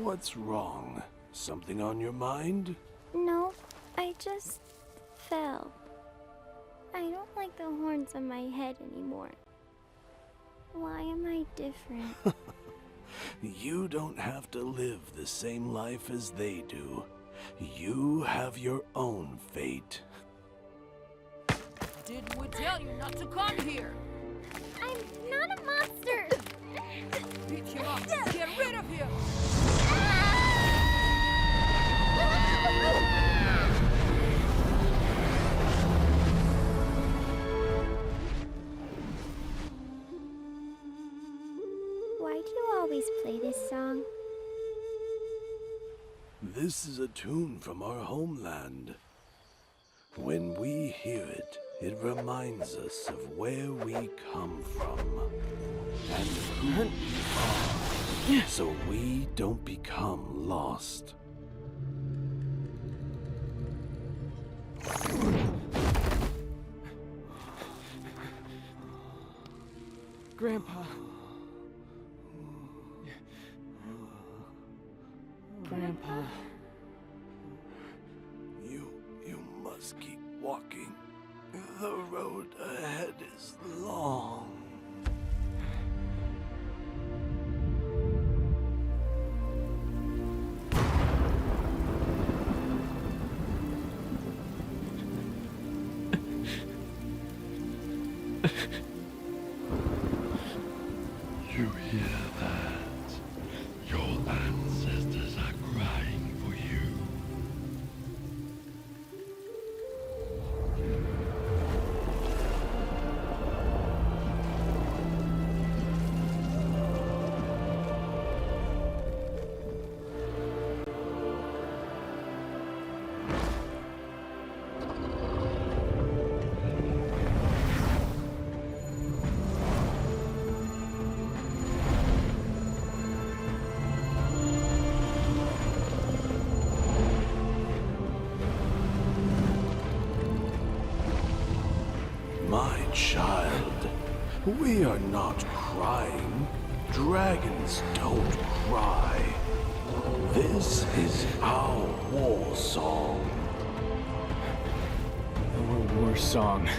What's wrong? Something on your mind? No, I just fell. I don't like the horns on my head anymore. Why am I different? You don't have to live the same life as they do. You have your own fate. Didn't we tell you not to come here? I'm not a monster! Beat him up! Get rid of him! Why do you always play this song? This is a tune from our homeland. When we hear it, it reminds us of where we come from and who we are, so we don't become lost. Grandpa. Grandpa. You must keep walking. The road ahead is long. You hear that? Your ancestors are crying for you. My child, we are not crying. Dragons don't cry. This is our war song. Our war song.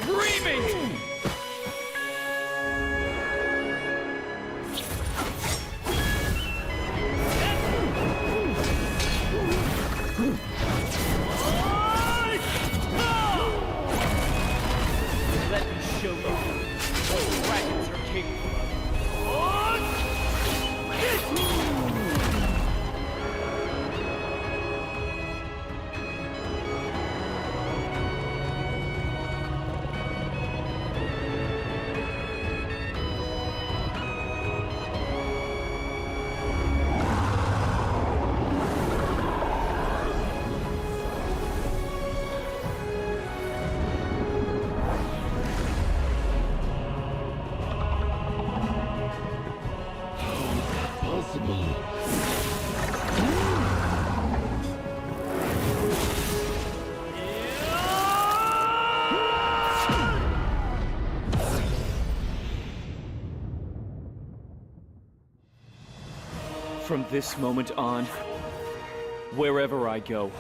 Dreaming! Let me show you what dragons are capable of. From this moment on, wherever I go,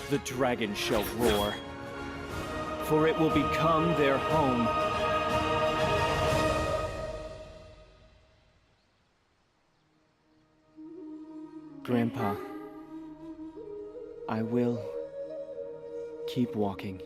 the dragon shall roar, for it will become their home. Grandpa, I will keep walking.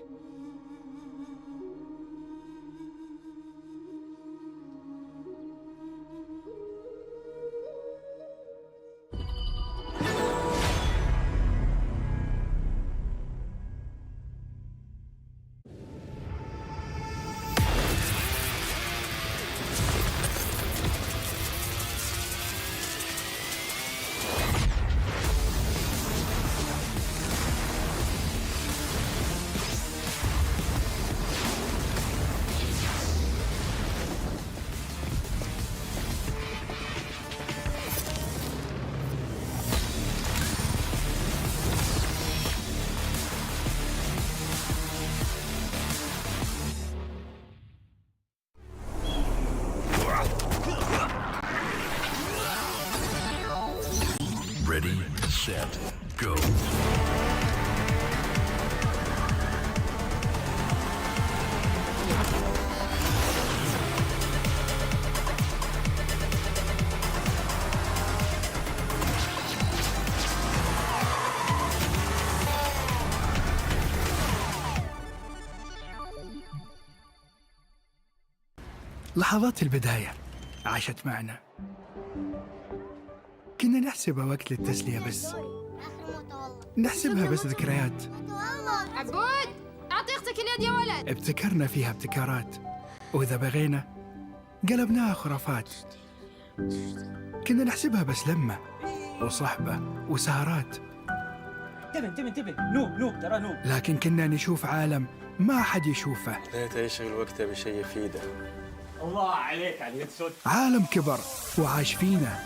لحظات البداية عاشت معنا. كنا نحسبها وقت للتسلية بس، نحسبها بس ذكريات. عبود اعطي اختك اليد يا ولد. ابتكرنا فيها ابتكارات، وإذا بغينا قلبناها خرافات. كنا نحسبها بس لمة وصحبة وسهرات، انتبه نوب ترى نوب. لكن كنا نشوف عالم ما حد يشوفه. ليته يشغل وقته بشيء يفيده. الله عليك على اليد سود. عالم كبر وعاش فينا،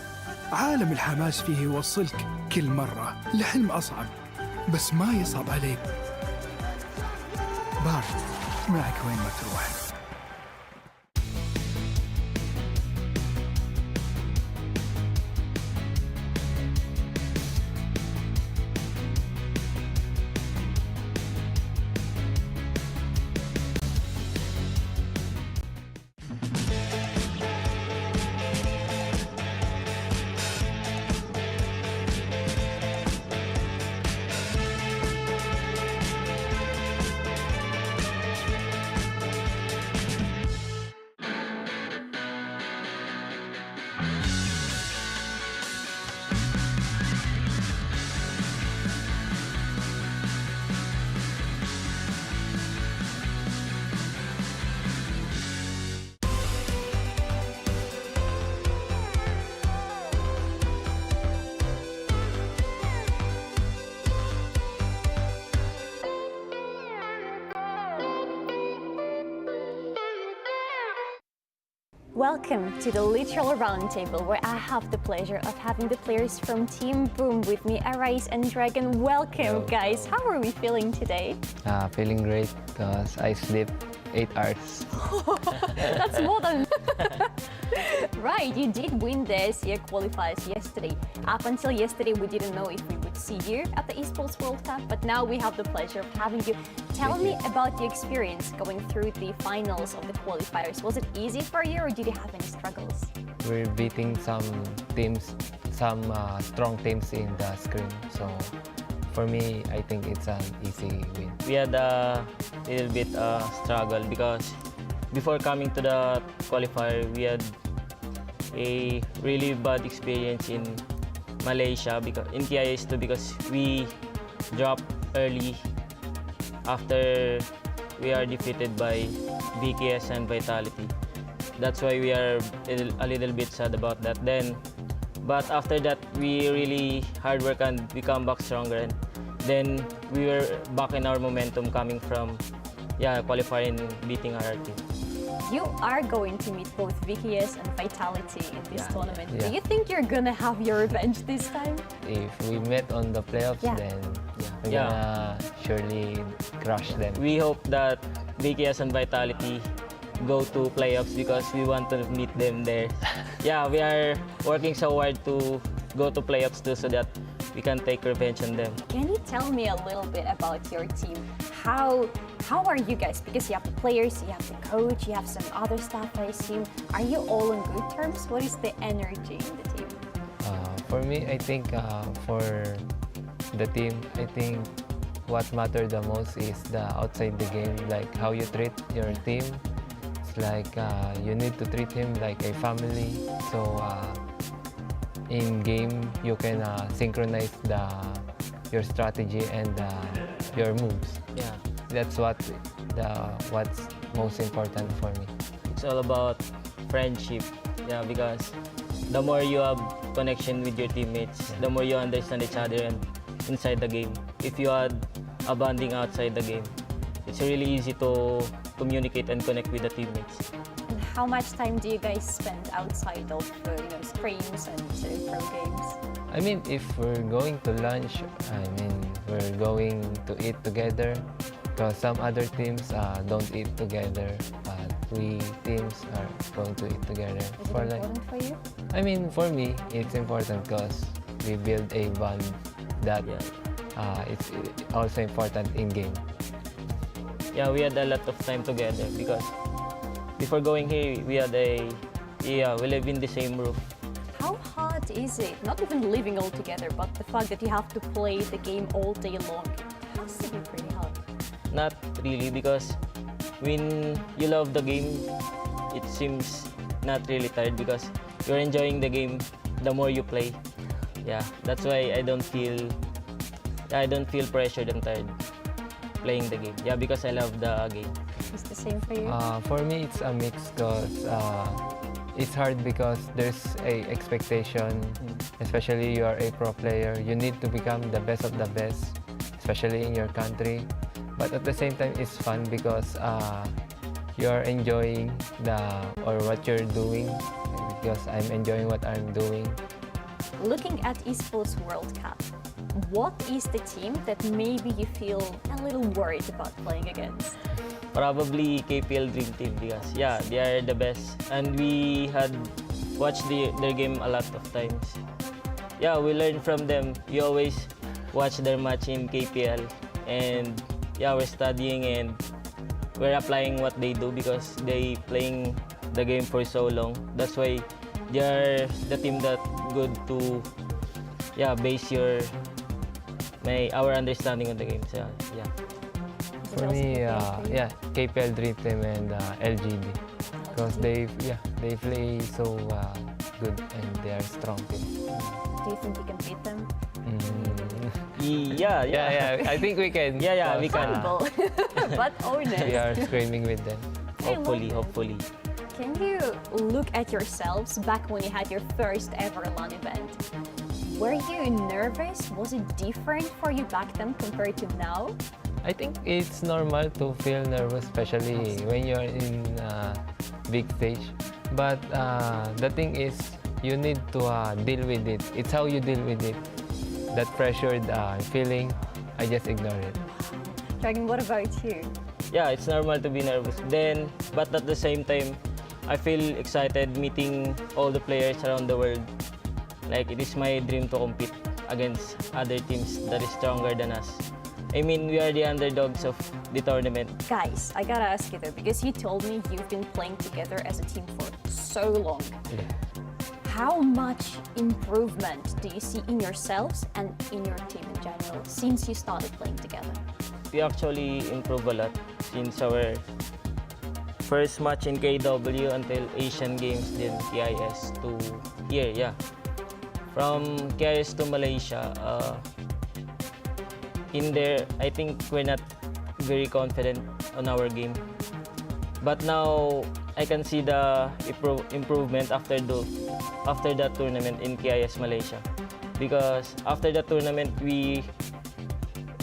عالم الحماس فيه يوصلك كل مرة لحلم أصعب، بس ما يصعب عليك. بارد معك وين ما تروح. Welcome to the Literal Roundtable, where I have the pleasure of having the players from Team Boom with me, Arise and Dragon. Welcome, guys. How are we feeling today? Feeling great because I slept 8 hours. That's more than... Right, you did win the SEA qualifiers yesterday. Up until yesterday, we didn't know if we would see you at the Esports World Cup, but now we have the pleasure of having you. Tell me about the experience going through the finals of the qualifiers. Was it easy for you, or did you have any struggles? We're beating some teams, some strong teams in the screen. So for me, I think it's an easy win. We had a little bit struggle because before coming to the qualifier, we had a really bad experience in Malaysia, because in TIS2, because we dropped early after we are defeated by BKS and Vitality. That's why we are a little bit sad about that. But after that, we really hard work and we come back stronger. And then we were back in our momentum coming from qualifying and beating our team. You are going to meet both VKS and Vitality in this tournament. Do you think you're gonna have your revenge this time? If we met on the playoffs, then we're gonna surely crush them. We hope that VKS and Vitality go to playoffs because we want to meet them there. We are working so hard to go to playoffs too, so that we can take revenge on them. Can you tell me a little bit about your team? How are you guys? Because you have the players, you have the coach, you have some other staff, I assume. Are you all on good terms? What is the energy in the team? For me, I think for the team, I think what matters the most is the outside the game, like how you treat your team. It's like you need to treat him like a family. So in game, you can synchronize your strategy and your moves. That's what's most important for me. It's all about friendship, because the more you have connection with your teammates, the more you understand each other and inside the game. If you had a bonding outside the game, it's really easy to communicate and connect with the teammates. And how much time do you guys spend outside of scrims and pro games? I mean, if we're going to lunch, we're going to eat together. Because some other teams don't eat together, but we teams are going to eat together. Is it important for you? I mean, for me, it's important because we build a bond that it's also important in game. We had a lot of time together because before going here, we live in the same roof. How hard is it? Not even living all together, but the fact that you have to play the game all day long. It has to be pretty hard. Not really, because when you love the game, it seems not really tired because you're enjoying the game the more you play. Yeah, that's why I don't feel pressured and tired playing the game. Yeah, because I love the game. It's the same for you? For me, it's a mix because it's hard because there's a expectation, especially you are a pro player. You need to become the best of the best, especially in your country. But at the same time, it's fun because you're enjoying what you're doing because I'm enjoying what I'm doing. Looking at Esports World Cup, what is the team that maybe you feel a little worried about playing against? Probably KPL Dream Team because yeah, they are the best and we had watched their game a lot of times. Yeah, we learn from them. We always watch their match in KPL and yeah, we're studying and we're applying what they do because they playing the game for so long. That's why they are the team that good to base our understanding of the game. So yeah. For me, KPL Dream Team and LGD because they play so good and they are strong team. Do you think you can beat them? Yeah. I think we can. Yeah, we can. But honest. We are screaming with them. Hopefully. Can you look at yourselves back when you had your first ever LAN event? Were you nervous? Was it different for you back then compared to now? I think it's normal to feel nervous, especially when you're in big stage. But the thing is, you need to deal with it. It's how you deal with it. That pressured feeling, I just ignore it. Dragon, what about you? Yeah, it's normal to be nervous. But at the same time, I feel excited meeting all the players around the world. Like, it is my dream to compete against other teams that is stronger than us. I mean, we are the underdogs of the tournament. Guys, I gotta ask you though, because you told me you've been playing together as a team for so long. Yeah. How much improvement do you see in yourselves and in your team in general since you started playing together? We actually improved a lot since our first match in KW until Asian Games, then KIS to here, yeah. From KIS to Malaysia, in there, I think we're not very confident on our game. But now, I can see the improvement after that tournament in KIS Malaysia. Because after that tournament,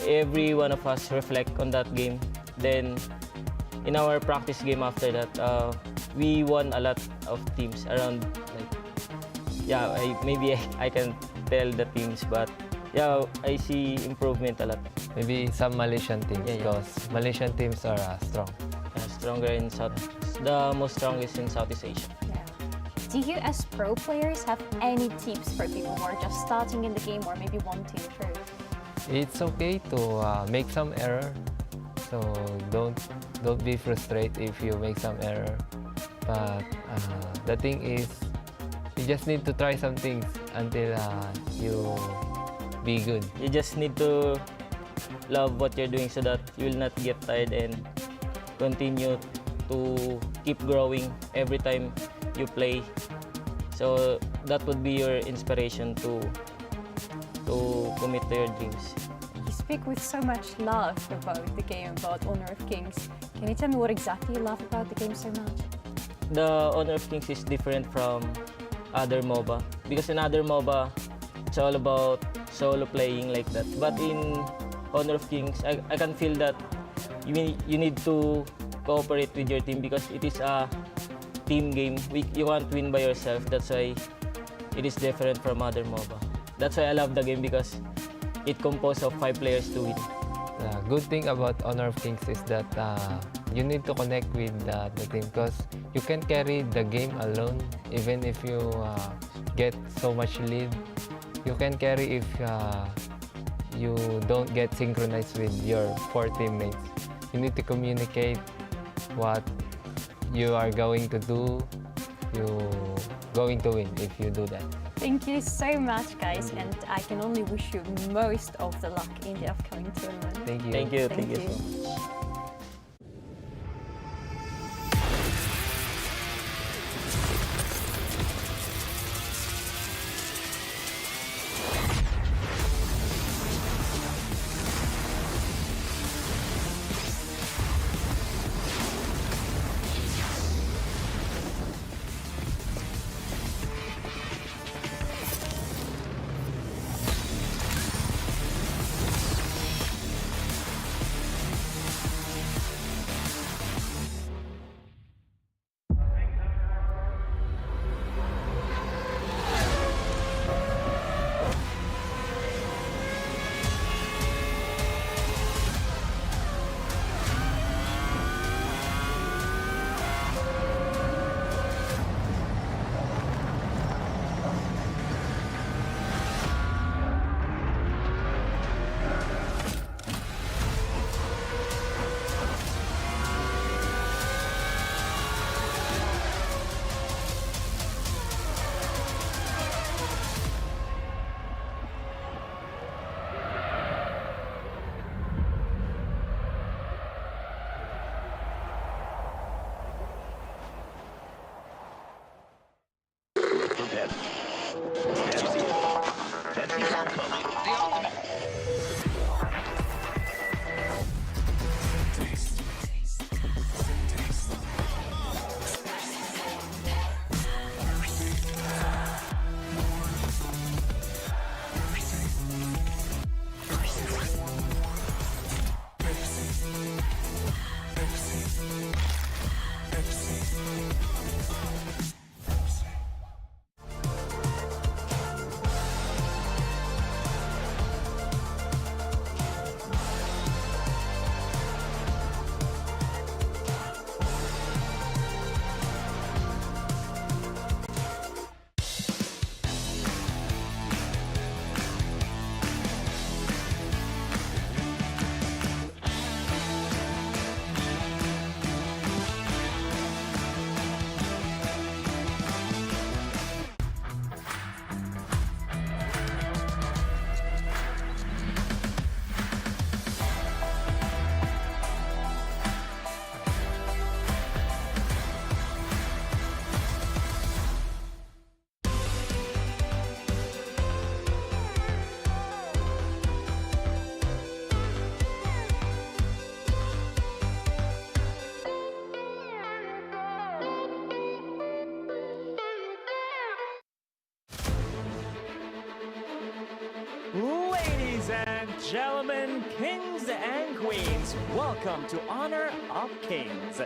every one of us reflect on that game. Then, in our practice game after that, we won a lot of teams around, maybe I can tell the teams, but yeah, I see improvement a lot. Maybe some Malaysian teams because Malaysian teams are strong. Stronger in the most strongest in Southeast Asia. Yeah. Do you as pro players have any tips for people who are just starting in the game or maybe want to improve? It's okay to make some error. So don't be frustrated if you make some error. But the thing is, you just need to try some things until you be good. You just need to love what you're doing so that you will not get tired and continue to keep growing every time you play. So that would be your inspiration to commit to your dreams. You speak with so much love about the game, about Honor of Kings. Can you tell me what exactly you love about the game so much? The Honor of Kings is different from other MOBA because in other MOBA, it's all about solo playing like that. But in Honor of Kings, I can feel that you need to cooperate with your team because it is a team game. You can't win by yourself. That's why it is different from other MOBA. That's why I love the game because it composed of 5 players to win. The good thing about Honor of Kings is that you need to connect with the team because you can carry the game alone even if you get so much lead. You can carry if you don't get synchronized with your 4 teammates. You need to communicate what you are going to do. You're going to win if you do that. Thank you so much, guys, and I can only wish you most of the luck in the upcoming tournament. Thank you. Thank you. Thank you so much. Queens, welcome to Honor of Kings.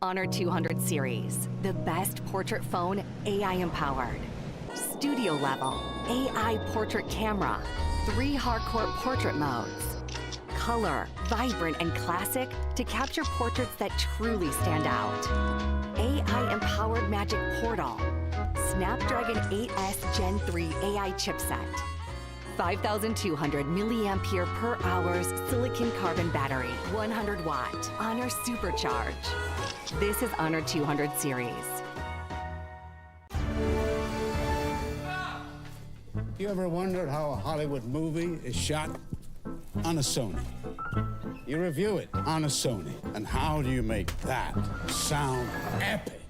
Honor 200 series, the best portrait phone AI empowered. Studio level, AI portrait camera, 3 hardcore portrait modes. Color, vibrant and classic to capture portraits that truly stand out. AI empowered magic portal. Snapdragon 8S Gen 3 AI chipset. 5,200 milliampere per hours silicon carbon battery, 100 watt, Honor Supercharge. This is Honor 200 series. You ever wondered how a Hollywood movie is shot? On a Sony. You review it on a Sony. And how do you make that sound epic?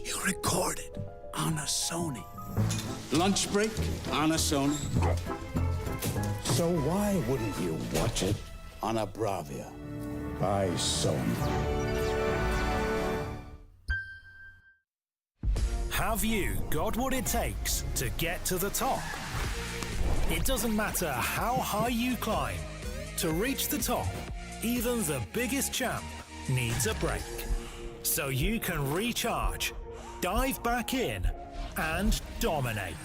You record it on a Sony. Lunch break on a Sony. So why wouldn't you watch it on a Bravia by Sony? Have you got what it takes to get to the top? It doesn't matter how high you climb. To reach the top, even the biggest champ needs a break. So you can recharge, dive back in, and dominate.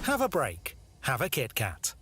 Have a break. Have a Kit Kat.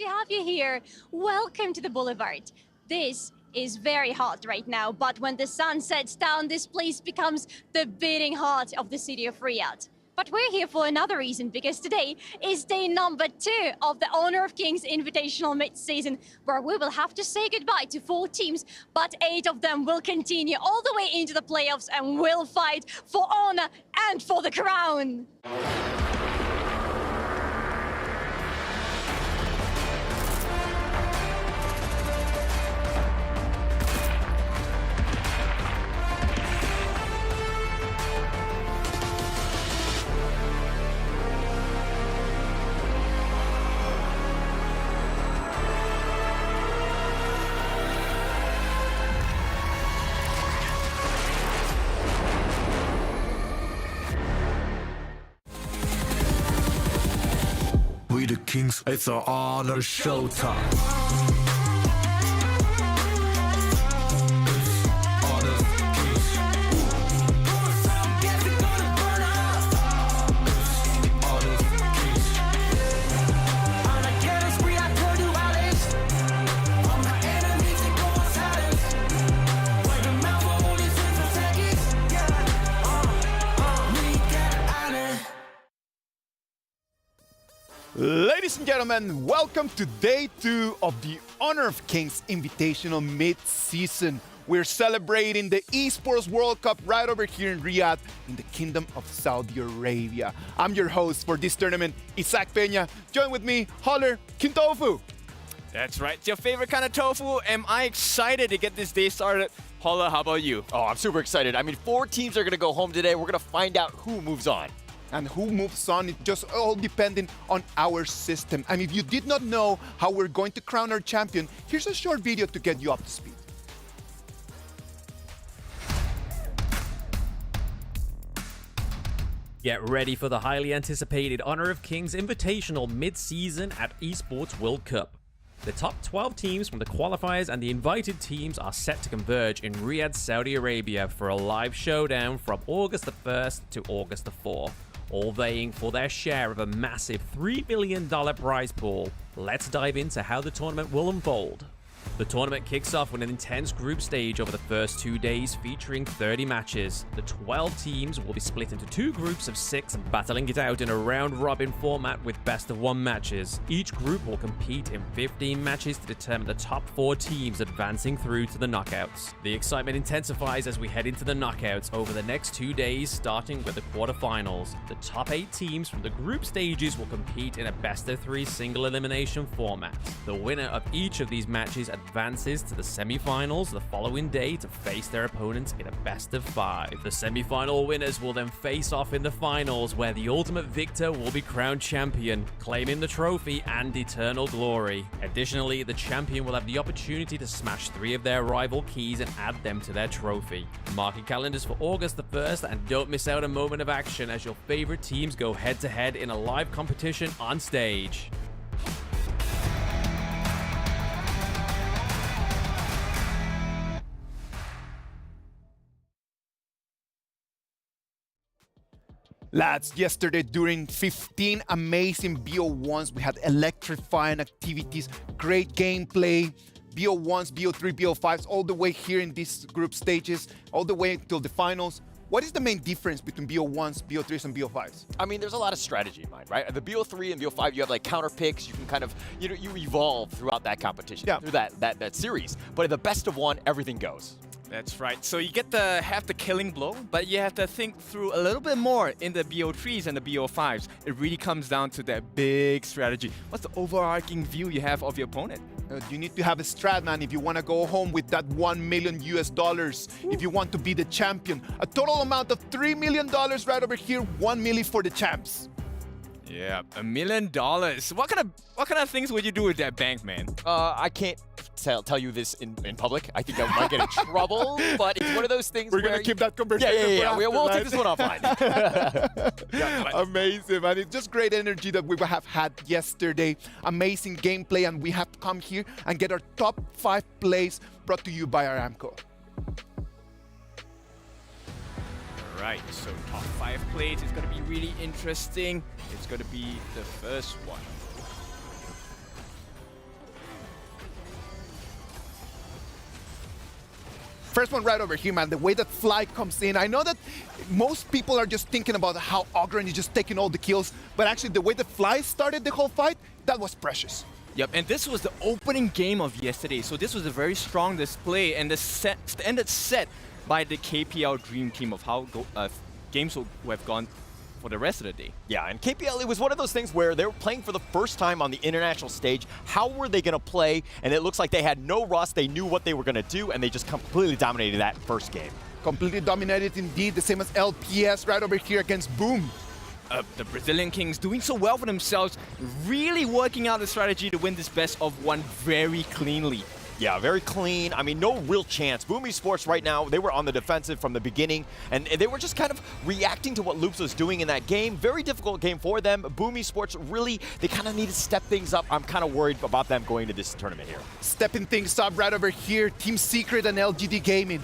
to have you here. Welcome to the Boulevard. This is very hot right now, but when the sun sets down, this place becomes the beating heart of the city of Riyadh. But we're here for another reason, because today is day number 2 of the Honor of Kings Invitational mid-season, where we will have to say goodbye to 4 teams, but 8 of them will continue all the way into the playoffs and will fight for honor and for the crown. We the Kings, it's our honor showtime. Ladies and gentlemen, welcome to day 2 of the Honor of Kings Invitational mid-season. We're celebrating the Esports World Cup right over here in Riyadh in the Kingdom of Saudi Arabia. I'm your host for this tournament, Isaac Peña. Join with me, Holler Kintofu. That's right, it's your favorite kind of tofu. Am I excited to get this day started? Holler, how about you? Oh, I'm super excited. I mean, 4 teams are going to go home today. We're going to find out who moves on. And who moves on, it's just all depending on our system. And if you did not know how we're going to crown our champion, here's a short video to get you up to speed. Get ready for the highly anticipated Honor of Kings Invitational mid-season at Esports World Cup. The top 12 teams from the qualifiers and the invited teams are set to converge in Riyadh, Saudi Arabia for a live showdown from August the 1st to August the 4th. All vying for their share of a massive $3 billion prize pool. Let's dive into how the tournament will unfold. The tournament kicks off with an intense group stage over the first 2 days, featuring 30 matches. The 12 teams will be split into 2 groups of 6, battling it out in a round-robin format with best-of-1 matches. Each group will compete in 15 matches to determine the top 4 teams advancing through to the knockouts. The excitement intensifies as we head into the knockouts over the next 2 days, starting with the quarterfinals. The top 8 teams from the group stages will compete in a best-of-3 single-elimination format. The winner of each of these matches advances to the semi-finals the following day to face their opponents in a best-of-5. The semi-final winners will then face off in the finals, where the ultimate victor will be crowned champion, claiming the trophy and eternal glory. Additionally, the champion will have the opportunity to smash 3 of their rival keys and add them to their trophy. Mark your calendars for August the 1st and don't miss out a moment of action as your favorite teams go head-to-head in a live competition on stage. Lads, yesterday during 15 amazing BO1s, we had electrifying activities, great gameplay, BO1s, BO3, BO5s, all the way here in these group stages, all the way until the finals. What is the main difference between BO1s, BO3s, and BO5s? I mean, there's a lot of strategy in mind, right? The BO3 and BO5, you have like counter picks. You can kind of, you evolve throughout that competition, through that series. But in the best of 1, everything goes. That's right. So you get to have the killing blow, but you have to think through a little bit more in the BO3s and the BO5s. It really comes down to that big strategy. What's the overarching view you have of your opponent? You need to have a strat, man, if you want to go home with that $1 million US, if you want to be the champion. A total amount of $3 million right over here, $1 million for the champs. Yeah, $1 million. What kind of things would you do with that bank, man? I can't tell you this in public. I think I might get in trouble, but it's one of those things. We're going to keep that conversation. Yeah. We'll take this one offline. Amazing, man. It's just great energy that we have had yesterday. Amazing gameplay, and we have to come here and get our top 5 plays brought to you by Aramco. Right, so top 5 plays is going to be really interesting. It's going to be the first one. First one right over here, man, the way that Fly comes in. I know that most people are just thinking about how Ogren is just taking all the kills, but actually the way that Fly started the whole fight, that was precious. Yep, and this was the opening game of yesterday, so this was a very strong display, and the standard set by the KPL Dream Team of how games will have gone for the rest of the day. Yeah, and KPL, it was one of those things where they were playing for the first time on the international stage. How were they going to play? And it looks like they had no rust. They knew what they were going to do, and they just completely dominated that first game. Completely dominated indeed, the same as LPS right over here against Boom. The Brazilian Kings doing so well for themselves, really working out the strategy to win this best of one very cleanly. Yeah, very clean. I mean, no real chance. Boom Esports right now, they were on the defensive from the beginning, and they were just kind of reacting to what Loops was doing in that game. Very difficult game for them. Boom Esports, really, they kind of need to step things up. I'm kind of worried about them going to this tournament here. Stepping things up right over here, Team Secret and LGD Gaming.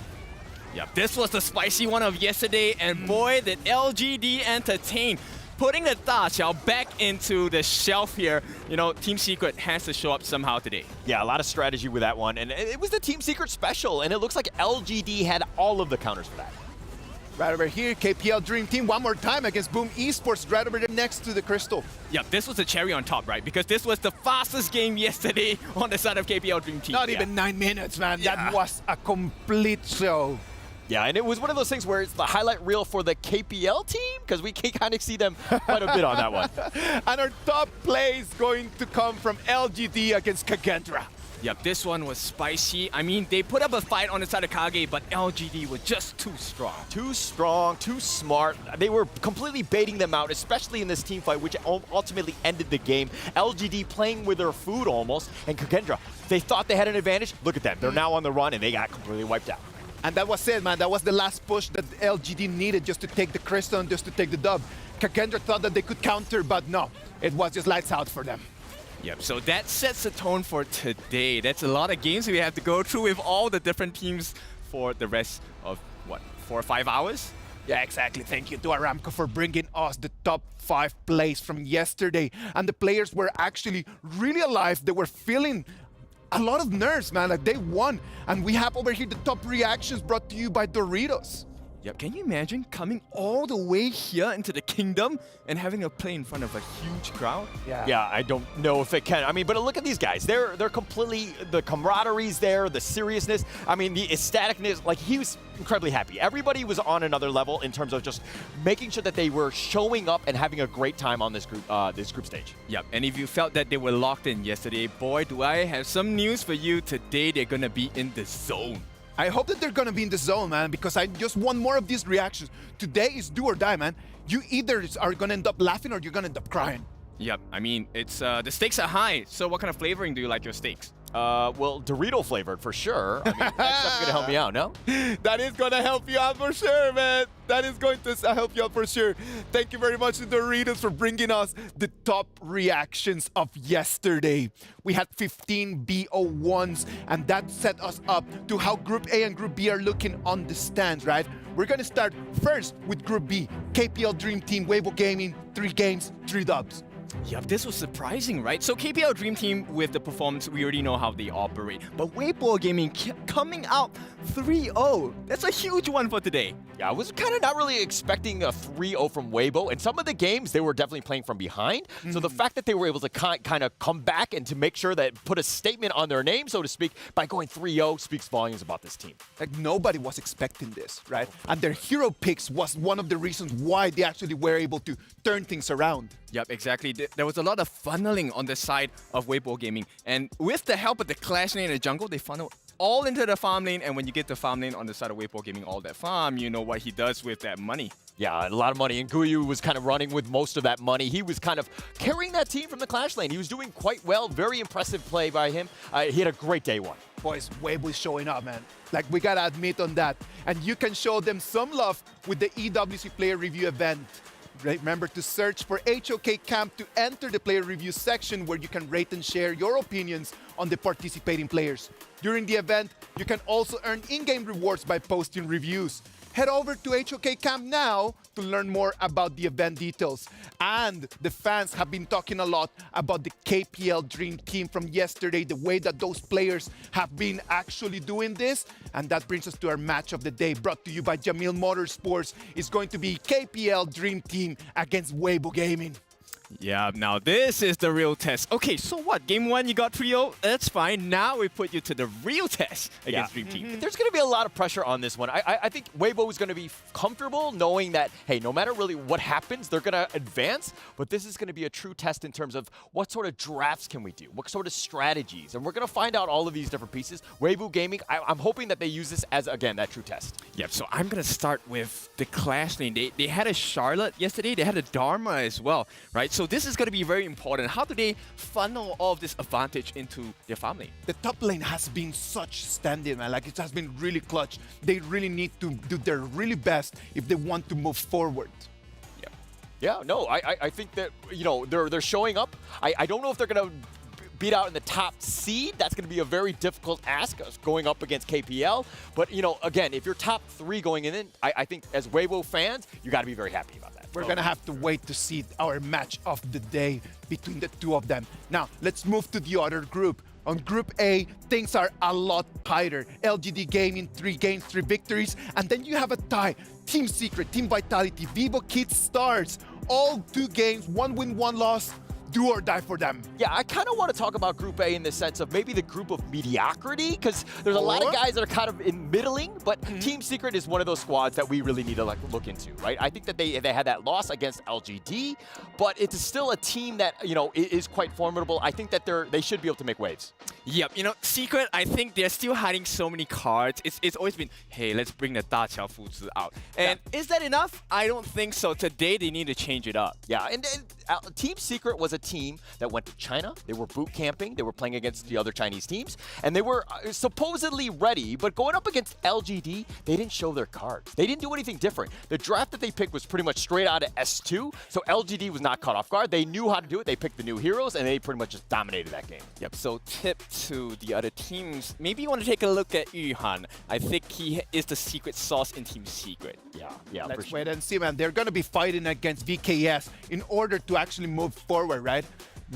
Yeah, this was the spicy one of yesterday, and boy, did LGD entertain. Putting the Da Xiao back into the shelf here, you know, Team Secret has to show up somehow today. Yeah, a lot of strategy with that one, and it was the Team Secret special, and it looks like LGD had all of the counters for that. Right over here, KPL Dream Team one more time against Boom Esports right over there next to the Crystal. Yeah, this was the cherry on top, right? Because this was the fastest game yesterday on the side of KPL Dream Team. Not even 9 minutes, man. Yeah. That was a complete show. Yeah, and it was one of those things where it's the highlight reel for the KPL team, because we can kind of see them quite a bit on that one. And our top play is going to come from LGD against Kagendra. Yep, this one was spicy. I mean, they put up a fight on the side of Kage, but LGD was just too strong. Too strong, too smart. They were completely baiting them out, especially in this team fight, which ultimately ended the game. LGD playing with their food almost, and Kagendra, they thought they had an advantage. Look at them. They're now on the run, and they got completely wiped out. And that was it, man. That was the last push that LGD needed just to take the crystal and just to take the dub. Kagendra thought that they could counter, but no. It was just lights out for them. Yep, so that sets the tone for today. That's a lot of games we have to go through with all the different teams for the rest of, what, 4 or 5 hours? Yeah, exactly. Thank you to Aramco for bringing us the top 5 plays from yesterday. And the players were actually really alive. They were feeling a lot of nerves, man. Like, they won. And we have over here the top reactions brought to you by Doritos. Yep, can you imagine coming all the way here into the kingdom and having a play in front of a huge crowd? Yeah, I don't know if it can. I mean, but look at these guys. They're completely, the camaraderie's there, the seriousness. I mean, the ecstaticness. Like, he was incredibly happy. Everybody was on another level in terms of just making sure that they were showing up and having a great time on this group stage. Yep, and if you felt that they were locked in yesterday, boy, do I have some news for you. Today, they're gonna be in the zone. I hope that they're gonna be in the zone, man, because I just want more of these reactions. Today is do or die, man. You either are gonna end up laughing or you're gonna end up crying. Yep, I mean, it's the stakes are high. So what kind of flavoring do you like your steaks? Well, Dorito flavored for sure. I mean, that's definitely gonna help me out, no? That is gonna help you out for sure, man. That is going to help you out for sure. Thank you very much to Doritos for bringing us the top reactions of yesterday. We had 15 BO1s, and that set us up to how Group A and Group B are looking on the stands, right? We're gonna start first with Group B. KPL Dream Team, Weibo Gaming, 3 games, 3 dubs. Yep, this was surprising, right? So KPL Dream Team, with the performance, we already know how they operate. But Weibo Gaming coming out 3-0. That's a huge one for today. Yeah, I was kind of not really expecting a 3-0 from Weibo. And some of the games, they were definitely playing from behind. So the fact that they were able to kind of come back and to make sure that put a statement on their name, so to speak, by going 3-0 speaks volumes about this team. Like, nobody was expecting this, right? And their hero picks was one of the reasons why they actually were able to turn things around. Yep, exactly. There was a lot of funneling on the side of Weibo Gaming. And with the help of the Clash lane in the jungle, they funnel all into the farm lane. And when you get the farm lane on the side of Weibo Gaming, all that farm, you know what he does with that money. Yeah, a lot of money. And Guyu was kind of running with most of that money. He was kind of carrying that team from the Clash lane. He was doing quite well. Very impressive play by him. He had a great day one. Boys, Weibo is showing up, man. Like, we gotta admit on that. And you can show them some love with the EWC Player Review event. Remember to search for HoK Camp to enter the player review section where you can rate and share your opinions on the participating players. During the event, you can also earn in-game rewards by posting reviews. Head over to HoK Camp now to learn more about the event details. And the fans have been talking a lot about the KPL Dream Team from yesterday, the way that those players have been actually doing this. And that brings us to our match of the day, brought to you by Jamil Motorsports. It's going to be KPL Dream Team against Weibo Gaming. Yeah, now this is the real test. Okay, so what? Game 1, you got 3-0. That's fine. Now we put you to the real test against Dream Team. There's going to be a lot of pressure on this one. I think Weibo is going to be comfortable knowing that, hey, no matter really what happens, they're going to advance. But this is going to be a true test in terms of what sort of drafts can we do? What sort of strategies? And we're going to find out all of these different pieces. Weibo Gaming, I'm hoping that they use this as, again, that true test. Yep, so I'm going to start with the Clash lane. They had a Charlotte yesterday. They had a Dharma as well, right? So this is going to be very important. How do they funnel all of this advantage into their farm lane? The top lane has been such standing, man. Like, it has been really clutch. They really need to do their really best if they want to move forward. Yeah, no, I think that, you know, they're showing up. I don't know if they're going to beat out in the top seed. That's going to be a very difficult ask going up against KPL. But, you know, again, if you're top 3 going in, I think as Weibo fans, you got to be very happy about that. We're going to have to wait to see our match of the day between the two of them. Now, let's move to the other group. On Group A, things are a lot tighter. LGD Gaming, 3 games, 3 victories. And then you have a tie. Team Secret, Team Vitality, Vivo Kids Stars. All 2 games, 1 win, 1 loss. Do or die for them. Yeah, I kind of want to talk about Group A in the sense of maybe the group of mediocrity, because there's a lot of guys that are kind of in middling, but Team Secret is one of those squads that we really need to look into, right? I think that they had that loss against LGD, but it's still a team that, you know, is quite formidable. I think that they should be able to make waves. Yep, you know, Secret, I think they're still hiding so many cards. It's always been, hey, let's bring the Da Qiao Fuzi out. And is that enough? I don't think so. Today, they need to change it up. Yeah, and Team Secret was a team that went to China. They were boot camping. They were playing against the other Chinese teams, and they were supposedly ready, but going up against LGD, they didn't show their cards. They didn't do anything different. The draft that they picked was pretty much straight out of S2, so LGD was not caught off guard. They knew how to do it. They picked the new heroes, and they pretty much just dominated that game. Yep, so tip to the other teams, maybe you want to take a look at Yuhan. I think he is the secret sauce in Team Secret. Yeah, let's wait and see, man. They're going to be fighting against VKS in order to actually move forward, right?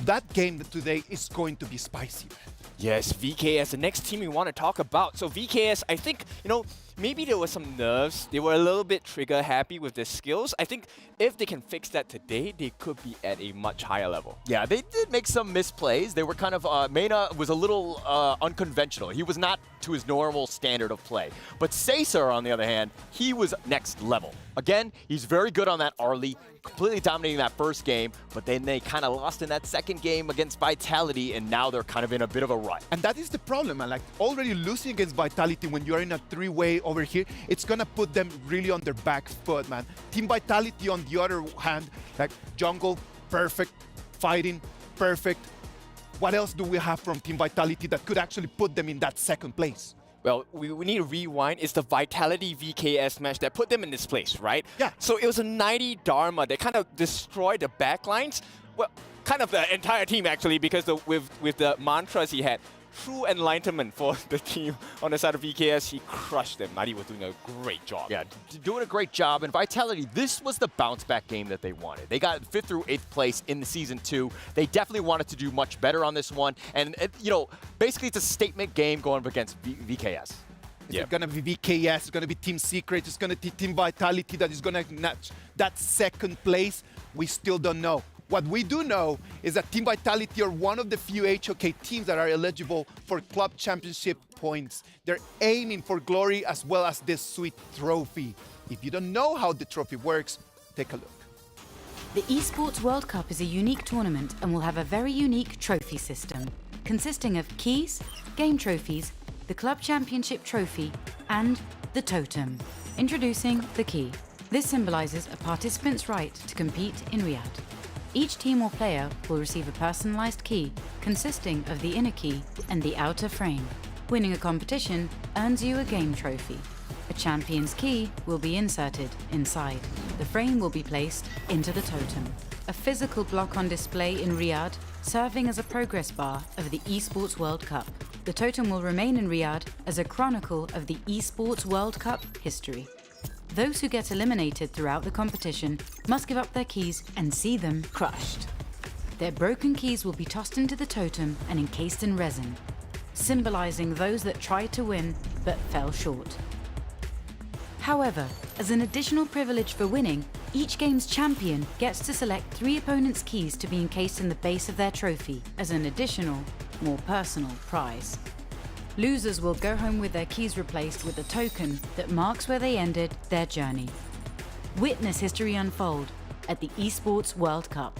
That game today is going to be spicy, man. Yes, VKS, the next team we want to talk about. So VKS, I think, you know, maybe there was some nerves. They were a little bit trigger happy with their skills. I think if they can fix that today, they could be at a much higher level. Yeah, they did make some misplays. They were kind of, Mena was a little unconventional. He was not to his normal standard of play. But Caesar, on the other hand, he was next level. Again, he's very good on that early, completely dominating that first game, but then they kind of lost in that second game against Vitality, and now they're kind of in a bit of a rut. And that is the problem, man. Like, already losing against Vitality when you're in a 3-way over here, it's gonna put them really on their back foot, man. Team Vitality, on the other hand, like, jungle, perfect, fighting, perfect. What else do we have from Team Vitality that could actually put them in that second place? Well, we need to rewind. It's the Vitality VKS match that put them in this place, right? Yeah. So it was a 90 Dharma that kind of destroyed the backlines. Well, kind of the entire team, actually, because with the mantras he had, true enlightenment for the team on the side of VKS, he crushed them. Nadi was doing a great job. Yeah, doing a great job. And Vitality, this was the bounce back game that they wanted. They got 5th through 8th place in the Season 2. They definitely wanted to do much better on this one. And, you know, basically it's a statement game going up against VKS. It's going to be VKS, it's going to be Team Secret, it's going to be Team Vitality that is going to snatch that second place. We still don't know. What we do know is that Team Vitality are one of the few HoK teams that are eligible for club championship points. They're aiming for glory as well as this sweet trophy. If you don't know how the trophy works, take a look. The Esports World Cup is a unique tournament and will have a very unique trophy system, consisting of keys, game trophies, the club championship trophy, and the totem. Introducing the key. This symbolizes a participant's right to compete in Riyadh. Each team or player will receive a personalized key consisting of the inner key and the outer frame. Winning a competition earns you a game trophy. A champion's key will be inserted inside. The frame will be placed into the totem, a physical block on display in Riyadh, serving as a progress bar of the Esports World Cup. The totem will remain in Riyadh as a chronicle of the Esports World Cup history. Those who get eliminated throughout the competition must give up their keys and see them crushed. Their broken keys will be tossed into the totem and encased in resin, symbolizing those that tried to win but fell short. However, as an additional privilege for winning, each game's champion gets to select 3 opponents' keys to be encased in the base of their trophy as an additional, more personal prize. Losers will go home with their keys replaced with a token that marks where they ended their journey. Witness history unfold at the Esports World Cup.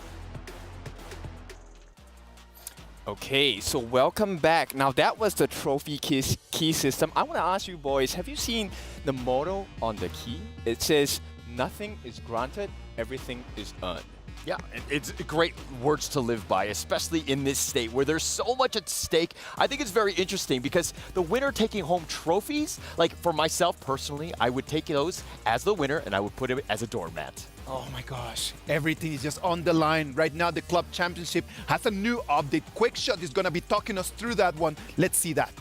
Okay, so welcome back. Now that was the trophy key system. I want to ask you boys, have you seen the motto on the key? It says, "Nothing is granted, everything is earned." Yeah, it's great words to live by, especially in this state where there's so much at stake. I think it's very interesting because the winner taking home trophies, like for myself personally, I would take those as the winner and I would put it as a doormat. Oh my gosh, everything is just on the line. Right now, the Club Championship has a new update. Quickshot is going to be talking us through that one. Let's see that.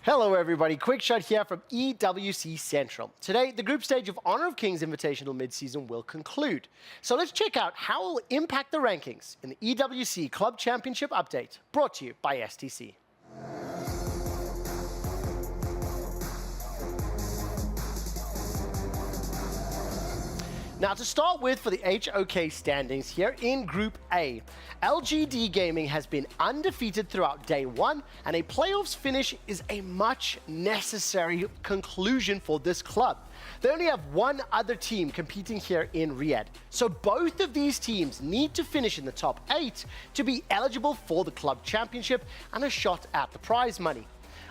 Hello everybody, Quickshot here from EWC Central. Today, the group stage of Honor of Kings Invitational Mid-Season will conclude. So let's check out how it will impact the rankings in the EWC Club Championship update, brought to you by STC. Now to start with for the HoK standings here in Group A, LGD Gaming has been undefeated throughout day 1 and a playoffs finish is a much necessary conclusion for this club. They only have one other team competing here in Riyadh, so both of these teams need to finish in the top 8 to be eligible for the club championship and a shot at the prize money.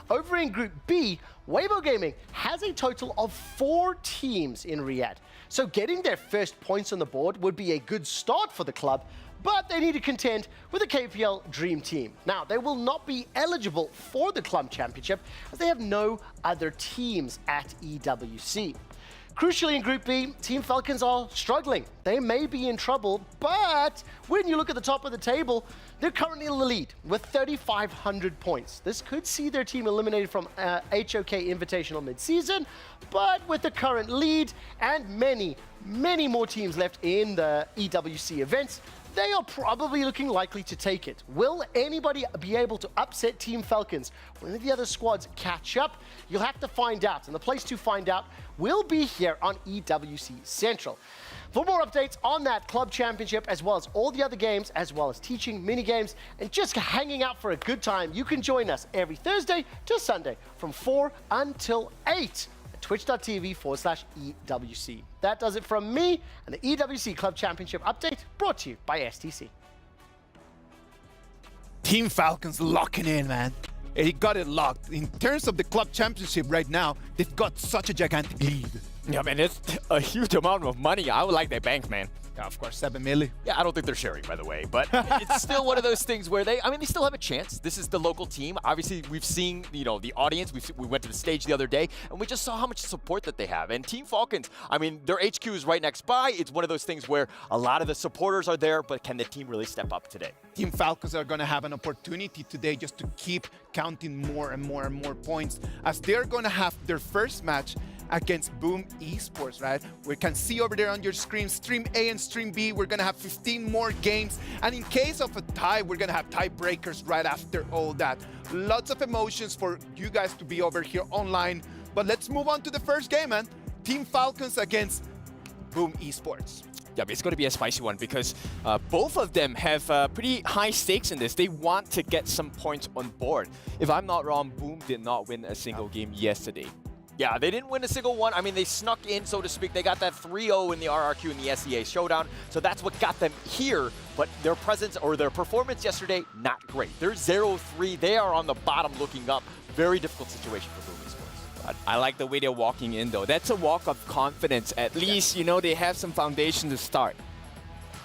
Over in Group B, Weibo Gaming has a total of 4 teams in Riyadh. So getting their first points on the board would be a good start for the club, but they need to contend with the KPL Dream Team. Now, they will not be eligible for the club championship as they have no other teams at EWC. Crucially in Group B, Team Falcons are struggling. They may be in trouble, but when you look at the top of the table, they're currently in the lead with 3,500 points. This could see their team eliminated from HoK Invitational mid-season, but with the current lead and many more teams left in the EWC events, they are probably looking likely to take it. Will anybody be able to upset Team Falcons when the other squads catch up? You'll have to find out, and the place to find out will be here on EWC Central. For more updates on that club championship, as well as all the other games, as well as teaching mini games, and just hanging out for a good time, you can join us every Thursday to Sunday from 4 until 8. Twitch.tv/EWC. That does it from me and the EWC Club Championship update brought to you by STC. Team Falcons locking in, man. He got it locked. In terms of the club championship right now, they've got such a gigantic lead. Yeah, man, it's a huge amount of money. I would like that bank, man. Yeah, of course, 7 million. Yeah, I don't think they're sharing, by the way, but it's still one of those things where they still have a chance. This is the local team. Obviously, we've seen, the audience. We went to the stage the other day, and we just saw how much support that they have. And Team Falcons, their HQ is right next by. It's one of those things where a lot of the supporters are there, but can the team really step up today? Team Falcons are going to have an opportunity today just to keep counting more and more and more points, as they're going to have their first match against Boom Esports, right? We can see over there on your screen, Stream A and Stream B, we're gonna have 15 more games. And in case of a tie, we're gonna have tiebreakers right after all that. Lots of emotions for you guys to be over here online. But let's move on to the first game, man. Team Falcons against Boom Esports. Yeah, it's going to be a spicy one because both of them have pretty high stakes in this. They want to get some points on board. If I'm not wrong, Boom did not win a single game yesterday. Yeah, they didn't win a single one. They snuck in, so to speak. They got that 3-0 in the RRQ and the SEA showdown, so that's what got them here. But their presence or their performance yesterday, not great. They're 0-3. They are on the bottom looking up. Very difficult situation for Boom Esports. I like the way they're walking in, though. That's a walk of confidence. At least, they have some foundation to start.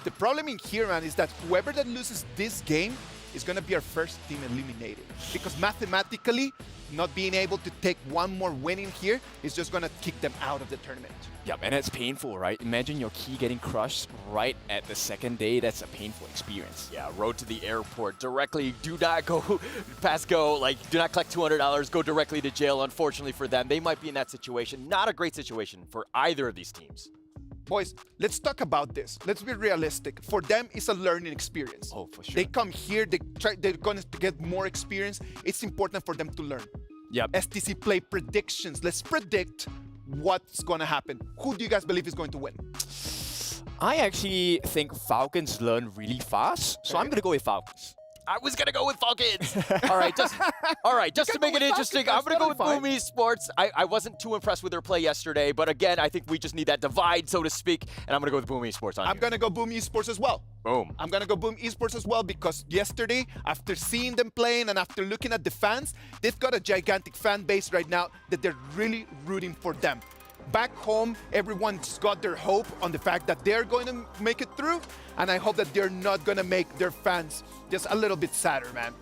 The problem in here, man, is that whoever that loses this game is going to be our first team eliminated. Because mathematically, not being able to take one more win in here is just going to kick them out of the tournament. Yep, and it's painful, right? Imagine your key getting crushed right at the second day. That's a painful experience. Yeah, road to the airport directly. Do not go past go. Like, do not collect $200. Go directly to jail. Unfortunately for them, they might be in that situation. Not a great situation for either of these teams. Boys, let's talk about this. Let's be realistic. For them, it's a learning experience. Oh, for sure. They come here, they're going to get more experience. It's important for them to learn. Yep. STC play predictions. Let's predict what's going to happen. Who do you guys believe is going to win? I actually think Falcons learn really fast, so I'm going to go with Falcons. I was gonna go with Falcons. All right, just to make it interesting, I'm gonna go with Boom Esports. I wasn't too impressed with their play yesterday, but again, I think we just need that divide, so to speak, and I'm gonna go with Boom Esports on I'm gonna go Boom Esports as well. Boom. I'm gonna go Boom Esports as well because yesterday, after seeing them playing and after looking at the fans, they've got a gigantic fan base right now that they're really rooting for them. Back home, everyone's got their hope on the fact that they're going to make it through, and I hope that they're not going to make their fans just a little bit sadder, man.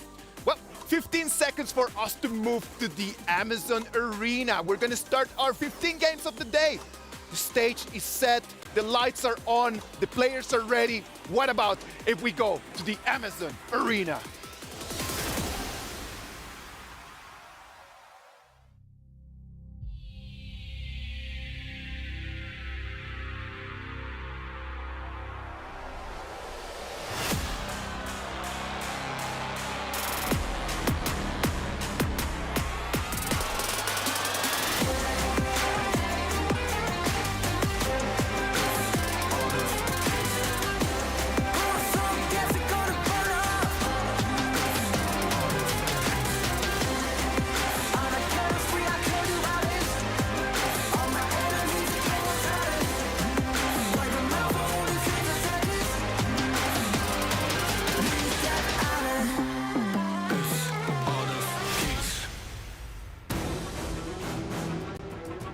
Well, 15 seconds for us to move to the Amazon Arena. We're going to start our 15 games of the day. The stage is set, the lights are on, the players are ready. What about if we go to the Amazon Arena?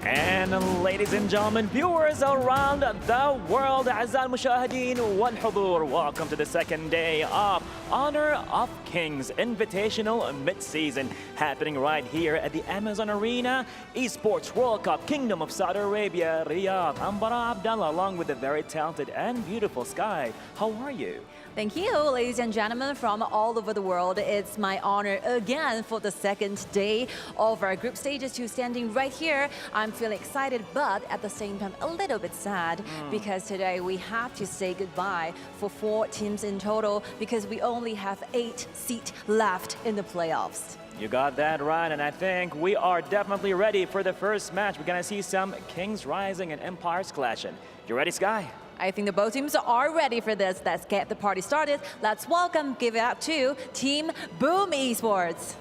And ladies and gentlemen, viewers around the world, أعزائي المشاهدين والحضور, welcome to the second day of Honor of Kings Invitational Mid-Season, happening right here at the Amazon Arena, Esports World Cup, Kingdom of Saudi Arabia, Riyadh. I'm Bara Abdallah, along with the very talented and beautiful Sky. How are you? Thank you, ladies and gentlemen from all over the world. It's my honor again for the second day of our group stages to standing right here. I'm feeling excited, but at the same time a little bit sad because today we have to say goodbye for 4 teams in total because we only have 8 seats left in the playoffs. You got that right, and I think we are definitely ready for the first match. We're gonna see some Kings rising and Empires clashing. You ready, Sky? I think the both teams are ready for this. Let's get the party started. Let's welcome, give it up to Team Boom Esports.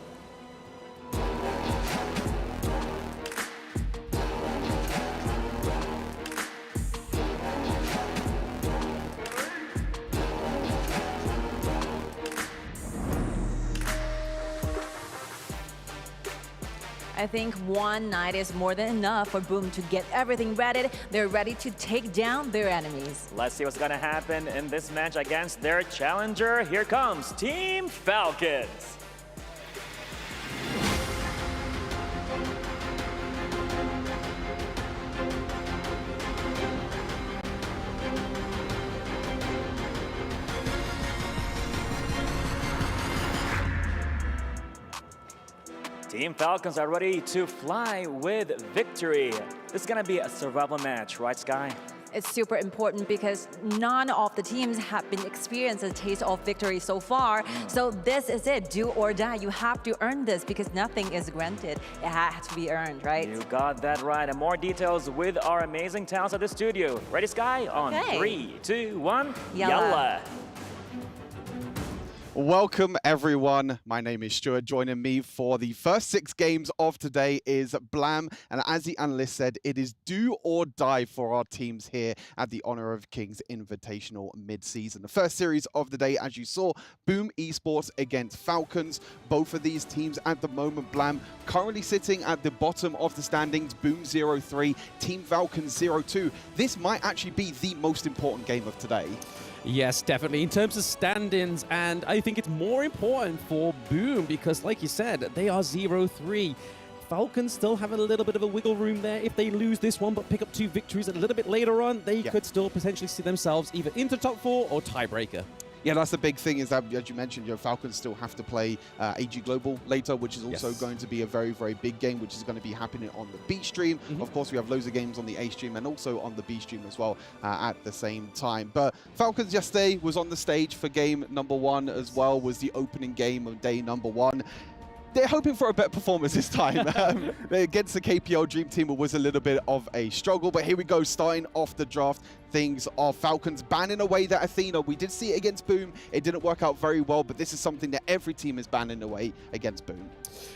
I think one night is more than enough for Boom to get everything ready. They're ready to take down their enemies. Let's see what's gonna happen in this match against their challenger. Here comes Team Falcons. Team Falcons are ready to fly with victory. This is gonna be a survival match, right, Sky? It's super important because none of the teams have been experienced a taste of victory so far. So this is it, do or die. You have to earn this because nothing is granted. It has to be earned, right? You got that right. And more details with our amazing talents at the studio. Ready, Sky? On 3, 2, 1, yalla. Welcome everyone, my name is Stuart. Joining me for the first 6 games of today is Blam, and as the analyst said, it is do or die for our teams here at the Honor of Kings Invitational mid-season. The first series of the day, as you saw, Boom Esports against Falcons. Both of these teams at the moment, Blam, currently sitting at the bottom of the standings, Boom 0-3, Team Falcons 0-2. This might actually be the most important game of today. Yes, definitely. In terms of stand-ins, and I think it's more important for Boom because, like you said, they are 0-3. Falcons still have a little bit of a wiggle room there. If they lose this one but pick up 2 victories a little bit later on, they could still potentially see themselves either into top 4 or tiebreaker. Yeah, that's the big thing is that, as you mentioned, Falcons still have to play AG Global later, which is also going to be a very, very big game, which is going to be happening on the B stream. Of course, we have loads of games on the A stream and also on the B stream as well at the same time. But Falcons yesterday was on the stage for game number 1 as well, was the opening game of day number 1. They're hoping for a better performance this time. Against the KPL Dream Team, it was a little bit of a struggle, but here we go, starting off the draft. Things are Falcons banning away that Athena. We did see it against Boom. It didn't work out very well, but this is something that every team is banning away against Boom.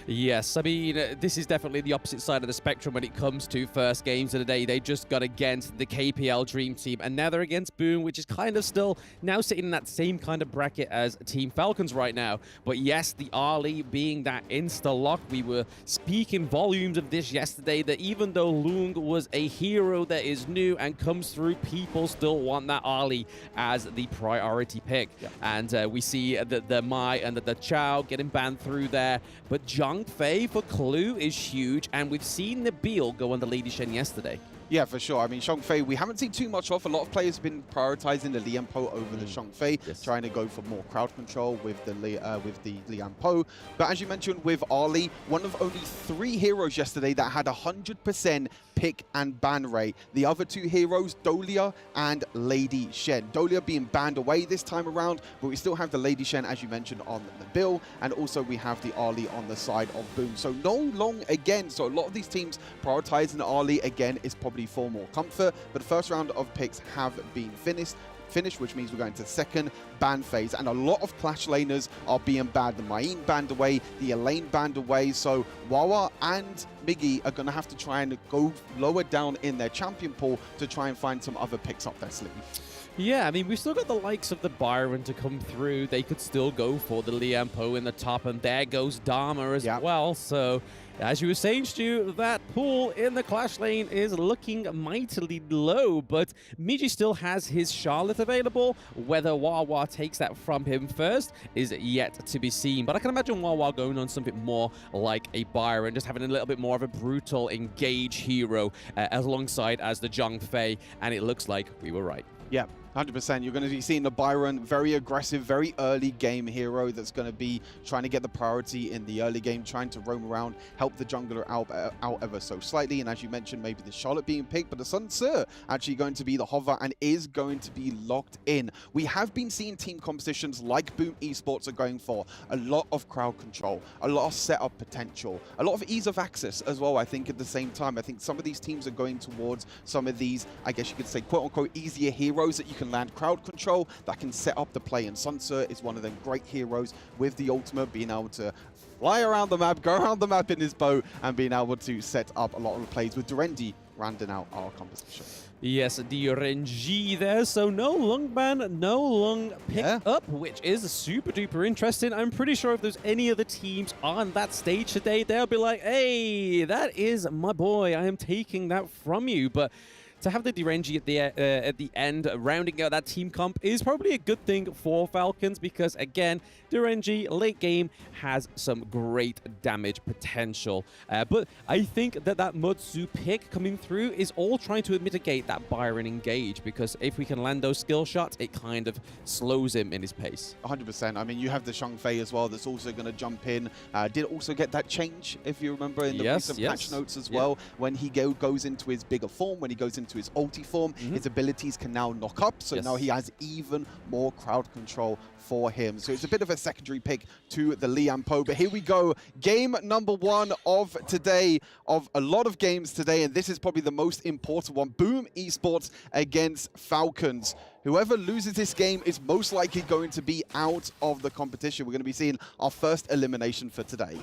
Yes, I mean, this is definitely the opposite side of the spectrum when it comes to first games of the day. They just got against the KPL Dream Team, and now they're against Boom, which is kind of still now sitting in that same kind of bracket as Team Falcons right now. But yes, the Ali being that insta-lock, we were speaking volumes of this yesterday, that even though Lung was a hero that is new and comes through, people still want that Ali as the priority pick. And we see the Mai and the Chow getting banned through there. But Zhang Fei for Clue is huge, and we've seen Nabil go on the Lady Shen yesterday. Yeah, for sure. I mean, Zhang Fei, we haven't seen too much of. A lot of players have been prioritizing the Lian Po over the Zhang Fei, trying to go for more crowd control with the Lian Po. But as you mentioned with Ali, one of only 3 heroes yesterday that had 100% pick and ban rate. The other 2 heroes, Dolia and Lady Shen. Dolia being banned away this time around, but we still have the Lady Shen, as you mentioned, on the bill, and also we have the Ali on the side of Boom. So no long again. So a lot of these teams prioritizing Ali again is probably for more comfort, but the first round of picks have been finished, which means we're going to the second ban phase, and a lot of Clash laners are being banned. The Main banned away, the Elaine banned away, so Wawa and Miggy are going to have to try and go lower down in their champion pool to try and find some other picks up their sleeve. Yeah, I mean, we've still got the likes of the Byron to come through. They could still go for the Lian Po in the top, and there goes Dharma as well. So, as you were saying, Stu, that pool in the Clash lane is looking mightily low, but Migi still has his Charlotte available. Whether Wawa takes that from him first is yet to be seen, but I can imagine Wawa going on something more like a Byron, just having a little bit more of a brutal engage hero alongside as the Zhang Fei, and it looks like we were right. Yeah, 100%. You're going to be seeing the Byron, very aggressive, very early game hero that's going to be trying to get the priority in the early game, trying to roam around, help the jungler out ever so slightly. And as you mentioned, maybe the Charlotte being picked, but the Sun Tzu actually going to be the hover and is going to be locked in. We have been seeing team compositions like Boom Esports are going for a lot of crowd control, a lot of setup potential, a lot of ease of access as well, I think, at the same time. I think some of these teams are going towards some of these, I guess you could say, quote-unquote, easier heroes that you can land crowd control, that can set up the play. And Sun Tzu is one of them great heroes with the ultimate, being able to fly around the map, go around the map in his boat, and being able to set up a lot of the plays with Durendi rounding out our composition. Yes, the RNG there, so no Lung ban, no Lung pick up, which is super duper interesting. I'm pretty sure if there's any other teams on that stage today, they'll be like, hey, that is my boy, I am taking that from you. But to have the Durenji at the end, rounding out that team comp, is probably a good thing for Falcons because, again, Durenji late game has some great damage potential. But I think that Mutsu pick coming through is all trying to mitigate that Byron engage, because if we can land those skill shots, it kind of slows him in his pace. 100%. I mean, you have the Zhang Fei as well that's also going to jump in. Did also get that change, if you remember, in the recent patch notes as well. When he goes into his bigger form, when he goes into his ulti form, his abilities can now knock up, so now he has even more crowd control for him. So it's a bit of a secondary pick to the Lian Po. But here we go, game number 1 of today, of a lot of games today, and this is probably the most important one. Boom Esports against Falcons. Whoever loses this game is most likely going to be out of the competition. We're going to be seeing our first elimination for today.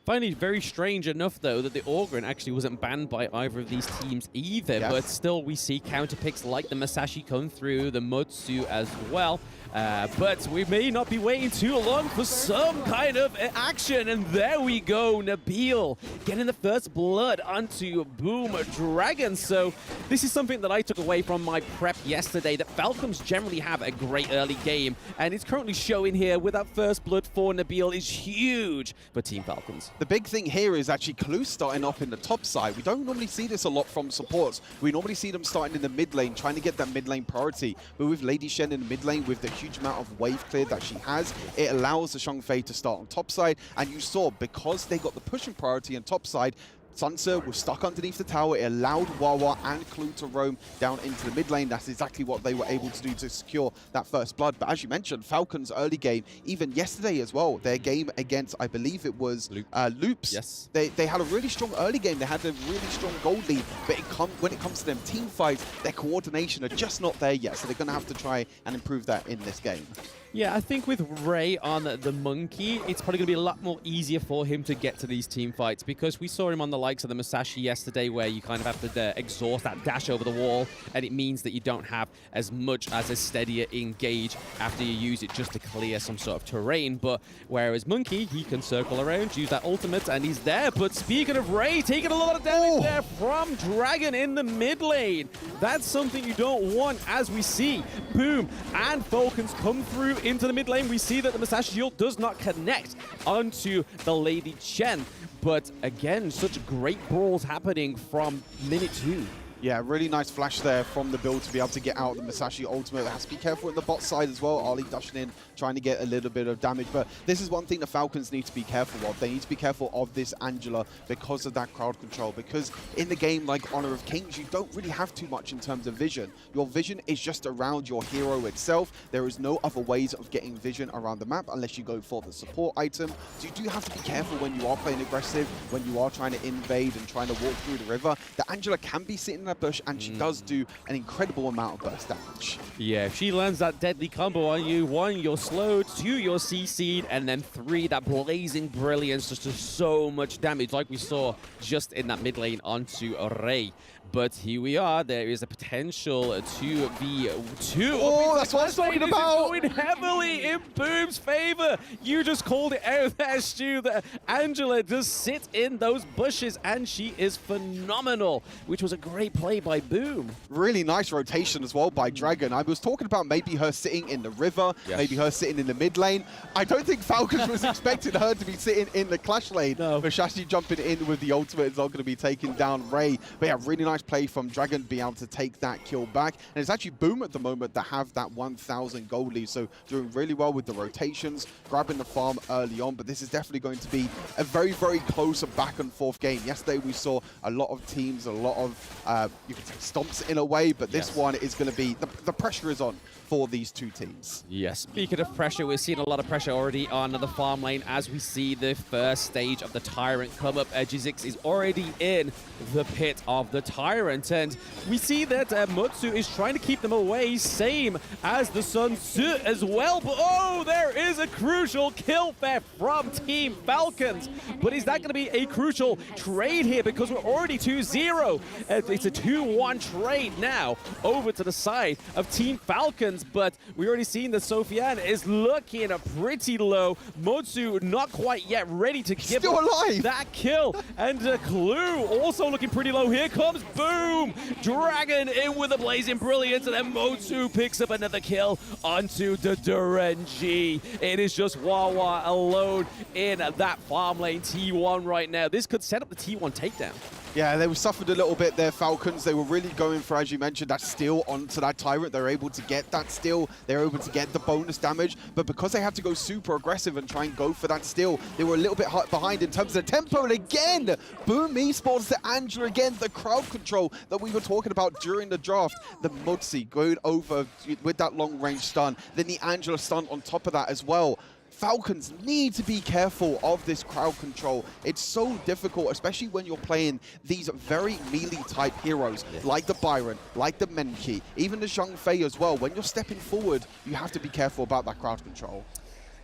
Finally, very strange enough, though, that the Ogryn actually wasn't banned by either of these teams either. Yes. But still, we see counter picks like the Masashi come through, the Motsu as well. But we may not be waiting too long for some kind of action. And there we go, Nabil getting the first blood onto Boom Dragon. So this is something that I took away from my prep yesterday, that Falcons generally have a great early game. And it's currently showing here with that first blood for Nabil is huge for Team Falcons. The big thing here is actually Clue starting up in the top side. We don't normally see this a lot from supports. We normally see them starting in the mid lane, trying to get that mid lane priority. But with Lady Shen in the mid lane, with the huge amount of wave clear that she has, it allows the Xiangfei to start on top side. And you saw, because they got the pushing priority on top side, Sansa was stuck underneath the tower. It allowed Wawa and Clue to roam down into the mid lane. That's exactly what they were able to do to secure that first blood. But as you mentioned, Falcons' early game, even yesterday as well, their game against, I believe it was Loops. Yes. They had a really strong early game. They had a really strong gold lead. But when it comes to them team fights, their coordination are just not there yet. So they're going to have to try and improve that in this game. Yeah, I think with Ray on the Monkey, it's probably going to be a lot more easier for him to get to these team fights, because we saw him on the likes of the Masashi yesterday, where you kind of have to exhaust that dash over the wall, and it means that you don't have as much as a steadier engage after you use it just to clear some sort of terrain. But whereas Monkey, he can circle around, use that ultimate, and he's there. But speaking of Ray, taking a lot of damage there from Dragon in the mid lane. That's something you don't want, as we see Boom and Falcons come through into the mid lane. We see that the Masashi shield does not connect onto the Lady Chen. But again, such great brawls happening from minute 2. Yeah, really nice flash there from the build to be able to get out the Masashi ultimate. Has to be careful in the bot side as well. Ali dashing in, trying to get a little bit of damage. But this is one thing the Falcons need to be careful of. They need to be careful of this Angela because of that crowd control. Because in the game like Honor of Kings, you don't really have too much in terms of vision. Your vision is just around your hero itself. There is no other ways of getting vision around the map unless you go for the support item. So you do have to be careful when you are playing aggressive, when you are trying to invade and trying to walk through the river. The Angela can be sitting in that bush, and she does do an incredible amount of burst damage. Yeah, if she lands that deadly combo on you, 1, you're slowed, 2, you're CC'd, and then 3, that blazing brilliance just does so much damage, like we saw just in that mid lane onto Ray. But here we are. There is a potential 2v2. Oh, that's what I was talking about. Going heavily in Boom's favor. You just called it out there, Stu. That Angela does sit in those bushes, and she is phenomenal, which was a great play by Boom. Really nice rotation as well by Dragon. I was talking about maybe her sitting in the river, maybe her sitting in the mid lane. I don't think Falcons was expecting her to be sitting in the clash lane. No. But Shashi jumping in with the ultimate is not going to be taking down Ray. But yeah, really nice play from Dragon, being able to take that kill back. And it's actually Boom at the moment that have that 1,000 gold lead. So doing really well with the rotations, grabbing the farm early on. But this is definitely going to be a very, very close back and forth game. Yesterday we saw a lot of teams, a lot of, you could say, stomps in a way. But this one is going to be, the pressure is on for these two teams. Yes, speaking of pressure, we're seeing a lot of pressure already on the farm lane as we see the first stage of the Tyrant come up. Jizix is already in the pit of the Tyrant, and we see that Mutsu is trying to keep them away, same as the Sun Tzu as well. But oh, there is a crucial kill theft from Team Falcons. But is that going to be a crucial trade here? Because we're already 2-0. It's a 2-1 trade now over to the side of Team Falcons. But we already seen that Sofiane is looking pretty low. Motsu not quite yet ready to give that kill. And Clue also looking pretty low. Here comes Boom! Dragon in with a blazing brilliance, and then Motsu picks up another kill onto the Durenji. It is just Wawa alone in that farm lane T1 right now. This could set up the T1 takedown. Yeah, they were suffered a little bit there, Falcons. They were really going for, as you mentioned, that steal onto that Tyrant. They were able to get that steal. They were able to get the bonus damage. But because they had to go super aggressive and try and go for that steal, they were a little bit behind in terms of the tempo. And again, Boom Esports to Angela again. The crowd control that we were talking about during the draft. The Mudsi going over with that long-range stun. Then the Angela stun on top of that as well. Falcons need to be careful of this crowd control. It's so difficult, especially when you're playing these very melee-type heroes, like the Byron, like the Menki, even the Xiangfei as well. When you're stepping forward, you have to be careful about that crowd control.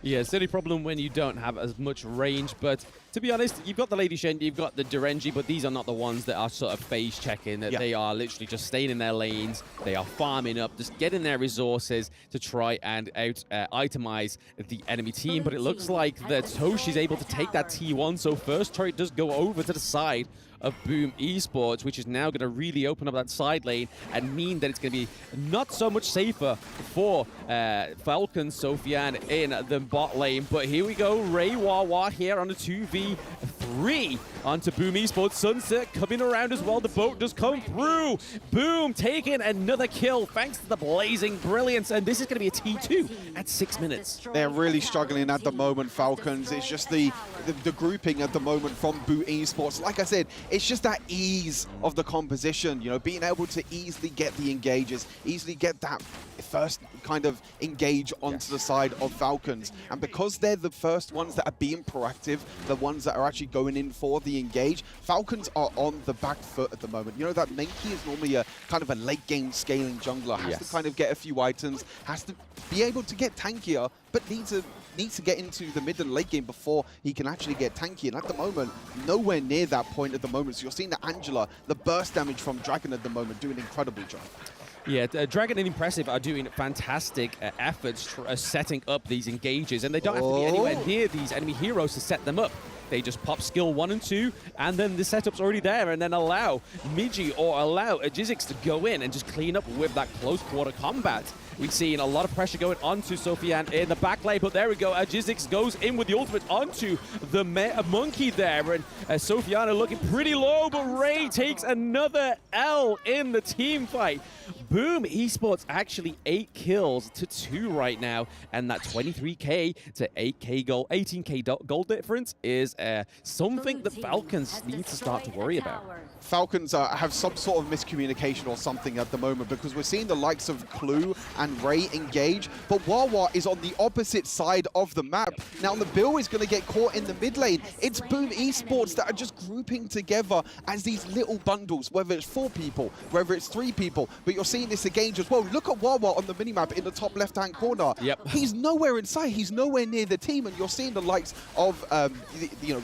Yeah, it's the only problem when you don't have as much range, but to be honest, you've got the Lady Shen, you've got the Durenji, but these are not the ones that are sort of phase checking. They are literally just staying in their lanes. They are farming up, just getting their resources to try and itemize the enemy team. But it looks like that Toshi's able to take that T1, so first turret does go over to the side of Boom Esports, which is now going to really open up that side lane and mean that it's going to be not so much safer for Falcon Sofian in the bot lane. But here we go, Ray Wawa here on a 2v3 onto Boom Esports. Sunset coming around as well. The boat does come through. Boom taking another kill thanks to the blazing brilliance, and this is going to be a T2 at 6 minutes. They're really struggling at the moment, Falcons. It's just the grouping at the moment from Boom Esports. Like I said, it's just that ease of the composition, you know, being able to easily get the engages, easily get that first kind of engage onto the side of Falcons. And because they're the first ones that are being proactive, the ones that are actually going in for the engage, Falcons are on the back foot at the moment. You know that Menki is normally a kind of a late game scaling jungler, has to kind of get a few items, has to be able to get tankier, but needs to get into the mid and late game before he can actually get tanky. And at the moment, nowhere near that point at the moment. So you're seeing that Angela, the burst damage from Dragon at the moment, doing an incredible job. Yeah, Dragon and Impressive are doing fantastic efforts setting up these engages, and they don't have to be anywhere near these enemy heroes to set them up. They just pop skill 1 and 2, and then the setup's already there, and then allow Miji or allow Jizix to go in and just clean up with that close quarter combat. We've seen a lot of pressure going onto Sofian in the back lane, but there we go. Jizix goes in with the ultimate onto the monkey there, and Sofian looking pretty low, but Ray takes another L in the team fight. Boom Esports actually 8 kills to 2 right now, and that 23k to 8k goal, 18k goal difference is something that Falcons need to start to worry about. Falcons have some sort of miscommunication or something at the moment, because we're seeing the likes of Clue and Ray engage, but Wawa is on the opposite side of the map. Now the Bill is going to get caught in the mid lane. It's Boom Esports that are just grouping together as these little bundles, whether it's 4 people, whether it's 3 people, but you're seeing this engage as well. Look at Wawa on the minimap in the top left-hand corner. Yep. He's nowhere in sight. He's nowhere near the team, and you're seeing the likes of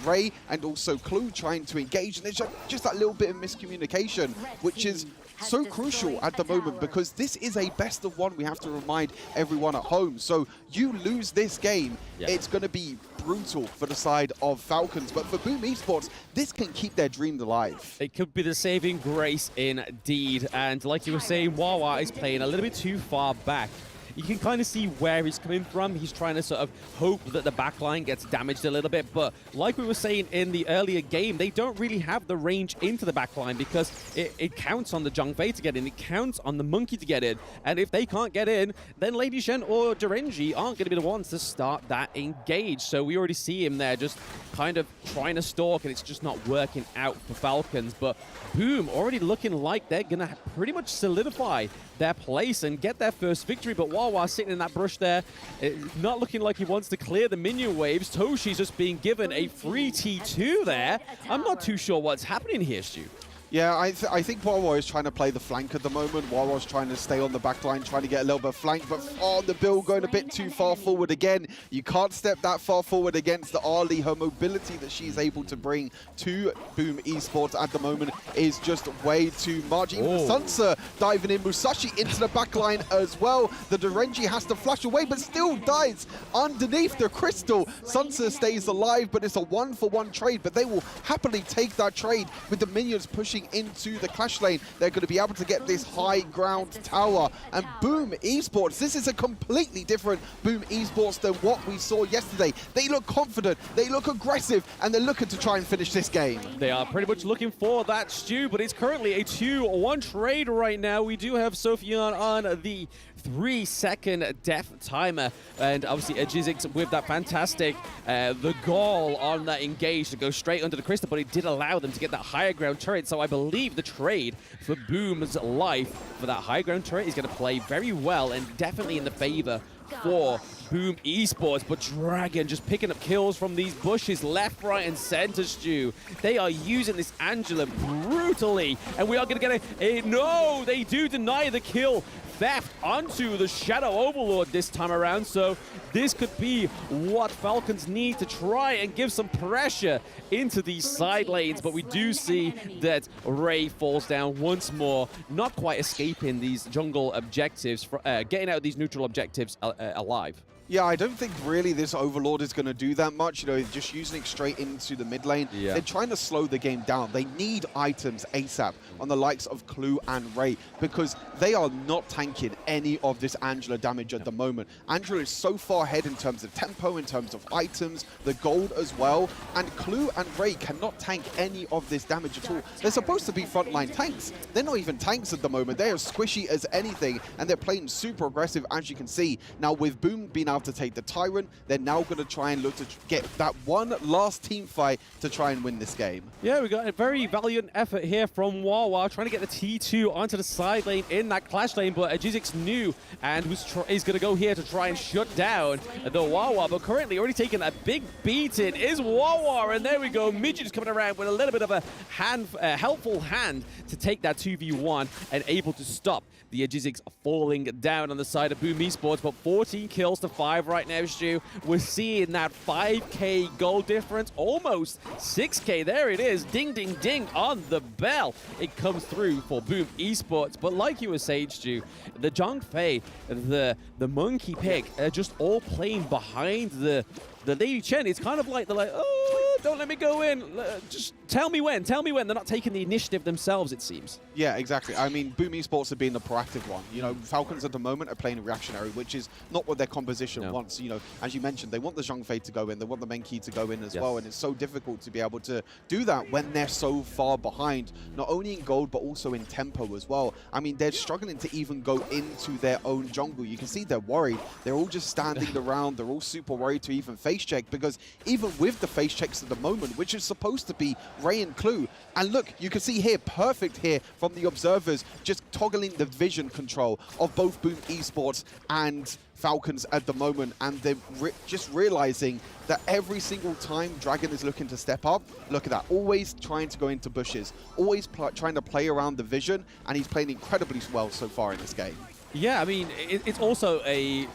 Ray and also Clue trying to engage, and there's just that little bit of miscommunication, which is so crucial at the moment, because this is a best of 1. We have to remind everyone at home. So you lose this game, it's going to be brutal for the side of Falcons. But for Boom Esports, this can keep their dream alive. It could be the saving grace indeed. And like you were saying, Wawa is playing a little bit too far back. You can kind of see where he's coming from. He's trying to sort of hope that the backline gets damaged a little bit. But like we were saying in the earlier game, they don't really have the range into the backline, because it counts on the Zhang Fei to get in. It counts on the Monkey to get in. And if they can't get in, then Lady Shen or Durenji aren't going to be the ones to start that engage. So we already see him there just kind of trying to stalk, and it's just not working out for Falcons. But Boom already looking like they're going to pretty much solidify their place and get their first victory. But Wawa sitting in that brush there, not looking like he wants to clear the minion waves. Toshi's just being given a free T2 there. I'm not too sure what's happening here, Stu. Yeah, I think Wawa is trying to play the flank at the moment. Wawa's trying to stay on the back line, trying to get a little bit of flank, but the Bill going a bit too far forward again. You can't step that far forward against the Arlie. Her mobility that she's able to bring to Boom Esports at the moment is just way too much. Even the Sansa diving in, Musashi into the back line as well. The Durenji has to flash away, but still dies underneath the crystal. Sansa stays alive, but it's a 1-for-1 trade, but they will happily take that trade with the minions pushing into the clash lane. They're going to be able to get this high ground tower. And Boom Esports, this is a completely different Boom Esports than what we saw yesterday. They look confident, they look aggressive, and they're looking to try and finish this game. They are pretty much looking for that, Stu, but it's currently a 2-1 trade right now. We do have Sofian on the 3-second death timer, and obviously Jizix with that fantastic the goal on that engage to go straight under the crystal, but it did allow them to get that higher ground turret. So I believe the trade for Boom's life for that high ground turret is going to play very well and definitely in the favor for Boom Esports. But Dragon just picking up kills from these bushes left, right, and center, Stu. They are using this Angela brutally, and we are going to get no, they do deny the kill theft onto the Shadow Overlord this time around. So this could be what Falcons need to try and give some pressure into these side lanes. But we do see that Ray falls down once more, not quite escaping these jungle objectives, getting out of these neutral objectives alive. Yeah, I don't think really this Overlord is going to do that much. You know, just using it straight into the mid lane. Yeah. They're trying to slow the game down. They need items ASAP on the likes of Clue and Ray because they are not tanking any of this Angela damage at the moment. Angela is so far ahead in terms of tempo, in terms of items, the gold as well. And Clue and Ray cannot tank any of this damage at all. They're supposed to be frontline tanks. They're not even tanks at the moment. They're as squishy as anything, and they're playing super aggressive, as you can see. Now, with Boom being able to take the Tyrant, they're now going to try and look to get that one last team fight to try and win this game. Yeah, we got a very valiant effort here from Wawa, trying to get the T2 onto the side lane in that clash lane, but Ajizix knew and is going to go here to try and shut down the Wawa, but currently already taking a big beating is Wawa, and there we go. Midget is coming around with a little bit of a helpful hand to take that 2v1 and able to stop the Ajizix falling down on the side of Boom Esports, but 14 kills to 5 right now, Stu. We're seeing that 5k goal difference, almost 6k. There it is. Ding, ding, ding on the bell. It comes through for Boom Esports. But like you were saying, Stu, the Zhongfei, the Monkey Pig are just all playing behind the Lady Chen. It's kind of like they're like, oh, don't let me go in. Just tell me when. Tell me when. They're not taking the initiative themselves, it seems. Yeah, exactly. I mean, Boom Esports have been the proactive one. You know, Falcons at the moment are playing reactionary, which is not what their composition wants. You know, as you mentioned, they want the Zhongfei to go in. They want the Menki to go in as well. And it's so difficult to be able to do that when they're so far behind, not only in gold, but also in tempo as well. I mean, they're struggling to even go into their own jungle. You can see they're worried. They're all just standing around. They're all super worried to even face check, because even with the face checks at the moment, which is supposed to be Ray and Clue, and look, you can see here, perfect here from the observers, just toggling the vision control of both Boom Esports and Falcons at the moment, and they're just realizing that every single time Dragon is looking to step up, look at that, always trying to go into bushes, always trying to play around the vision, and he's playing incredibly well so far in this game. Yeah, I mean, it's also a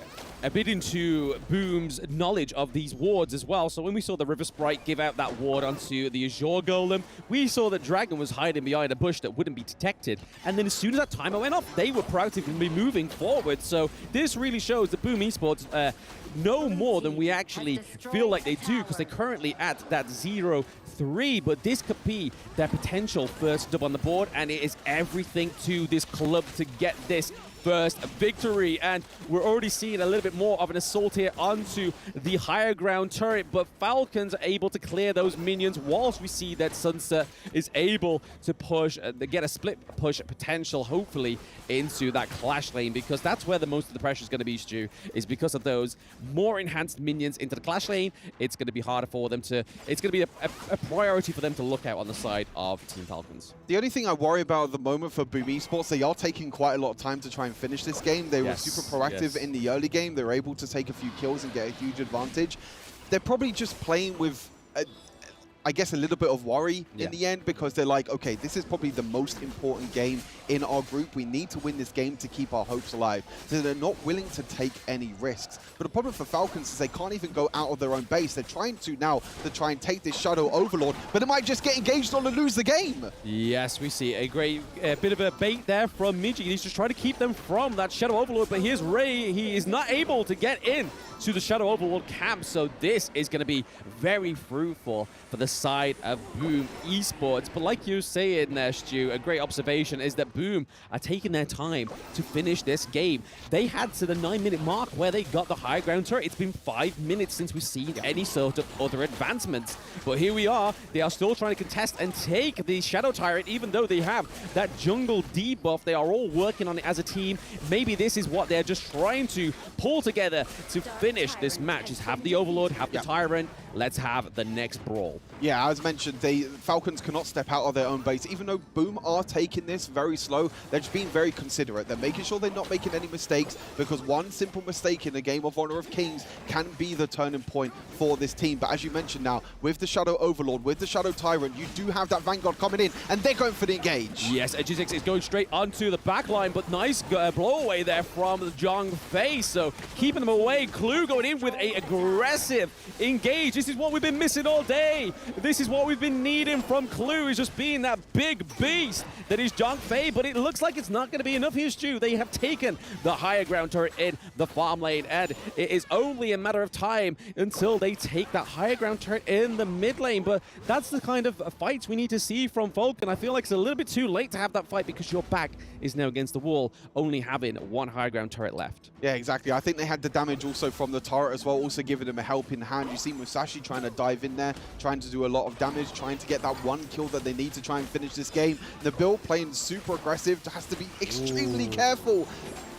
bit into Boom's knowledge of these wards as well. So when we saw the River Sprite give out that ward onto the Azure Golem, we saw that Dragon was hiding behind a bush that wouldn't be detected. And then as soon as that timer went off, they were proactively moving forward. So this really shows that Boom Esports know more than we actually feel like they do, because they're currently at that 0-3, but this could be their potential first dub on the board, and it is everything to this club to get this first victory. And we're already seeing a little bit more of an assault here onto the higher ground turret, but Falcons are able to clear those minions, whilst we see that Sunset is able to push, get a split push potential, hopefully, into that clash lane, because that's where the most of the pressure is going to be, Stu, is because of those more enhanced minions into the clash lane. It's going to be harder for them to, it's going to be a priority for them to look out on the side of Team Falcons. The only thing I worry about at the moment for Boom Esports, they are taking quite a lot of time to try and finish this game. They were super proactive in the early game. They were able to take a few kills and get a huge advantage. They're probably just playing with I guess, a little bit of worry in the end, because they're like, okay, this is probably the most important game in our group. We need to win this game to keep our hopes alive. So they're not willing to take any risks. But the problem for Falcons is they can't even go out of their own base. They're trying to now to try and take this Shadow Overlord, but it might just get engaged on and lose the game. Yes, we see a great bit of a bait there from Midget. He's just trying to keep them from that Shadow Overlord, but here's Ray. He is not able to get in to the Shadow Overlord camp, so this is going to be very fruitful for the side of Boom Esports. But like you say in there, Stu, a great observation is that Boom are taking their time to finish this game. They had to the 9-minute mark where they got the high ground turret. It's been 5 minutes since we've seen any sort of other advancements. But here we are. They are still trying to contest and take the Shadow Tyrant, even though they have that jungle debuff. They are all working on it as a team. Maybe this is what they're just trying to pull together to finish this match, is have the Overlord, have the Tyrant, let's have the next brawl. Yeah, as mentioned, Falcons cannot step out of their own base. Even though Boom are taking this very slow, they're just being very considerate. They're making sure they're not making any mistakes, because one simple mistake in a game of Honor of Kings can be the turning point for this team. But as you mentioned now, with the Shadow Overlord, with the Shadow Tyrant, you do have that Vanguard coming in, and they're going for the engage. Yes, G6 is going straight onto the back line, but nice blow away there from the Zhang Fei. So keeping them away. Clue going in with a aggressive engage. This is what we've been missing all day. This is what we've been needing from Clue, is just being that big beast that is Zhang Fei. But it looks like it's not going to be enough here, Stu. They have taken the higher ground turret in the farm lane, and it is only a matter of time until they take that higher ground turret in the mid lane. But that's the kind of fights we need to see from Vulcan. I feel like it's a little bit too late to have that fight, because your back is now against the wall, only having one higher ground turret left. Yeah, exactly. I think they had the damage also from the turret as well, also giving them a helping hand. You see Musashi trying to dive in there, trying to do a lot of damage, trying to get that one kill that they need to try and finish this game. Nabil playing super aggressive, has to be extremely careful.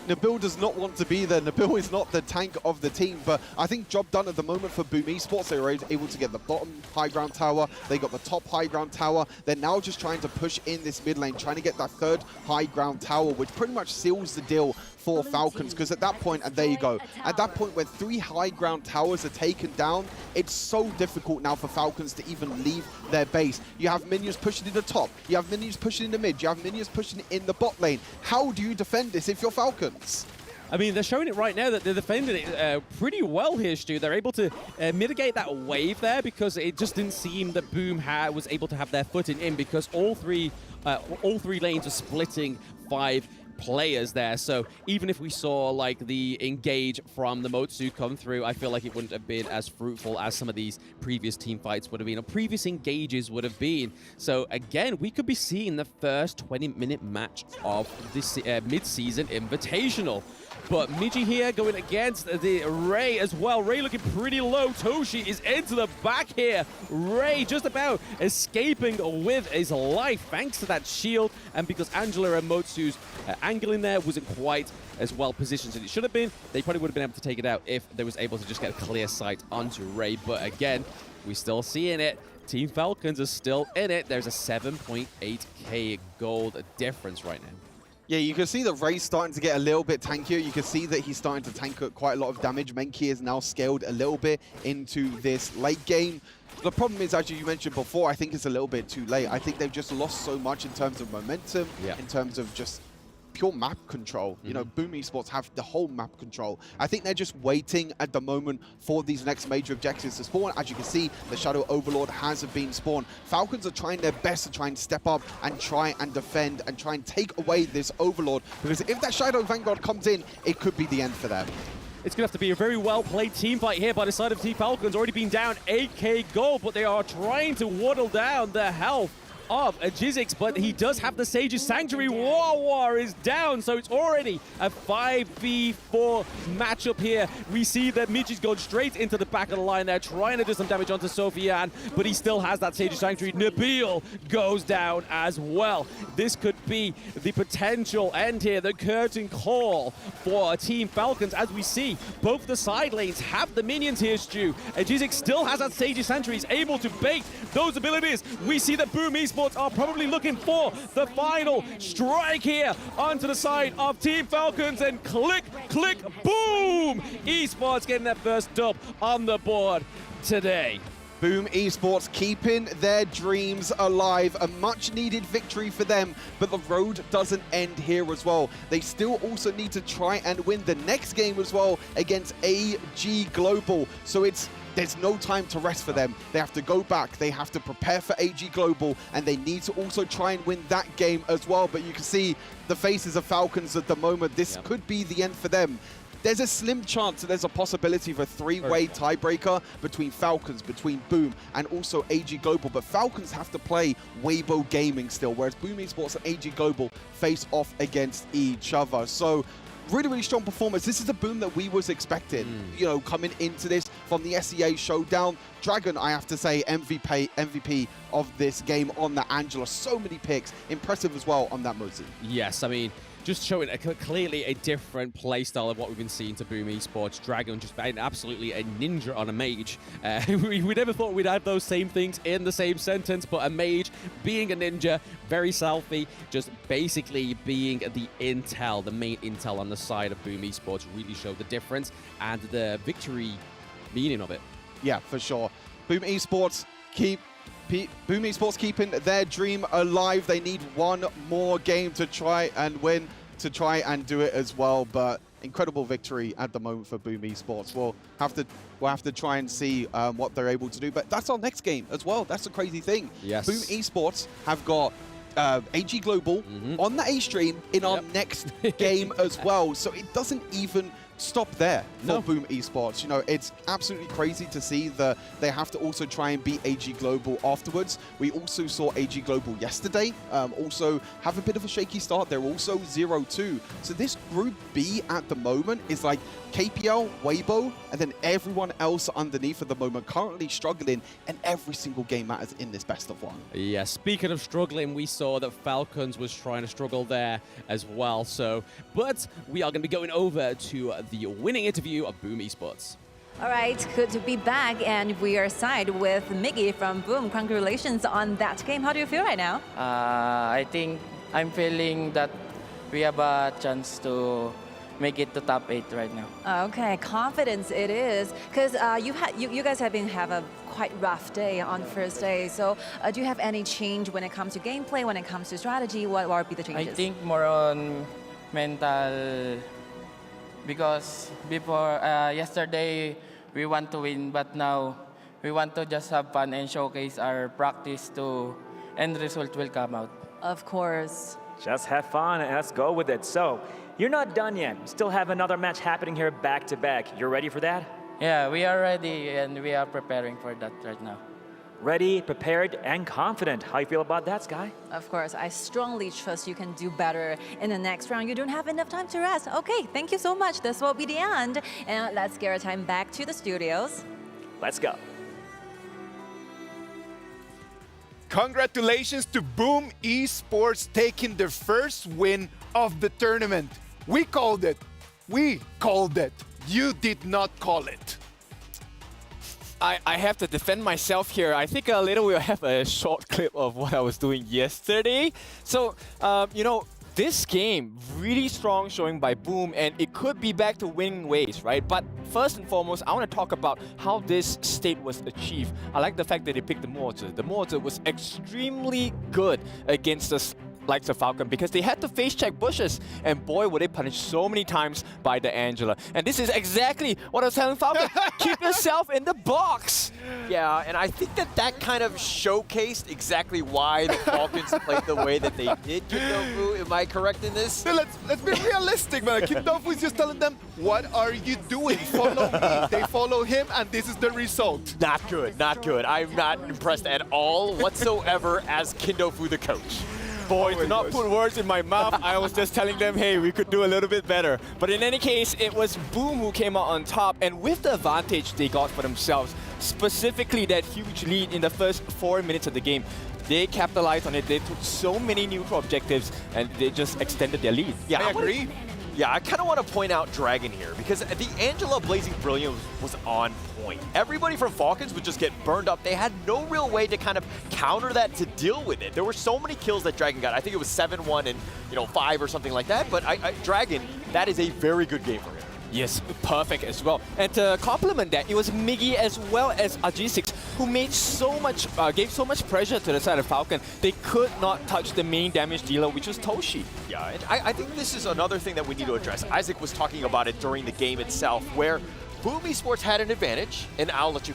Nabil does not want to be there. Nabil is not the tank of the team, but I think job done at the moment for Boom Esports. They were able to get the bottom high ground tower. They got the top high ground tower. They're now just trying to push in this mid lane, trying to get that third high ground tower, which pretty much seals the deal for Falcons, because at that point, and there you go, at that point when 3 high ground towers are taken down, it's so difficult now for Falcons to even leave their base. You have minions pushing in the top, you have minions pushing in the mid, you have minions pushing in the bot lane. How do you defend this if you're Falcons? I mean, they're showing it right now that they're defending it pretty well here, Stu. They're able to mitigate that wave there, because it just didn't seem that Boom was able to have their footing in, because all three lanes are splitting 5 players there. So even if we saw like the engage from the Motsu come through, I feel like it wouldn't have been as fruitful as some of these previous team fights would have been, or previous engages would have been. So again, we could be seeing the first 20-minute match of this mid-season invitational. But Miji here going against the Ray as well. Ray looking pretty low. Toshi is into the back here. Ray just about escaping with his life thanks to that shield, and because Angela and Motsu's angle in there wasn't quite as well positioned as it should have been, they probably would have been able to take it out if they was able to just get a clear sight onto Ray. But again, we're still seeing it. Team Falcons are still in it. There's a 7.8k gold difference right now. Yeah, you can see that Ray's starting to get a little bit tankier. You can see that he's starting to tank quite a lot of damage. Menki is now scaled a little bit into this late game. The problem is, as you mentioned before, I think it's a little bit too late. I think they've just lost so much in terms of momentum, in terms of just pure map control. You know, Boom Esports have the whole map control. I think they're just waiting at the moment for these next major objectives to spawn. As you can see, the Shadow Overlord has been spawned. Falcons are trying their best to try and step up and try and defend and try and take away this Overlord, because if that Shadow Vanguard comes in, it could be the end for them. It's going to have to be a very well-played team fight here by the side of Team Falcons. Already been down 8k gold, but they are trying to waddle down the health of Jizzix, but he does have the Sage's Sanctuary. War is down, so it's already a 5v4 matchup here. We see that Michi's gone straight into the back of the line there, trying to do some damage onto Sophian, but he still has that Sage's Sanctuary. Nabil goes down as well. This could be the potential end here, the curtain call for Team Falcons, as we see both the side lanes have the minions here, Stu, and Jizzix still has that Sage's Sanctuary. He's able to bait those abilities. We see that Boom Esports are probably looking for the final strike here onto the side of Team Falcons, and click, click, boom! Esports getting their first dub on the board today. Boom Esports keeping their dreams alive. A much-needed victory for them, but the road doesn't end here as well. They still also need to try and win the next game as well against AG Global. So there's no time to rest for them. They have to go back. They have to prepare for AG Global, and they need to also try and win that game as well. But you can see the faces of Falcons at the moment. This could be the end for them. There's a slim chance that there's a possibility of a 3-way tiebreaker between Falcons, between Boom, and also AG Global. But Falcons have to play Weibo Gaming still, whereas Boom Esports and AG Global face off against each other. So really, really strong performance. This is the Boom that we was expecting, you know, coming into this from the SEA showdown. Dragon, I have to say, MVP of this game on that Angela. So many picks. Impressive as well on that Mozi. Yes, I mean, just showing clearly a different playstyle of what we've been seeing to Boom Esports. Dragon just being absolutely a ninja on a mage. We never thought we'd have those same things in the same sentence, but a mage being a ninja, very selfie, just basically being the intel, the main intel on the side of Boom Esports really showed the difference and the victory meaning of it. Yeah, for sure. Boom Esports keeping their dream alive. They need one more game to try and win, to try and do it as well. But incredible victory at the moment for Boom Esports. We'll have to try and see what they're able to do. But that's our next game as well. That's the crazy thing. Yes. Boom Esports have got AG Global on the A stream in our next game as well. So it doesn't even stop there for Boom Esports. You know, it's absolutely crazy to see that they have to also try and beat AG Global afterwards. We also saw AG Global yesterday also have a bit of a shaky start. They're also 0-2. So this Group B at the moment is like KPL, Weibo, and then everyone else underneath at the moment currently struggling, and every single game matters in this best of one. Yeah, speaking of struggling, we saw that Falcons was trying to struggle there as well. But we are going to be going over to the winning interview of Boom Esports. All right, good to be back, and we are side with Miggy from Boom. Congratulations on that game. How do you feel right now? I think I'm feeling that we have a chance to make it to top 8 right now. Okay, confidence it is, because you guys have a quite rough day on first day. So do you have any change when it comes to gameplay, when it comes to strategy? What would be the changes? I think more on mental, because before yesterday we want to win, but now we want to just have fun and showcase our practice to end result will come out. Of course. Just have fun and let's go with it. So, you're not done yet. We still have another match happening here back to back. You're ready for that? Yeah, we are ready and we are preparing for that right now. Ready, prepared, and confident. How you feel about that, Sky? Of course, I strongly trust you can do better in the next round. You don't have enough time to rest. Okay, thank you so much. This will be the end. And let's get our time back to the studios. Let's go. Congratulations to Boom Esports taking their first win of the tournament. We called it. We called it. You did not call it. I have to defend myself here. I think later we'll have a short clip of what I was doing yesterday. So, you know, this game, really strong showing by Boom, and it could be back to winning ways, right? But first and foremost, I want to talk about how this state was achieved. I like the fact that they picked the mortar. The mortar was extremely good against the likes of Falcon because they had to face check bushes, and boy were they punished so many times by the Angela. And this is exactly what I was telling Falcon. Keep yourself in the box. Yeah, and I think that kind of showcased exactly why the Falcons played the way that they did. Kindofu, am I correct in this? So let's be realistic, man. Kindofu is just telling them, what are you doing? Follow me. They follow him, and this is the result. Not good, not good. I'm not impressed at all whatsoever as Kindofu the coach. Boy, do not put words in my mouth. I was just telling them, hey, we could do a little bit better. But in any case, it was Boom who came out on top, and with the advantage they got for themselves, specifically that huge lead in the first 4 minutes of the game, they capitalized on it. They took so many neutral objectives, and they just extended their lead. Yeah, I agree. Yeah, I kind of want to point out Dragon here, because the Angela Blazing Brilliance was on point. Everybody from Falcons would just get burned up. They had no real way to kind of counter that, to deal with it. There were so many kills that Dragon got. I think it was 7-1 and 5 or something like that. But Dragon, that is a very good game for him. Yes, perfect as well. And to complement that, it was Miggy as well as RG6 who made so much, gave so much pressure to the side of Falcon. They could not touch the main damage dealer, which was Toshi. Yeah, and I think this is another thing that we need to address. Isaac was talking about it during the game itself, where Boom Esports had an advantage, and I'll let you.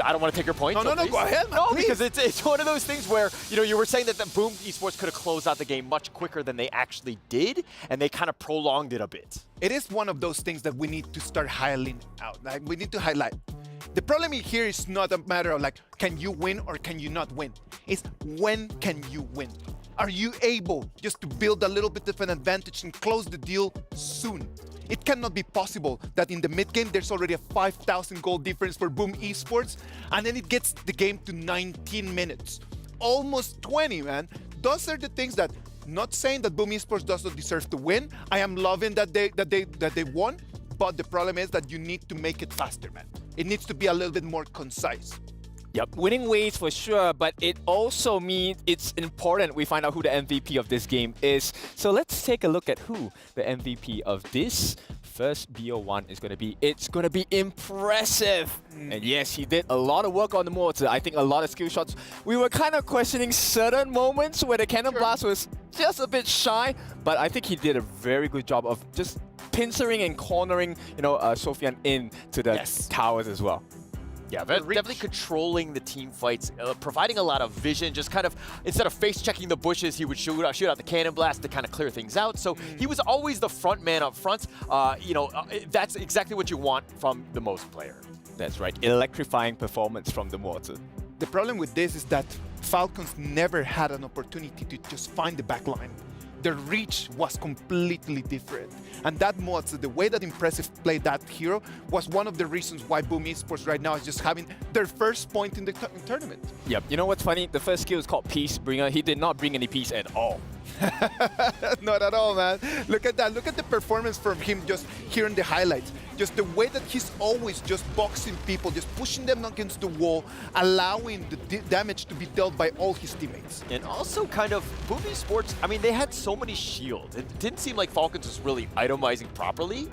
I don't want to take your point. No, go ahead. No, because it's one of those things where, you were saying that the Boom Esports could have closed out the game much quicker than they actually did, and they kind of prolonged it a bit. It is one of those things that we need to start highlighting out. Like, we need to highlight. The problem here is not a matter of like, can you win or can you not win? It's when can you win? Are you able just to build a little bit of an advantage and close the deal soon? It cannot be possible that in the mid-game, there's already a 5,000 goal difference for Boom Esports, and then it gets the game to 19 minutes. Almost 20, man. Those are the things that Not saying that Boom Esports doesn't deserve to win. I am loving that they won, but the problem is that you need to make it faster, man. It needs to be a little bit more concise. Yep, winning ways for sure, but it also means it's important we find out who the MVP of this game is. So let's take a look at who the MVP of this first BO1 is going to be. It's going to be impressive. And yes, he did a lot of work on the mortar. I think a lot of skill shots. We were kind of questioning certain moments where the Cannon Blast was just a bit shy, but I think he did a very good job of just pincering and cornering, Sofian into the towers as well. Yeah, definitely controlling the team fights, providing a lot of vision. Just kind of, instead of face-checking the bushes, he would shoot out the cannon blast to kind of clear things out. So he was always the front man up front. That's exactly what you want from the most player. That's right, electrifying performance from the mortar. The problem with this is that Falcons never had an opportunity to just find the back line. The reach was completely different. And that Mods, the way that Impressive played that hero, was one of the reasons why Boom Esports right now is just having their first point in the tournament. Yep, you know what's funny? The first skill is called Peace Bringer. He did not bring any peace at all. Not at all, man. Look at that. Look at the performance from him just here in the highlights. Just the way that he's always just boxing people, just pushing them against the wall, allowing the damage to be dealt by all his teammates. And also kind of, Boom Esports, I mean, they had so many shields. It didn't seem like Falcons was really itemizing properly.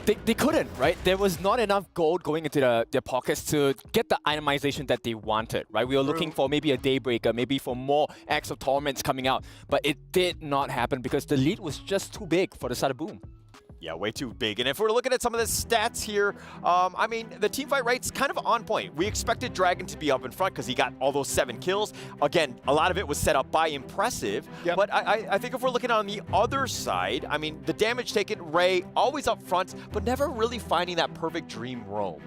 They couldn't, right? There was not enough gold going into their pockets to get the itemization that they wanted, right? We were looking for maybe a Daybreaker, maybe for more Acts of Torments coming out, but it did not happen because the lead was just too big for the side of Boom. Yeah, way too big. And if we're looking at some of the stats here, I mean, the teamfight rate's kind of on point. We expected Dragon to be up in front because he got all those 7 kills. Again, a lot of it was set up by Impressive. Yep. But I think if we're looking on the other side, I mean, the damage taken, Ray, always up front, but never really finding that perfect dream roam.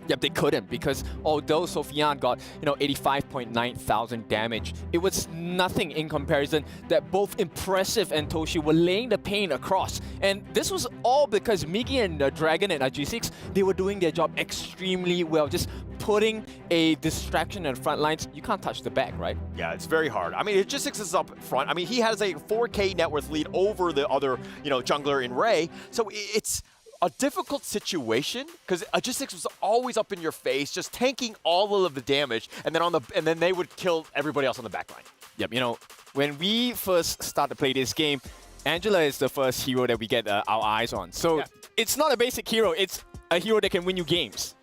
Yep, they couldn't because although Sofian got, 85.9 thousand damage, it was nothing in comparison that both Impressive and Toshi were laying the pain across. And this was all because Miggy and Dragon and G6, they were doing their job extremely well, just putting a distraction in the front lines. You can't touch the back, right? Yeah, it's very hard. I mean, G6 is up front. I mean, he has a 4K net worth lead over the other, jungler in Ray. So it's a difficult situation because G6 was always up in your face, just tanking all of the damage, and then they would kill everybody else on the back line. Yep, when we first started to play this game, Angela is the first hero that we get our eyes on. So it's not a basic hero, it's a hero that can win you games.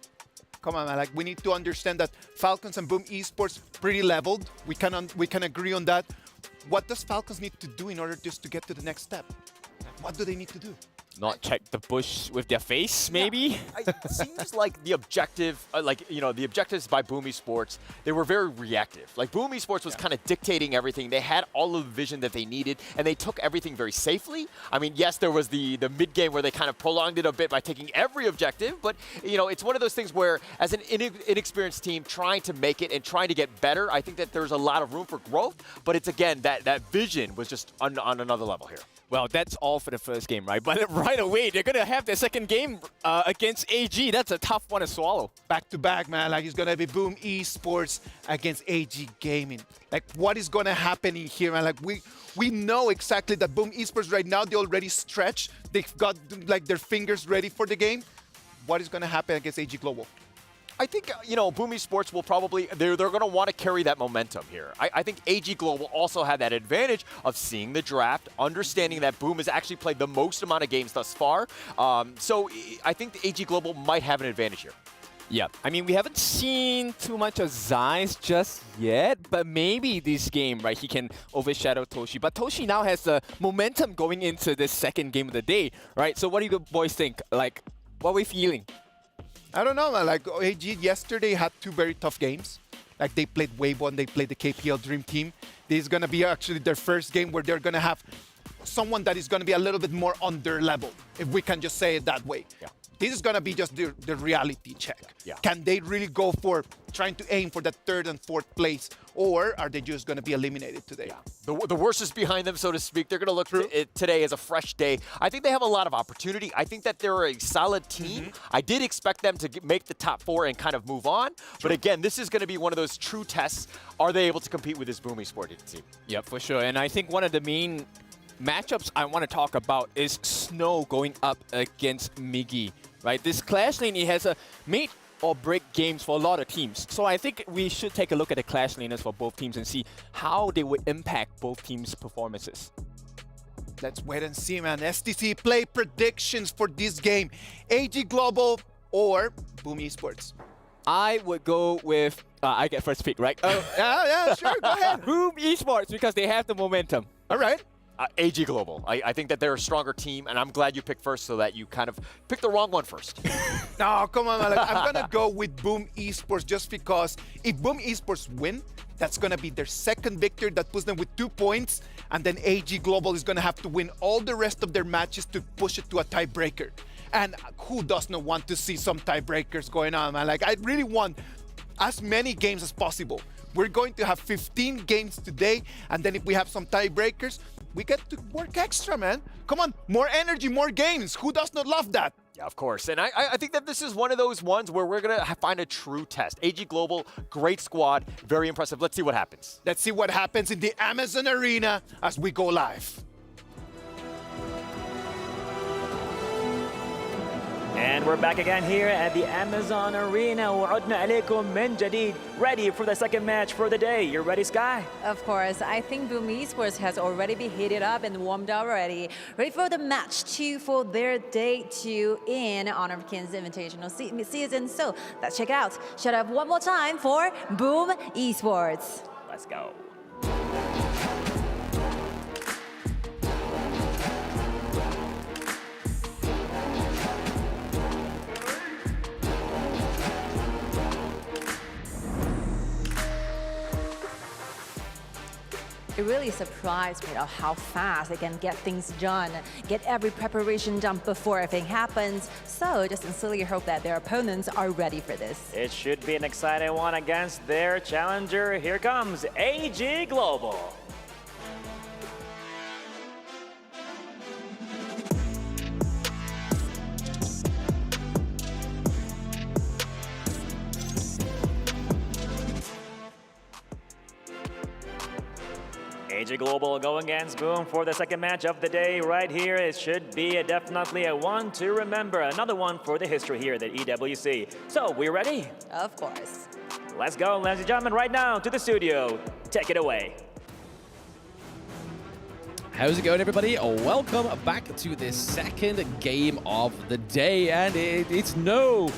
Come on, man. Like, we need to understand that Falcons and Boom Esports pretty leveled. We can agree on that. What does Falcons need to do in order just to get to the next step? What do they need to do? Not check the bush with their face, maybe? Yeah, it seems like the objective, the objectives by Boom Esports, they were very reactive. Like, Boom Esports was kind of dictating everything. They had all of the vision that they needed, and they took everything very safely. I mean, yes, there was the mid-game where they kind of prolonged it a bit by taking every objective, but, it's one of those things where, as an inexperienced team trying to make it and trying to get better, I think that there's a lot of room for growth, but it's, again, that vision was just on another level here. Well, that's all for the first game, right? But right away, they're going to have their second game against AG. That's a tough one to swallow. Back to back, man. Like, it's going to be Boom Esports against AG Gaming. Like, what is going to happen in here, man? Like, we know exactly that Boom Esports right now, they already stretched. They've got, like, their fingers ready for the game. What is going to happen against AG Global? I think, Boom Esports will probably, they're going to want to carry that momentum here. I think AG Global also had that advantage of seeing the draft, understanding that Boom has actually played the most amount of games thus far. So I think the AG Global might have an advantage here. Yeah, I mean, we haven't seen too much of Zeiss just yet, but maybe this game, right, he can overshadow Toshi. But Toshi now has the momentum going into this second game of the day, right? So what do you boys think? Like, what are we feeling? I don't know, man. Like, AG yesterday had 2 very tough games. Like, they played Wave 1, they played the KPL Dream Team. This is going to be actually their first game where they're going to have someone that is going to be a little bit more on their level, if we can just say it that way. Yeah. This is going to be just the reality check. Yeah. Can they really go for trying to aim for that 3rd and 4th place, or are they just going to be eliminated today? Yeah. The worst is behind them, so to speak. They're going to look at today as a fresh day. I think they have a lot of opportunity. I think that they're a solid team. I did expect them to make the top 4 and kind of move on. But again, this is going to be one of those true tests. Are they able to compete with this Boom Esports team? Yep, for sure. And I think one of the main matchups I want to talk about is Snow going up against Miggy, right? This Clash lane, it has a make or break games for a lot of teams. So I think we should take a look at the Clash laners for both teams and see how they would impact both teams' performances. Let's wait and see, man. STC play predictions for this game. AG Global or Boom Esports? I would go with, I get first pick, right? Yeah, sure, go ahead. Boom Esports, because they have the momentum. All right. AG Global. I think that they're a stronger team, and I'm glad you picked first so that you kind of picked the wrong one first. No, come on, man. I'm going to go with Boom Esports just because if Boom Esports win, that's going to be their second victory. That puts them with 2 points. And then AG Global is going to have to win all the rest of their matches to push it to a tiebreaker. And who does not want to see some tiebreakers going on, man? Like, I really want as many games as possible. We're going to have 15 games today. And then if we have some tiebreakers, we get to work extra, man. Come on, more energy, more games. Who does not love that? Yeah, of course. And I think that this is one of those ones where we're going to find a true test. AG Global, great squad, very impressive. Let's see what happens. Let's see what happens in the Amazon Arena as we go live. And we're back again here at the Amazon Arena. وعدنا عليكم من جديد. Ready for the second match for the day. You ready, Sky? Of course. I think Boom Esports has already been heated up and warmed up already. Ready for the match 2 for their day 2 in Honor of Kings Invitational season. So let's check it out. Shut up one more time for Boom Esports. Let's go. It really surprised me of how fast they can get things done, get every preparation done before everything happens. So just sincerely hope that their opponents are ready for this. It should be an exciting one against their challenger. Here comes AG Global. AG Global going against Boom for the second match of the day right here. It should be definitely a one to remember. Another one for the history here at the EWC. So, we ready? Of course. Let's go, ladies and gentlemen, right now to the studio. Take it away. How's it going, everybody? Welcome back to the second game of the day. And it's no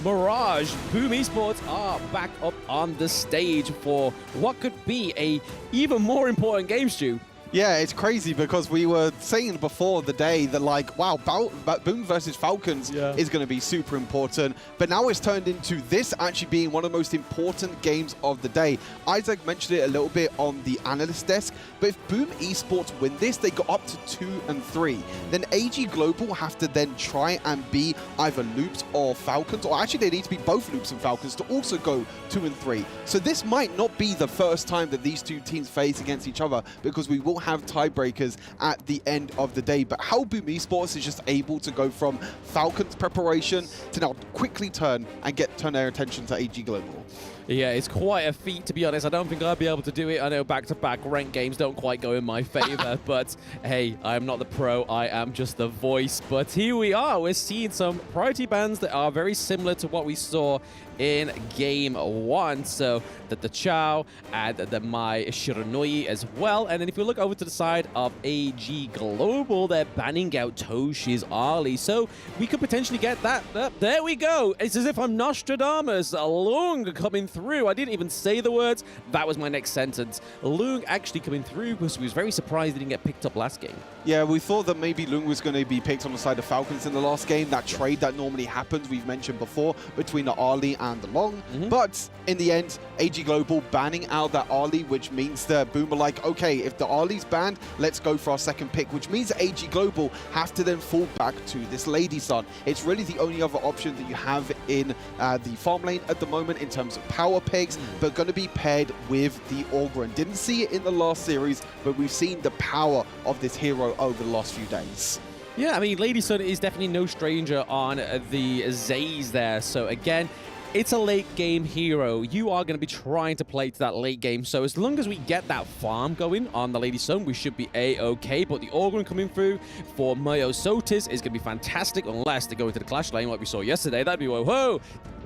Mirage. Boom Esports are back up on the stage for what could be a even more important game, Stu. Yeah, it's crazy because we were saying before the day that, like, wow, Boom versus Falcons is going to be super important. But now it's turned into this actually being one of the most important games of the day. Isaac mentioned it a little bit on the analyst desk, but if Boom Esports win this, they go up to 2 and 3. Then AG Global have to then try and be either Loops or Falcons, or actually they need to be both Loops and Falcons to also go 2 and 3. So this might not be the first time that these two teams face against each other, because we will have tiebreakers at the end of the day. But how Boom Esports is just able to go from Falcons preparation to now quickly turn their attention to AG Global. Yeah, it's quite a feat, to be honest. I don't think I'll be able to do it. I know back-to-back ranked games don't quite go in my favor, but hey, I am not the pro. I am just the voice. But here we are. We're seeing some priority bans that are very similar to what we saw in Game 1. So that the Chow and the Mai Shiranui as well. And then if you look over to the side of AG Global, they're banning out Toshi's Ali. So we could potentially get that. There we go. It's as if I'm Nostradamus. Lung coming through. I didn't even say the words. That was my next sentence. Lung actually coming through because we was very surprised he didn't get picked up last game. Yeah, we thought that maybe Lung was going to be picked on the side of Falcons in the last game. That trade that normally happens, we've mentioned before, between the Ali and the Long. But in the end, AG Global banning out that Ali, which means that Boom are like, okay, if the Ali's banned, let's go for our second pick, which means that AG Global have to then fall back to this Lady Sun. It's really the only other option that you have in the farm lane at the moment in terms of power picks, but going to be paired with the Ogryn. Didn't see it in the last series, but we've seen the power of this hero over the last few days. Yeah, I mean, Lady Sun is definitely no stranger on the Zays there. So again, it's a late game hero. You are going to be trying to play to that late game. So as long as we get that farm going on the Lady Sun, we should be A-okay. But the Orgrim coming through for Mayo Sotis is going to be fantastic unless they go into the Clash lane like we saw yesterday. That'd be whoa.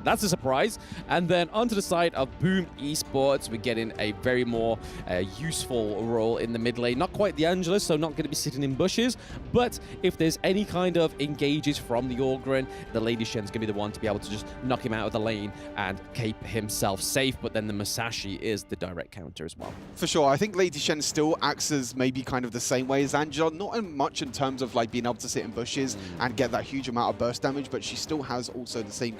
That's a surprise. And then onto the side of Boom Esports, we're getting a very more useful role in the mid lane. Not quite the Angelus, so not going to be sitting in bushes. But if there's any kind of engages from the Orgren, the Lady Shen's going to be the one to be able to just knock him out of the lane and keep himself safe. But then the Musashi is the direct counter as well. For sure. I think Lady Shen still acts as maybe kind of the same way as Angela. Not much in terms of like being able to sit in bushes and get that huge amount of burst damage, but she still has also the same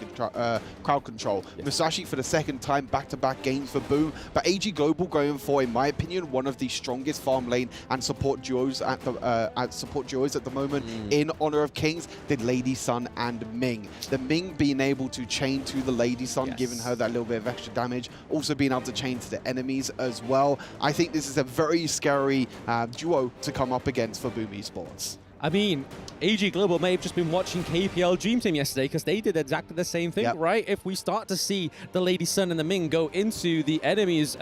crowd control. Yes. Musashi for the second time, back-to-back games for Boom. But AG Global going for, in my opinion, one of the strongest farm lane and support duos at the moment in Honor of Kings, the Lady Sun and Ming. The Ming being able to chain to the Lady Sun, giving her that little bit of extra damage, also being able to chain to the enemies as well. I think this is a very scary duo to come up against for Boom Esports. I mean, AG Global may have just been watching KPL Dream Team yesterday because they did exactly the same thing, right? If we start to see the Lady Sun and the Ming go into the enemy's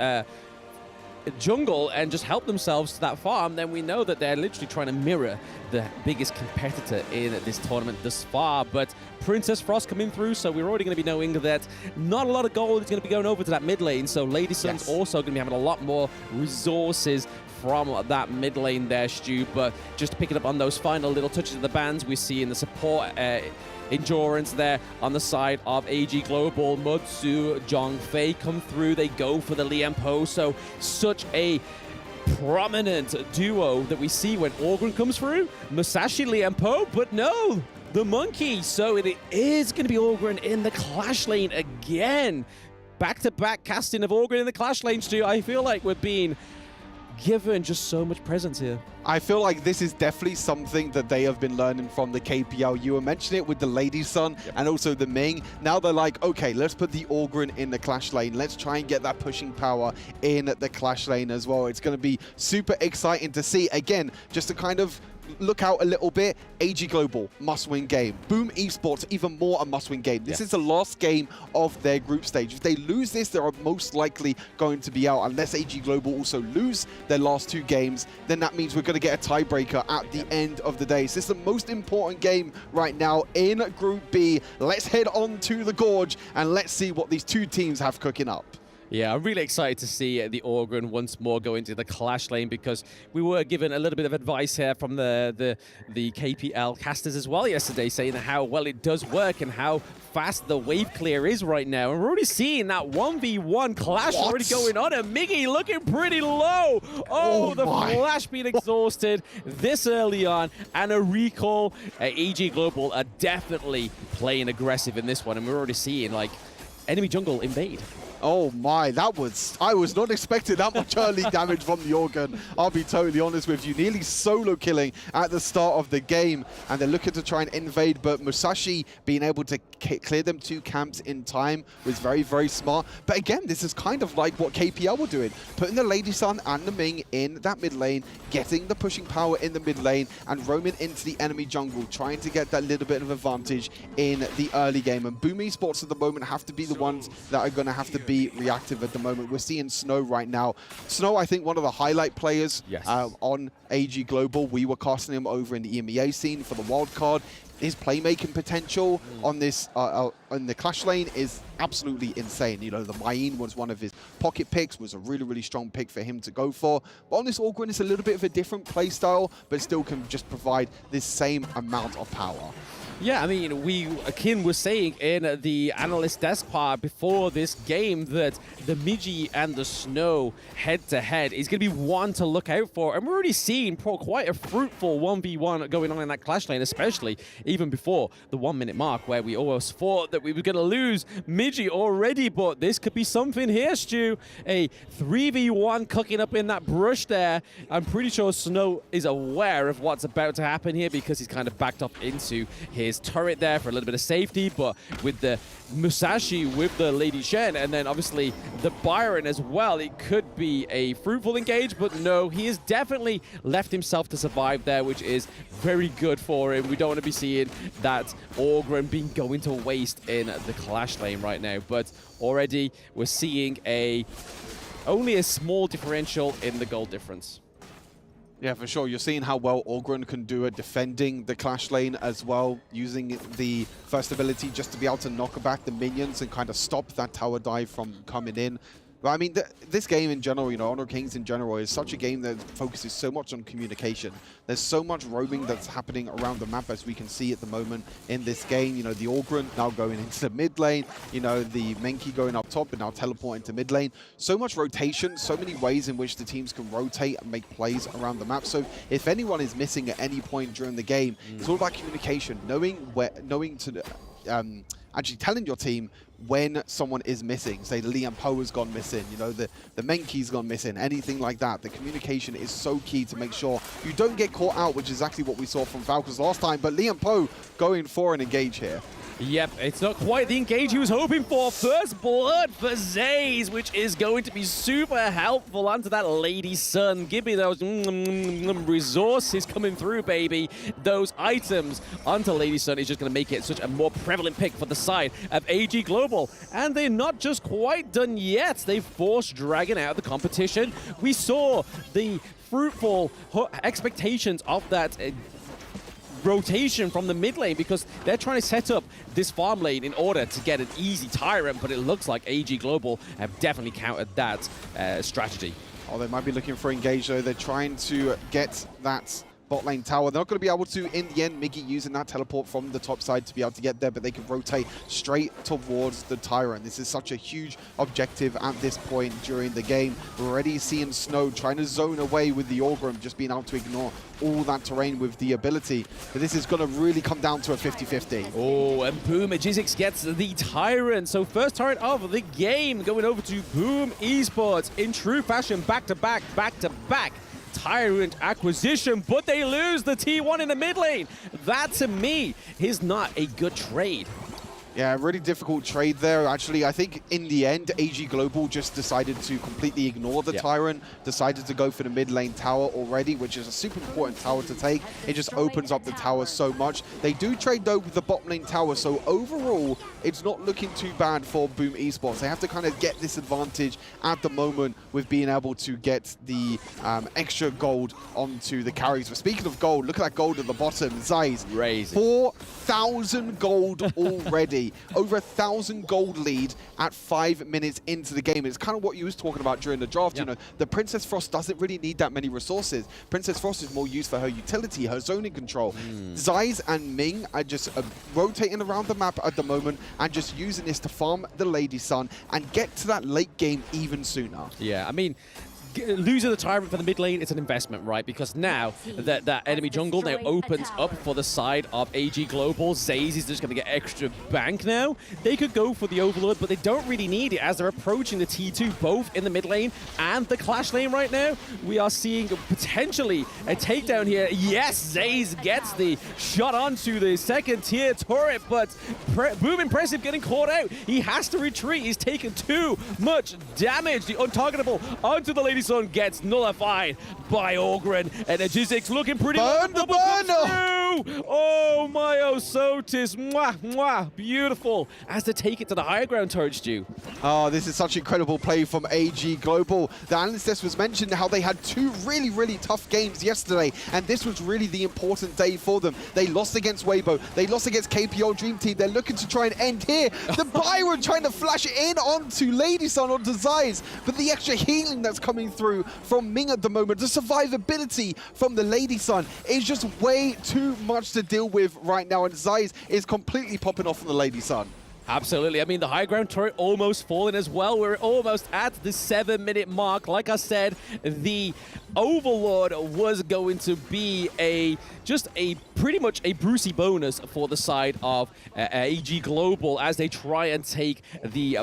jungle and just help themselves to that farm, then we know that they're literally trying to mirror the biggest competitor in this tournament thus far. But Princess Frost coming through, so we're already going to be knowing that not a lot of gold is going to be going over to that mid lane. So Lady Sun's also going to be having a lot more resources from that mid lane there, Stu. But just picking up on those final little touches of the bands, we see in the support endurance there on the side of AG Global. Mutsu, Zhong Fei come through. They go for the Lian Po. So such a prominent duo that we see when Orgren comes through. Musashi, Lian Po, but no, the Monkey. So it is going to be Orgren in the Clash lane again. Back-to-back casting of Orgren in the Clash lane, Stu. I feel like we're being given just so much presence here. I feel like this is definitely something that they have been learning from the KPL. You were mentioning it with the Lady Sun and also the Ming. Now they're like, okay, let's put the Orgren in the Clash lane. Let's try and get that pushing power in the Clash lane as well. It's going to be super exciting to see. Again, just to kind of look out a little bit, AG Global, must-win game. Boom Esports, even more a must-win game. This is the last game of their group stage. If they lose this, they are most likely going to be out. Unless AG Global also lose their last two games, then that means we're going to get a tiebreaker at the end of the day. So this is the most important game right now in Group B. Let's head on to the Gorge and let's see what these two teams have cooking up. Yeah, I'm really excited to see the Orgren once more go into the Clash lane, because we were given a little bit of advice here from the KPL casters as well yesterday, saying how well it does work and how fast the wave clear is right now. And we're already seeing that 1v1 clash already going on, and Miggy looking pretty low. Oh, the flash being exhausted this early on, and a recall. AG Global are definitely playing aggressive in this one, and we're already seeing like enemy jungle invade. Oh my, I was not expecting that much early damage from the Orgren. I'll be totally honest with you. Nearly solo killing at the start of the game, and they're looking to try and invade, but Musashi being able to clear them two camps in time was very, very smart. But again, this is kind of like what KPL were doing, putting the Lady Sun and the Ming in that mid lane, getting the pushing power in the mid lane, and roaming into the enemy jungle, trying to get that little bit of advantage in the early game. And Boom Esports at the moment have to be the ones that are going to have to be reactive at the moment. We're seeing Snow right now. Snow, I think, one of the highlight players on AG Global. We were casting him over in the EMEA scene for the wild card. His playmaking potential on this on the Clash lane is absolutely insane. You know, the Mayin was one of his pocket picks, was a really, really strong pick for him to go for. But on this Orgren, it's a little bit of a different play style, but still can just provide this same amount of power. Yeah, I mean, Kin was saying in the analyst desk part before this game that the Migi and the Snow head-to-head is going to be one to look out for. And we're already seeing quite a fruitful 1v1 going on in that Clash lane, especially even before the 1 minute mark, where we almost thought that we were going to lose Migi already. But this could be something here, Stu. A 3v1 cooking up in that brush there. I'm pretty sure Snow is aware of what's about to happen here, because he's kind of backed up into his his turret there for a little bit of safety, but with the Musashi, with the Lady Shen, and then obviously the Byron as well, it could be a fruitful engage, but no, he has definitely left himself to survive there, which is very good for him. We don't want to be seeing that Orgren being going to waste in the Clash lane right now, but already we're seeing only a small differential in the gold difference. Yeah, for sure. You're seeing how well Orgren can do at defending the Clash lane as well, using the first ability just to be able to knock back the minions and kind of stop that tower dive from coming in. But I mean, this game in general, Honor of Kings in general, is such a game that focuses so much on communication. There's so much roaming that's happening around the map, as we can see at the moment in this game. The Orgren now going into the mid lane, the Menki going up top and now teleporting to mid lane. So much rotation, so many ways in which the teams can rotate and make plays around the map. So if anyone is missing at any point during the game, it's all about communication, actually telling your team when someone is missing. Say Liam Poe has gone missing, the Menki's gone missing, anything like that. The communication is so key to make sure you don't get caught out, which is exactly what we saw from Falcons last time. But Liam Poe going for an engage here. Yep, it's not quite the engage he was hoping for. First blood for Zaze, which is going to be super helpful onto that Lady Sun. Give me those resources coming through, baby. Those items onto Lady Sun is just going to make it such a more prevalent pick for the side of AG Global. And they're not just quite done yet. They've forced Dragon out of the competition. We saw the fruitful expectations of that rotation from the mid lane, because they're trying to set up this farm lane in order to get an easy Tyrant, but it looks like AG Global have definitely countered that strategy. Oh, they might be looking for engage, though. They're trying to get that bot lane tower. They're not going to be able to, in the end, Miggy using that teleport from the top side to be able to get there, but they can rotate straight towards the Tyrant. This is such a huge objective at this point during the game. We're already seeing Snow trying to zone away with the Orgrim, just being able to ignore all that terrain with the ability. But this is going to really come down to a 50-50. Oh, and Boom Magizix gets the Tyrant. So first Tyrant of the game going over to Boom Esports in true fashion, back-to-back, back-to-back Tyrant acquisition, but they lose the T1 in the mid lane. That, to me, is not a good trade. Yeah, really difficult trade there. Actually, I think in the end, AG Global just decided to completely ignore the Tyrant, decided to go for the mid lane tower already, which is a super important tower to take. It just opens up the tower so much. They do trade, though, with the bottom lane tower, so overall, it's not looking too bad for Boom Esports. They have to kind of get this advantage at the moment with being able to get the extra gold onto the carries. But speaking of gold, look at that gold at the bottom. Zeiss, 4,000 gold already. Over 1,000 gold lead at 5 minutes into the game. It's kind of what you was talking about during the draft. The Princess Frost doesn't really need that many resources. Princess Frost is more used for her utility, her zoning control. Zeiss and Ming are just rotating around the map at the moment and just using this to farm the Lady Sun and get to that late game even sooner. Yeah, I mean, losing the Tyrant for the mid lane, it's an investment, right? Because now that enemy jungle now opens up for the side of AG Global. Zaze is just going to get extra bank now. They could go for the Overlord, but they don't really need it as they're approaching the T2, both in the mid lane and the Clash lane right now. We are seeing potentially a takedown here. Yes, Zaze gets the shot onto the second tier turret, but Boom Impressive getting caught out. He has to retreat. He's taken too much damage. The untargetable onto the Lady Sun gets nullified by Orgren, and Agizix looking pretty Burn the burner! Oh my Osotis, mwah, mwah, beautiful, as to take it to the higher ground turret, Stu. Oh, this is such incredible play from AG Global. The analyst desk was mentioned how they had two really, really tough games yesterday, and this was really the important day for them. They lost against Weibo, they lost against KPO Dream Team. They're looking to try and end here. The Byron trying to flash it in onto Lady Sun, onto Zeiss, but the extra healing that's coming through from Ming at the moment, the survivability from the Lady Sun is just way too much to deal with right now, and Zeiss is completely popping off on the Lady Sun. Absolutely. I mean, the high ground turret almost fallen as well. We're almost at the 7-minute mark. Like I said, the Overlord was going to be pretty much a Brucey bonus for the side of AG Global as they try and take the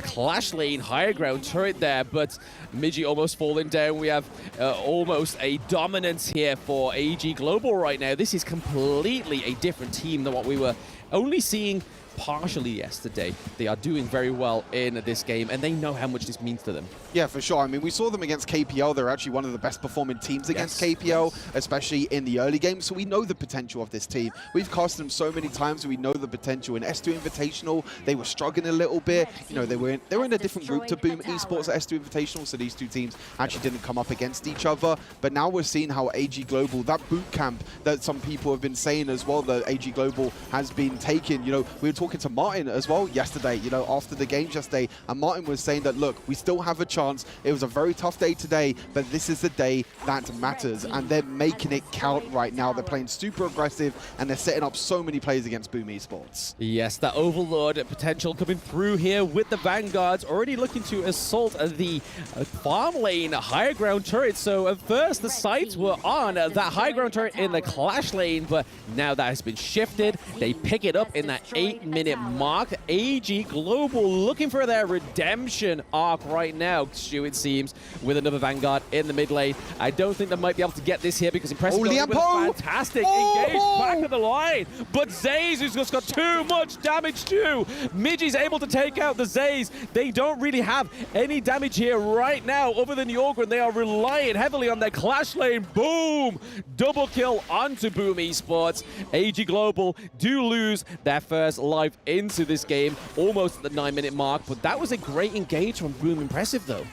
Clash Lane higher ground turret there. But Midgie almost falling down. We have almost a dominance here for AG Global right now. This is completely a different team than what we were only seeing partially yesterday. They are doing very well in this game, and they know how much this means to them. Yeah, for sure. I mean, we saw them against KPL. They're actually one of the best performing teams against KPL, especially in the early games. So we know the potential of this team. We've cast them so many times. We know the potential. In S2 Invitational, they were struggling a little bit. You know, they were in a different group to Boom Esports at S2 Invitational, so these two teams actually didn't come up against each other. But now we're seeing how AG Global, that boot camp that some people have been saying as well, that AG Global has been taking. You know, we were talking to Martin as well yesterday, you know, after the games yesterday, and Martin was saying that, look, we still have a chance. It was a very tough day today, but this is the day that matters, and they're making it count right now. They're playing super aggressive, and they're setting up so many plays against Boom Esports. Yes, that Overlord potential coming through here with the Vanguards, already looking to assault the farm lane higher ground turret. So at first, the sights were on that high ground turret in the Clash Lane, but now that has been shifted. They pick it up in that 8-minute mark. AG Global looking for their redemption arc right now, Stu, it seems, with another Vanguard in the mid lane. I don't think they might be able to get this here because Impressive with a fantastic engage back of the line. But Zays has just got too much damage too. Midgie's able to take out the Zays. They don't really have any damage here right now other than the Ogre, and they are relying heavily on their Clash Lane. Boom! Double kill onto Boom Esports. AG Global do lose their first life into this game, almost at the 9-minute mark, but that was a great engage from Boom Impressive though.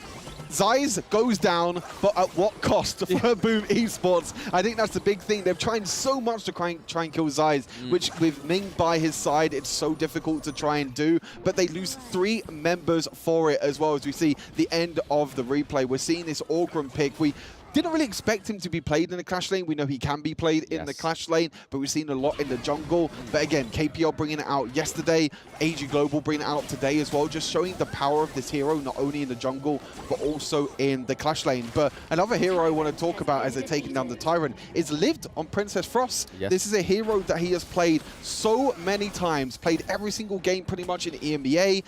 Zeiss goes down, but at what cost for Boom Esports? I think that's the big thing. They've tried so much to try and kill Zeiss, which with Ming by his side, it's so difficult to try and do, but they lose 3 members for it as well. As we see the end of the replay, we're seeing this Orgrim pick. We didn't really expect him to be played in the Clash Lane. We know he can be played in the Clash Lane, but we've seen a lot in the jungle. But again, KPL bringing it out yesterday, AG Global bringing it out today as well, just showing the power of this hero, not only in the jungle, but also in the Clash Lane. But another hero I want to talk about as they're taking down the Tyrant is Lived on Princess Frost. This is a hero that he has played so many times, played every single game pretty much in EMEA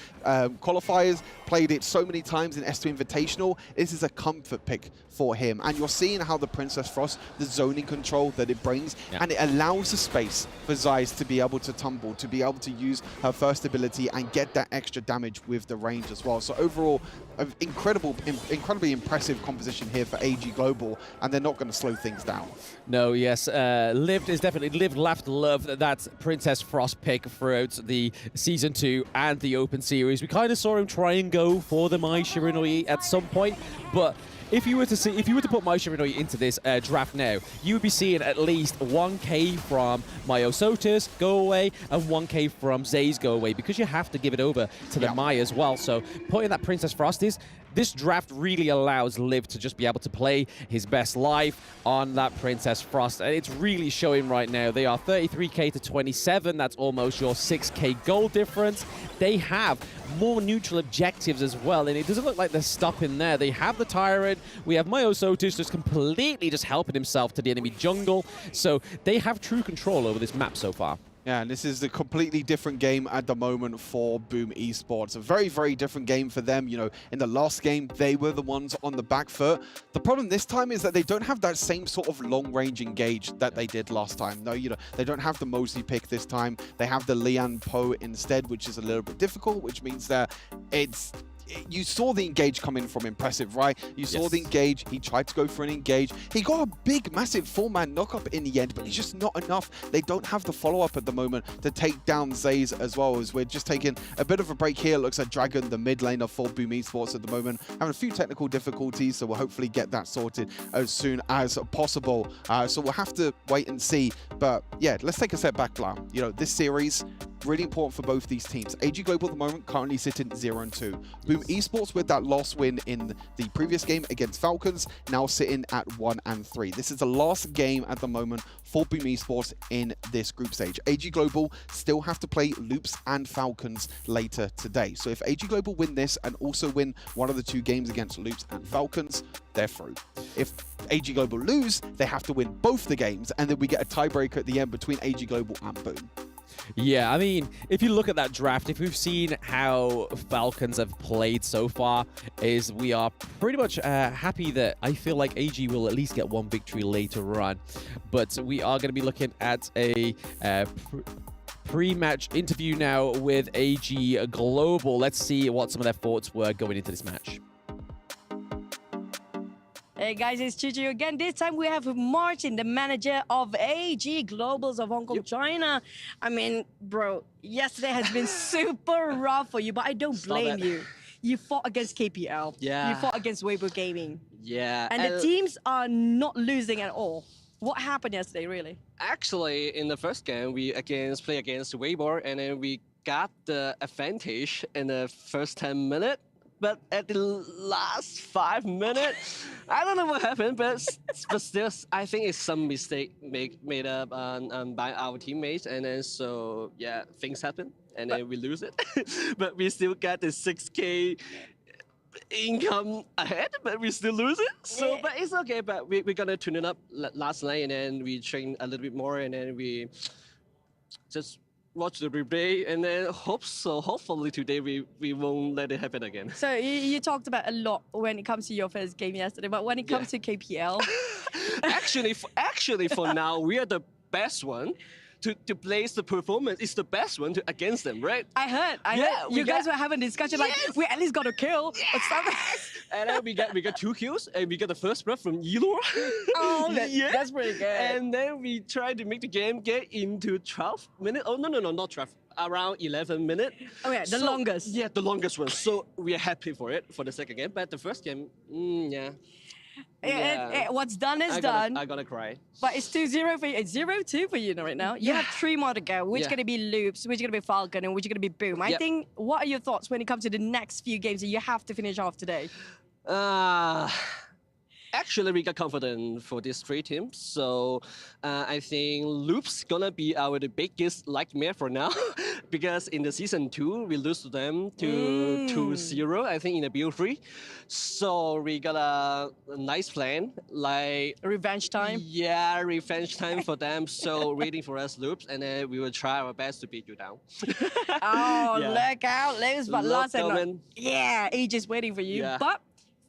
qualifiers, played it so many times in S2 Invitational. This is a comfort pick for him. And you're seeing how the Princess Frost, the zoning control that it brings, and it allows the space for Zeiss to be able to tumble, to be able to use her first ability and get that extra damage with the range as well. So overall, an incredibly impressive composition here for AG Global, and they're not going to slow things down. No, yes, Lived is definitely Lived, laughed, loved that Princess Frost pick throughout the Season 2 and the Open Series. We kind of saw him try and go for the Mai Shiranui at some point, but if you were to put Mai Shiranui into this draft now, you would be seeing at least 1k from Myosotis go away and 1k from Zays go away, because you have to give it over to the Mai as well. So putting that Princess Frost this draft really allows Liv to just be able to play his best life on that Princess Frost. And it's really showing right now. They are 33k to 27. That's almost your 6k goal difference. They have more neutral objectives as well, and it doesn't look like they're stopping there. They have the Tyrant. We have Myosotis just completely just helping himself to the enemy jungle. So they have true control over this map so far. Yeah, and this is a completely different game at the moment for Boom Esports. A very, very different game for them. You know, in the last game, they were the ones on the back foot. The problem this time is that they don't have that same sort of long-range engage that they did last time. No, you know, they don't have the Mosley pick this time. They have the Lian Po instead, which is a little bit difficult, which means that you saw the engage come in from Impressive, right? You saw the engage. He tried to go for an engage. He got a big, massive 4-man knockup in the end, but it's just not enough. They don't have the follow-up at the moment to take down Zays as well. As we're just taking a bit of a break here. It looks like Dragon, the mid laner for Boom Esports at the moment, having a few technical difficulties, so we'll hopefully get that sorted as soon as possible. So we'll have to wait and see. But yeah, let's take a step back, Blau. You know, this series, really important for both these teams. AG Global at the moment currently sitting 0-2. Boom Esports with that last win in the previous game against Falcons, now sitting at 1-3. This is the last game at the moment for Boom Esports in this group stage. AG Global still have to play Loops and Falcons later today. So if AG Global win this and also win one of the 2 games against Loops and Falcons, they're through. If AG Global lose, they have to win both the games, and then we get a tiebreaker at the end between AG Global and Boom. Yeah, I mean, if you look at that draft, if we've seen how Falcons have played so far, is we are pretty much happy that I feel like AG will at least get one victory later on. But we are going to be looking at a pre-match interview now with AG Global. Let's see what some of their thoughts were going into this match. Hey guys, it's Chichu again. This time we have Martin, the manager of AG Globals of Hong Kong, China. I mean, bro, yesterday has been super rough for you, but I don't blame you. You fought against KPL. Yeah. You fought against Weibo Gaming. Yeah. And the teams are not losing at all. What happened yesterday, really? Actually, in the first game, we play against Weibo, and then we got the advantage in the first 10 minutes. But at the last 5 minutes, I don't know what happened, but still, I think it's some mistake made up by our teammates, and then so yeah, things happen, and then we lose it. But we still got the 6K income ahead, but we still lose it. So, but it's okay. But we're gonna tune it up last night, and then we train a little bit more, and then we just watch the replay, and then hopefully today we won't let it happen again. So you talked about a lot when it comes to your first game yesterday, but when it comes to KPL, actually for now we are the best one to place the performance. It's the best one against them, right? I heard you guys were having a discussion like we at least got a kill or something. And then we got 2 kills, and we got the first blood from Elor. Oh, that's pretty good. And then we tried to make the game get into 12 minutes. Oh, no, not 12. Around 11 minutes. Oh yeah, the longest. Yeah, the longest one. So we are happy for it for the second game. But the first game, yeah. What's done is done. I gotta cry. But it's 2-0 for you. It's 0-2 for you right now. You have 3 more to go. Which gonna be Loops, which gonna be Falcon, and which gonna be Boom. I think. What are your thoughts when it comes to the next few games that you have to finish off today? Actually, we got confident for these 3 teams. So I think Loops gonna be the biggest nightmare for now. Because in the season 2, we lose to them to 2-0, I think, in the BO3. So we got a nice plan, like revenge time. Yeah, revenge time for them. So waiting for us, Loops, and then we will try our best to beat you down. Oh, look out, Loops! But last and AG is waiting for you. Yeah. But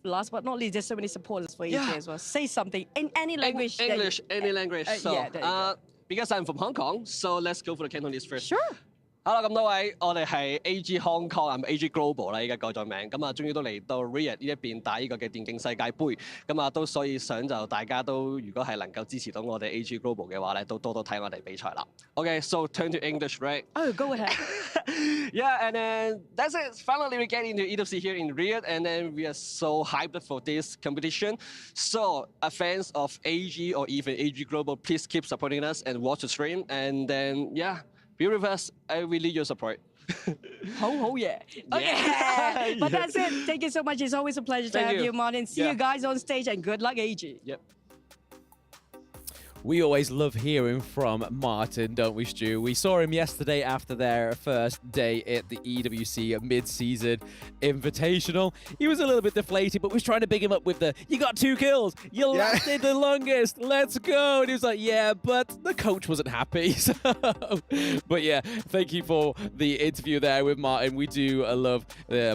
last but not least, there's so many supporters for AG as well. Say something in any language. English, any language. So yeah, because I'm from Hong Kong, so let's go for the Cantonese first. Sure. Hello， 咁多位，我哋係 AG Hong Kong， 係 AG Global 啦，依家改咗名，咁啊，終於都嚟到 Riyadh 呢一邊打呢個嘅電競世界盃，咁啊都所以想就大家都如果係能夠支持到我哋 AG Global 嘅話咧，都多多睇我哋比賽啦。Okay, so turn to English, right? Oh, go ahead. Yeah, and then that's it. Finally, we get into EWC here in Riyadh, and then we are so hyped for this competition. So, fans of AG or even AG Global, please keep supporting us and watch the stream, and then be with us. I really need your support. Ho, yeah. Okay. But that's it. Thank you so much. It's always a pleasure to have you, Martin. See you guys on stage, and good luck, AG. Yep. We always love hearing from Martin, don't we, Stu? We saw him yesterday after their first day at the EWC mid-season invitational. He was a little bit deflated, but was trying to big him up with the, you got 2 kills, you lasted the longest, let's go. And he was like, yeah, but the coach wasn't happy. So, but yeah, thank you for the interview there with Martin. We do love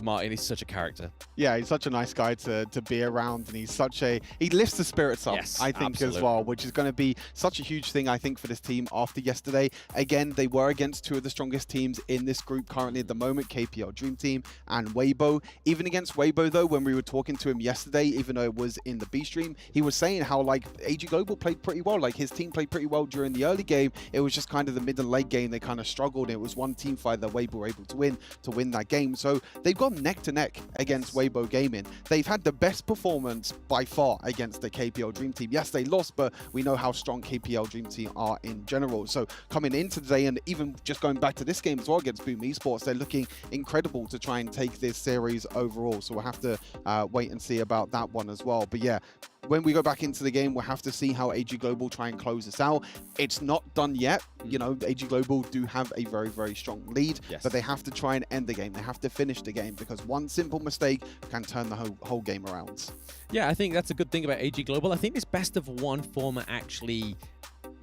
Martin. He's such a character. Yeah, he's such a nice guy to be around, and he lifts the spirits up, I think, as well, which is going to be such a huge thing, I think, for this team after yesterday. Again, they were against 2 of the strongest teams in this group currently at the moment, KPL Dream Team and Weibo. Even against Weibo, though, when we were talking to him yesterday, even though it was in the B stream, he was saying how, like, AG Global played pretty well. Like, his team played pretty well during the early game. It was just kind of the mid and late game they kind of struggled. It was one team fight that Weibo were able to win that game. So they've gone neck to neck against Weibo Gaming. They've had the best performance by far against the KPL Dream Team. Yes, they lost, but we know how strong strong KPL Dream Team are in general. So coming into today, and even just going back to this game as well against Boom Esports, they're looking incredible to try and take this series overall. So we'll have to wait and see about that one as well. But yeah, when we go back into the game, we'll have to see how AG Global try and close this out. It's not done yet. You know, AG Global do have a very, very strong lead, but they have to try and end the game. They have to finish the game, because one simple mistake can turn the whole game around. Yeah, I think that's a good thing about AG Global. I think this best of one format actually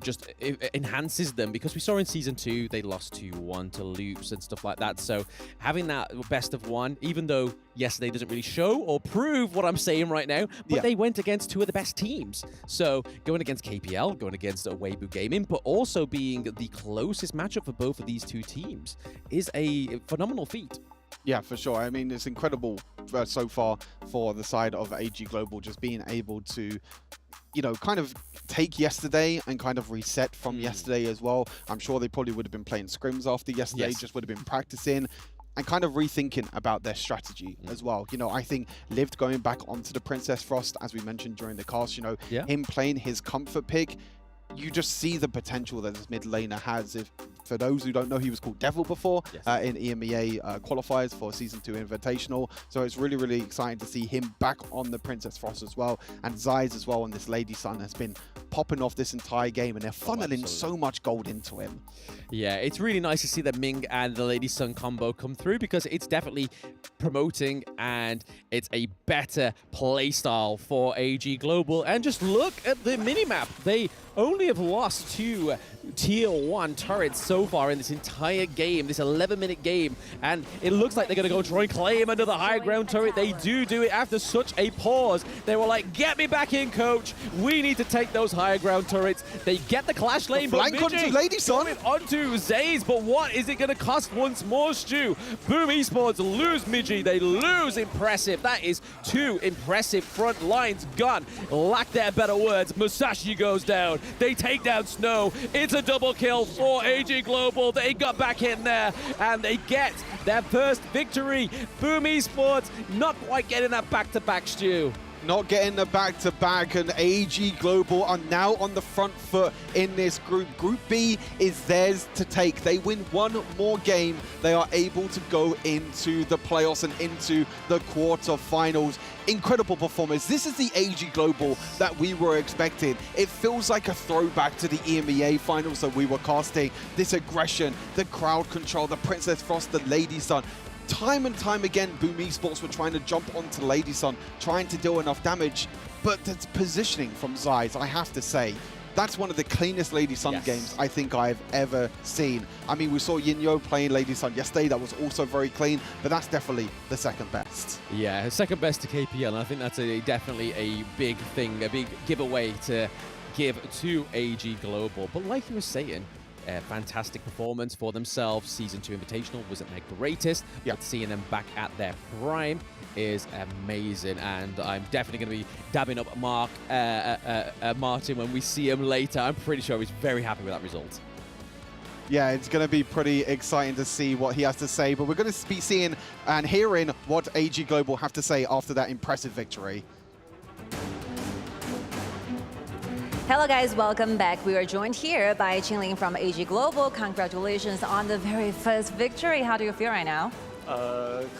just enhances them, because we saw in Season 2 they lost 2-1 to Loops and stuff like that. So having that best of one, even though yesterday doesn't really show or prove what I'm saying right now, but they went against two of the best teams. So going against KPL, going against Weibo Gaming, but also being the closest matchup for both of these two teams is a phenomenal feat. Yeah, for sure. I mean, it's incredible so far for the side of AG Global, just being able to, you know, kind of take yesterday and kind of reset from yesterday as well. I'm sure they probably would have been playing scrims after yesterday, just would have been practicing and kind of rethinking about their strategy as well. You know, I think Lived going back onto the Princess Frost, as we mentioned during the cast, you know, him playing his comfort pick, you just see the potential that this mid laner has. If, for those who don't know, he was called Devil before in EMEA qualifiers for Season 2 Invitational. So it's really, really exciting to see him back on the Princess Frost as well. And Zeiss as well, and this Lady Sun has been popping off this entire game, and they're funneling so much gold into him. Yeah, it's really nice to see the Ming and the Lady Sun combo come through, because it's definitely promoting and it's a better playstyle for AG Global. And just look at the minimap. They only have lost 2 tier 1 turrets so far in this entire game, this 11-minute game, and it looks like they're going to go try and claim another high ground turret. They do it after such a pause. They were like, get me back in, coach. We need to take those higher ground turrets. They get the clash lane, but flank onto Lady Sun. Onto Zays, but what is it going to cost once more, Stu? Boom Esports lose Miji. They lose Impressive. That is 2 impressive front lines gone. Lack there better words. Musashi goes down. They take down Snow. It's a double kill for AG Global. They got back in there and they get their first victory. Boom Esports not quite getting that back-to-back, Stu. Not getting the back-to-back, and AG Global are now on the front foot in this group. Group B is theirs to take. They win one more game, they are able to go into the playoffs and into the quarterfinals. Incredible performance. This is the AG Global that we were expecting. It feels like a throwback to the EMEA finals that we were casting. This aggression, the crowd control, the Princess Frost, the Lady Sun. Time and time again, Boom Esports were trying to jump onto Lady Sun, trying to deal enough damage, but the positioning from Zeiss, I have to say, that's one of the cleanest Lady Sun games I think I've ever seen. I mean, we saw Yinyo playing Lady Sun yesterday. That was also very clean, but that's definitely the second best. Yeah, second best to KPL, and I think that's definitely a big thing, a big giveaway to give to AG Global. But like you were saying, a fantastic performance for themselves. Season 2 Invitational wasn't their greatest, but seeing them back at their prime is amazing. And I'm definitely going to be dabbing up Martin when we see him later. I'm pretty sure he's very happy with that result. Yeah, it's going to be pretty exciting to see what he has to say, but we're going to be seeing and hearing what AG Global have to say after that impressive victory. Hello guys, welcome back. We are joined here by Qingling from AG Global. Congratulations on the very first victory. How do you feel right now?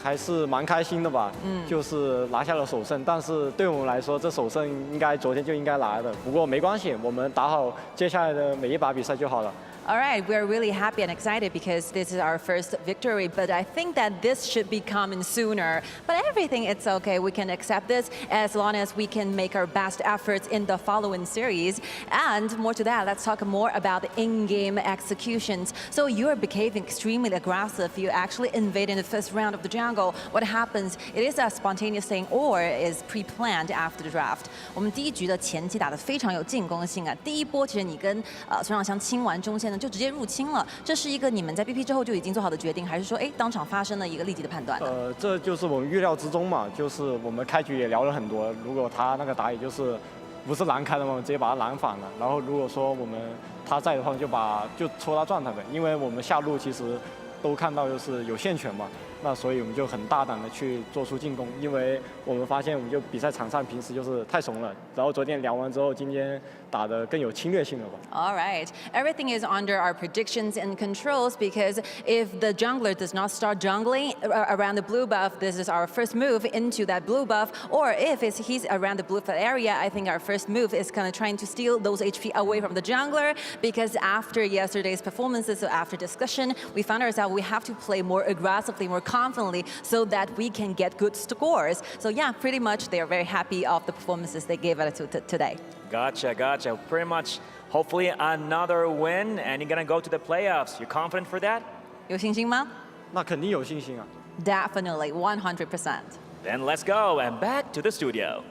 还是蛮开心的吧，就是拿下了首胜，但是对我们来说，这首胜应该昨天就应该拿的。不过没关系，我们打好接下来的每一把比赛就好了。 All right, we're really happy and excited because this is our first victory, but I think that this should be coming sooner. But everything, it's okay. We can accept this as long as we can make our best efforts in the following series. And more to that, let's talk more about the in-game executions. So you're behaving extremely aggressive. You actually invaded the first round of the jungle. What happens? It is a spontaneous thing or is pre-planned after the draft. 我们第一局的前期打得非常有进攻性啊。第一波其实你跟孙尚香清完中线。 就直接入侵了，这是一个你们在 BP 之后就已经做好的决定，还是说，当场发生了一个立即的判断？这就是我们预料之中嘛，就是我们开局也聊了很多，如果他那个打野就是不是蓝开的嘛，我们直接把他蓝反了，然后如果说我们他在的话，就戳他状态呗，因为我们下路其实都看到就是有线权嘛，那所以我们就很大胆的去做出进攻，因为我们发现我们就比赛场上平时就是太怂了，然后昨天聊完之后，今天打得更有侵略性了吧。All right. Everything is under our predictions and controls because if the jungler does not start jungling around the blue buff, this is our first move into that blue buff. Or if he's around the blue buff area, I think our first move is kind of trying to steal those HP away from the jungler because after yesterday's performances, so after discussion, we found ourselves we have to play more aggressively, more confidently so that we can get good scores. So yeah, pretty much they are very happy of the performances they gave us today. Gotcha. Pretty much, hopefully another win, and you're gonna go to the playoffs. You're confident for that? 有信心吗？那肯定有信心啊。Definitely, 100%. Then let's go and back to the studio.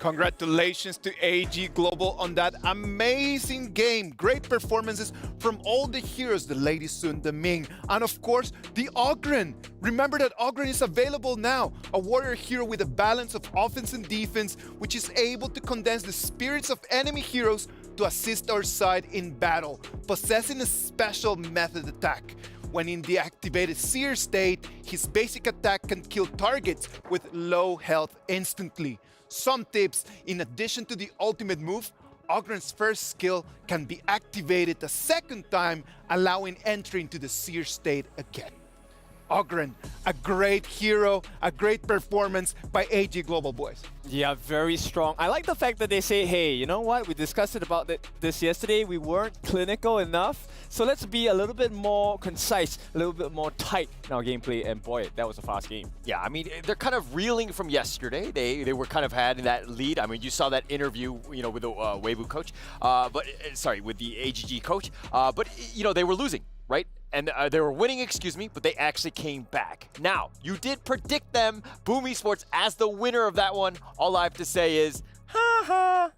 Congratulations to AG Global on that amazing game. Great performances from all the heroes, the Lady Sun, the Ming, and of course, the Ogren. Remember that Ogren is available now, a warrior hero with a balance of offense and defense, which is able to condense the spirits of enemy heroes to assist our side in battle, possessing a special method attack. When in the activated Seer state, his basic attack can kill targets with low health instantly. Some tips: in addition to the ultimate move, Ogren's first skill can be activated a second time, allowing entry into the Seer state again. Ogren, a great hero, a great performance by AG Global, boys. Yeah, very strong. I like the fact that they say, hey, you know what? We discussed it about this yesterday. We weren't clinical enough. So let's be a little bit more concise, a little bit more tight in our gameplay. And boy, that was a fast game. Yeah, I mean, they're kind of reeling from yesterday. They were kind of had that lead. I mean, you saw that interview, you know, with the Weibo coach, with the AGG coach. But, you know, they were losing, right? And they were winning, but they actually came back. Now, you did predict them, Boom Esports, as the winner of that one. All I have to say is, ha ha.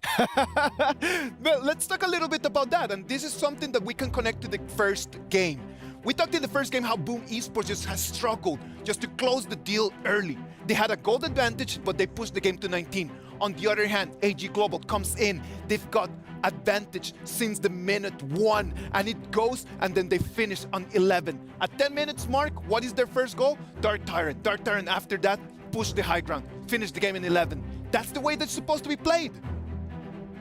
Well, let's talk a little bit about that. And this is something that we can connect to the first game. We talked in the first game how Boom Esports just has struggled just to close the deal early. They had a gold advantage, but they pushed the game to 19. On the other hand, AG Global comes in. They've got advantage since the minute 1, and it goes, and then they finish on 11. At 10 minutes mark, what is their first goal? Dark Tyrant. Dark Tyrant after that, push the high ground, finish the game in 11. That's the way that's supposed to be played.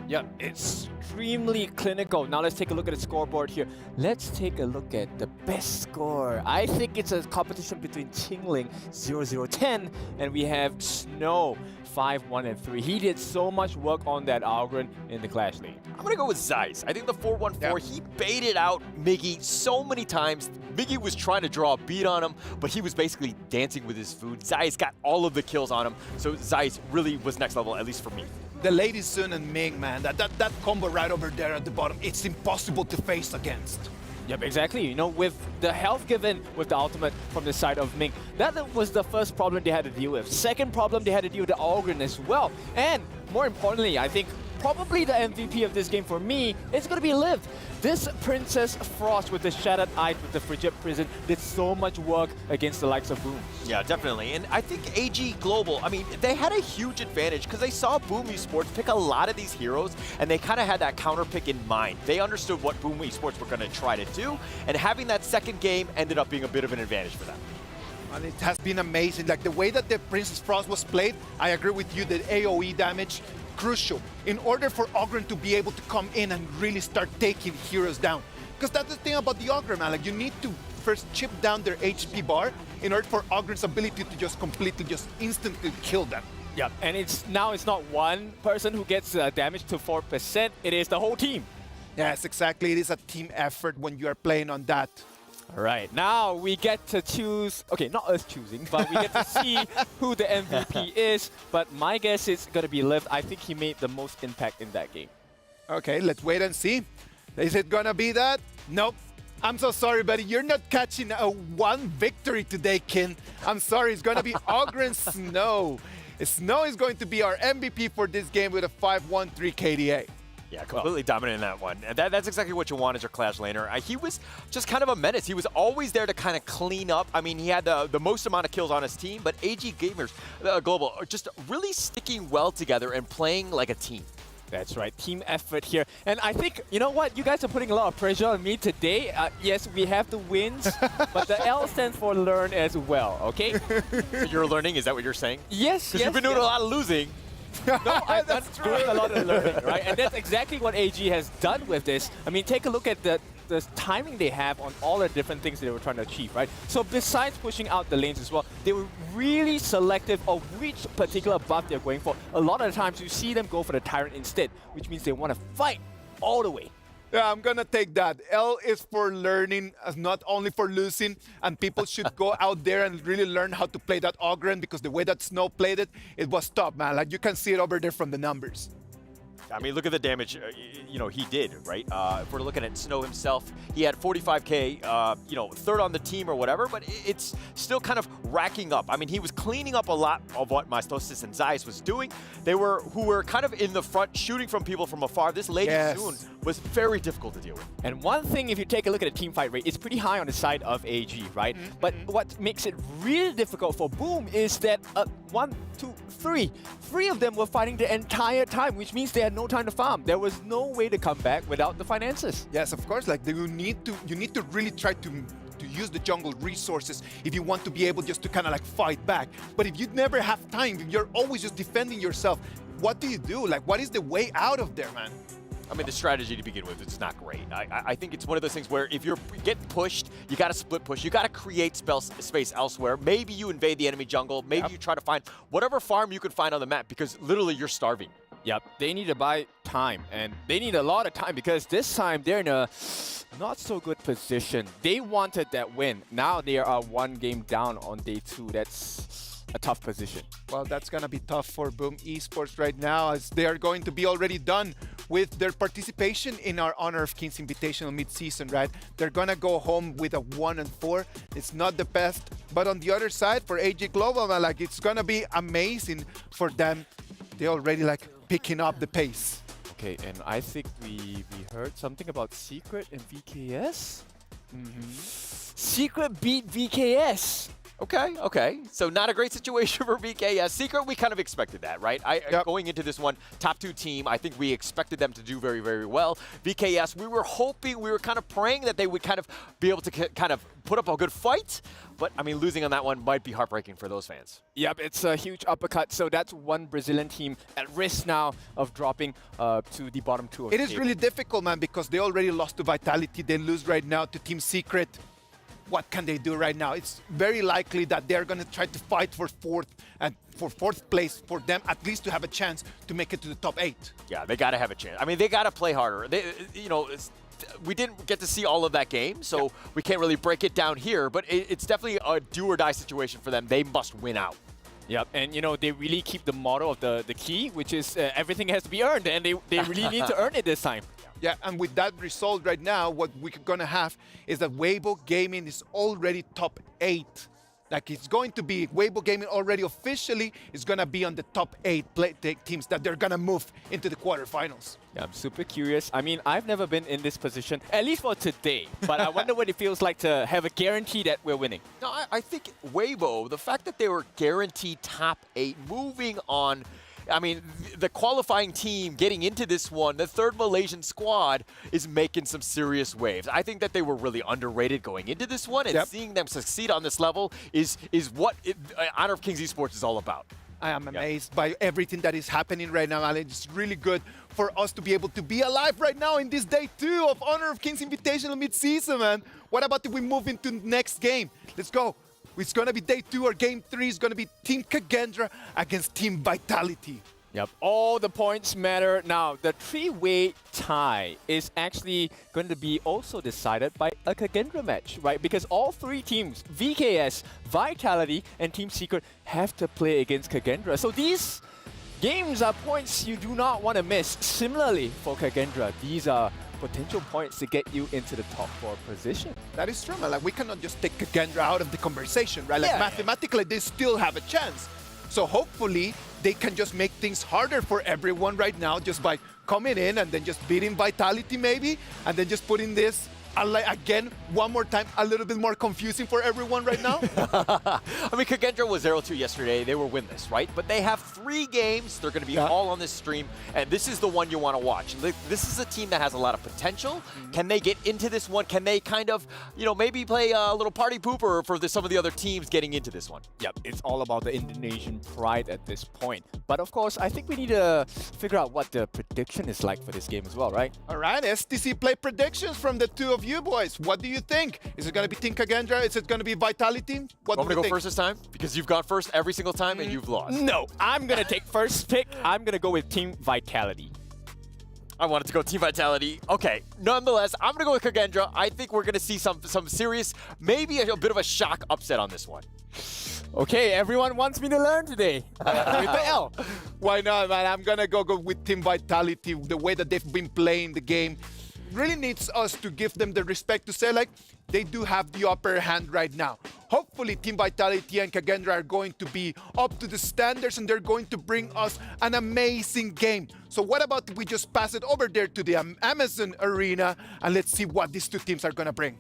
Yeah, extremely clinical. Now let's take a look at the scoreboard here. Let's take a look at the best score. I think it's a competition between Qingling 0-0-10 and we have Snow 5-1-3. He did so much work on that Ogren in the Clash lane. I'm gonna go with Zeiss. I think the 4-1-4, he baited out Miggy so many times. Miggy was trying to draw a beat on him, but he was basically dancing with his food. Zeiss got all of the kills on him, so Zeiss really was next level, at least for me. The Lady Sun and Ming, man, that combo right over there at the bottom, it's impossible to face against. Yep, exactly. You know, with the health given with the ultimate from the side of Ming, that was the first problem they had to deal with. Second problem, they had to deal with the Ogren as well. And more importantly, I think probably the MVP of this game for me is going to be Liv. This Princess Frost with the Shattered Eye with the Frigid Prison did so much work against the likes of Boom. Yeah, definitely. And I think AG Global, I mean, they had a huge advantage because they saw Boom Esports pick a lot of these heroes and they kind of had that counter pick in mind. They understood what Boom Esports were going to try to do, and having that second game ended up being a bit of an advantage for them. And it has been amazing. Like the way that the Princess Frost was played, I agree with you that AoE damage, crucial in order for Ogren to be able to come in and really start taking heroes down. Because that's the thing about the Ogren, man. Like you need to first chip down their HP bar in order for Ogren's ability to just completely, just instantly kill them. Yep, and it's not one person who gets damage to 4%, it is the whole team. Yes, exactly. It is a team effort when you are playing on that. All right, now we get to choose, okay, not us choosing, but we get to see who the MVP is. But my guess is going to be Liv. I think he made the most impact in that game. Okay, let's wait and see. Is it going to be that? Nope. I'm so sorry, buddy. You're not catching a one victory today, Kin. I'm sorry. It's going to be Ogren Snow. Snow is going to be our MVP for this game with a 5-1-3 KDA. Yeah, completely dominant in that one. And that's exactly what you want as your Clash laner. He was just kind of a menace. He was always there to kind of clean up. I mean, he had the most amount of kills on his team, but AG Gamers Global are just really sticking well together and playing like a team. That's right, team effort here. And I think, you know what, you guys are putting a lot of pressure on me today. Yes, we have the wins, but the L stands for learn as well, okay? So you're learning, is that what you're saying? Yes, Because you've been doing a lot of losing. No, I've done doing a lot of learning, right? And that's exactly what AG has done with this. I mean, take a look at the timing they have on all the different things they were trying to achieve, right? So besides pushing out the lanes as well, they were really selective of which particular buff they're going for. A lot of the times you see them go for the Tyrant instead, which means they want to fight all the way. Yeah, I'm gonna take that. L is for learning, not only for losing, and people should go out there and really learn how to play that Ogren, because the way that Snow played it, it was top, man. Like, you can see it over there from the numbers. I mean, look at the damage, he did, right? If we're looking at Snow himself, he had 45K, third on the team or whatever, but it's still kind of racking up. I mean, he was cleaning up a lot of what Maestosis and Zeiss was doing. Who were kind of in the front, shooting from people from afar. This Lady Soon was very difficult to deal with. And one thing, if you take a look at the team fight rate, it's pretty high on the side of AG, right? But what makes it really difficult for Boom is that 1, 2, 3. 3 of them were fighting the entire time, which means they had no time to farm. There was no way to come back without the finances. Yes, of course. Like, you need to really try to use the jungle resources if you want to be able just to kind of like fight back. But if you never have time, if you're always just defending yourself, what do you do? Like, what is the way out of there, man? I mean, the strategy to begin with, it's not great. I think it's one of those things where if you're getting pushed, you got to split push. You got to create space elsewhere. Maybe you invade the enemy jungle. Maybe you try to find whatever farm you can find on the map, because literally you're starving. Yep, they need to buy time, and they need a lot of time because this time they're in a not so good position. They wanted that win. Now they are 1 game down on day 2. That's a tough position. Well, that's going to be tough for Boom Esports right now, as they are going to be already done with their participation in our Honor of Kings Invitational mid-season, right? They're going to go home with a 1-4. It's not the best, but on the other side, for AG Global, man, like, it's going to be amazing for them. They already like picking up the pace. Okay, and I think we heard something about Secret and VKS. Secret beat VKS. Okay. So not a great situation for VKS. Secret, we kind of expected that, right? Going into this one, top 2 team, I think we expected them to do very, very well. VKS, we were hoping, we were kind of praying that they would kind of be able to kind of put up a good fight. But, I mean, losing on that one might be heartbreaking for those fans. Yep, it's a huge uppercut. So that's one Brazilian team at risk now of dropping to the bottom 2 of the It is really difficult, man, because they already lost to Vitality. They lose right now to Team Secret. What can they do right now? It's very likely that they're going to try to fight for 4th place, for them at least to have a chance to make it to the top 8. Yeah, they got to have a chance. I mean, they got to play harder. We didn't get to see all of that game, so we can't really break it down here, but it's definitely a do-or-die situation for them. They must win out. Yep, and they really keep the motto of the key, which is everything has to be earned, and they really need to earn it this time. Yeah, and with that result right now, what we're going to have is that Weibo Gaming is already top 8. Like, it's going to be, Weibo Gaming already officially is going to be on the top 8 teams that they're going to move into the quarterfinals. Yeah, I'm super curious. I mean, I've never been in this position, at least for today, but I wonder what it feels like to have a guarantee that we're winning. No, I think Weibo, the fact that they were guaranteed top 8, moving on, I mean, the qualifying team getting into this one, the 3rd Malaysian squad, is making some serious waves. I think that they were really underrated going into this one, and seeing them succeed on this level is what Honor of Kings Esports is all about. I am amazed by everything that is happening right now, Alan. It's really good for us to be able to be alive right now in this day 2 of Honor of Kings Invitational mid-season, man. What about if we move into next game? Let's go. It's going to be day 2 or game 3. It's going to be Team Kagendra against Team Vitality. Yep, all the points matter. Now, the 3-way tie is actually going to be also decided by a Kagendra match, right? Because all 3 teams, VKS, Vitality, and Team Secret, have to play against Kagendra. So these games are points you do not want to miss. Similarly, for Kagendra, these are potential points to get you into the top 4 position. That is true, man. Like, we cannot just take Kagendra out of the conversation, right? Like, mathematically, they still have a chance. So hopefully, they can just make things harder for everyone right now just by coming in and then just beating Vitality maybe, and then just putting this again, one more time, a little bit more confusing for everyone right now? I mean, Kagendra was 0-2 yesterday. They were winless, right? But they have 3 games. They're going to be all on this stream, and this is the one you want to watch. This is a team that has a lot of potential. Can they get into this one? Can they kind of, you know, maybe play a little party pooper for some of the other teams getting into this one? Yep, it's all about the Indonesian pride at this point. But of course, I think we need to figure out what the prediction is like for this game as well, right? All right, STC Play predictions from the two of you boys. What do you think? Is it going to be Team Kagendra? Is it going to be Vitality? What Want me to do you go think? first this time? Because you've gone first every single time and you've lost. No, I'm going to take first pick. I'm going to go with Team Vitality. I wanted to go Team Vitality. Okay, nonetheless, I'm going to go with Kagendra. I think we're going to see some serious, maybe a bit of a shock upset on this one. Okay, everyone wants me to learn today. With the L. Why not, man? I'm going to go with Team Vitality. The way that they've been playing the game really needs us to give them the respect to say, like, they do have the upper hand right now. Hopefully, Team Vitality and Kagendra are going to be up to the standards and they're going to bring us an amazing game. So what about we just pass it over there to the Amazon Arena and let's see what these two teams are going to bring.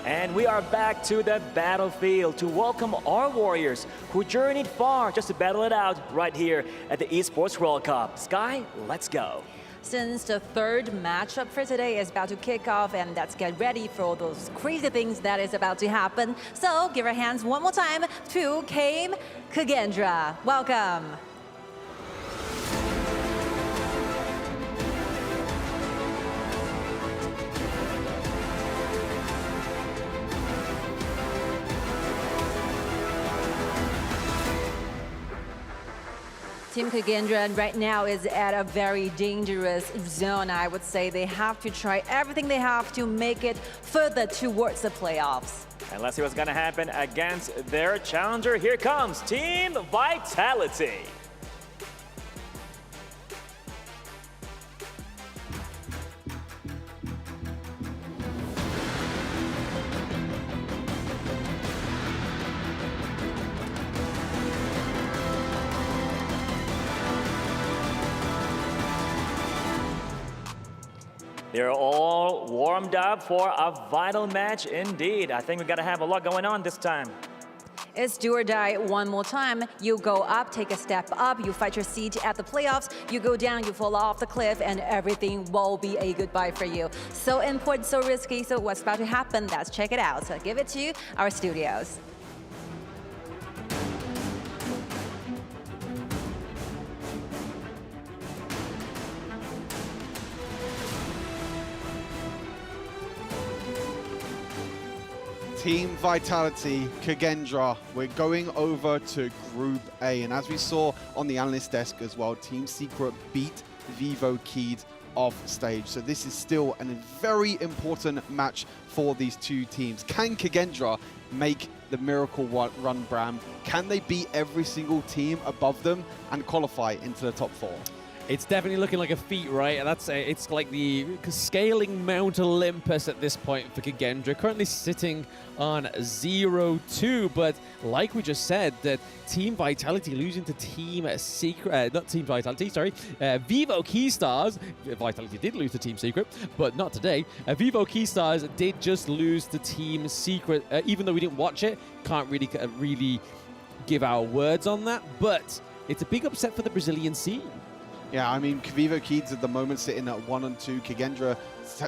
And we are back to the battlefield to welcome our warriors who journeyed far just to battle it out right here at the Esports World Cup. Sky, let's go. Since the third matchup for today is about to kick off, and let's get ready for all those crazy things that is about to happen. So give our hands one more time to Team Kagendra. Welcome. Team Kagendra right now is at a very dangerous zone, I would say. They have to try everything they have to make it further towards the playoffs. And let's see what's going to happen against their challenger. Here comes Team Vitality. They're all warmed up for a vital match indeed. I think we got to have a lot going on this time. It's do or die one more time. You go up, take a step up, you fight your seat at the playoffs, you go down, you fall off the cliff, and everything will be a goodbye for you. So important, so risky, so what's about to happen? Let's check it out. So give it to our studios. Team Vitality, Kagendra, we're going over to Group A. And as we saw on the analyst desk as well, Team Secret beat HoK off stage. So this is still a very important match for these two teams. Can Kagendra make the miracle run, Bram? Can they beat every single team above them and qualify into the top 4? It's definitely looking like a feat, right? It's like the scaling Mount Olympus at this point for Kagendra, currently sitting on 0-2. But like we just said, that Team Vitality losing to Team Secret, not Team Vitality, sorry, Vivo Keystars. Vitality did lose to Team Secret, but not today. Vivo Keystars did just lose to Team Secret, even though we didn't watch it. Can't really give our words on that, but it's a big upset for the Brazilian scene. Yeah, I mean, Vivo Keys at the moment sitting at 1-2. Kagendra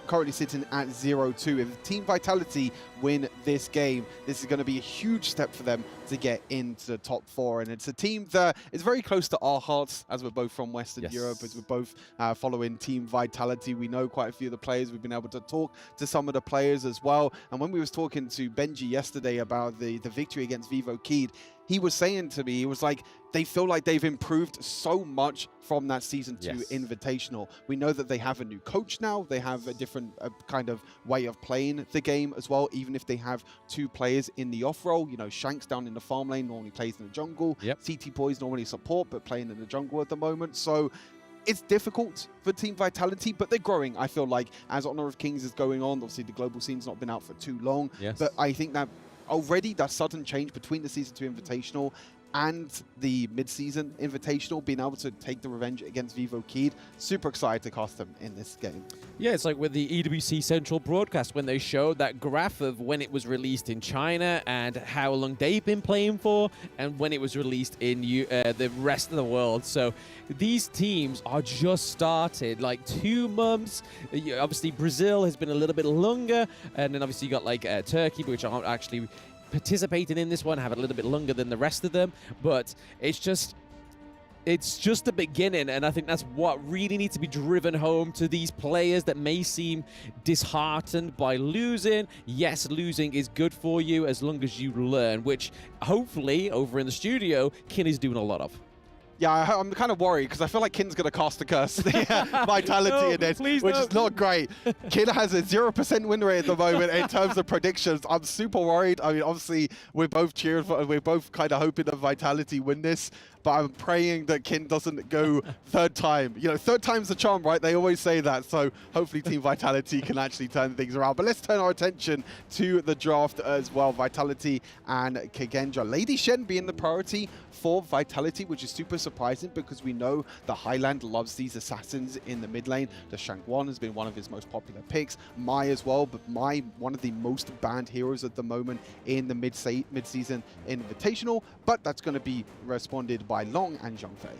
currently sitting at 0-2. If Team Vitality win this game, this is going to be a huge step for them to get into the top 4. And it's a team that is very close to our hearts, as we're both from Western Europe, as we're both following Team Vitality. We know quite a few of the players. We've been able to talk to some of the players as well. And when we was talking to Benji yesterday about the victory against Vivo Keys, he was saying to me, he was like, they feel like they've improved so much from that Season 2 Invitational. We know that they have a new coach now. They have a different kind of way of playing the game as well, even if they have 2 players in the off role. You know, Shanks down in the farm lane normally plays in the jungle. CT Boys normally support, but playing in the jungle at the moment. So it's difficult for Team Vitality, but they're growing, I feel like, as Honor of Kings is going on. Obviously, the global scene's not been out for too long. But I think that already that sudden change between the Season 2 Invitational and the mid-season invitational, being able to take the revenge against Vivo Keed. Super excited to cast them in this game. Yeah, it's like with the EWC Central broadcast when they showed that graph of when it was released in China and how long they've been playing for, and when it was released in the rest of the world. So these teams are just started, like 2 months. Obviously, Brazil has been a little bit longer, and then obviously you got like Turkey, which aren't actually participating in this one, have a little bit longer than the rest of them. But it's just the beginning, and I think that's what really needs to be driven home to these players that may seem disheartened by losing. Yes, losing is good for you as long as you learn, which hopefully over in the studio, Kin is doing a lot of. Yeah, I'm kind of worried because I feel like Kin's going to cast the curse, the Vitality in this, which is not great. Kin has a 0% win rate at the moment in terms of predictions. I'm super worried. I mean, obviously, we're both cheering for, we're both kind of hoping that Vitality win this, but I'm praying that Kin doesn't go third time. You know, third time's the charm, right? They always say that. So hopefully Team Vitality can actually turn things around. But let's turn our attention to the draft as well. Vitality and Kagendra. Lady Shen being the priority for Vitality, which is super surprising because we know the Highland loves these assassins in the mid lane. The Shangguan has been one of his most popular picks. Mai as well, but Mai, one of the most banned heroes at the moment in the mid-season invitational, but that's going to be responded by Long and Zhongfei.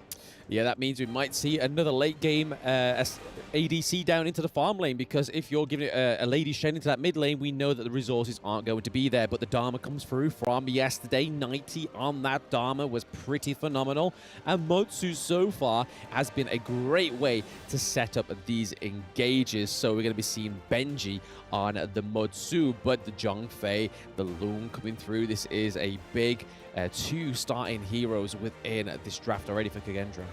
Yeah, that means we might see another late game ADC down into the farm lane, because if you're giving a Lady Shen into that mid lane, we know that the resources aren't going to be there, but the Dharma comes through from yesterday. 90 on that Dharma was pretty phenomenal, and Motsu so far has been a great way to set up these engages. So we're going to be seeing Benji on the Motsu, but the Zhongfei, the Loon coming through. This is a big 2 starting heroes within this draft already for Kagendra.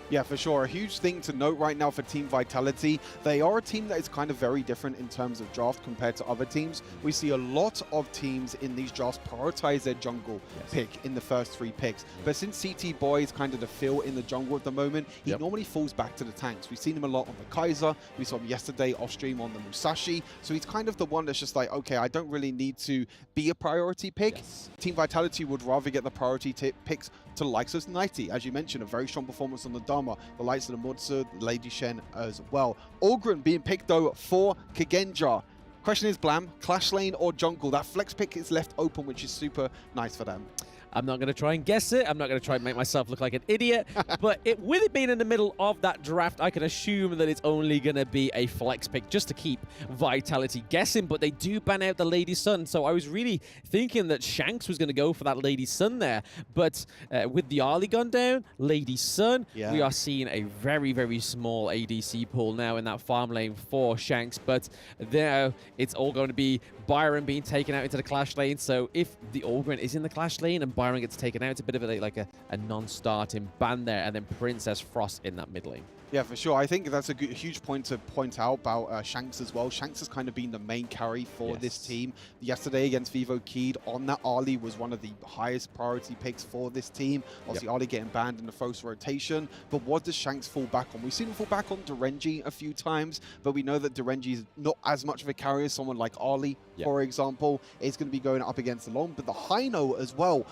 Yeah, for sure. A huge thing to note right now for Team Vitality. They are a team that is kind of very different in terms of draft compared to other teams. We see a lot of teams in these drafts prioritize their jungle pick in the first 3 picks. But since CT Boy is kind of the fill in the jungle at the moment, he normally falls back to the tanks. We've seen him a lot on the Kaiser. We saw him yesterday off stream on the Musashi. So he's kind of the one that's just like, okay, I don't really need to be a priority pick. Team Vitality would rather get the priority picks to the likes of 90. As you mentioned, a very strong performance on the Dharma, the likes of the Mutsu, Lady Shen as well. Ogren being picked though for Kagendra. Question is, Blam, Clash Lane or jungle? That flex pick is left open, which is super nice for them. I'm not going to try and guess it. I'm not going to try and make myself look like an idiot. But with it being in the middle of that draft, I can assume that it's only going to be a flex pick just to keep Vitality guessing. But they do ban out the Lady Sun. So I was really thinking that Shanks was going to go for that Lady Sun there. But with the Ali gun down, Lady Sun, we are seeing a very, very small ADC pool now in that farm lane for Shanks. But there, it's all going to be Byron being taken out into the Clash lane. So if the Ogren is in the Clash lane and Byron gets taken out, it's a bit of a non-starting ban there, and then Princess Frost in that mid lane. Yeah, for sure. I think that's a huge point to point out about Shanks as well. Shanks has kind of been the main carry for this team. Yesterday against Vivo Keed on that Ali was one of the highest priority picks for this team. Obviously, Ali getting banned in the first rotation. But what does Shanks fall back on? We've seen him fall back on Derenji a few times, but we know that Derenji is not as much of a carrier as someone like Ali, for example, is going to be going up against the Long. But the Hino as well.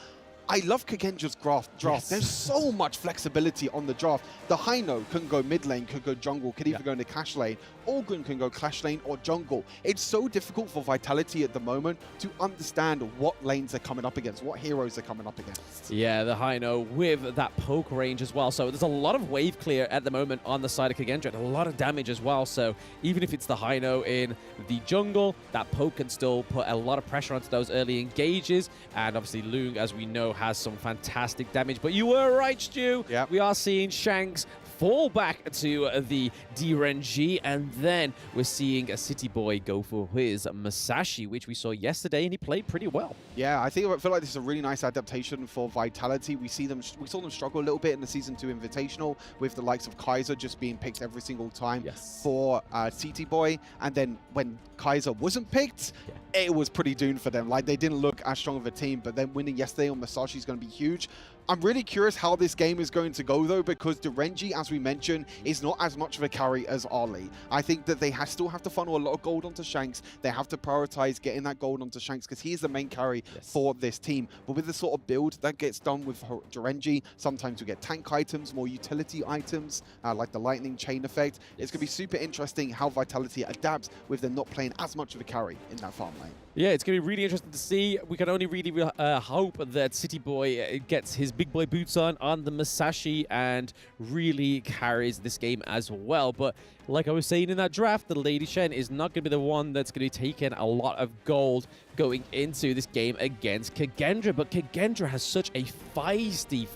I love Kagendra's draft. There's so much flexibility on the draft. The Hino can go mid lane, could go jungle, could even go into Clash lane. Ogren can go Clash lane or jungle. It's so difficult for Vitality at the moment to understand what lanes they're coming up against, what heroes they're coming up against. Yeah, the Hino with that poke range as well. So there's a lot of wave clear at the moment on the side of Kagendra, and a lot of damage as well. So even if it's the Hino in the jungle, that poke can still put a lot of pressure onto those early engages. And obviously Lung, as we know, has some fantastic damage. But you were right, Stu. We are seeing Shanks fall back to the Derenji, and then we're seeing a City Boy go for his Musashi, which we saw yesterday, and he played pretty well. Yeah, I feel like this is a really nice adaptation for Vitality. We saw them struggle a little bit in the Season 2 Invitational with the likes of Kaiser just being picked every single time for City Boy, and then when Kaiser wasn't picked, it was pretty doomed for them. Like, they didn't look as strong of a team, but then winning yesterday on Musashi is going to be huge. I'm really curious how this game is going to go, though, because Derenji, as as we mentioned, is not as much of a carry as Ali. I think that they still have to funnel a lot of gold onto Shanks. They have to prioritize getting that gold onto Shanks because he is the main carry for this team. But with the sort of build that gets done with Durenji, sometimes we get tank items, more utility items, like the lightning chain effect. It's going to be super interesting how Vitality adapts with them not playing as much of a carry in that farm lane. Yeah, it's going to be really interesting to see. We can only really hope that City Boy gets his big boy boots on the Masashi and really carries this game as well. But like I was saying in that draft, the Lady Shen is not going to be the one that's going to be taking a lot of gold going into this game against Kagendra. But Kagendra has such a feisty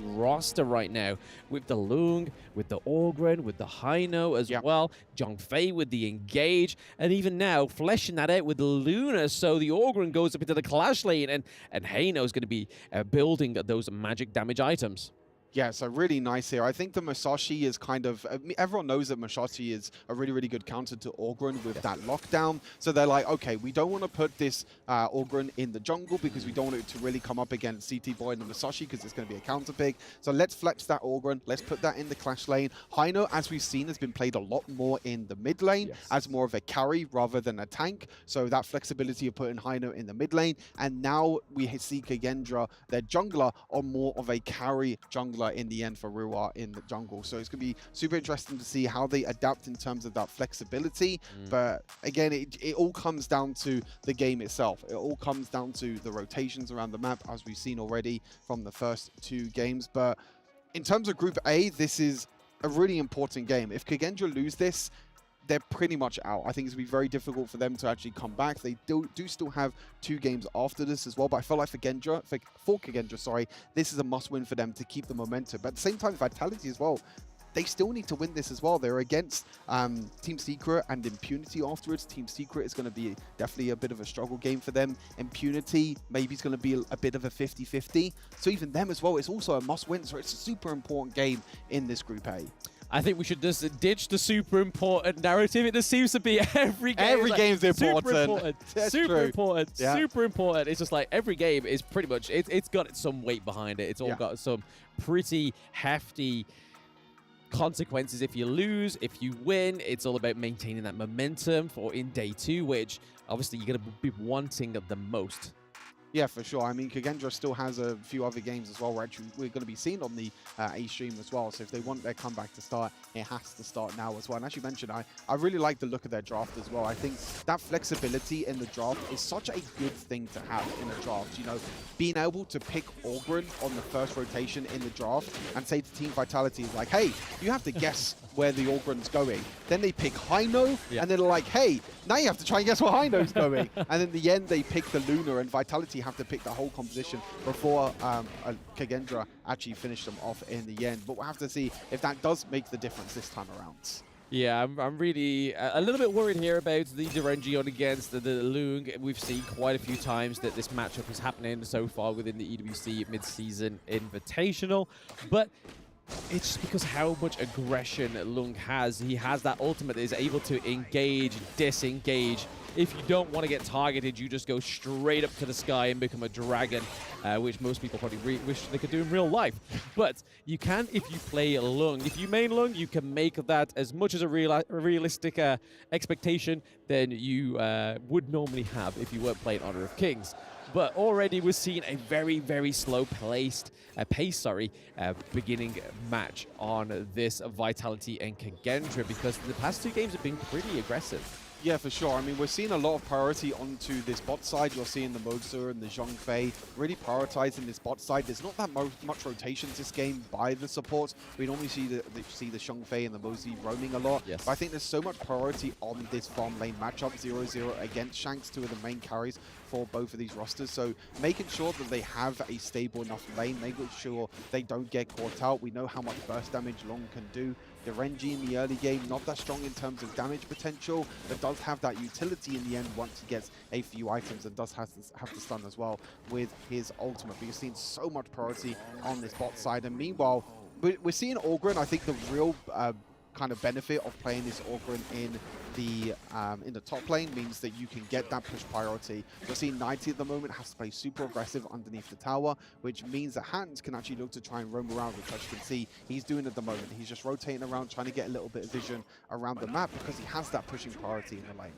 roster right now with the Lung, with the Orgren, with the Haino as well, Zhongfei with the Engage, and even now fleshing that out with the Luna. So the Orgren goes up into the Clash lane, and Haino is going to be building those magic damage items. Yeah, so really nice here. I think the Masashi is kind of... everyone knows that Masashi is a really good counter to Orgren with that lockdown. So they're like, okay, we don't want to put this Orgren in the jungle because we don't want it to really come up against CT Boy and the Masashi because it's going to be a counter pick. So let's flex that Orgren. Let's put that in the Clash lane. Haino, as we've seen, has been played a lot more in the mid lane as more of a carry rather than a tank. So that flexibility of putting Haino in the mid lane. And now we see Kagendra, their jungler, on more of a carry jungler in the end for Ruwa in the jungle. So it's going to be super interesting to see how they adapt in terms of that flexibility. But again, it all comes down to the game itself. It all comes down to the rotations around the map, as we've seen already from the first 2 games. But in terms of Group A, this is a really important game. If Kagendra lose this, they're pretty much out. I think it's going to be very difficult for them to actually come back. They do still have 2 games after this as well, but I feel like for Kagendra, sorry, this is a must-win for them to keep the momentum. But at the same time, Vitality as well, they still need to win this as well. They're against Team Secret and Impunity afterwards. Team Secret is going to be definitely a bit of a struggle game for them. Impunity maybe is going to be a bit of a 50-50. So even them as well, it's also a must-win. So it's a super important game in this Group A. I think we should just ditch the super important narrative. It just seems to be every game. Every game's important. Super important. Super important. Yeah. Super important. It's just like every game is pretty much, it's got some weight behind it. It's all got some pretty hefty consequences if you lose. If you win, it's all about maintaining that momentum for in day 2, which obviously you're going to be wanting the most. Yeah, for sure. I mean, Kagendra still has a few other games as well where actually we're going to be seen on the A stream as well. So if they want their comeback to start, it has to start now as well. And as you mentioned, I really like the look of their draft as well. I think that flexibility in the draft is such a good thing to have in a draft. You know, being able to pick Orgren on the first rotation in the draft and say to Team Vitality, like, hey, you have to guess where the Orgren's going. Then they pick Haino, and then they're like, hey, now you have to try and guess where Haino's going. And in the end, they pick the Luna, and Vitality have to pick the whole composition before Kagendra actually finished them off in the end. But we'll have to see if that does make the difference this time around. Yeah, I'm really a little bit worried here about the Durenji on against the Lung. We've seen quite a few times that this matchup is happening so far within the EWC mid-season invitational. But it's just because how much aggression Lung has. He has that ultimate that is able to engage, disengage. If you don't want to get targeted, you just go straight up to the sky and become a dragon, which most people probably wish they could do in real life. But you can if you play Lung. If you main Lung, you can make that as much as a realistic expectation than you would normally have if you weren't playing Honor of Kings. But already we're seeing a very slow pace, beginning match on this Vitality and Kagendra because the past 2 games have been pretty aggressive. Yeah, for sure. I mean, we're seeing a lot of priority onto this bot side. You're seeing the Mozu and the Zhongfei really prioritizing this bot side. There's not that much rotations this game by the supports. We normally see the Zhongfei and the Mozu roaming a lot. Yes. But I think there's so much priority on this farm lane matchup, 0-0 against Shanks, 2 of the main carries for both of these rosters. So making sure that they have a stable enough lane, making sure they don't get caught out. We know how much burst damage Long can do. The Renji in the early game, not that strong in terms of damage potential, but does have that utility in the end once he gets a few items and does have to stun as well with his ultimate. But you're seeing so much priority on this bot side. And meanwhile, we're seeing Orgren, I think the real kind of benefit of playing this Ogryn in the top lane means that you can get that push priority. You're seeing 90 at the moment has to play super aggressive underneath the tower, which means that Hans can actually look to try and roam around, which as you can see, he's doing at the moment. He's just rotating around, trying to get a little bit of vision around the map because he has that pushing priority in the lane.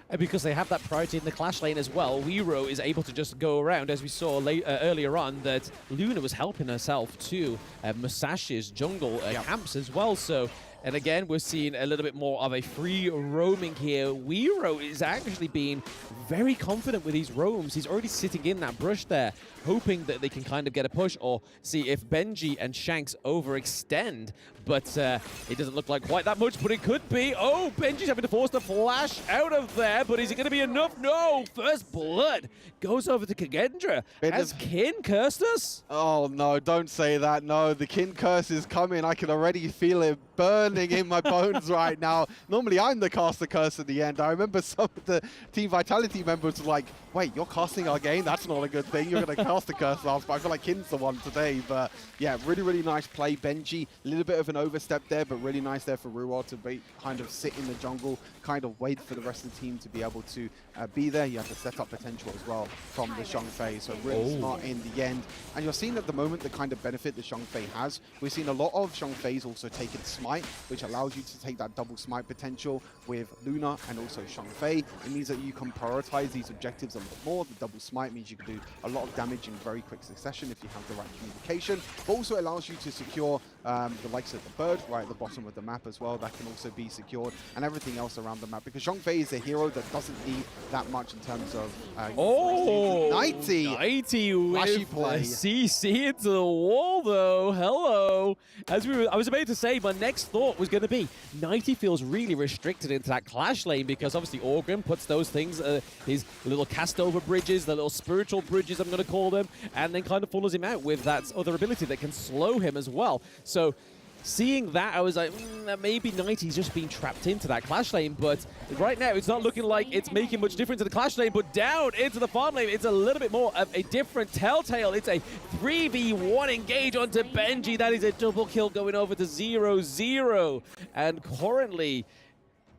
And because they have that priority in the Clash lane as well, Weero is able to just go around, as we saw earlier on, that Luna was helping herself to Musashi's jungle camps as well. So, and again, we're seeing a little bit more of a free roaming here. Weero is actually being very confident with these roams. He's already sitting in that brush there, hoping that they can kind of get a push or see if Benji and Shanks overextend. But it doesn't look like quite that much, but it could be. Oh, Benji's having to force the flash out of there, but is it going to be enough? No! First blood goes over to Kagendra. Has Kin cursed us? Oh, no, don't say that. No, the Kin curse is coming. I can already feel it burning in my bones right now. Normally, I'm the caster curse at the end. I remember some of the Team Vitality members were like, wait, you're casting our game? That's not a good thing. You're going to cast the curse last, but I feel like Kin's the one today. But yeah, really, really nice play. Benji, a little bit of an overstep there, but really nice there for Ruwa to kind of sit in the jungle, kind of wait for the rest of the team to be able to be there. You have to set up potential as well from the Xiangfei, so really smart in the end. And you're seeing at the moment the kind of benefit the Xiangfei has. We've seen a lot of Xiangfei's also taken Smite, which allows you to take that double Smite potential with Luna and also Xiangfei. It means that you can prioritize these objectives a lot more. The double Smite means you can do a lot of damage in very quick succession if you have the right communication, but also allows you to secure the likes of the bird right at the bottom of the map as well. That can also be secured, and everything else around the map, because Xiangfei is a hero that doesn't need that much in terms of 90 flashy play. CC into the wall though. Hello. I was about to say, my next thought was going to be 90 feels really restricted into that Clash lane, because obviously Ogryn puts those things, his little cast over bridges, the little spiritual bridges I'm going to call them, and then kind of follows him out with that other ability that can slow him as well. So seeing that, I was like, maybe 90's just been trapped into that Clash lane, but right now it's not looking like it's making much difference in the Clash lane, but down into the farm lane, it's a little bit more of a different telltale. It's a 3v1 engage onto Benji. That is a double kill going over to 0-0, and currently,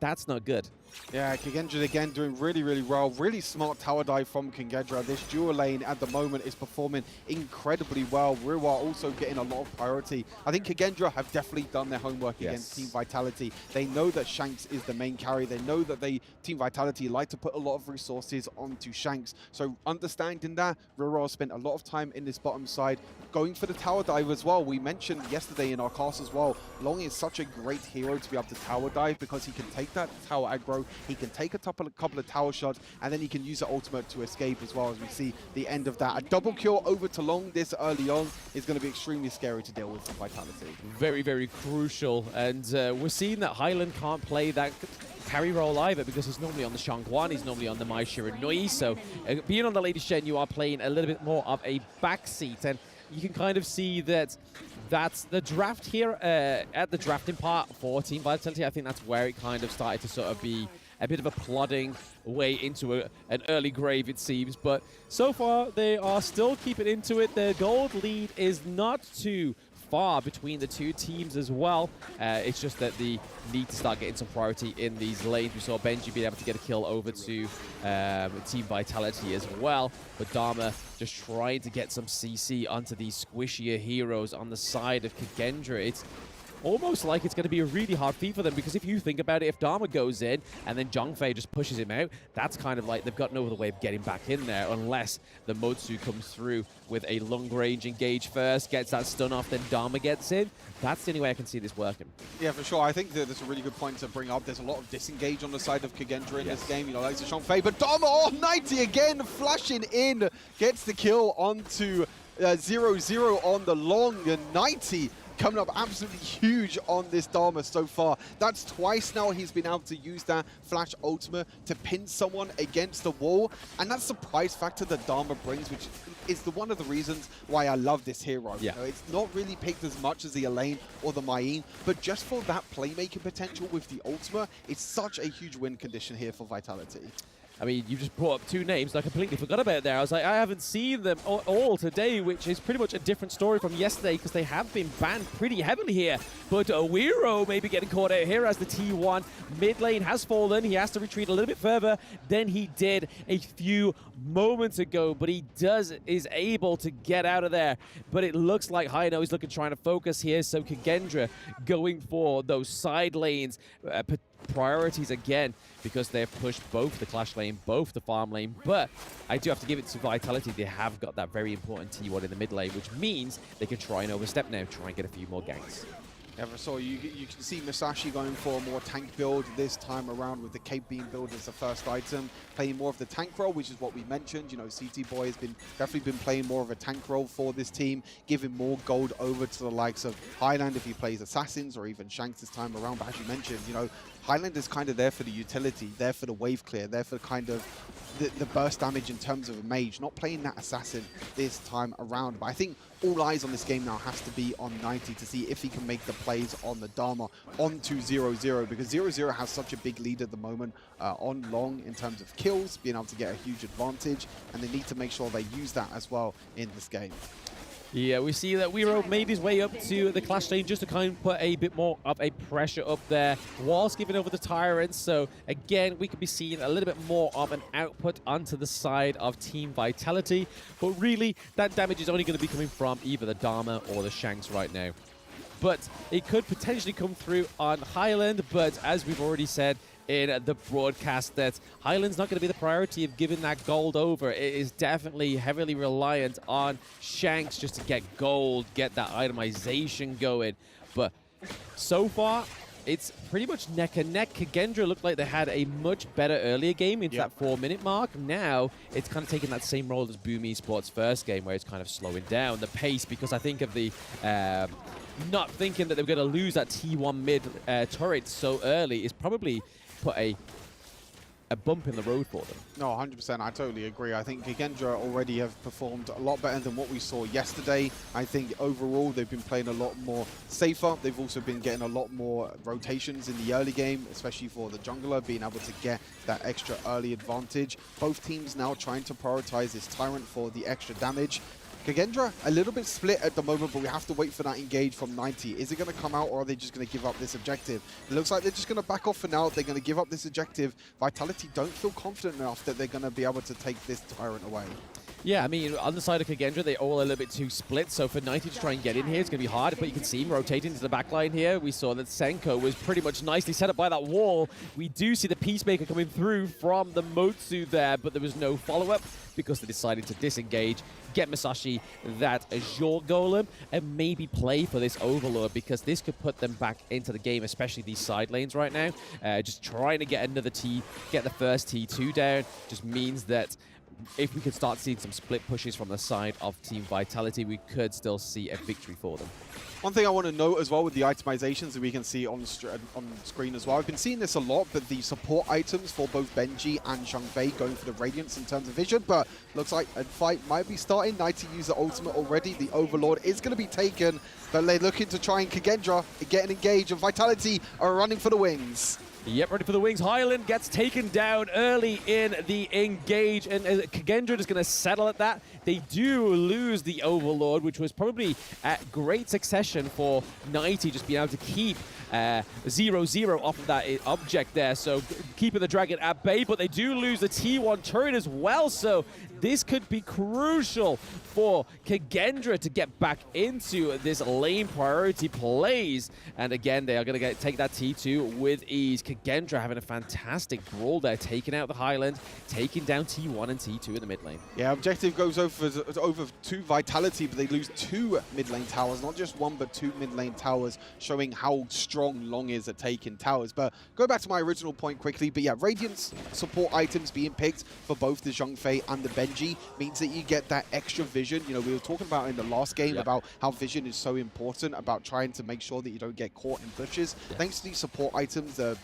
that's not good. Yeah, Kagendra again doing really, really well. Really smart tower dive from Kagendra. This dual lane at the moment is performing incredibly well. Ruwa also getting a lot of priority. I think Kagendra have definitely done their homework against Team Vitality. They know that Shanks is the main carry. They know that Team Vitality like to put a lot of resources onto Shanks. So understanding that, Ruwa spent a lot of time in this bottom side going for the tower dive as well. We mentioned yesterday in our cast as well, Long is such a great hero to be able to tower dive because he can take that tower aggro, he can take a couple of tower shots, and then he can use the ultimate to escape as well, as we see the end of that. A double kill over to Long this early on is going to be extremely scary to deal with for Vitality. Very, very crucial. And we're seeing that Highland can't play that carry role either, because he's normally on the Shangguan, he's normally on the Mai Shiranui. So being on the Lady Shen, you are playing a little bit more of a backseat. And you can kind of see that that's the draft here at the drafting part for Team Vitality. I think that's where it kind of started to sort of be a bit of a plodding way into an early grave, it seems. But so far, they are still keeping into it. The gold lead is not too far between the two teams as well. It's just that they need to start getting some priority in these lanes. We saw Benji being able to get a kill over to Team Vitality as well, but Dharma just trying to get some CC onto these squishier heroes on the side of Kagendra. It's almost like it's going to be a really hard feat for them, because if you think about it, if Dharma goes in and then Zhongfei just pushes him out, that's kind of like they've got no other way of getting back in there unless the Motsu comes through with a long range engage first, gets that stun off, then Dharma gets in. That's the only way I can see this working. Yeah, for sure. I think that there's a really good point to bring up. There's a lot of disengage on the side of Kagendra in this game. You know, like the Zhongfei, but Dharma, 90 again, flashing in, gets the kill onto 0-0 on the Long, and 90 coming up absolutely huge on this Dharma so far. That's twice now he's been able to use that flash ultimate to pin someone against the wall, and that's the price factor that Dharma brings, which is one of the reasons why I love this hero. Yeah. You know, it's not really picked as much as the Elaine or the Mayim, but just for that playmaking potential with the ultimate, it's such a huge win condition here for Vitality. I mean, you just brought up two names I completely forgot about there. I was like, I haven't seen them all today, which is pretty much a different story from yesterday because they have been banned pretty heavily here. But Wiro may be getting caught out here as the T1 mid lane has fallen. He has to retreat a little bit further than he did a few moments ago, but he is able to get out of there. But it looks like Haino is trying to focus here, so Kagendra going for those side lanes, priorities again, because they've pushed both the Clash lane, both the farm lane. But I do have to give it to Vitality. They have got that very important T1 in the mid lane, which means they can try and overstep now, try and get a few more ganks. Yeah, so you can see Musashi going for a more tank build this time around with the Cape Beam build as the first item, playing more of the tank role, which is what we mentioned. You know, CT Boy has definitely been playing more of a tank role for this team, giving more gold over to the likes of Highland if he plays Assassins or even Shanks this time around. But as you mentioned, you know, Highland is kind of there for the utility, there for the wave clear, there for kind of the burst damage in terms of a mage, not playing that assassin this time around. But I think all eyes on this game now has to be on 90 to see if he can make the plays on the Dharma onto 0-0, because 0-0 has such a big lead at the moment on long in terms of kills, being able to get a huge advantage, and they need to make sure they use that as well in this game. Yeah, we see that Wiro made his way up to the Clash lane just to kind of put a bit more of a pressure up there whilst giving over the Tyrant. So again, we could be seeing a little bit more of an output onto the side of Team Vitality. But really, that damage is only going to be coming from either the Dharma or the Shanks right now. But it could potentially come through on Highland, but as we've already said in the broadcast, that Highland's not going to be the priority of giving that gold over. It is definitely heavily reliant on Shanks just to get gold, get that itemization going. But so far, it's pretty much neck and neck. Kagendra looked like they had a much better earlier game into that 4-minute mark. Now, it's kind of taking that same role as Boom Esports' first game, where it's kind of slowing down the pace, because I think of the not thinking that they're going to lose that T1 mid turret so early is probably put a bump in the road for them. No, 100%. I totally agree. I think Kagendra already have performed a lot better than what we saw yesterday. I think overall they've been playing a lot more safer. They've also been getting a lot more rotations in the early game, especially for the jungler, being able to get that extra early advantage. Both teams now trying to prioritize this Tyrant for the extra damage. Kagendra, a little bit split at the moment, but we have to wait for that engage from 90. Is it going to come out, or are they just going to give up this objective? It looks like they're just going to back off for now. They're going to give up this objective. Vitality don't feel confident enough that they're going to be able to take this Tyrant away. Yeah, I mean, on the side of Kagendra, they're all a little bit too split, so for 90 to try and get in here, it's going to be hard, but you can see him rotating to the back line here. We saw that Senko was pretty much nicely set up by that wall. We do see the Peacemaker coming through from the Motsu there, but there was no follow-up because they decided to disengage, get Musashi that Azure Golem, and maybe play for this Overlord, because this could put them back into the game, especially these side lanes right now. Just trying to get another T, get the first T2 down, just means that if we could start seeing some split pushes from the side of Team Vitality, we could still see a victory for them. One thing I want to note as well with the itemizations that we can see on screen as well, I've been seeing this a lot, but the support items for both Benji and Zhongfei going for the Radiance in terms of vision, but looks like a fight might be starting. 90 use the ultimate already. The Overlord is going to be taken, but they're looking to try and Kagendra getting engaged, and Vitality are running for the wings. Yep, ready for the wings. Highland gets taken down early in the engage, and Kagendra is going to settle at that. They do lose the Overlord, which was probably a great succession for 90, just being able to keep 0-0 off of that object there. So keeping the Dragon at bay, but they do lose the T1 turret as well. So this could be crucial for Kagendra to get back into this lane priority plays. And again, they are going to take that T2 with ease. Kagendra having a fantastic brawl there, taking out the Highland, taking down T1 and T2 in the mid lane. Yeah, objective goes over to Vitality, but they lose 2 mid lane towers, not just 1, but 2 mid lane towers, showing how strong Long is at taking towers. But go back to my original point quickly, but yeah, Radiance support items being picked for both the Zhongfei and the Benji Genji means that you get that extra vision. You know, we were talking about in the last game about how vision is so important, about trying to make sure that you don't get caught in bushes. Thanks to these support items, the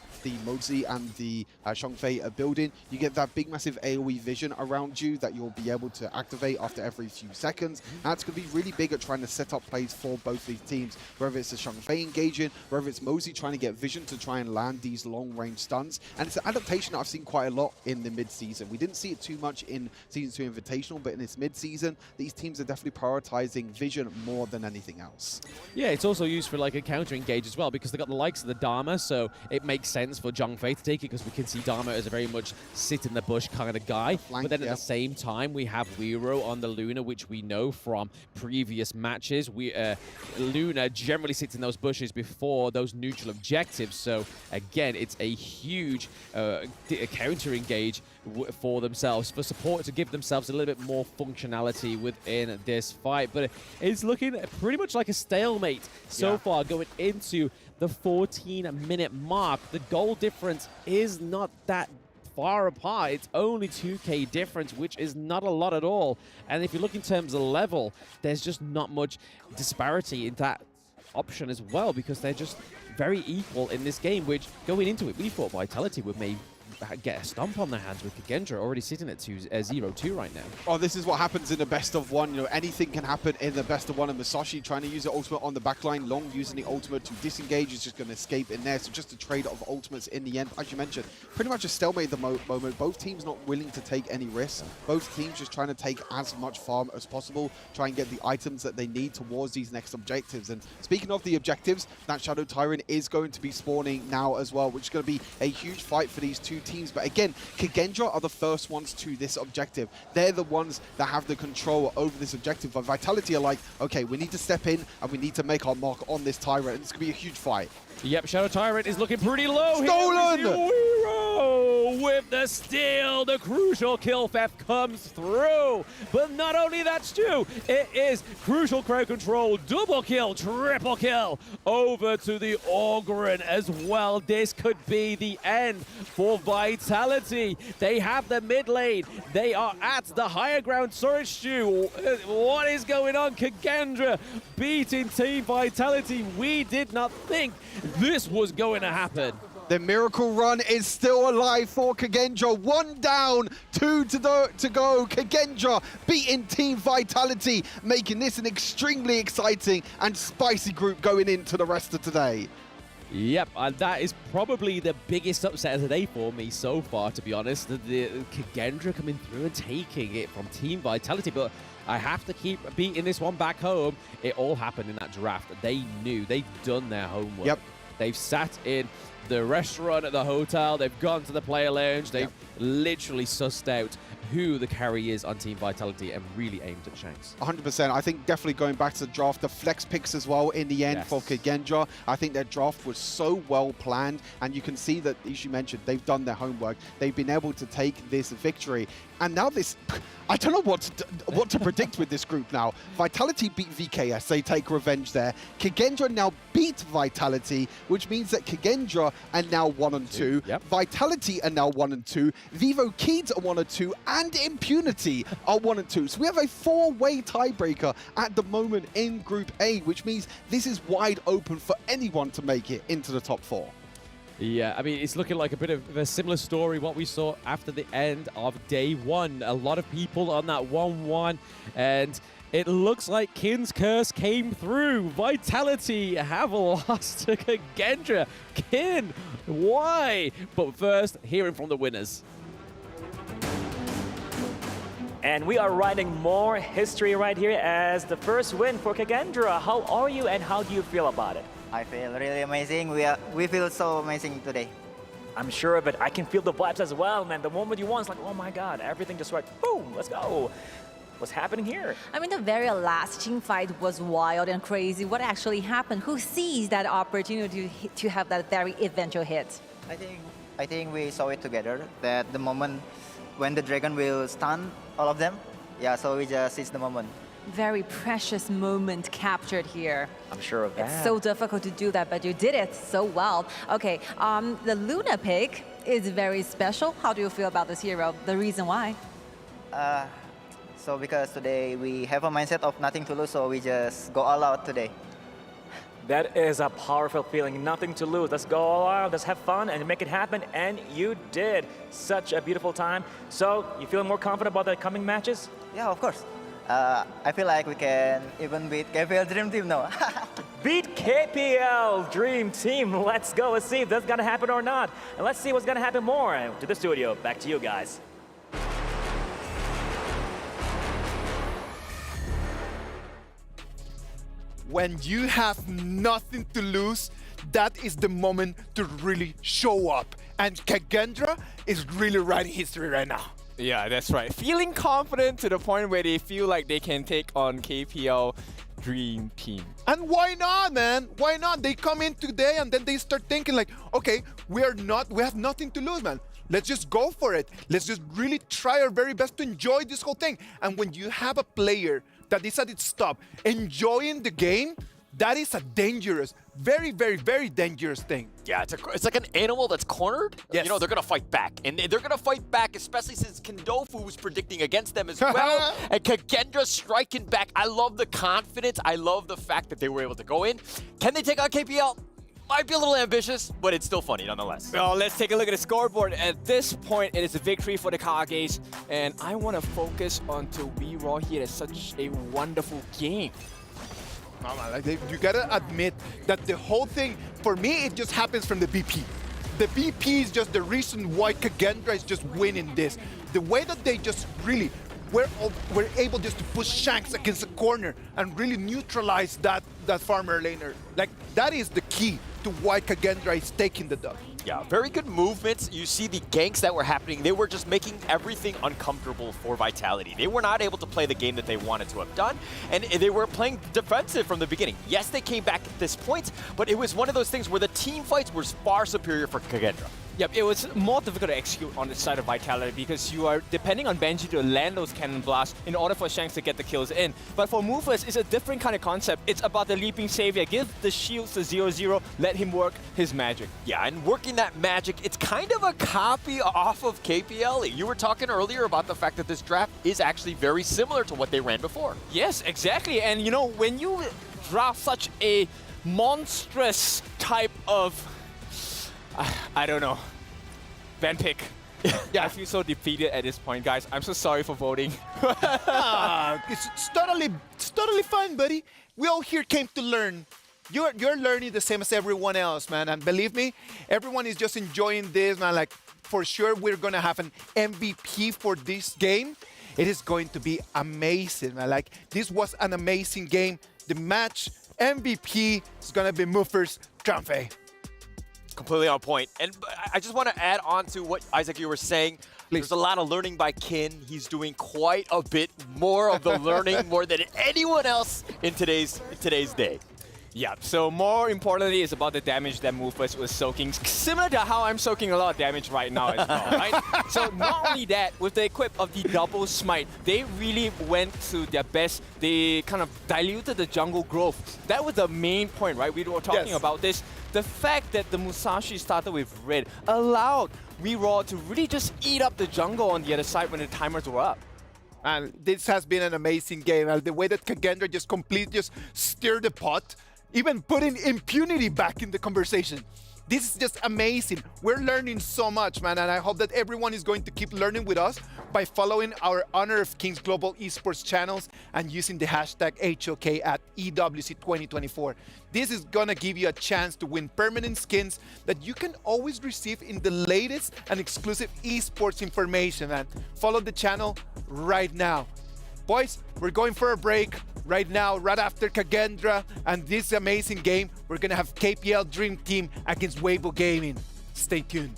Mozi and the Shangfei are building, you get that big massive AoE vision around you that you'll be able to activate after every few seconds. And that's going to be really big at trying to set up plays for both these teams, whether it's the Shangfei engaging, whether it's Mozi trying to get vision to try and land these long-range stuns. And it's an adaptation that I've seen quite a lot in the mid-season. We didn't see it too much in Season 2 Invitational, but in this mid-season, these teams are definitely prioritizing vision more than anything else. Yeah, it's also used for like a counter engage as well, because they got the likes of the Dharma, so it makes sense for Zhang Fei to take it, because we can see Dharma as a very much sit in the bush kind of guy. But then at the same time, we have Weiro on the Luna, which we know from previous matches. Luna generally sits in those bushes before those neutral objectives, so again, it's a huge counter engage for themselves, for support to give themselves a little bit more functionality within this fight. But it's looking pretty much like a stalemate so far going into the 14-minute mark. The goal difference is not that far apart. It's only 2k difference, which is not a lot at all. And if you look in terms of level, there's just not much disparity in that option as well, because they're just very equal in this game, which going into it, we thought Vitality would maybe get a stomp on their hands with Kagendra already sitting at 0-2 right now. Oh, this is what happens in the best of one. You know, anything can happen in the best of one. And Masashi trying to use the ultimate on the backline. Long using the ultimate to disengage is just going to escape in there. So just a trade of ultimates in the end. As you mentioned, pretty much a stalemate at the moment. Both teams not willing to take any risks. Both teams just trying to take as much farm as possible. Try and get the items that they need towards these next objectives. And speaking of the objectives, that Shadow Tyrant is going to be spawning now as well, which is going to be a huge fight for these two teams. But again, Kagendra are the first ones to this objective. They're the ones that have the control over this objective. But Vitality are like, okay, we need to step in and we need to make our mark on this Tyrant. And it's going to be a huge fight. Yep, Shadow Tyrant is looking pretty low. Stolen! Weiro with the steal. The crucial kill theft comes through. But not only that, Stu, it is crucial crowd control. Double kill, triple kill over to the Ogryn as well. This could be the end for Vitality. They have the mid lane. They are at the higher ground. Sorry, Stu. What is going on? Kagendra beating Team Vitality. We did not think this was going to happen. The miracle run is still alive for Kagendra. 1 down, 2 to go. Kagendra beating Team Vitality, making this an extremely exciting and spicy group going into the rest of today. Yep, and that is probably the biggest upset of the day for me so far, to be honest. The Kagendra coming through and taking it from Team Vitality, but I have to keep beating this one back home. It all happened in that draft. They knew. They've done their homework. Yep. They've sat in the restaurant at the hotel. They've gone to the player lounge. They've literally sussed out who the carry is on Team Vitality and really aimed at Shanks. 100%. I think definitely going back to the draft, the flex picks as well in the end for Kagendra. I think their draft was so well planned, and you can see that, as you mentioned, they've done their homework. They've been able to take this victory. And now this, I don't know what to predict with this group now. Vitality beat VKS, they take revenge there. Kagendra now beat Vitality, which means that Kagendra are now 1-2. Yep. Vitality are now 1-2. Vivo Kids are 1-2. And Impunity are 1-2. So we have a 4-way tiebreaker at the moment in Group A, which means this is wide open for anyone to make it into the top 4. Yeah, I mean, it's looking like a bit of a similar story what we saw after the end of day one. A lot of people on that 1-1, and it looks like Kin's curse came through. Vitality have lost to Kagendra. Kin, why? But first, hearing from the winners. And we are writing more history right here as the first win for Kagendra. How are you and how do you feel about it? I feel really amazing. We feel so amazing today. I'm sure of it. I can feel the vibes as well, man. The moment you won, it's like, oh my God, everything just went boom, let's go. What's happening here? I mean, the very last team fight was wild and crazy. What actually happened? Who seized that opportunity to have that very eventual hit? I think we saw it together, that the moment when the dragon will stun all of them, yeah, so we just seized the moment. Very precious moment captured here. I'm sure of that. It's so difficult to do that, but you did it so well. Okay, the Luna pick is very special. How do you feel about this hero? The reason why? So because today we have a mindset of nothing to lose, so we just go all out today. That is a powerful feeling. Nothing to lose. Let's go all out. Let's have fun and make it happen. And you did. Such a beautiful time. So you feeling more confident about the coming matches? Yeah, of course. I feel like we can even beat KPL Dream Team now. Beat KPL Dream Team. Let's go. Let's see if that's going to happen or not. And let's see what's going to happen more. To the studio. Back to you guys. When you have nothing to lose, that is the moment to really show up. And Kagendra is really writing history right now. Yeah, that's right. Feeling confident to the point where they feel like they can take on KPL Dream Team. And why not, man? Why not? They come in today and then they start thinking like, okay, we have nothing to lose, man. Let's just go for it. Let's just really try our very best to enjoy this whole thing. And when you have a player that is at its top, enjoying the game, that is a dangerous, very, very, very dangerous thing. Yeah, it's like an animal that's cornered. Yes. You know, they're going to fight back. And they're going to fight back, especially since Kendofu was predicting against them as well. And Kagendra striking back. I love the confidence. I love the fact that they were able to go in. Can they take on KPL? Might be a little ambitious, but it's still funny nonetheless. Well, let's take a look at the scoreboard. At this point, it is a victory for the Kages. And I want to focus on to We Raw here. It's such a wonderful game. You gotta admit that the whole thing, for me, it just happens from the BP. The BP is just the reason why Kagendra is just winning this. The way that they just really were able just to push Shanks against the corner and really neutralize that farmer laner. Like, that is the key to why Kagendra is taking the dub. Yeah, very good movements. You see the ganks that were happening. They were just making everything uncomfortable for Vitality. They were not able to play the game that they wanted to have done, and they were playing defensive from the beginning. Yes, they came back at this point, but it was one of those things where the team fights were far superior for Kagendra. Yep, it was more difficult to execute on the side of Vitality because you are depending on Benji to land those cannon blasts in order for Shanks to get the kills in. But for Movers, it's a different kind of concept. It's about the Leaping Savior. Give the shields to 0-0, let him work his magic. Yeah, and working that magic, it's kind of a copy off of KPL. You were talking earlier about the fact that this draft is actually very similar to what they ran before. Yes, exactly. And you know, when you draft such a monstrous type of I don't know. Van pick. Yeah, I feel so defeated at this point, guys. I'm so sorry for voting. It's totally fine, buddy. We all here came to learn. You're learning the same as everyone else, man. And believe me, everyone is just enjoying this, man. Like, for sure, we're gonna have an MVP for this game. It is going to be amazing, man. Like, this was an amazing game. The match MVP is gonna be Muffers Tramfe. Completely on point. And I just want to add on to what, Isaac, you were saying. There's a lot of learning by Kin. He's doing quite a bit more of the learning more than anyone else in today's day. Yeah, so more importantly, it's about the damage that Movers was soaking, similar to how I'm soaking a lot of damage right now as well, right? So not only that, with the equip of the double smite, they really went to their best. They kind of diluted the jungle growth. That was the main point, right? We were talking about this. The fact that the Musashi started with red allowed We Raw to really just eat up the jungle on the other side when the timers were up. And this has been an amazing game. The way that Kagendra just completely stirred the pot, even putting impunity back in the conversation. This is just amazing. We're learning so much, man, and I hope that everyone is going to keep learning with us by following our Honor of Kings Global Esports channels and using the hashtag HoK at EWC 2024. This is gonna give you a chance to win permanent skins that you can always receive in the latest and exclusive esports information, man. Follow the channel right now. Boys, we're going for a break right now, right after Kagendra and this amazing game. We're gonna have KPL Dream Team against Weibo Gaming. Stay tuned.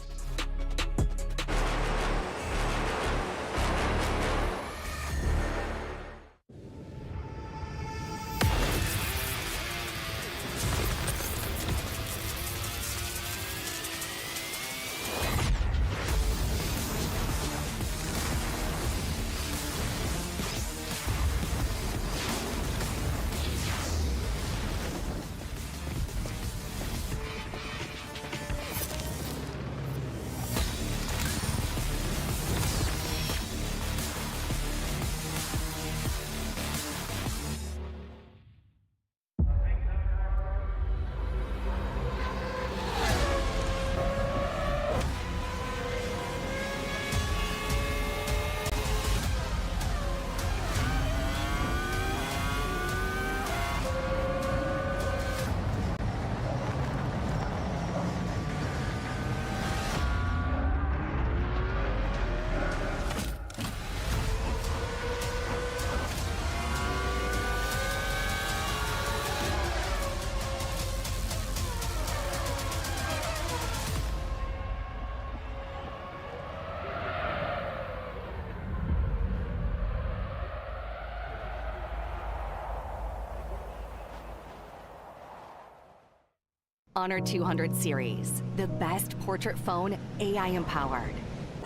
Honor 200 series, the best portrait phone AI empowered.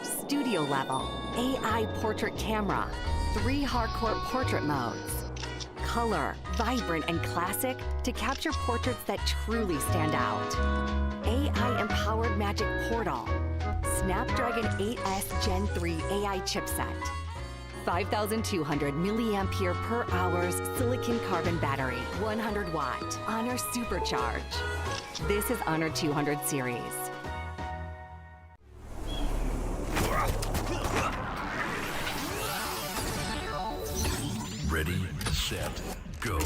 Studio level, AI portrait camera, 3 hardcore portrait modes. Color, vibrant and classic to capture portraits that truly stand out. AI empowered magic portal. Snapdragon 8S Gen 3 AI chipset. 5,200 milliampere per hours silicon carbon battery. 100 watt. Honor Supercharge. This is Honor 200 series. Ready, set, go.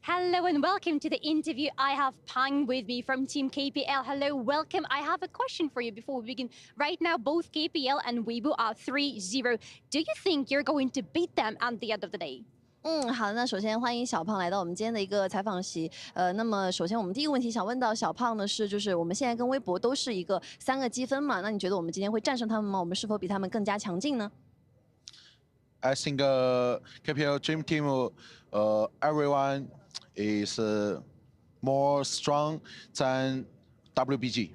Hello and welcome to the interview. I have Pang with me from Team KPL. Hello, welcome. I have a question for you before we begin. Right now, both KPL and Weibo are 3-0. Do you think you're going to beat them at the end of the day? 好，那首先欢迎小胖来到我们今天的一个采访席。那么首先我们第一个问题想问到小胖的是，就是我们现在跟微博都是一个3个积分嘛，那你觉得我们今天会战胜他们吗？我们是否比他们更加强劲呢？ I think KPL Dream Team, everyone is more strong than WBG.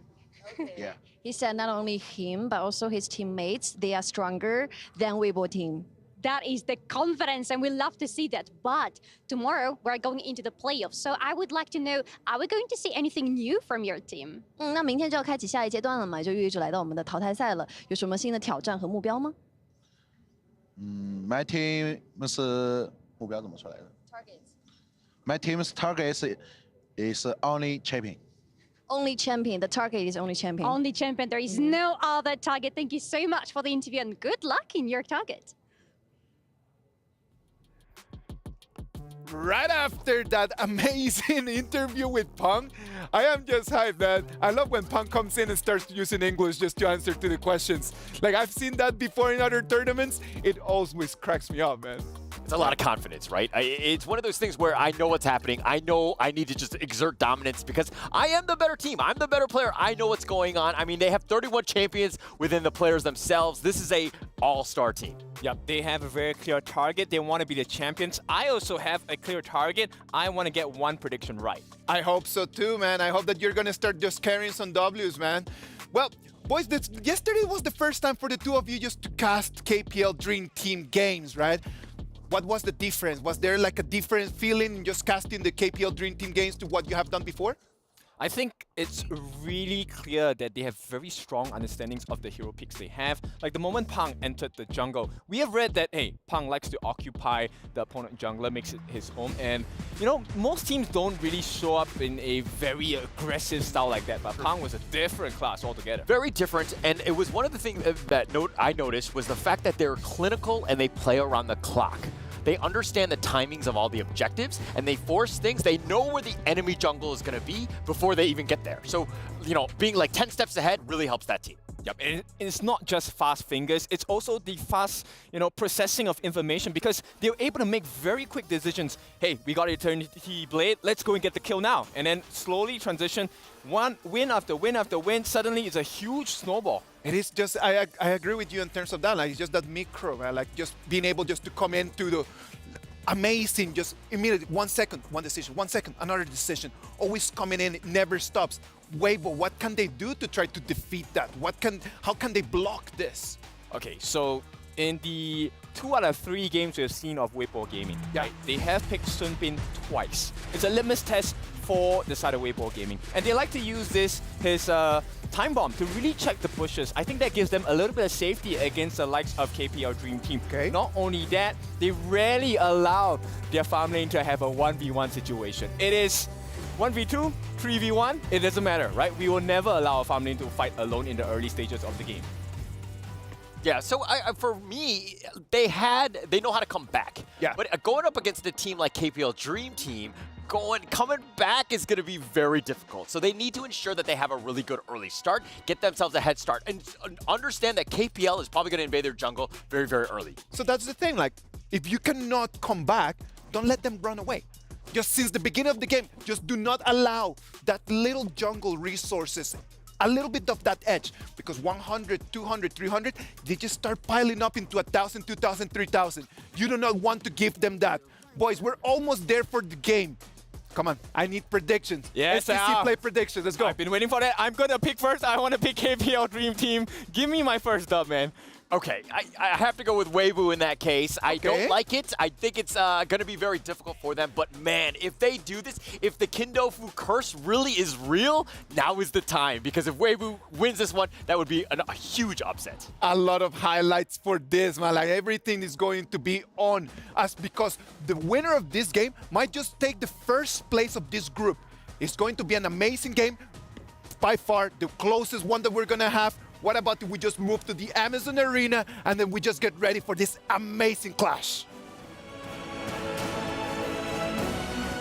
Yeah. He said not only him, but also his teammates, they are stronger than Weibo team. That is the confidence, and we love to see that. But tomorrow, we're going into the playoffs. So I would like to know, are we going to see anything new from your team? 那明天就要开启下一阶段了嘛，就预计来到我们的淘汰赛了，有什么新的挑战和目标吗？ My team 是目标怎么说来着？ My team's target is only champion. Only champion. The target is only champion. Only champion. There is no other target. Thank you so much for the interview and good luck in your target. Right after that amazing interview with Pang, I am just hyped, man. I love when Pang comes in and starts using English just to answer to the questions. Like, I've seen that before in other tournaments. It always cracks me up, man. It's a lot of confidence, right? It's one of those things where I know what's happening. I know I need to just exert dominance because I am the better team. I'm the better player. I know what's going on. I mean, they have 31 champions within the players themselves. This is a all-star team. Yep, they have a very clear target. They want to be the champions. I also have a clear target. I want to get one prediction right. I hope so too, man. I hope that you're going to start just carrying some W's, man. Well, boys, yesterday was the first time for the two of you just to cast KPL Dream Team games, right? What was the difference? Was there like a different feeling in just casting the KPL Dream Team games to what you have done before? I think it's really clear that they have very strong understandings of the hero picks they have. Like the moment Pang entered the jungle, we have read that, hey, Pang likes to occupy the opponent jungler, makes it his home. And, you know, most teams don't really show up in a very aggressive style like that. But Pang was a different class altogether. Very different. And it was one of the things that I noticed was the fact that they're clinical and they play around the clock. They understand the timings of all the objectives, and they force things. They know where the enemy jungle is going to be before they even get there. So, you know, being like 10 steps ahead really helps that team. Yep, and it's not just fast fingers, it's also the fast, you know, processing of information because they're able to make very quick decisions. Hey, we got Eternity Blade, let's go and get the kill now. And then slowly transition, one win after win after win, suddenly it's a huge snowball. It is just, I agree with you in terms of that, like it's just that micro, man, like just being able just to come into the amazing, just immediately, 1 second, one decision, 1 second, another decision, always coming in, it never stops. Weibo, what can they do to try to defeat that? How can they block this? Okay, so in the 2 out of 3 games we've seen of Weibo Gaming, right, they have picked Sun Bin twice. It's a litmus test for the side of Weibo Gaming. And they like to use his time bomb to really check the pushes. I think that gives them a little bit of safety against the likes of KPL Dream Team. Okay. Not only that, they rarely allow their farm lane to have a 1v1 situation. It is 1v2, 3v1, it doesn't matter, right? We will never allow a farm lane to fight alone in the early stages of the game. Yeah, so for me, they know how to come back. Yeah. But going up against a team like KPL Dream Team, coming back is going to be very difficult. So they need to ensure that they have a really good early start, get themselves a head start, and understand that KPL is probably going to invade their jungle very, very early. So that's the thing, like, if you cannot come back, don't let them run away. Just since the beginning of the game, just do not allow that little jungle resources, a little bit of that edge, because 100, 200, 300, they just start piling up into 1,000, 2,000, 3,000. You do not want to give them that. Boys, we're almost there for the game. Come on, I need predictions. Yes, STC play predictions, let's go. I've been waiting for that. I'm gonna pick first. I wanna pick KPL Dream Team. Give me my first dub, man. Okay, I have to go with Weibo in that case. I don't like it. I think it's going to be very difficult for them. But man, if they do this, if the Kindofu curse really is real, now is the time. Because if Weibo wins this one, that would be a huge upset. A lot of highlights for this, man. Like, everything is going to be on us because the winner of this game might just take the first place of this group. It's going to be an amazing game. By far, the closest one that we're going to have. What about if we just move to the Amazon Arena and then we just get ready for this amazing clash?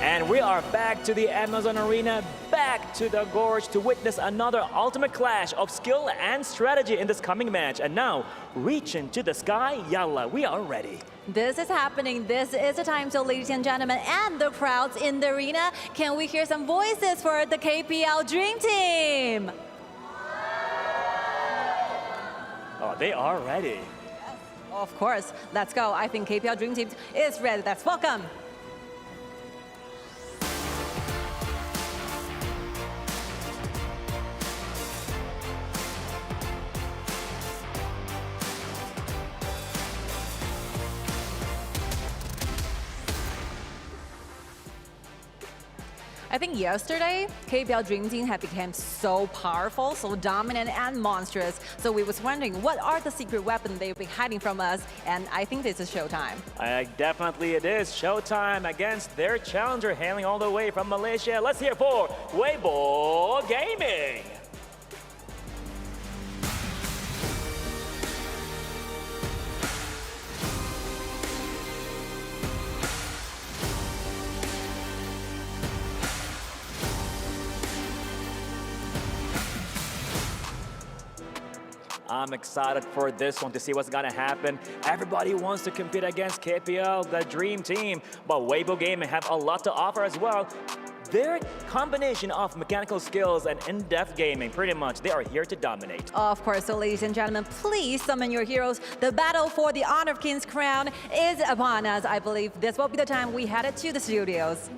And we are back to the Amazon Arena, back to the Gorge to witness another ultimate clash of skill and strategy in this coming match. And now, reach into the sky, yalla, we are ready. This is happening. This is the time, so ladies and gentlemen, and the crowds in the arena, can we hear some voices for the KPL Dream Team? Oh, they are ready. Yes, of course. Let's go. I think KPL Dream Team is ready. Let's welcome. I think yesterday, KPL Dream Team had become so powerful, so dominant and monstrous. So we was wondering, what are the secret weapons they've been hiding from us? And I think this is showtime. Definitely it is showtime against their challenger hailing all the way from Malaysia. Let's hear for Weibo Gaming. I'm excited for this one to see what's gonna happen. Everybody wants to compete against KPL, the Dream Team, but Weibo Gaming have a lot to offer as well. Their combination of mechanical skills and in-depth gaming, pretty much, they are here to dominate. Of course, so ladies and gentlemen, please summon your heroes. The battle for the Honor of King's crown is upon us. I believe this will be the time we headed to the studios.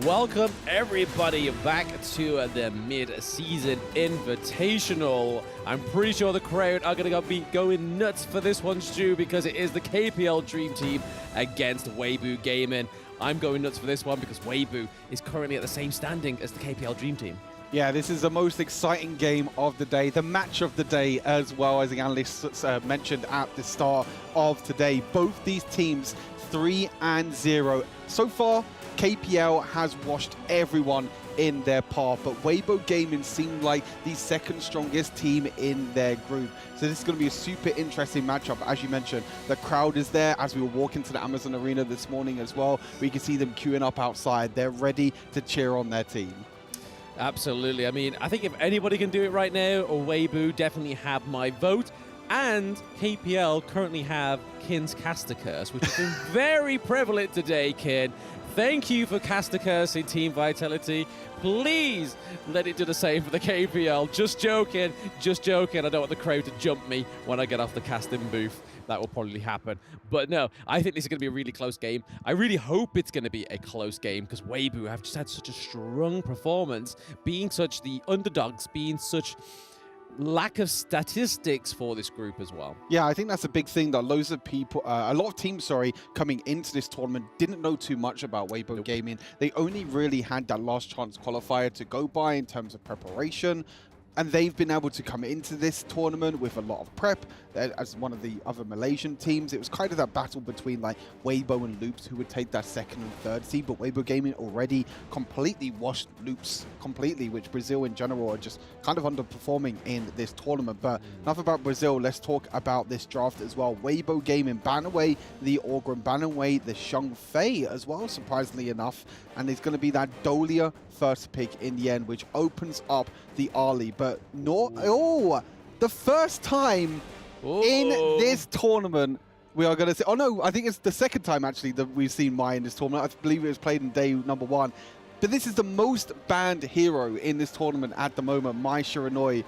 Welcome everybody back to the mid-season invitational. I'm pretty sure the crowd are going to be going nuts for this one, Stu, because it is the KPL Dream Team against Weibo Gaming. I'm going nuts for this one because Weibo is currently at the same standing as the KPL Dream Team. Yeah, this is the most exciting game of the day, the match of the day as well, as the analysts mentioned at the start of today. Both these teams 3-0. So far, KPL has washed everyone in their path, but Weibo Gaming seem like the second strongest team in their group. So this is going to be a super interesting matchup. As you mentioned, the crowd is there as we were walking to the Amazon Arena this morning as well. We can see them queuing up outside. They're ready to cheer on their team. Absolutely. I mean, I think if anybody can do it right now, Weibo definitely have my vote. And KPL currently have Kin's Caster Curse, which has been very prevalent today, Kin. Thank you for Caster Cursing Team Vitality. Please let it do the same for the KPL. Just joking, just joking. I don't want the crowd to jump me when I get off the casting booth. That will probably happen. But no, I think this is going to be a really close game. I really hope it's going to be a close game because Weibo have just had such a strong performance, being such the underdogs, being such lack of statistics for this group as well. Yeah, I think that's a big thing that loads of people, a lot of teams, coming into this tournament didn't know too much about Weibo Gaming. They only really had that last chance qualifier to go by in terms of preparation. And they've been able to come into this tournament with a lot of prep as one of the other Malaysian teams. It was kind of that battle between like Weibo and Loops who would take that second and third seed, but Weibo Gaming already completely washed Loops completely, which Brazil in general are just kind of underperforming in this tournament. But enough about Brazil, let's talk about this draft as well. Weibo Gaming ban away the Orgrim, ban away the Shang Fei as well, surprisingly enough. And it's going to be that Dolia first pick in the end, which opens up the Ali. But the first time in this tournament we are going to see, oh no, I think it's the second time actually that we've seen Mai in this tournament. I believe it was played in day number 1. But this is the most banned hero in this tournament at the moment, Mai Shiranui.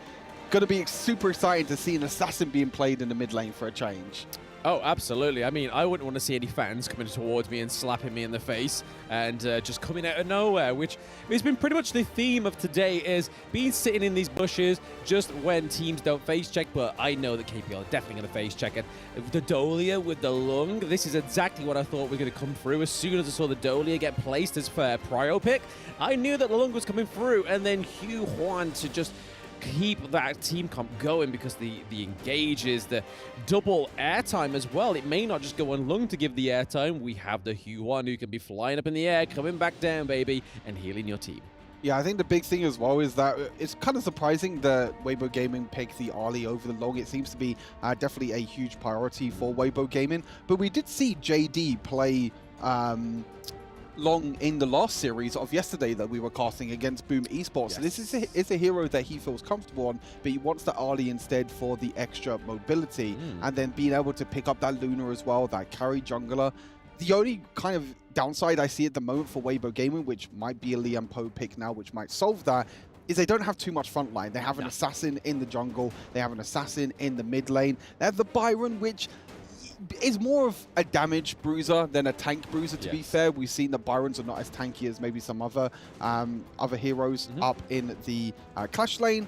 Going to be super exciting to see an assassin being played in the mid lane for a change. Oh, absolutely. I mean, I wouldn't want to see any fans coming towards me and slapping me in the face and just coming out of nowhere, which has been pretty much the theme of today, is being sitting in these bushes just when teams don't face check. But I know that KPL are definitely going to face check. And the Dolia with the lung, this is exactly what I thought was going to come through. As soon as I saw the Dolia get placed as for prio pick, I knew that the lung was coming through. And then Hugh Huan to just keep that team comp going, because the engages, the double airtime as well. It may not just go on lung to give the airtime. We have the Huan who can be flying up in the air, coming back down, baby, and healing your team. Yeah, I think the big thing as well is that it's kind of surprising that Weibo Gaming picked the Ali over the long. It seems to be definitely a huge priority for Weibo Gaming. But we did see JD play long in the last series of yesterday that we were casting against Boom Esports. Yes. So this is a hero that he feels comfortable on, but he wants the Ali instead for the extra mobility, and then being able to pick up that Luna as well, that carry jungler. The only kind of downside I see at the moment for Weibo Gaming, which might be a Liam Poe pick now, which might solve that, is they don't have too much front line. They have an assassin in the jungle, they have an assassin in the mid lane, they have the Byron, which is more of a damage bruiser than a tank bruiser, to be fair. We've seen that Byrons are not as tanky as maybe some other heroes up in the Clash lane.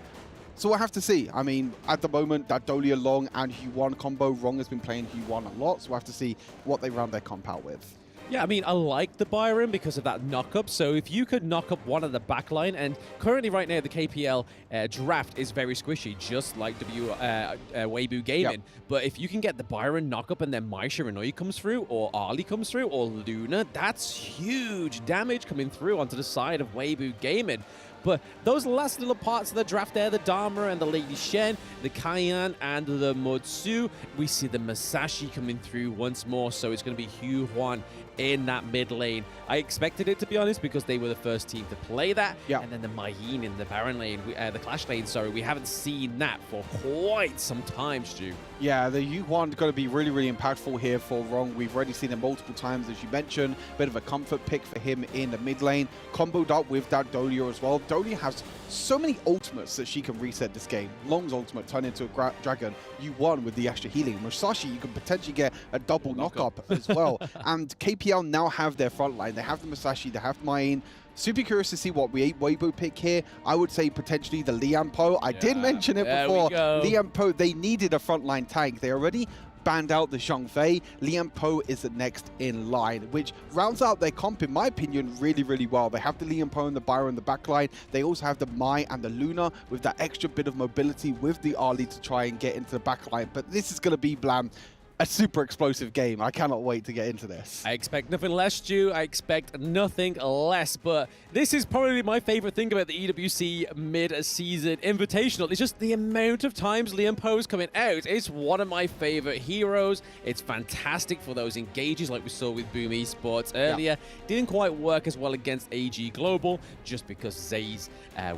So we'll have to see. I mean, at the moment, that Dolia Long and Huan combo, Rong has been playing Huan a lot, so we'll have to see what they round their comp out with. Yeah, I mean, I like the Byron because of that knock-up. So if you could knock up one of the backline, and currently right now the KPL draft is very squishy, just like Weibo Gaming. Yep. But if you can get the Byron knock-up and then Mai Shiranui comes through, or Ali comes through, or Luna, that's huge damage coming through onto the side of Weibo Gaming. But those last little parts of the draft there, the Dharma and the Lady Shen, the Cayenne and the Mutsu, we see the Masashi coming through once more. So it's going to be Hugh Huan in that mid lane. I expected it, to be honest, because they were the first team to play that. Yeah. And then the Mayin in the Baron lane, the Clash lane, sorry, we haven't seen that for quite some time, Stu. Yeah, the Yuhuan got to be really, really impactful here for Rong. We've already seen him multiple times, as you mentioned. Bit of a comfort pick for him in the mid lane. Comboed up with that Dolia as well. Dolia has so many ultimates that she can reset this game. Long's ultimate turned into a dragon. Yuhuan with the extra healing. Musashi, you can potentially get a double knock-up as well. And KPL now have their front line. They have the Musashi, they have Mayin. Super curious to see what Weibo pick here. I would say potentially the Liam Poe. I did mention it before. Liam Poe, they needed a frontline tank. They already banned out the Shang Fei. Liam Poe is the next in line, which rounds out their comp, in my opinion, really, really well. They have the Liam Poe and the Byron in the backline. They also have the Mai and the Luna with that extra bit of mobility with the Ali to try and get into the backline. But this is going to be, Blam, a super explosive game. I cannot wait to get into this. I expect nothing less, Stu. I expect nothing less. But this is probably my favorite thing about the EWC mid-season invitational. It's just the amount of times Liam Poe's coming out. It's one of my favorite heroes. It's fantastic for those engages like we saw with Boom Esports earlier. Didn't quite work as well against AG Global just because Zaze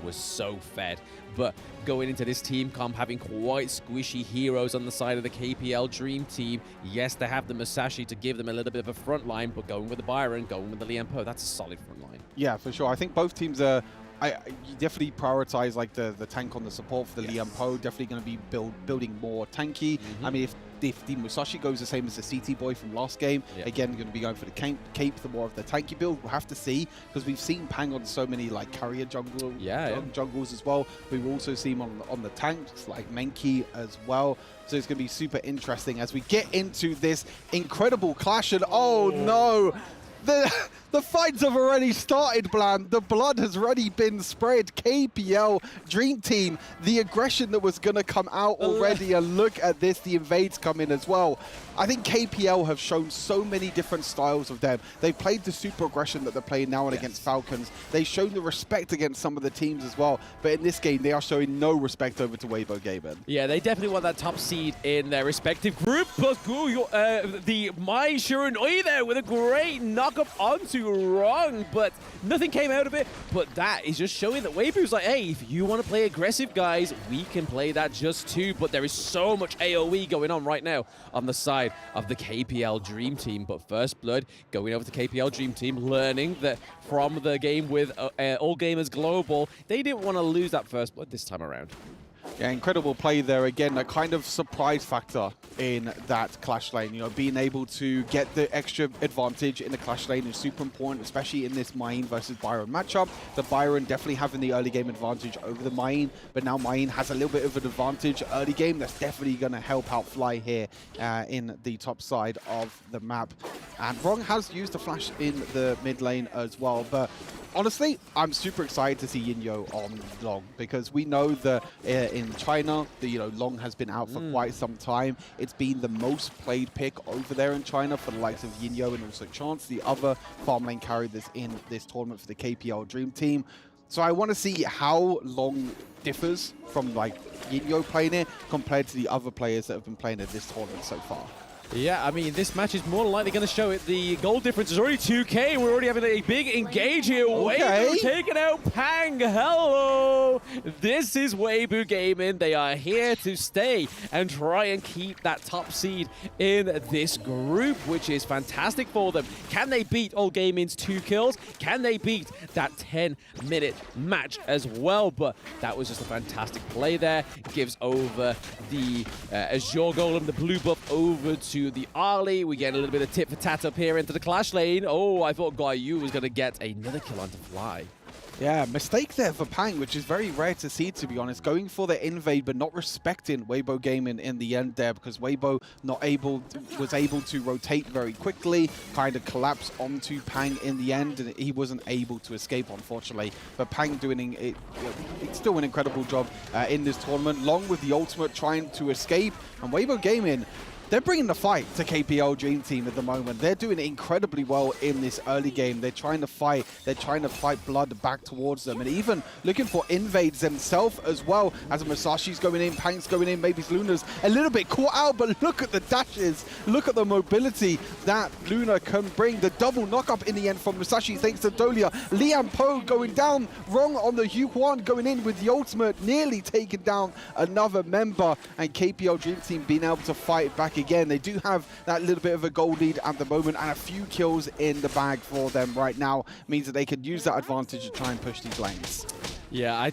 was so fed. But going into this team comp, having quite squishy heroes on the side of the KPL Dream Team. Yes, they have the Musashi to give them a little bit of a front line, but going with the Byron, going with the Liam Poe, that's a solid front line. Yeah, for sure. I think both teams are... you definitely prioritize like the tank on the support for the Liam Poe. Definitely going to be building more tanky. I mean, if if the Musashi goes the same as the CT boy from last game, again, going to be going for the cape, the more of the tanky build. We'll have to see, because we've seen Pang on so many like carrier jungles as well. We've also seen him on the tanks like Menki as well. So it's going to be super interesting as we get into this incredible clash. And oh no, the fights have already started, Bland. The blood has already been spread. KPL Dream Team, the aggression that was going to come out already. And look at this, the invades come in as well. I think KPL have shown so many different styles of them. They've played the super aggression that they're playing now and against Falcons. They've shown the respect against some of the teams as well. But in this game, they are showing no respect over to Weibo Gaming. Yeah, they definitely want that top seed in their respective group. But the Mai Shirin Oi there with a great knock up onto Wrong, but nothing came out of it. But that is just showing that Weibo's like, hey, if you want to play aggressive, guys, we can play that just too. But there is so much AoE going on right now on the side of the KPL Dream Team. But First Blood going over to KPL Dream Team, learning that from the game with All Gamers Global, they didn't want to lose that First Blood this time around. Yeah, incredible play there. Again, a kind of surprise factor in that clash lane. You know, being able to get the extra advantage in the clash lane is super important, especially in this Main versus Byron matchup. The Byron definitely having the early game advantage over the Main, but now Main has a little bit of an advantage early game. That's definitely going to help out Fly here in the top side of the map. And Wrong has used the flash in the mid lane as well, but honestly, I'm super excited to see Yinyo on Long, because we know that in China, Long has been out for quite some time. It's been the most played pick over there in China for the likes of Yinyo and also Chance, the other farm lane carry that's in this tournament for the KPL Dream Team. So I want to see how Long differs from like Yinyo playing it compared to the other players that have been playing it this tournament so far. Yeah, I mean, this match is more than likely going to show it. The goal difference is already 2K. We're already having a big engage here. Okay. Weibo taking out Pang. Hello. This is Weibo Gaming. They are here to stay and try and keep that top seed in this group, which is fantastic for them. Can they beat All Gaming's 2 kills? Can they beat that 10-minute match as well? But that was just a fantastic play there. Gives over the Azure Golem, the blue buff, over to the Ali. We get a little bit of tit for tat up here into the clash lane. Oh, I thought Guayu was going to get another kill onto Fly. Yeah, mistake there for Pang, which is very rare to see, to be honest. Going for the invade, but not respecting Weibo Gaming in the end there, because Weibo was able to rotate very quickly, kind of collapse onto Pang in the end, and he wasn't able to escape, unfortunately. But Pang doing it's still an incredible job in this tournament. Long with the ultimate trying to escape, and Weibo Gaming, they're bringing the fight to KPL Dream Team at the moment. They're doing incredibly well in this early game. They're trying to fight. They're trying to fight blood back towards them, and even looking for invades themselves as well. As Musashi's going in, Pang's going in, maybe Luna's a little bit caught out, but look at the dashes. Look at the mobility that Luna can bring. The double knock-up in the end from Musashi thanks to Dolia. Liam Po going down. Wrong on the Yu-Huan going in with the ultimate, nearly taking down another member, and KPL Dream Team being able to fight back again. They do have that little bit of a goal lead at the moment, and a few kills in the bag for them right now means that they could use that advantage to try and push these lanes. Yeah, I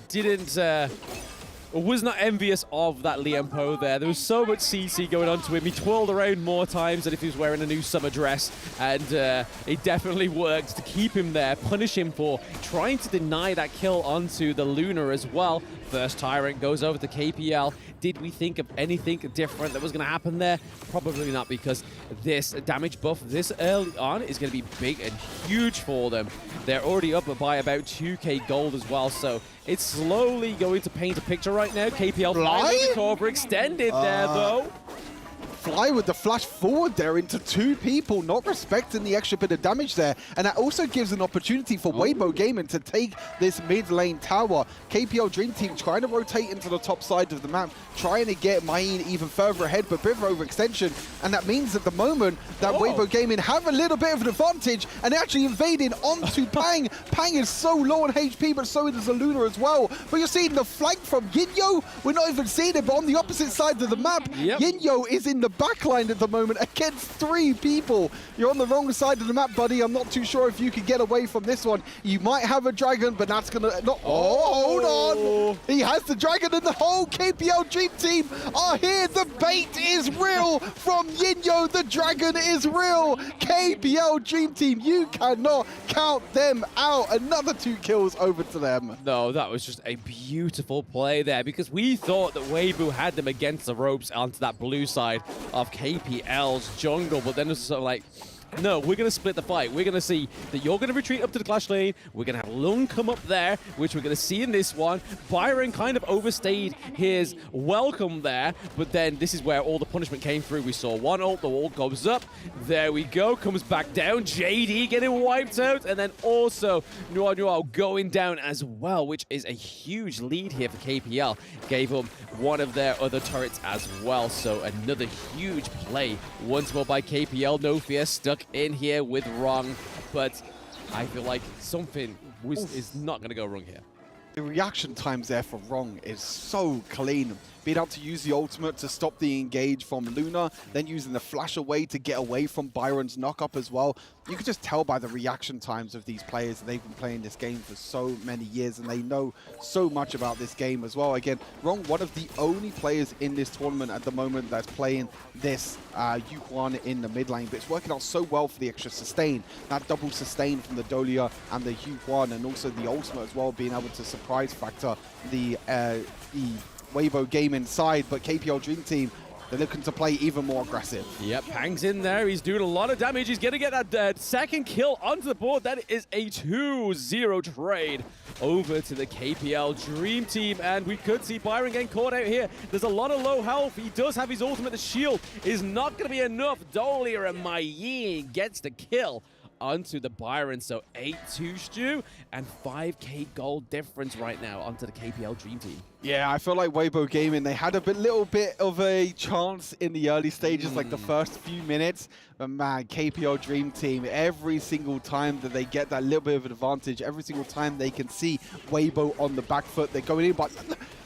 was not envious of that Liam Po there. There was so much CC going on to him. He twirled around more times than if he was wearing a new summer dress, and it definitely worked to keep him there, punish him for trying to deny that kill onto the Luna as well. First Tyrant goes over to KPL. Did we think of anything different that was going to happen there? Probably not, because this damage buff this early on is going to be big and huge for them. They're already up by about 2k gold as well, so it's slowly going to paint a picture right now. KPL Fly overextended there, though. Fly with the flash forward there into 2 people, not respecting the extra bit of damage there. And that also gives an opportunity for Weibo Gaming to take this mid lane tower. KPL Dream Team trying to rotate into the top side of the map, trying to get Main even further ahead, but bit of overextension. And that means at the moment that Weibo Gaming have a little bit of an advantage, and they're actually invading onto Pang. Pang is so low on HP, but so is the Luna as well. But you're seeing the flank from Yinyo. We're not even seeing it, but on the opposite side of the map, Yinyo is in the backline at the moment against 3 people. You're on the wrong side of the map, buddy. I'm not too sure if you can get away from this one. You might have a dragon, but that's going to not... Oh, hold on. He has the dragon, and the whole KPL Dream Team are here. The bait is real from Yinyo. The dragon is real. KPL Dream Team, you cannot count them out. Another 2 kills over to them. No, that was just a beautiful play there, because we thought that Weibo had them against the ropes onto that blue side of KPL's jungle, but then it was sort of like, no, we're going to split the fight. We're going to see that you're going to retreat up to the clash lane. We're going to have Lung come up there, which we're going to see in this one. Byron kind of overstayed his welcome there, but then this is where all the punishment came through. We saw one ult, the ult goes up. There we go, comes back down. JD getting wiped out, and then also Noir going down as well, which is a huge lead here for KPL. Gave them one of their other turrets as well, so another huge play once more by KPL. No fear, stuck in here with Wrong, but I feel like something is not going to go wrong here. The reaction times there for Wrong is so clean. Being able to use the ultimate to stop the engage from Luna, then using the flash away to get away from Byron's knock-up as well. You can just tell by the reaction times of these players. They've been playing this game for so many years, and they know so much about this game as well. Again, Wrong, one of the only players in this tournament at the moment that's playing this Yuquan in the mid lane, but it's working out so well for the extra sustain. That double sustain from the Dolia and the Yuquan, and also the ultimate as well, being able to surprise factor the Weibo game inside, but KPL Dream Team, they're looking to play even more aggressive. Yep, Pang's in there. He's doing a lot of damage. He's going to get that second kill onto the board. That is a 2-0 trade over to the KPL Dream Team, and we could see Byron getting caught out here. There's a lot of low health. He does have his ultimate. The shield is not going to be enough. Dolia and Mai Yin gets the kill onto the Byron, so 8-2 Stu, and 5k gold difference right now onto the KPL Dream Team. Yeah, I feel like Weibo Gaming, they had a little bit of a chance in the early stages, like the first few minutes. But man, KPL Dream Team, every single time that they get that little bit of an advantage, every single time they can see Weibo on the back foot, they're going in. But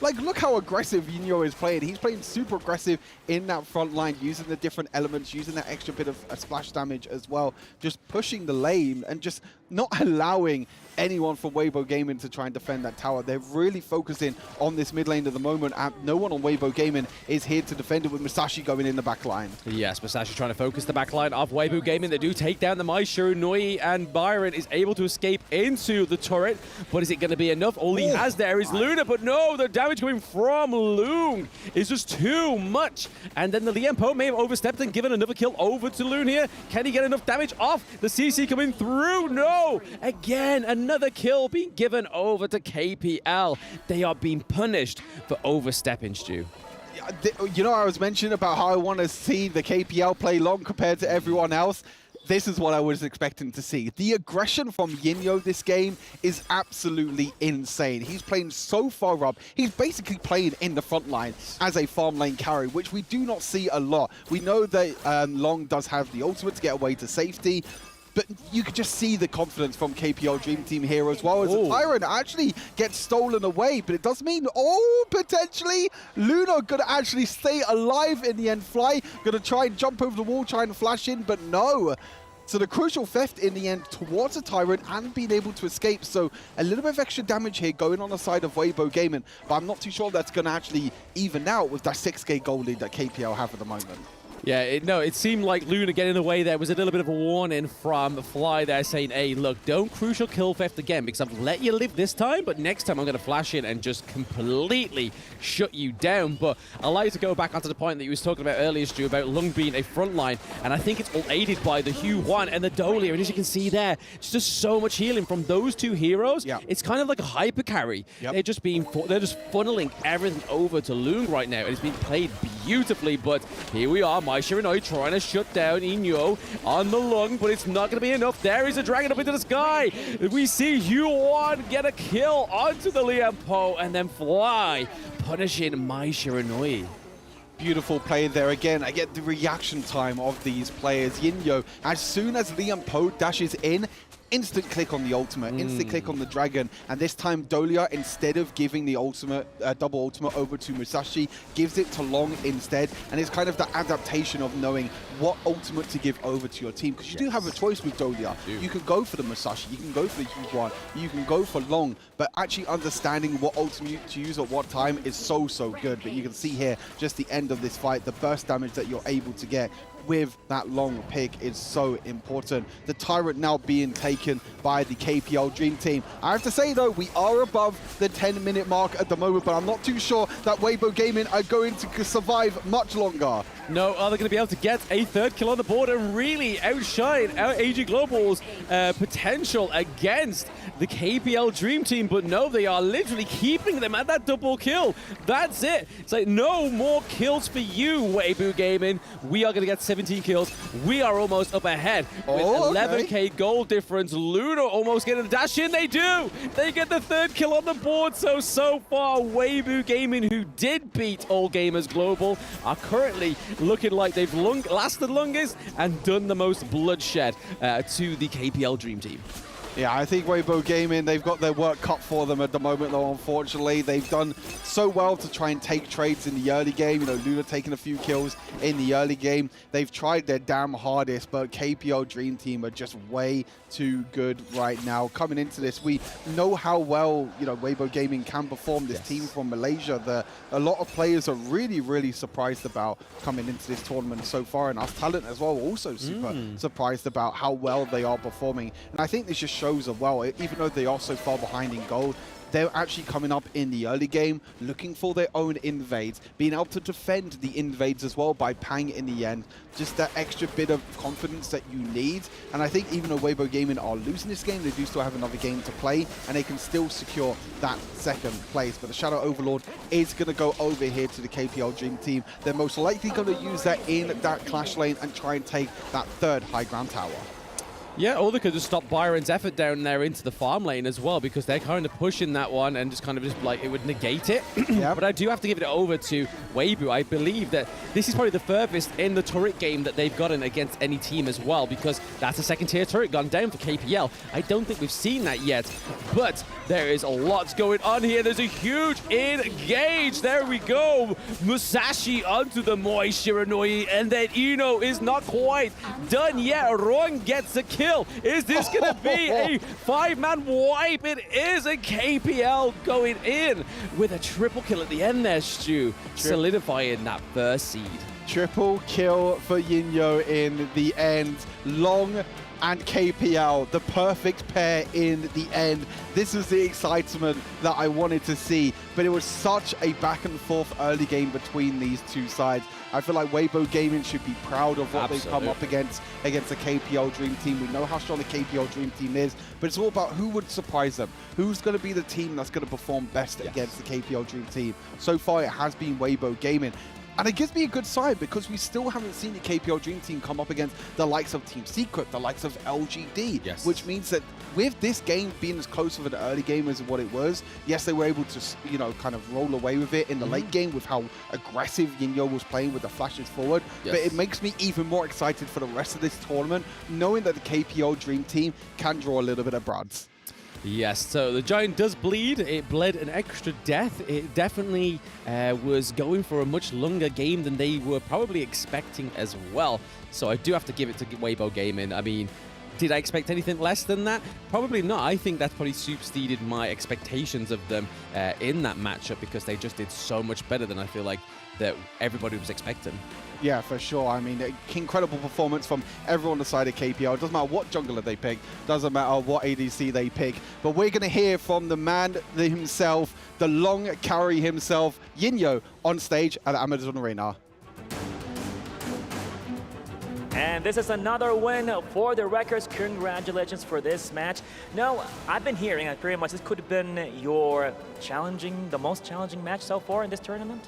like, look how aggressive Yinyo is playing. He's playing super aggressive in that front line, using the different elements, using that extra bit of splash damage as well, just pushing the lane and just not allowing anyone from Weibo Gaming to try and defend that tower. They're really focusing on this mid lane at the moment, and no one on Weibo Gaming is here to defend it, with Musashi going in the back line. Yes, Musashi trying to focus the back line of Weibo Gaming. They do take down the Mai Shirunui, and Byron is able to escape into the turret, but is it going to be enough? All he has there is Luna, but no, the damage coming from Loon is just too much. And then the Liam Poe may have overstepped and given another kill over to Loon here. Can he get enough damage off? The CC coming through. No! Again, another kill being given over to KPL. They are being punished for overstepping, Stu. You know, I was mentioning about how I want to see the KPL play long compared to everyone else. This is what I was expecting to see. The aggression from Yinyo this game is absolutely insane. He's playing so far up. He's basically playing in the front line as a farm lane carry, which we do not see a lot. We know that Long does have the ultimate to get away to safety, but you could just see the confidence from KPL Dream Team here, as well as the Tyrant actually gets stolen away. But it does mean, potentially, Luna gonna actually stay alive in the end. Fly gonna try and jump over the wall, try and flash in, but no. So the crucial theft in the end towards a Tyrant and being able to escape. So a little bit of extra damage here going on the side of Weibo Gaming, but I'm not too sure that's going to actually even out with that 6k gold lead that KPL have at the moment. Yeah, it seemed like Luna getting away there was a little bit of a warning from Fly there, saying, hey, look, don't crucial kill theft again, because I've let you live this time, but next time I'm going to flash in and just completely shut you down. But I'd like to go back onto the point that you was talking about earlier, Stu, about Lung being a front line, and I think it's all aided by the Hugh Huan and the Dolia, and as you can see there, it's just so much healing from those two heroes. Yeah. It's kind of like a hyper carry. Yep. They're just funneling everything over to Lung right now, and it's being played beautifully, but here we are, Mai Shiranui trying to shut down Inyo on the Lung, but it's not going to be enough. There is a dragon up into the sky. We see Yuan get a kill onto the Liam Poe, and then Fly punishing Mai Shiranui. Beautiful play there again. I get the reaction time of these players. Yinyo, as soon as Liam Poe dashes in, instant click on the ultimate, instant click on the dragon, and this time Dolia, instead of giving the ultimate, double ultimate over to Musashi, gives it to Long instead, and it's kind of the adaptation of knowing what ultimate to give over to your team, because you do have a choice with Dolia. You can go for the Musashi, you can go for the Huguan, you can go for Long, but actually understanding what ultimate to use at what time is so good. But you can see here, just the end of this fight, the burst damage that you're able to get with that Long pick is so important. The Tyrant now being taken by the KPL Dream Team. I have to say though, we are above the 10-minute mark at the moment, but I'm not too sure that Weibo Gaming are going to survive much longer. No, are they going to be able to get a third kill on the board and really outshine AG Global's potential against the KPL Dream Team? But no, they are literally keeping them at that double kill. That's it. It's like, no more kills for you, Weibo Gaming. We are going to get 17 kills. We are almost up ahead with 11k gold difference. Luna almost getting a dash in. They do. They get the third kill on the board. So far, Weibo Gaming, who did beat All Gamers Global, are currently looking like they've lasted longest and done the most bloodshed to the KPL Dream Team. Yeah, I think Weibo Gaming, they've got their work cut for them at the moment, though, unfortunately. They've done so well to try and take trades in the early game. You know, Luna taking a few kills in the early game. They've tried their damn hardest, but KPL Dream Team are just way too good right now. Coming into this, we know how well, you know, Weibo Gaming can perform. This team from Malaysia that a lot of players are really surprised about coming into this tournament so far, and us talent as well, also super surprised about how well they are performing. And I think this just shows as well, even though they are so far behind in gold, they're actually coming up in the early game, looking for their own invades, being able to defend the invades as well by Pang in the end. Just that extra bit of confidence that you need. And I think even though Weibo Gaming are losing this game, they do still have another game to play, and they can still secure that second place. But the Shadow Overlord is going to go over here to the KPL Dream Team. They're most likely going to use that in that clash lane and try and take that third high ground tower. Yeah, or they could just stop Byron's effort down there into the farm lane as well, because they're kind of pushing that one and just kind of just like, it would negate it. But I do have to give it over to Weibo. I believe that this is probably the furthest in the turret game that they've gotten against any team as well, because that's a second tier turret gone down for KPL. I don't think we've seen that yet, but there is a lot going on here. There's a huge engage. There we go. Musashi onto the Moi Shiranui, and then Ino is not quite done yet. Ron gets a kill. Is this going to be a 5-man wipe? It is a KPL going in with a triple kill at the end there, Stu, solidifying that first seed. Triple kill for Yinyo in the end. Long and KPL, the perfect pair in the end. This was the excitement that I wanted to see, but it was such a back and forth early game between these two sides. I feel like Weibo Gaming should be proud of what they've come up against the KPL Dream Team. We know how strong the KPL Dream Team is, but it's all about who would surprise them. Who's going to be the team that's going to perform best against the KPL Dream Team? So far, it has been Weibo Gaming. And it gives me a good sign, because we still haven't seen the KPL Dream Team come up against the likes of Team Secret, the likes of LGD, which means that with this game being as close of an early game as what it was, yes, they were able to, you know, kind of roll away with it in the late game with how aggressive Yinyo was playing with the flashes forward. But it makes me even more excited for the rest of this tournament, knowing that the KPL Dream Team can draw a little bit of broads. Yes, so the Giant does bleed. It bled an extra death. It definitely was going for a much longer game than they were probably expecting as well. So I do have to give it to Weibo Gaming. I mean, did I expect anything less than that? Probably not. I think that's probably superseded my expectations of them in that matchup, because they just did so much better than I feel like that everybody was expecting. Yeah, for sure. I mean, incredible performance from everyone on the side of KPL. It doesn't matter what jungler they pick, doesn't matter what ADC they pick. But we're going to hear from the man himself, the long carry himself, Yinyo, on stage at Amazon Arena. And this is another win for the Wreckers. Congratulations for this match. Now, I've been hearing that pretty much this could have been the most challenging match so far in this tournament.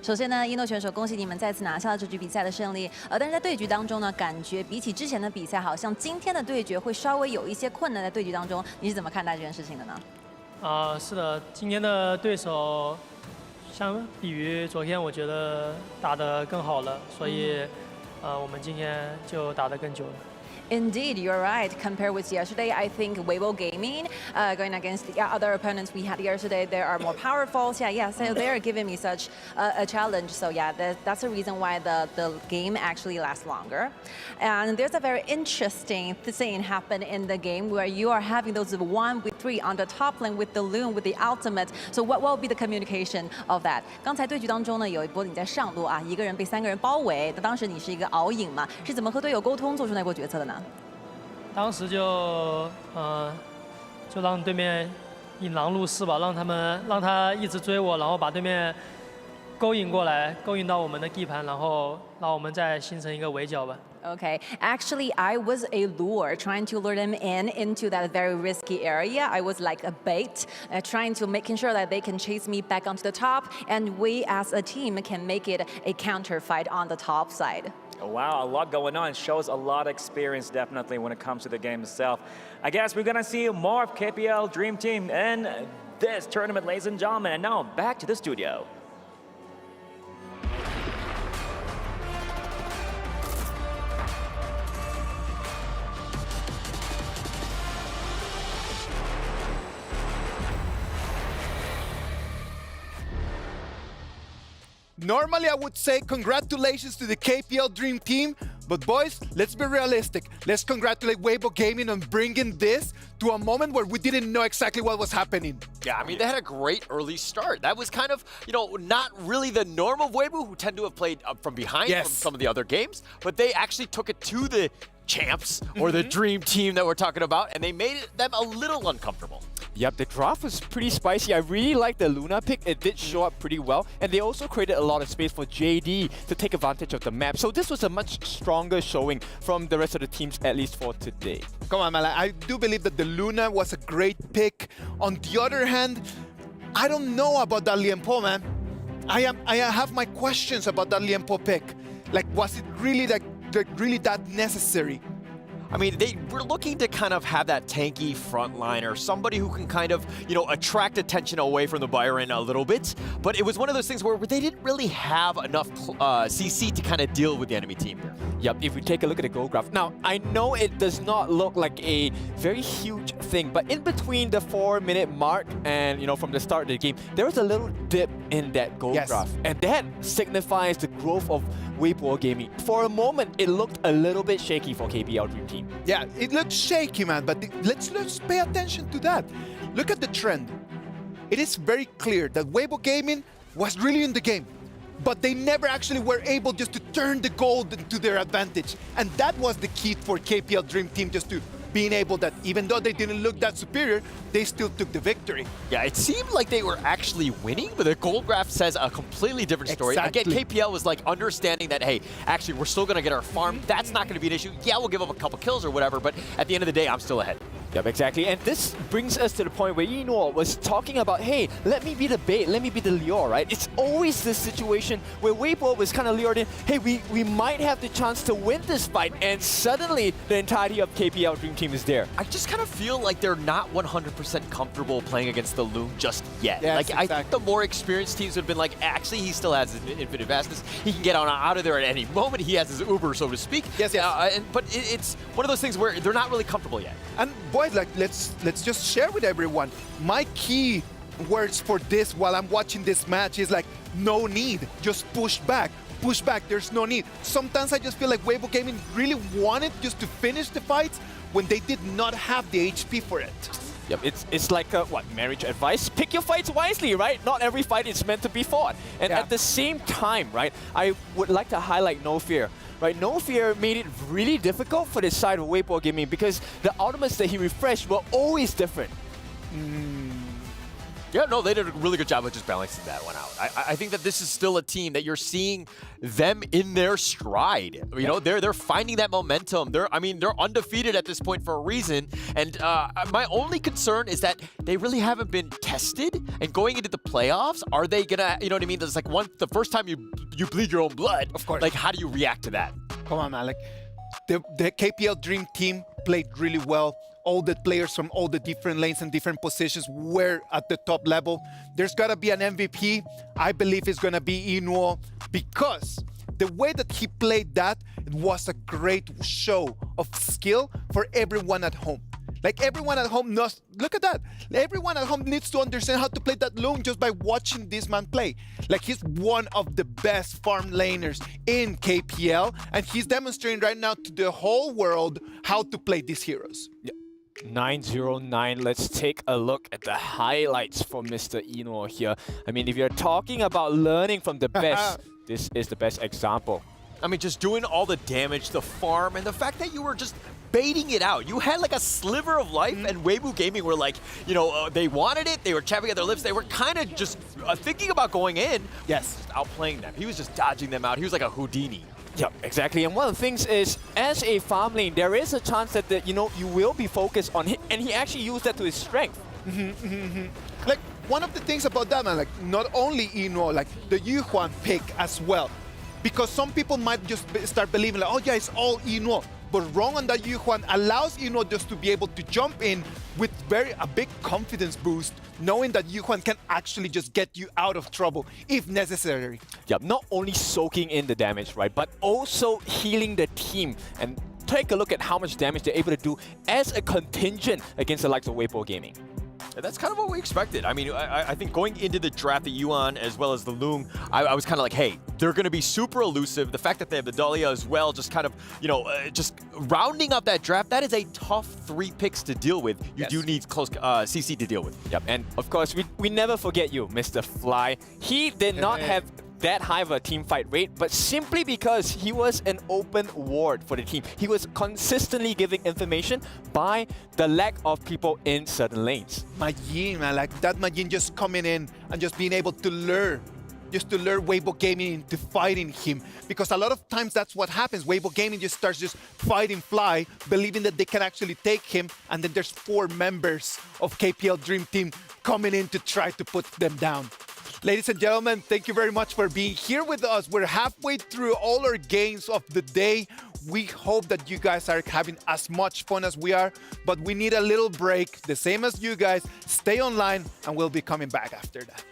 首先呢，一诺选手，恭喜你们再次拿下了这局比赛的胜利。但是在对局当中呢，感觉比起之前的比赛，好像今天的对决会稍微有一些困难。在对局当中，你是怎么看待这件事情的呢？是的，今天的对手相比于昨天，我觉得打得更好了，所以我们今天就打得更久了。Indeed, you're right. Compared with yesterday, I think Weibo Gaming, going against the other opponents we had yesterday, they are more powerful. So they're giving me such a challenge. So that's the reason why the game actually lasts longer. And there's a very interesting thing happen in the game where you are having those 1v3 on the top lane with the Loon, with the ultimate. So what will be the communication of that? 刚才对局当中呢，有一波你在上路啊，一个人被3个人包围，当时你是一个熬影嘛，是怎么和队友沟通做出那波决策的呢？当时就让对面引狼入室吧，让他一直追我，然后把对面勾引过来，勾引到我们的地盘，然后让我们再形成一个围剿吧。Okay, actually, I was a lure, trying to lure them into that very risky area. I was like a bait, trying to making sure that they can chase me back onto the top, and we as a team can make it a counter fight on the top side. Wow, a lot going on. Shows a lot of experience, definitely, when it comes to the game itself. I guess we're gonna see more of KPL Dream Team in this tournament, ladies and gentlemen. And now, back to the studio. Normally, I would say congratulations to the KPL Dream Team, but boys, let's be realistic. Let's congratulate Weibo Gaming on bringing this to a moment where we didn't know exactly what was happening. Yeah, I mean, they had a great early start. That was kind of, not really the norm of Weibo, who tend to have played from behind from some of the other games, but they actually took it to the champs, or the dream team that we're talking about, and they made them a little uncomfortable. Yep, the draft was pretty spicy. I really like the Luna pick. It did show up pretty well. And they also created a lot of space for JD to take advantage of the map. So this was a much stronger showing from the rest of the teams, at least for today. Come on, man. I do believe that the Luna was a great pick. On the other hand, I don't know about that Lienpo, man. I have my questions about that Lienpo pick. Like, was it really really that necessary? I mean, they were looking to kind of have that tanky frontliner, somebody who can kind of, attract attention away from the Byron a little bit. But it was one of those things where they didn't really have enough CC to kind of deal with the enemy team here. Yep, if we take a look at the goal graph. Now, I know it does not look like a very huge thing, but in between the 4-minute mark and, from the start of the game, there was a little dip in that goal graph. And that signifies the growth of Weibo Gaming. For a moment, it looked a little bit shaky for KPL Dream Team. Yeah, it looked shaky, man, but let's pay attention to that. Look at the trend. It is very clear that Weibo Gaming was really in the game, but they never actually were able just to turn the goal to their advantage. And that was the key for KPL Dream Team, just to being able that even though they didn't look that superior, they still took the victory. Yeah, it seemed like they were actually winning, but the goal graph says a completely different story. Exactly. Again, KPL was like understanding that, hey, actually, we're still going to get our farm. That's not going to be an issue. Yeah, we'll give up a couple kills or whatever, but at the end of the day, I'm still ahead. Yep, exactly. And this brings us to the point where Yinor was talking about, hey, let me be the bait, let me be the lure, right? It's always this situation where Weibo was kind of lured in, hey, we might have the chance to win this fight, and suddenly the entirety of KPL Dream Team is there. I just kind of feel like they're not 100% comfortable playing against the Loom just yet. Yes, I think the more experienced teams have been like, actually, he still has his infinite vastness. He can get out of there at any moment. He has his Uber, so to speak. Yes. But it's one of those things where they're not really comfortable yet. And boys, let's just share with everyone. My key words for this while I'm watching this match is like, no need, just push back. Push back, there's no need. Sometimes I just feel like Weibo Gaming really wanted just to finish the fights when they did not have the HP for it. Yep, it's like, marriage advice? Pick your fights wisely, right? Not every fight is meant to be fought. And at the same time, right, I would like to highlight No Fear. Right, No Fear made it really difficult for this side of Weibo Gaming because the ultimates that he refreshed were always different. Yeah, no, they did a really good job of just balancing that one out. I think that this is still a team that you're seeing them in their stride. They're finding that momentum. They're undefeated at this point for a reason. And my only concern is that they really haven't been tested. And going into the playoffs, are they gonna, you know what I mean? There's like the first time you bleed your own blood. Of course. Like, how do you react to that? Come on, man. Like, the KPL Dream Team played really well. All the players from all the different lanes and different positions were at the top level. There's got to be an MVP. I believe it's going to be Inuo because the way that he played that, it was a great show of skill for everyone at home. Like everyone at home knows, look at that. Everyone at home needs to understand how to play that Loon just by watching this man play. Like he's one of the best farm laners in KPL, and he's demonstrating right now to the whole world how to play these heroes. Yeah. 909, let's take a look at the highlights for Mr. Eno here. I mean, if you're talking about learning from the best, this is the best example. I mean, just doing all the damage, the farm, and the fact that you were just baiting it out. You had like a sliver of life, and Weibo Gaming were like, you know, they wanted it, they were chapping at their lips, they were kind of just thinking about going in. Yes, just outplaying them. He was just dodging them out. He was like a Houdini. Yep, exactly. And one of the things is, as a farm lane, there is a chance that, you know, you will be focused on him, and he actually used that to his strength. Like, one of the things about that, man, like, not only Eno, like, the Yuhuan pick as well. Because some people might just start believing, like, oh yeah, it's all Eno. But wrong on that Yuhuan allows Eno just to be able to jump in with a big confidence boost, knowing that Yuhuan can actually just get you out of trouble if necessary. Yep, not only soaking in the damage, right, but also healing the team. And take a look at how much damage they're able to do as a contingent against the likes of Weibo Gaming. That's kind of what we expected. I mean, I think going into the draft, the Yuan as well as the Loom, I was kind of like, hey, they're going to be super elusive. The fact that they have the Dahlia as well, just kind of, you know, just rounding up that draft, that is a tough 3 picks to deal with. You do need close CC to deal with. Yep, and of course, we never forget you, Mr. Fly. He did not have that high of a team fight rate, but simply because he was an open ward for the team. He was consistently giving information by the lack of people in certain lanes. Majin, man, like that Majin just coming in and just being able to lure Weibo Gaming into fighting him. Because a lot of times that's what happens. Weibo Gaming just starts just fighting Fly, believing that they can actually take him, and then there's 4 members of KPL Dream Team coming in to try to put them down. Ladies and gentlemen, thank you very much for being here with us. We're halfway through all our games of the day. We hope that you guys are having as much fun as we are, but we need a little break, the same as you guys. Stay online, and we'll be coming back after that.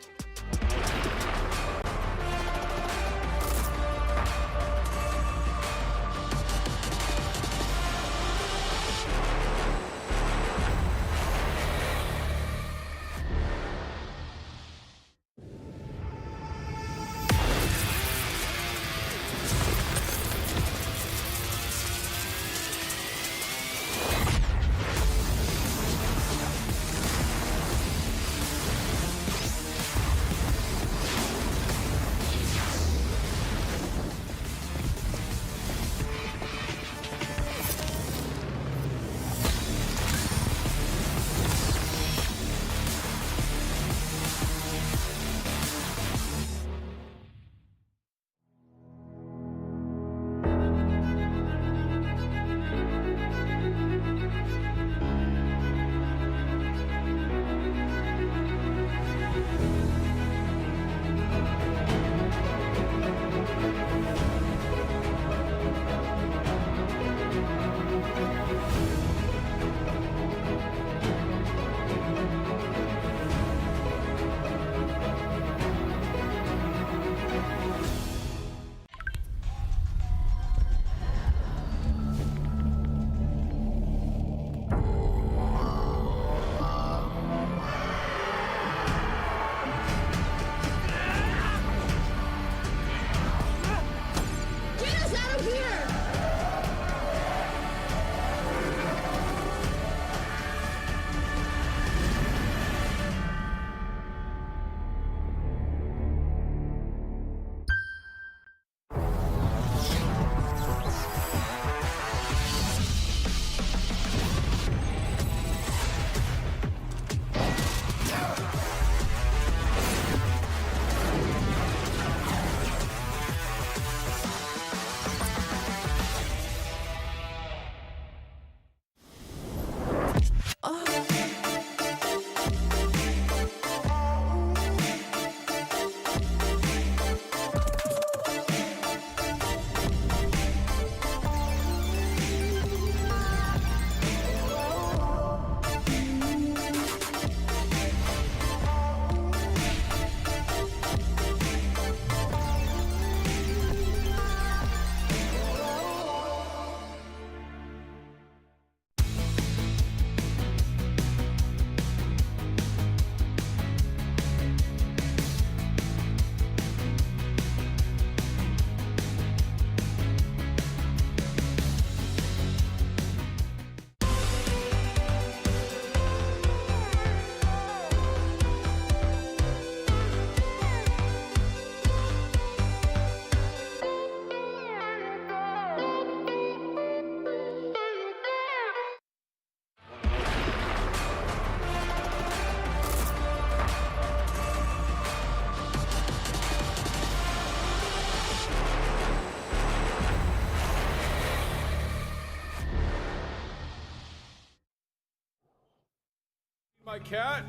My cat.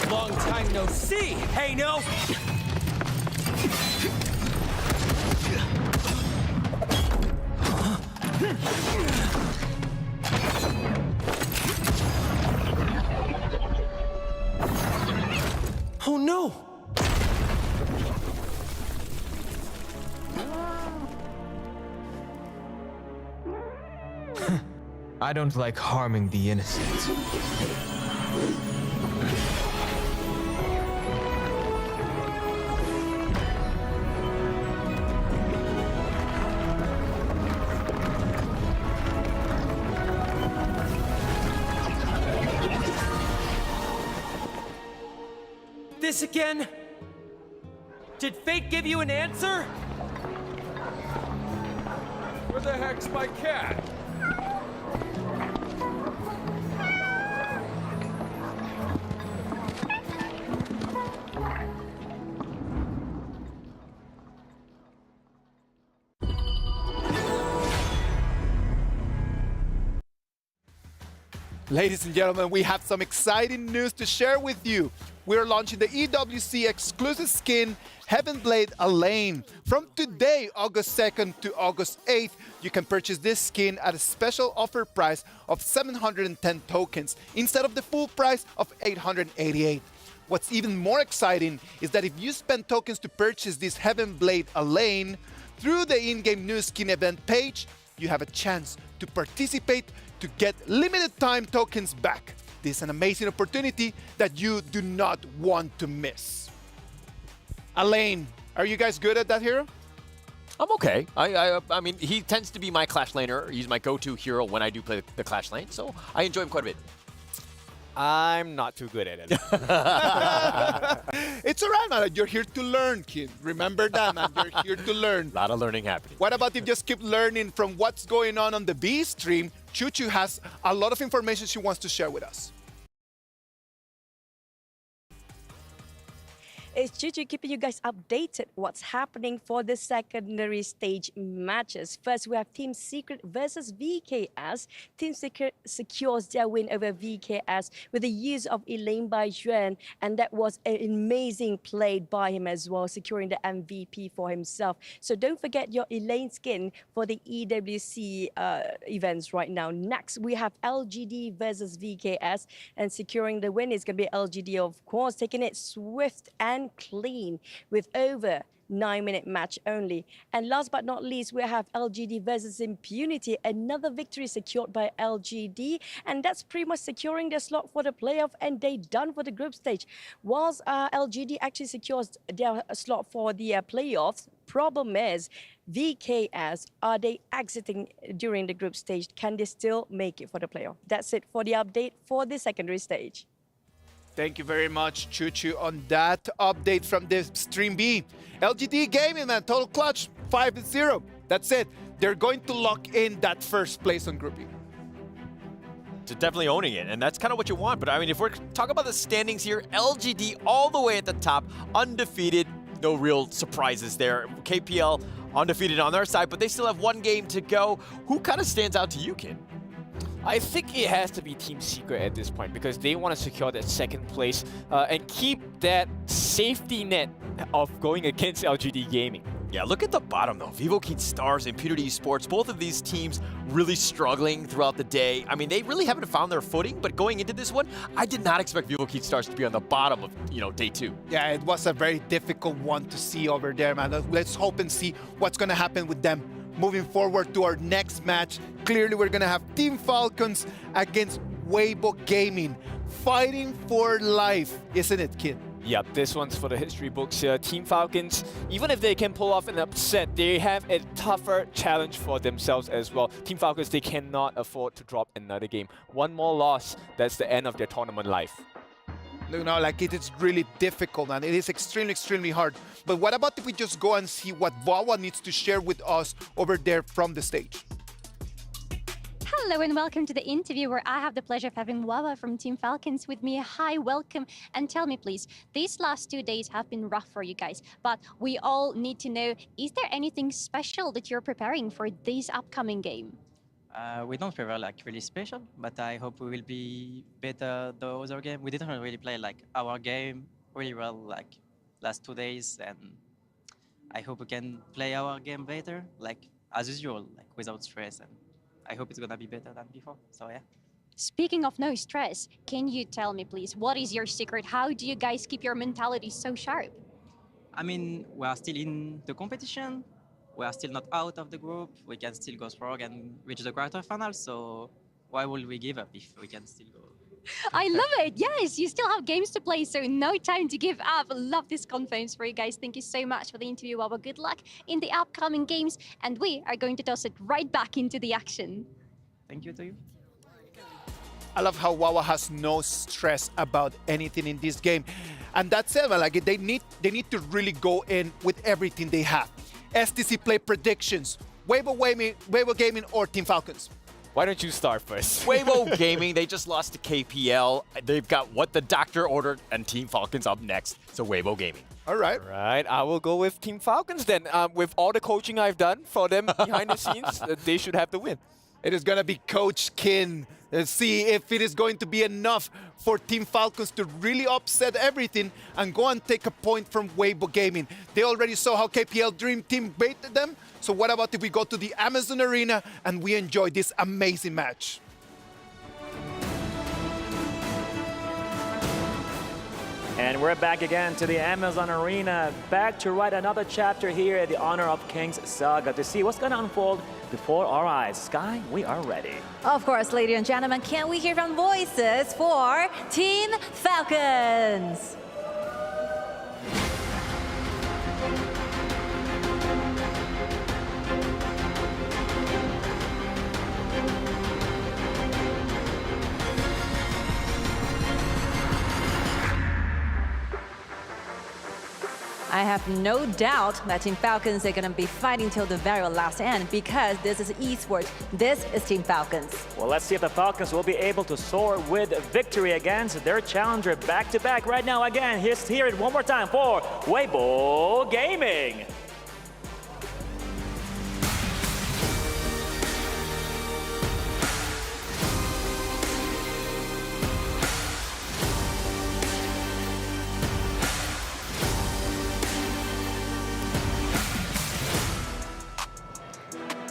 Long time no see, hey no! Oh no! I don't like harming the innocent. This again? Did fate give you an answer? Where the heck's my cat? Ladies and gentlemen, we have some exciting news to share with you. We're launching the EWC exclusive skin, Heaven Blade Elaine. From today, August 2nd to August 8th, you can purchase this skin at a special offer price of 710 tokens instead of the full price of 888. What's even more exciting is that if you spend tokens to purchase this Heaven Blade Elaine through the in-game new skin event page, you have a chance to participate to get limited time tokens back. This is an amazing opportunity that you do not want to miss. Elaine, are you guys good at that hero? I'm okay. I mean, he tends to be my Clash laner. He's my go-to hero when I do play the Clash lane, so I enjoy him quite a bit. I'm not too good at it. It's all right, man. You're here to learn, kid. Remember that, man. You're here to learn. A lot of learning happening. What about if you just keep learning from what's going on the B stream? Chuchu has a lot of information she wants to share with us. It's Chuchu keeping you guys updated what's happening for the secondary stage matches. First, we have Team Secret versus VKS. Team Secret secures their win over VKS with the use of Elaine by Yuan, and that was an amazing play by him as well, securing the MVP for himself. So don't forget your Elaine skin for the EWC events right now. Next, we have LGD versus VKS, and securing the win is going to be LGD, of course, taking it swift and clean with over 9-minute match only. And last but not least, we have LGD versus Impunity, another victory secured by LGD, and that's pretty much securing their slot for the playoff, and they done for the group stage. Whilst LGD actually secures their slot for the playoffs, problem is VKS, are they exiting during the group stage? Can they still make it for the playoff? That's it for the update for the secondary stage. Thank you very much, Chuchu, on that update from the Stream B. LGD Gaming, man, total clutch, 5-0. That's it. They're going to lock in that first place on Group B. So definitely owning it, and that's kind of what you want. But I mean, if we're talking about the standings here, LGD all the way at the top, undefeated, no real surprises there. KPL undefeated on their side, but they still have one game to go. Who kind of stands out to you, Kin? I think it has to be Team Secret at this point because they want to secure that second place and keep that safety net of going against LGD Gaming. Yeah, look at the bottom though. VivoKid Stars, Impunity Esports, both of these teams really struggling throughout the day. I mean, they really haven't found their footing, but going into this one, I did not expect VivoKid Stars to be on the bottom of, day 2. Yeah, it was a very difficult one to see over there, man. Let's hope and see what's going to happen with them. Moving forward to our next match, clearly we're going to have Team Falcons against Weibo Gaming. Fighting for life, isn't it, kid? Yep, this one's for the history books here. Team Falcons, even if they can pull off an upset, they have a tougher challenge for themselves as well. Team Falcons, they cannot afford to drop another game. One more loss, that's the end of their tournament life. Like it is really difficult, and it is extremely, extremely hard. But what about if we just go and see what Wawa needs to share with us over there from the stage? Hello and welcome to the interview where I have the pleasure of having Wawa from Team Falcons with me. Hi, welcome. And tell me, please, these last 2 days have been rough for you guys, but we all need to know, is there anything special that you're preparing for this upcoming game? We don't prepare like really special, but I hope we will be better the other game. We didn't really play like our game really well like last 2 days, and I hope we can play our game better, like as usual, like without stress, and I hope it's gonna be better than before. So yeah. Speaking of no stress, can you tell me, please, what is your secret? How do you guys keep your mentality so sharp? I mean, we are still in the competition. We are still not out of the group. We can still go strong and reach the quarterfinals. So why would we give up if we can still go? I love it. Yes, you still have games to play, so no time to give up. Love this confidence for you guys. Thank you so much for the interview, Wawa. Good luck in the upcoming games, and we are going to toss it right back into the action. Thank you to you. I love how Wawa has no stress about anything in this game, and that's it. Like they need to really go in with everything they have. STC play predictions: Weibo Gaming or Team Falcons? Why don't you start first? Weibo Gaming, they just lost to KPL. They've got what the doctor ordered, and Team Falcons up next. So Weibo Gaming. All right. All right, I will go with Team Falcons then. With all the coaching I've done for them behind the scenes, they should have the win. It is going to be Coach Kin. Let's see if it is going to be enough for Team Falcons to really upset everything and go and take a point from Weibo Gaming. They already saw how KPL Dream Team baited them. So what about if we go to the Amazon Arena and we enjoy this amazing match? And we're back again to the Amazon Arena, back to write another chapter here at the Honor of Kings saga to see what's going to unfold before our eyes. Sky, we are ready. Of course, ladies and gentlemen, can we hear from voices for Team Falcons? I have no doubt that Team Falcons are going to be fighting till the very last end because this is esports. This is Team Falcons. Well, let's see if the Falcons will be able to soar with victory against their challenger back-to-back right now. Again, here's hear it one more time for Weibo Gaming.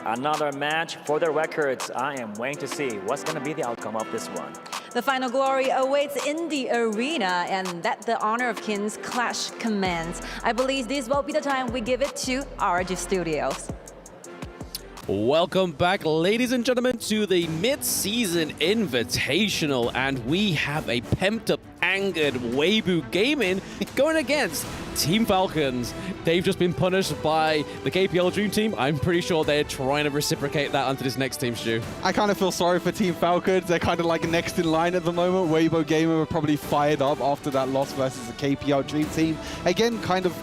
Another match for the records. I am waiting to see what's going to be the outcome of this one. The final glory awaits in the arena, and that the Honor of Kings clash commends. I believe this will be the time we give it to RG Studios. Welcome back, ladies and gentlemen, to the mid-season invitational, and we have a pumped-up, angered Weibo Gaming going against Team Falcons. They've just been punished by the KPL Dream Team. I'm pretty sure they're trying to reciprocate that onto this next team, Stu. I kind of feel sorry for Team Falcons. They're kind of like next in line at the moment. Weibo Gaming were probably fired up after that loss versus the KPL Dream Team. Again, kind of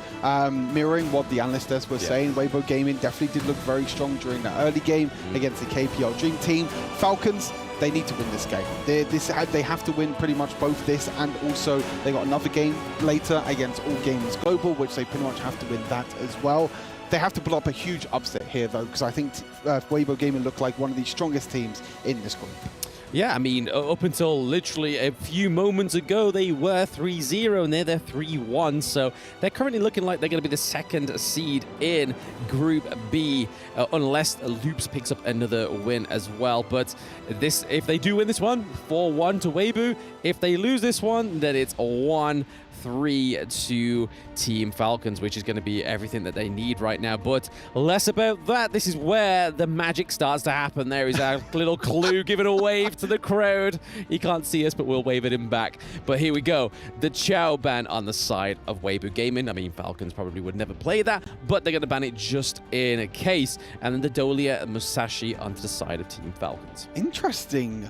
mirroring what the analyst desk was saying. Weibo Gaming definitely did look very strong during that early game against the KPL Dream Team. Falcons, they need to win this game. They have to win pretty much both this and also they got another game later against All Gamers Global, which they pretty much have to win that as well. They have to pull up a huge upset here though, because I think Weibo Gaming look like one of the strongest teams in this group. Yeah, I mean, up until literally a few moments ago, they were 3-0, and they're 3-1. So they're currently looking like they're going to be the second seed in Group B, unless Loops picks up another win as well. But this, if they do win this one, 4-1 to Weibo. If they lose this one, then it's 1-3 to Team Falcons, which is going to be everything that they need right now. But less about that. This is where the magic starts to happen. There is our little clue giving a wave to the crowd. He can't see us, but we'll wave at him back. But here we go. The Chow ban on the side of Weibo Gaming. I mean, Falcons probably would never play that, but they're going to ban it just in a case. And then the Dolia and Musashi onto the side of Team Falcons. Interesting.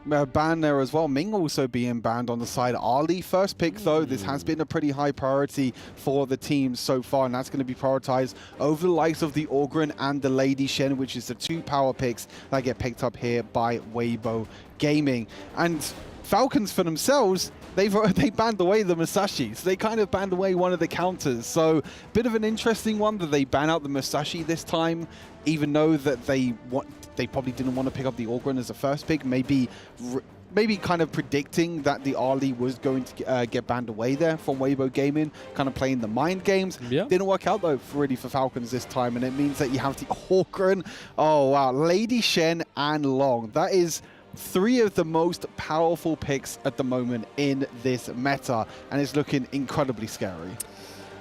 ban there as well. Ming also being banned on the side. Ali first pick though. This has been a pretty high priority for the team so far, and that's going to be prioritized over the likes of the Orgren and the Lady Shen, which is the 2 power picks that get picked up here by Weibo Gaming. And Falcons for themselves, they banned away the Musashi, so they kind of banned away one of the counters. So bit of an interesting one that they ban out the Musashi this time, even though that they probably didn't want to pick up the Orgren as a first pick. Maybe kind of predicting that the Ali was going to get banned away there from Weibo Gaming, kind of playing the mind games. Yeah. Didn't work out though really for Falcons this time, and it means that you have the Orgren. Oh wow, Lady Shen and Long. That is 3 of the most powerful picks at the moment in this meta, and it's looking incredibly scary.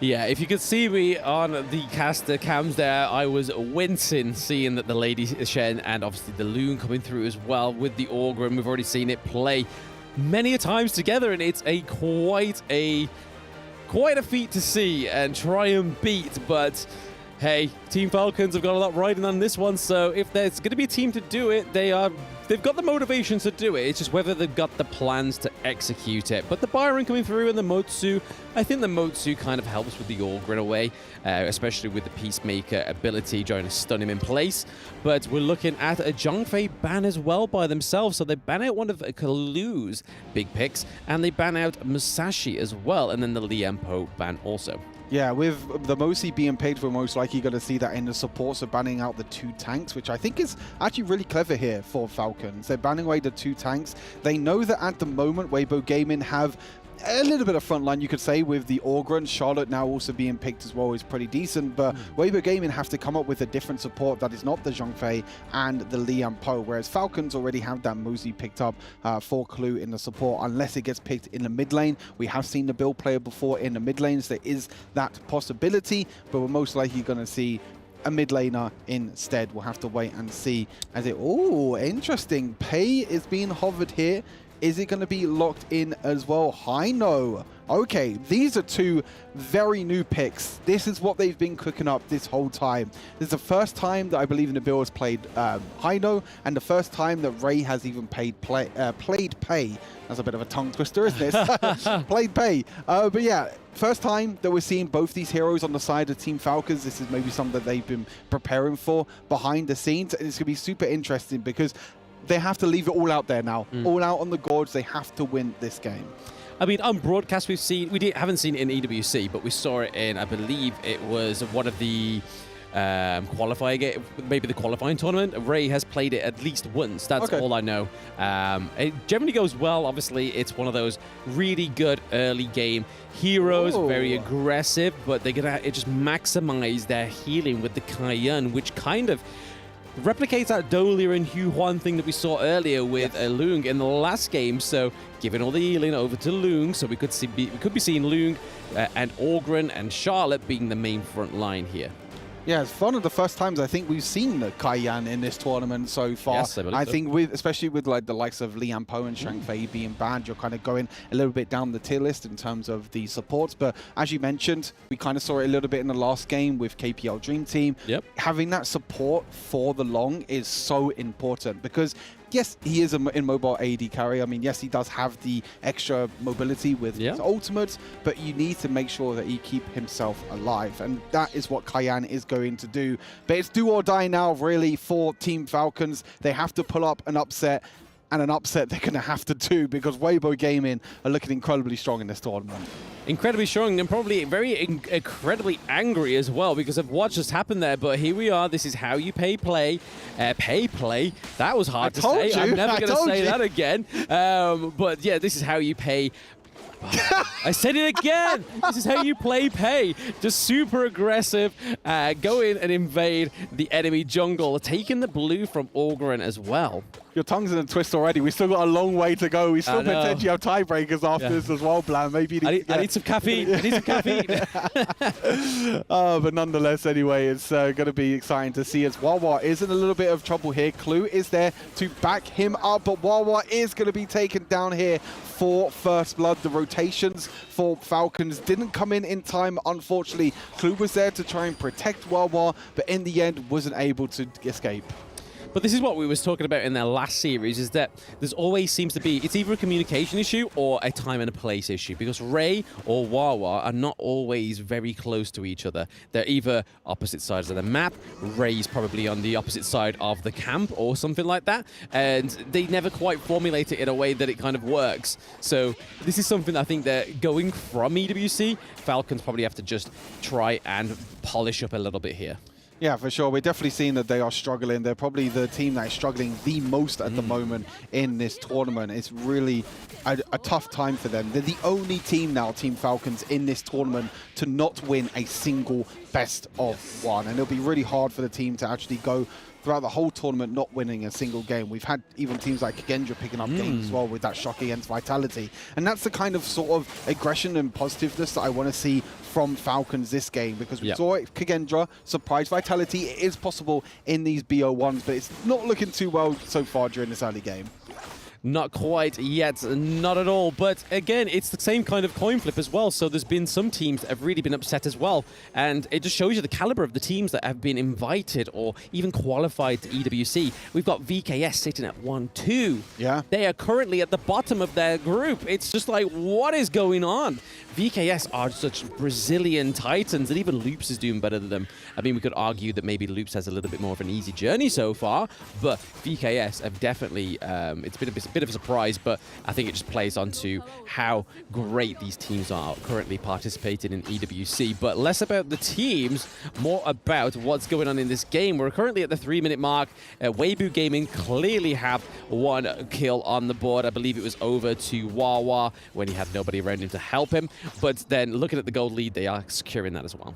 Yeah, if you could see me on the caster cams there, I was wincing seeing that the Lady Shen and obviously the Loon coming through as well with the Orgren. We've already seen it play many a times together, and it's quite a feat to see and try and beat. But hey, Team Falcons have got a lot riding on this one, so if there's going to be a team to do it, they've got the motivation to do it. It's just whether they've got the plans to execute it. But the Byron coming through and the Motsu, I think the Motsu kind of helps with the Orgren away, especially with the Peacemaker ability trying to stun him in place. But we're looking at a Zhongfei ban as well by themselves. So they ban out one of Kalu's big picks, and they ban out Musashi as well, and then the Liempo ban also. Yeah, with the Mosi being picked, we're most likely going to see that in the support, so banning out the 2 tanks, which I think is actually really clever here for Falcons. They're banning away the 2 tanks. They know that at the moment, Weibo Gaming have a little bit of frontline, you could say, with the Orgren. Charlotte now also being picked as well is pretty decent, but Weibo Gaming have to come up with a different support that is not the Zhongfei and the Liam Po, whereas Falcons already have that Mosi picked up for Clue in the support, unless it gets picked in the mid lane. We have seen the build player before in the mid lanes. There is that possibility, but we're most likely going to see a mid laner instead. We'll have to wait and see as it... Oh, interesting. Pei is being hovered here. Is it going to be locked in as well? Hino. Okay, these are 2 very new picks. This is what they've been cooking up this whole time. This is the first time that I believe in the build has played Hino, and the first time that Ray has even played Pei. That's a bit of a tongue twister, isn't it? Played Pei. But yeah, first time that we're seeing both these heroes on the side of Team Falcons. This is maybe something that they've been preparing for behind the scenes, and it's going to be super interesting because they have to leave it all out there now. All out on the gorge. They have to win this game. I mean, on broadcast, haven't seen it in EWC, but we saw it in, I believe it was one of the maybe the qualifying tournament. Ray has played it at least once. That's all I know. It generally goes well. Obviously, it's one of those really good early game heroes, very aggressive, but they're gonna just maximize their healing with the Cayenne, which kind of replicates that Dolia and Hu Huan thing that we saw earlier with Lung in the last game. So giving all the healing over to Lung, so we could be seeing Lung and Orgren and Charlotte being the main front line here. Yeah, it's one of the first times I think we've seen Cayenne in this tournament so far. Yes, I think especially with like the likes of Liam Po and Shang Fei being banned, you're kind of going a little bit down the tier list in terms of the supports. But as you mentioned, we kind of saw it a little bit in the last game with KPL Dream Team. Yep. Having that support for the long is so important because yes, he is an immobile AD carry. I mean, yes, he does have the extra mobility with his ultimates, but you need to make sure that he keep himself alive. And that is what Cayenne is going to do. But it's do or die now, really, for Team Falcons. They have to pull up an upset, and an upset they're going to have to do because Weibo Gaming are looking incredibly strong in this tournament. Incredibly strong and probably very incredibly angry as well because of what just happened there. But here we are. This is how you play. That was hard to say. I'm never going to say that again. But yeah, this is how you pay. I said it again. This is how you play Pei. Just super aggressive. Go in and invade the enemy jungle. Taking the blue from Orgren as well. Your tongue's in a twist already. We still got a long way to go. We still potentially have tiebreakers after this as well, Blam. Maybe I need some caffeine. I need some caffeine. But nonetheless, anyway, it's going to be exciting to see as Wawa is in a little bit of trouble here. Clue is there to back him up, but Wawa is going to be taken down here for first blood. The rotations for Falcons didn't come in time, unfortunately. Clue was there to try and protect Wawa, but in the end wasn't able to escape. But this is what we was talking about in their last series, is that there's always seems to be, it's either a communication issue or a time and a place issue, because Ray or Wawa are not always very close to each other. They're either opposite sides of the map, Ray's probably on the opposite side of the camp or something like that, and they never quite formulate it in a way that it kind of works. So this is something I think that going from EWC, Falcons probably have to just try and polish up a little bit here. Yeah, for sure. We're definitely seeing that they are struggling. They're probably the team that is struggling the most at the moment in this tournament. It's really a tough time for them. They're the only team now, Team Falcons, in this tournament to not win a single best of one. And it'll be really hard for the team to actually go throughout the whole tournament not winning a single game. We've had even teams like Kagendra picking up games as well with that shock against Vitality. And that's the kind of sort of aggression and positiveness that I want to see from Falcons this game, because we saw it, Kagendra surprise Vitality. It is possible in these BO1s, but it's not looking too well so far during this early game. Not quite yet, not at all. But again, it's the same kind of coin flip as well. So there's been some teams that have really been upset as well. And it just shows you the caliber of the teams that have been invited or even qualified to EWC. We've got VKS sitting at 1-2. Yeah. They are currently at the bottom of their group. It's just like, what is going on? VKS are such Brazilian titans, and even Loops is doing better than them. I mean, we could argue that maybe Loops has a little bit more of an easy journey so far, but VKS have definitely, it's been a bit of a surprise, but I think it just plays onto how great these teams are currently participating in EWC. But less about the teams, more about what's going on in this game. We're currently at the 3-minute mark. Weibo Gaming clearly have one kill on the board. I believe it was over to Wawa when he had nobody around him to help him. But then looking at the gold lead, they are securing that as well.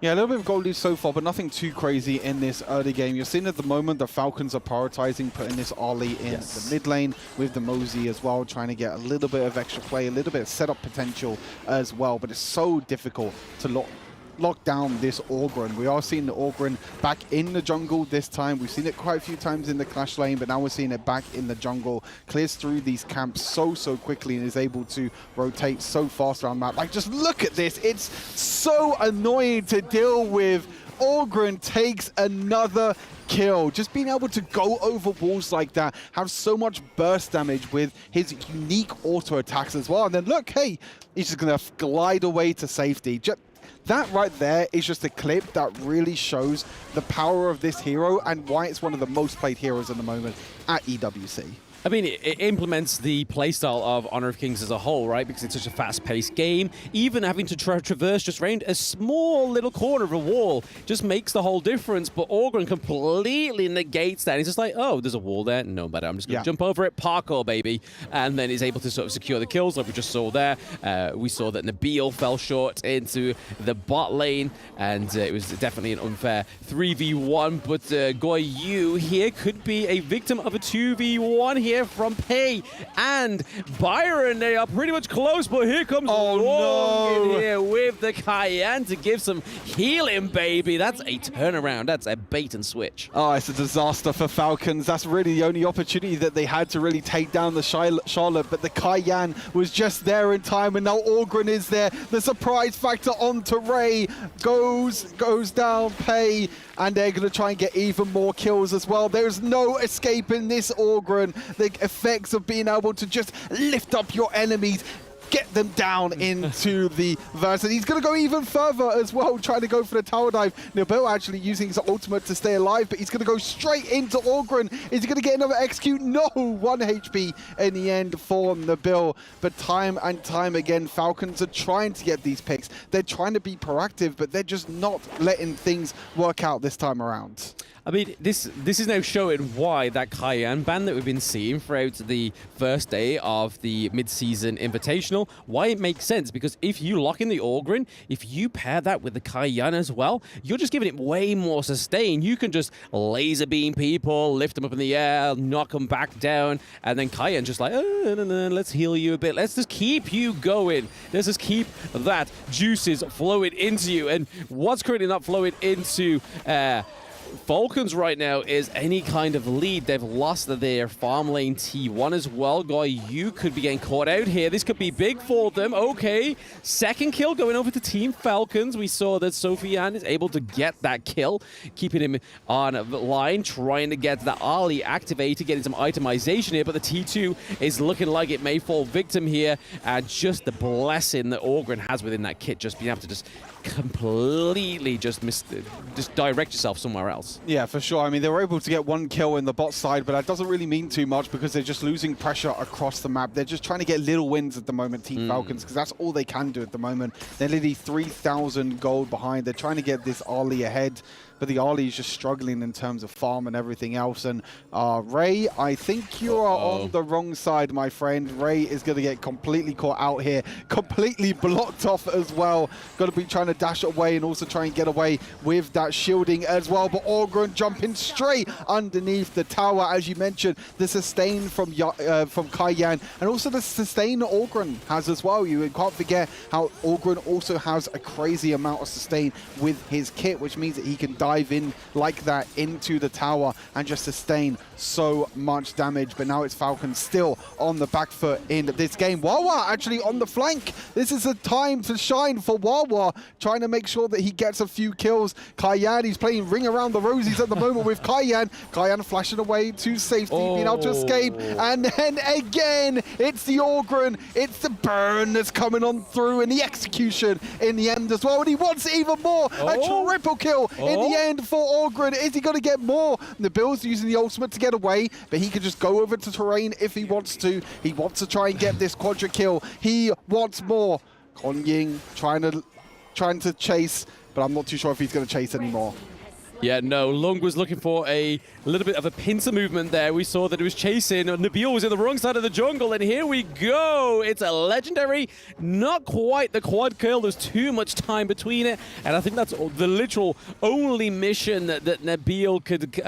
Yeah, a little bit of gold lead so far, but nothing too crazy in this early game. You're seeing at the moment the Falcons are prioritizing putting this Ollie in the mid lane with the Mosey as well, trying to get a little bit of extra play, a little bit of setup potential as well. But it's so difficult to lock down this Orgren. We are seeing the Orgren back in the jungle this time. We've seen it quite a few times in the Clash lane, but now we're seeing it back in the jungle. Clears through these camps so quickly and is able to rotate so fast around the map. Like, just look at this. It's so annoying to deal with. Orgren takes another kill. Just being able to go over walls like that, have so much burst damage with his unique auto attacks as well. And then look, hey, he's just going to glide away to safety. That right there is just a clip that really shows the power of this hero and why it's one of the most played heroes at the moment at EWC. I mean, it implements the playstyle of Honor of Kings as a whole, right? Because it's such a fast-paced game. Even having to traverse just around a small little corner of a wall just makes the whole difference. But Orgren completely negates that. He's just like, oh, there's a wall there. No matter. I'm just going to jump over it. Parkour, baby. And then is able to sort of secure the kills like we just saw there. We saw that Nabil fell short into the bot lane. And it was definitely an unfair 3v1. But Goy Yu here could be a victim of a 2v1 here from Pei and Byron. They are pretty much close, but here comes Long in here with the Cayenne to give some healing, baby. That's a turnaround. That's a bait and switch. Oh, it's a disaster for Falcons. That's really the only opportunity that they had to really take down the Charlotte, but the Cayenne was just there in time, and now Orgren is there. The surprise factor onto Ray goes down Pei, and they're going to try and get even more kills as well. There's no escaping this Orgren. The effects of being able to just lift up your enemies, get them down into the verse. And he's going to go even further as well, trying to go for the tower dive. Nabil actually using his ultimate to stay alive, but he's going to go straight into Orgren. Is he going to get another execute? No! 1 HP in the end for Nabil. But time and time again, Falcons are trying to get these picks. They're trying to be proactive, but they're just not letting things work out this time around. I mean, this is now showing why that Cayenne ban that we've been seeing throughout the first day of the mid-season invitational, why it makes sense. Because if you lock in the Orgren, if you pair that with the Cayenne as well, you're just giving it way more sustain. You can just laser beam people, lift them up in the air, knock them back down, and then Cayenne just like, oh, no, let's heal you a bit. Let's just keep you going. Let's just keep that juices flowing into you. And what's currently not flowing into Falcons right now is any kind of lead. They've lost their farm lane T1 as well. Guy, you could be getting caught out here. This could be big for them. Okay, second kill going over to Team Falcons. We saw that Sofian is able to get that kill, keeping him on the line, trying to get the Ali activated, getting some itemization here, but the T2 is looking like it may fall victim here, and just the blessing that Orgren has within that kit, just being able to just completely just direct yourself somewhere else. Yeah, for sure. I mean, they were able to get one kill in the bot side, but that doesn't really mean too much because they're just losing pressure across the map. They're just trying to get little wins at the moment, Team Falcons, because that's all they can do at the moment. They're literally 3,000 gold behind. They're trying to get this Ali ahead, but the Ali is just struggling in terms of farm and everything else. And Ray, I think you are on the wrong side, my friend. Ray is going to get completely caught out here, completely blocked off as well. Got to be trying to dash away and also try and get away with that shielding as well. But Orgren jumping straight underneath the tower, as you mentioned. The sustain from Kaiyan, and also the sustain Orgren has as well. You can't forget how Orgren also has a crazy amount of sustain with his kit, which means that he can dive in like that into the tower and just sustain so much damage. But now it's Falcons still on the back foot in this game. Wawa actually on the flank. This is a time to shine for Wawa, trying to make sure that he gets a few kills. Kaiyan, he's playing ring around the rosies at the moment with Kaiyan. Kaiyan flashing away to safety, being able to escape. And then again, it's the Orgren. It's the burn that's coming on through, and the execution in the end as well. And he wants even more. A triple kill in the end for Orgren. Is he going to get more? Nabil's using the ultimate to get away, but he can just go over to terrain if he wants to. He wants to try and get this quadra kill. He wants more. Kon Ying trying to chase, but I'm not too sure if he's going to chase anymore. Yeah, no, Lung was looking for a little bit of a pincer movement there. We saw that he was chasing. Nabil was in the wrong side of the jungle, and here we go. It's a legendary, not quite the quad kill. There's too much time between it, and I think that's the literal only mission that Nabil could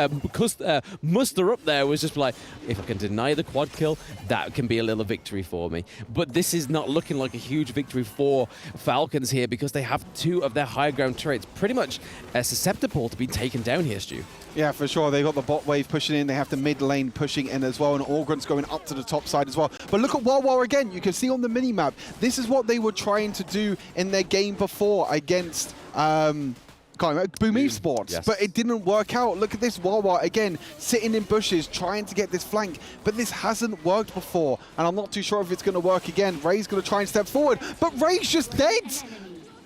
muster up there, was just like, if I can deny the quad kill, that can be a little victory for me. But this is not looking like a huge victory for Falcons here, because they have two of their high ground turrets pretty much susceptible to be taken down here, Stu. Yeah, for sure. They've got the bot wave pushing in. They have the mid lane pushing in as well. And Orgren's going up to the top side as well. But look at Wawa again. You can see on the mini-map, this is what they were trying to do in their game before against Boom Esports. Yes. But it didn't work out. Look at this Wawa again, sitting in bushes, trying to get this flank. But this hasn't worked before. And I'm not too sure if it's going to work again. Ray's going to try and step forward. But Ray's just dead.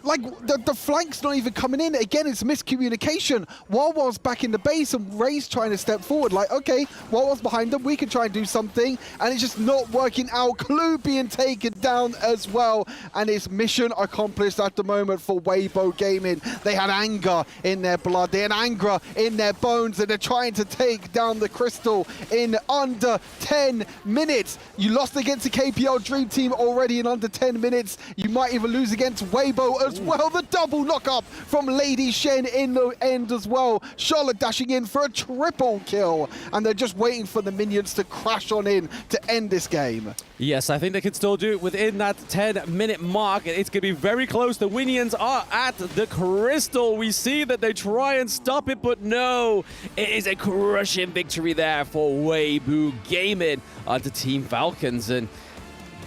Like, the flank's not even coming in. Again, it's miscommunication. Wawa's back in the base and Ray's trying to step forward. Like, okay, Wawa's behind them. We can try and do something. And it's just not working out. Clue being taken down as well. And it's mission accomplished at the moment for Weibo Gaming. They had anger in their blood. They had anger in their bones. And they're trying to take down the Crystal in under 10 minutes. You lost against the KPL Dream Team already in under 10 minutes. You might even lose against Weibo as well. The double knock up from Lady Shen in the end as well. Charlotte dashing in for a triple kill, and they're just waiting for the minions to crash on in to end this game. Yes, I think they can still do it within that 10-minute mark. It's going to be very close. The Winions are at the Crystal. We see that they try and stop it, but no. It is a crushing victory there for Weibo Gaming onto Team Falcons. And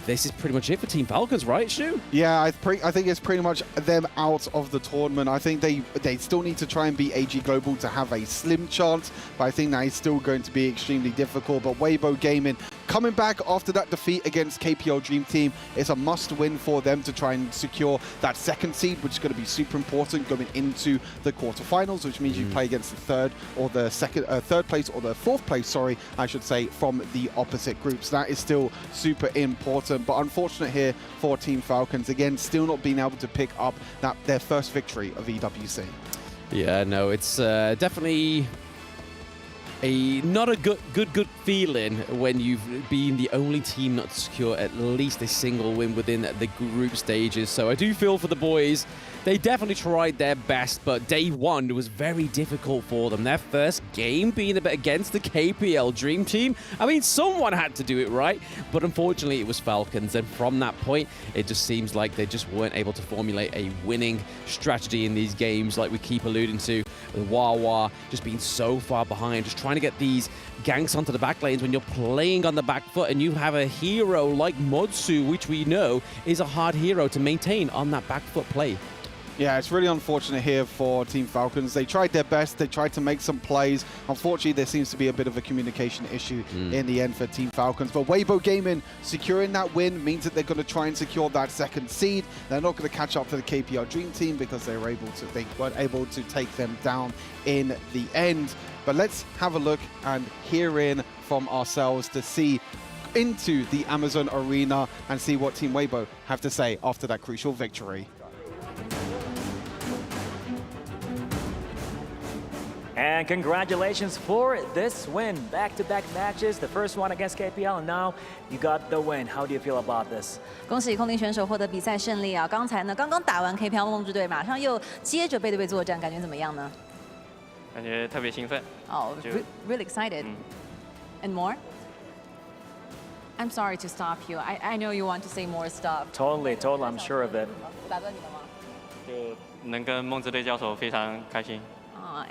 this is pretty much it for Team Falcons, right, Stu? Yeah, I think it's pretty much them out of the tournament. I think they still need to try and beat AG Global to have a slim chance, but I think that is still going to be extremely difficult. But Weibo Gaming coming back after that defeat against KPL Dream Team, it's a must-win for them to try and secure that second seed, which is going to be super important going into the quarterfinals, which means you play against the third place or the fourth place, sorry, I should say, from the opposite groups. That is still super important. But unfortunate here for Team Falcons. Again, still not being able to pick up their first victory of EWC. Yeah, no, it's definitely not a good feeling when you've been the only team not to secure at least a single win within the group stages. So I do feel for the boys. They definitely tried their best, but day one was very difficult for them. Their first game being a bit against the KPL Dream Team. I mean, someone had to do it right, but unfortunately it was Falcons. And from that point, it just seems like they just weren't able to formulate a winning strategy in these games, like we keep alluding to. Wawa just being so far behind, just trying to get these ganks onto the back lanes when you're playing on the back foot and you have a hero like Modsu, which we know is a hard hero to maintain on that back foot play. Yeah, it's really unfortunate here for Team Falcons. They tried their best. They tried to make some plays. Unfortunately, there seems to be a bit of a communication issue in the end for Team Falcons. But Weibo Gaming securing that win means that they're going to try and secure that second seed. They're not going to catch up to the KPL Dream Team because they weren't able to take them down in the end. But let's have a look and hear in from ourselves to see into the Amazon Arena and see what Team Weibo have to say after that crucial victory. And congratulations for this win. Back-to-back matches, the first one against KPL, and now you got the win. How do you feel about this? 恭喜空灵选手获得比赛胜利啊！刚才呢，刚刚打完 KPL 梦之队，马上又接着背对背作战，感觉怎么样呢？感觉特别兴奋。Oh, really excited. And more? I'm sorry to stop you. I know you want to say more stuff. Totally, I'm sure of it. 打断你了吗？就能跟梦之队交手，非常开心。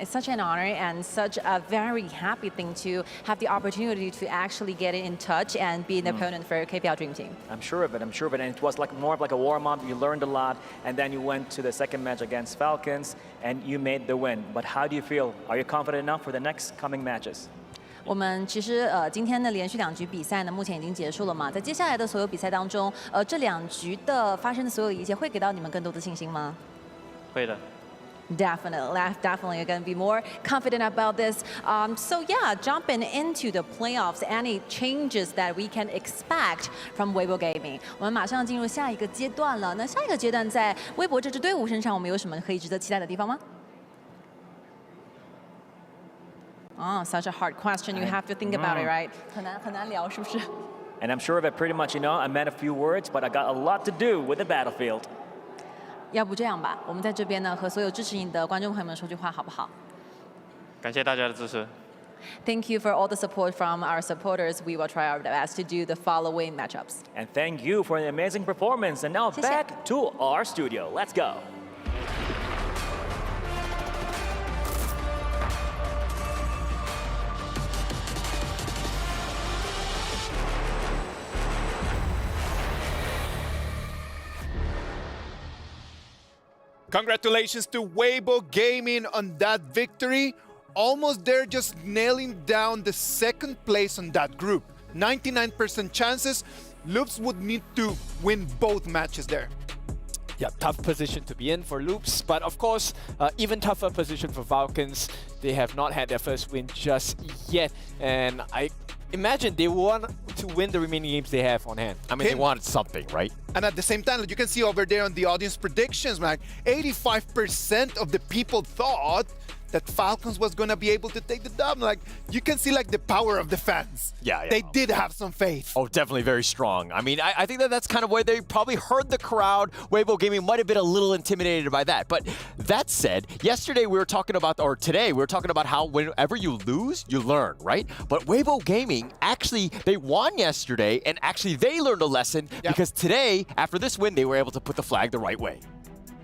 It's such an honor and such a very happy thing to have the opportunity to actually get in touch and be an opponent for KPL Dream Team. I'm sure of it, and it was like more of like a warm-up. You learned a lot, and then you went to the second match against Falcons, and you made the win. But how do you feel? Are you confident enough for the next coming matches? 我们其实今天的连续2局比赛呢，目前已经结束了嘛。在接下来的所有比赛当中，这2局的发生的所有一切，会给到你们更多的信心吗？会的。 Definitely, you're going to be more confident about this. So yeah, jumping into the playoffs, any changes that we can expect from Weibo Gaming? 我们马上进入下一个阶段了。那下一个阶段在微博这支队伍身上，我们有什么可以值得期待的地方吗？ Oh, such a hard question. You have to think about it, right? 很难聊，是不是？ And I'm sure of it pretty much, you know, I meant a few words, but I got a lot to do with the battlefield. 要不这样吧，我们在这边呢和所有支持你的观众朋友们说句话，好不好？感谢大家的支持。 Thank you for all the support from our supporters. We will try our best to do the following matchups. And thank you for an amazing performance. And now back to our studio. Let's go. Congratulations to Weibo Gaming on that victory. Almost there, just nailing down the second place on that group. 99% chances. Loops would need to win both matches there. Yeah, tough position to be in for Loops, but of course, even tougher position for Falcons. They have not had their first win just yet, and I imagine they want to win the remaining games they have on hand. I mean, they wanted something, right? And at the same time, you can see over there on the audience predictions, man, 85% of the people thought that Falcons was going to be able to take the dub. Like, you can see like the power of the fans. Yeah. They did have some faith. Oh, definitely very strong. I mean, I think that's kind of where they probably heard the crowd. Weibo Gaming might have been a little intimidated by that. But that said, yesterday we were talking about, or today we were talking about how whenever you lose, you learn, right? But Weibo Gaming, actually, they won yesterday, and actually they learned a lesson because today, after this win, they were able to put the flag the right way.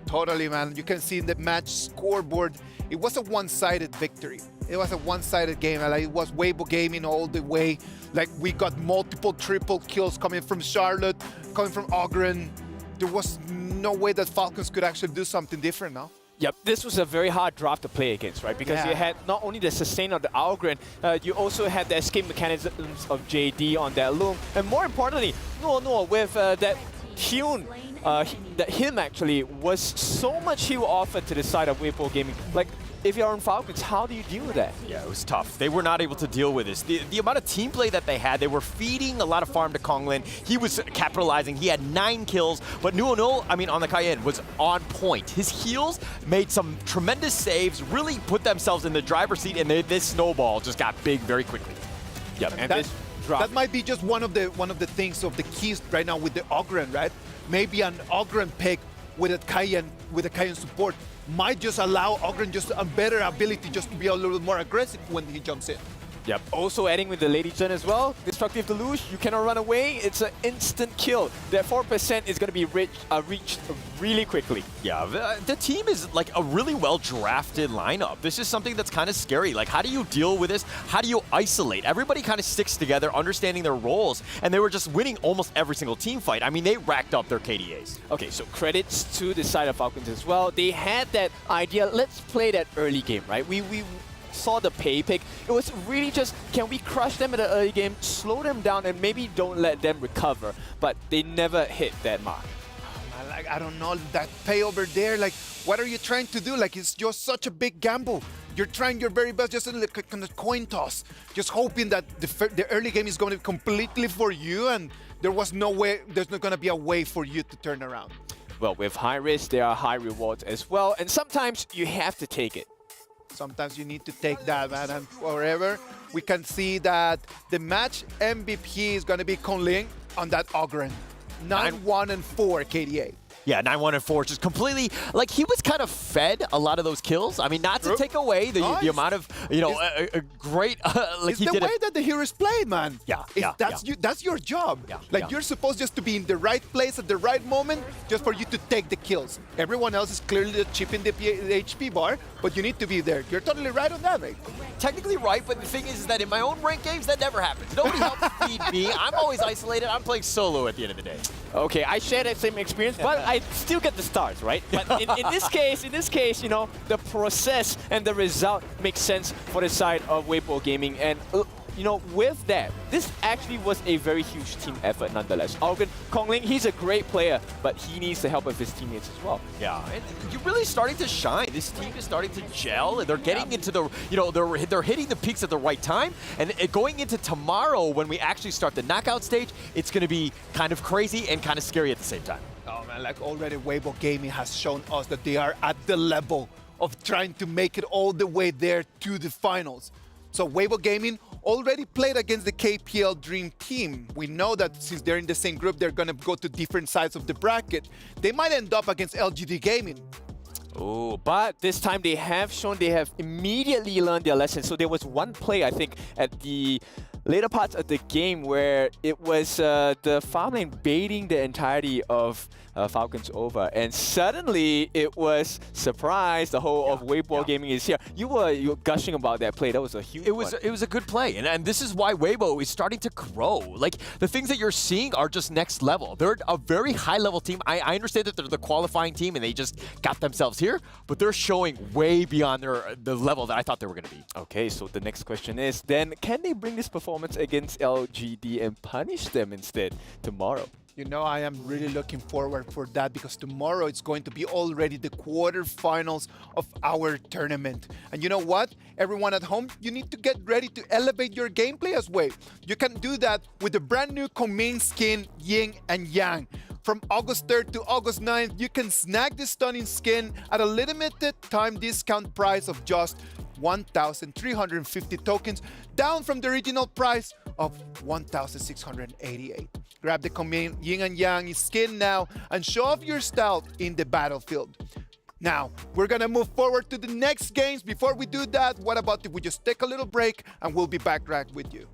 Totally, man. You can see in the match scoreboard, it was a one-sided victory. It was a one-sided game. Like, it was Weibo Gaming all the way. Like, we got multiple triple kills coming from Charlotte, coming from Ogren. There was no way that Falcons could actually do something different now. Yep, this was a very hard draft to play against, right? Because you had not only the sustain of the Algren, you also had the escape mechanisms of JD on that Loom. And more importantly, Nuo with that Hyun, that him actually was so much heal offered to the side of Weibo Gaming. Like, if you're on Falcons, how do you deal with that? Yeah, it was tough. They were not able to deal with this. The amount of team play that they had, they were feeding a lot of farm to Konglin. He was capitalizing. He had 9 kills, but Nuo, I mean, on the Cayenne was on point. His heals made some tremendous saves, really put themselves in the driver's seat, and this snowball just got big very quickly. Yep, and that, this drop. that might be just one of the things of the keys right now with the Ogren, right? Maybe an Ogren pick with a Cayenne support might just allow Ogren just a better ability just to be a little more aggressive when he jumps in. Yep. Also adding with the Lady Jen as well. Destructive Deluge, you cannot run away. It's an instant kill. That 4% is going to be reached really quickly. Yeah, the team is like a really well-drafted lineup. This is something that's kind of scary. Like, how do you deal with this? How do you isolate? Everybody kind of sticks together, understanding their roles, and they were just winning almost every single team fight. I mean, they racked up their KDAs. Okay, so credits to the side of Falcons as well. They had that idea, let's play that early game, right? We saw the pay pick. It was really just, can we crush them in the early game, slow them down, and maybe don't let them recover? But they never hit that mark. Like, I don't know, that pay over there, like, what are you trying to do? Like, it's just such a big gamble. You're trying your very best, just like a kind of coin toss, just hoping that the early game is going to be completely for you, and there's not going to be a way for you to turn around. Well, with high risk, there are high rewards as well, and sometimes you have to take it. Sometimes you need to take that, man, and forever we can see that the match MVP is going to be Konling on that Ogren. 9-1-4 KDA. Yeah, 9-1-4, just completely, like, he was kind of fed a lot of those kills. I mean, not to take away the amount of, you know, a great, like, it's the way that the heroes played, man. That's your job. You're supposed just to be in the right place at the right moment just for you to take the kills. Everyone else is clearly chipping the HP bar, but you need to be there. You're totally right on that, mate. Technically right, but the thing is that in my own ranked games, that never happens. Nobody helps feed me. I'm always isolated. I'm playing solo at the end of the day. Okay, I share that same experience, but I still get the stars, right? But in this case, you know, the process and the result makes sense for the side of Weibo Gaming. And, you know, with that, this actually was a very huge team effort nonetheless. Ogren, Konling, he's a great player, but he needs the help of his teammates as well. Yeah, and you're really starting to shine. This team is starting to gel. They're getting into the, you know, they're hitting the peaks at the right time. And going into tomorrow, when we actually start the knockout stage, it's going to be kind of crazy and kind of scary at the same time. Oh man, like already Weibo Gaming has shown us that they are at the level of trying to make it all the way there to the finals. So Weibo Gaming already played against the KPL Dream Team. We know that since they're in the same group, they're going to go to different sides of the bracket. They might end up against LGD Gaming. Oh, but this time they have shown they have immediately learned their lesson. So there was one play, I think, at the later parts of the game where it was the farm lane baiting the entirety of Falcons over, and suddenly it was surprise. The whole of Weibo Gaming is here. You were gushing about that play. That was a huge. It was a good play, and this is why Weibo is starting to grow. Like, the things that you're seeing are just next level. They're a very high level team. I understand that they're the qualifying team and they just got themselves here, but they're showing way beyond the level that I thought they were going to be. Okay, so the next question is then, can they bring this performance against LGD and punish them instead tomorrow? You know, I am really looking forward for that because tomorrow it's going to be already the quarterfinals of our tournament. And you know what? Everyone at home, you need to get ready to elevate your gameplay as well. You can do that with the brand new Command skin Yin and Yang. From August 3rd to August 9th, you can snag this stunning skin at a limited time discount price of just 1,350 tokens, down from the original price of 1,688. Grab the Command Yin and Yang skin now and show off your style in the battlefield. Now, we're gonna move forward to the next games. Before we do that, what about if we just take a little break and we'll be back right with you.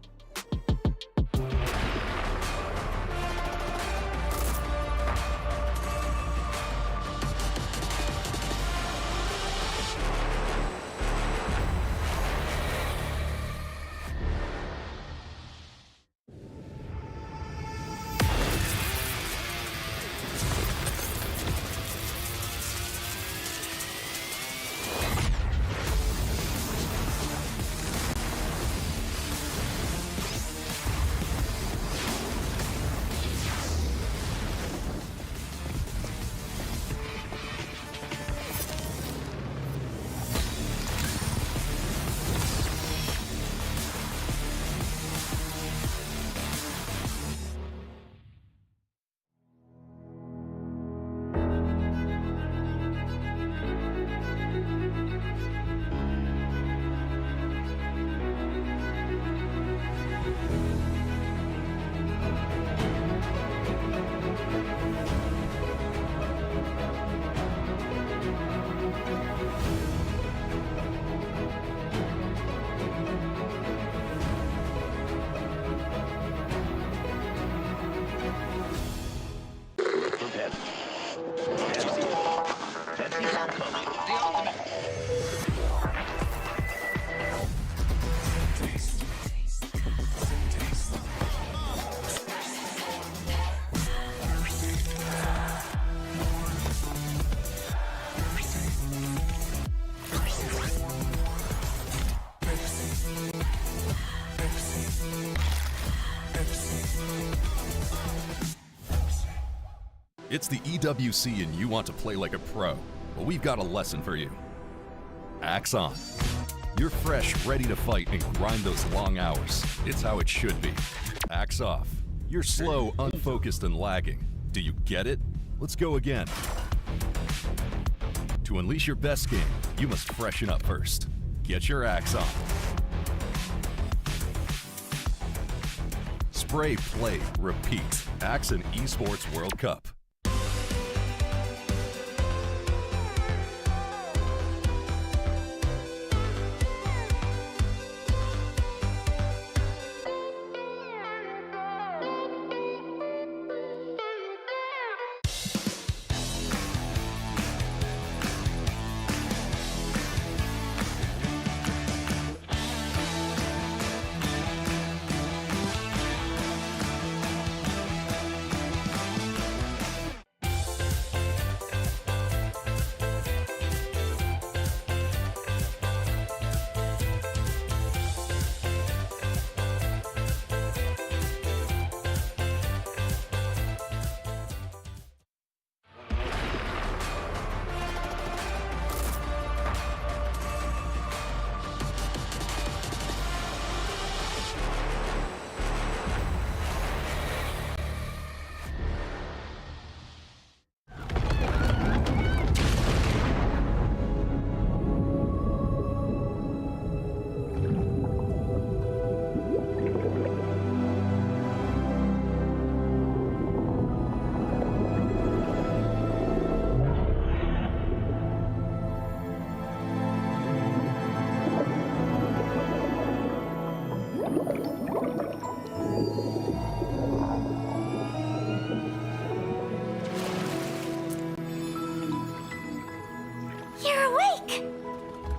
It's the EWC and you want to play like a pro. Well, we've got a lesson for you. Axe on. You're fresh, ready to fight and grind those long hours. It's how it should be. Axe off. You're slow, unfocused, and lagging. Do you get it? Let's go again. To unleash your best game, you must freshen up first. Get your axe on. Spray, play, repeat. Axe and Esports World Cup.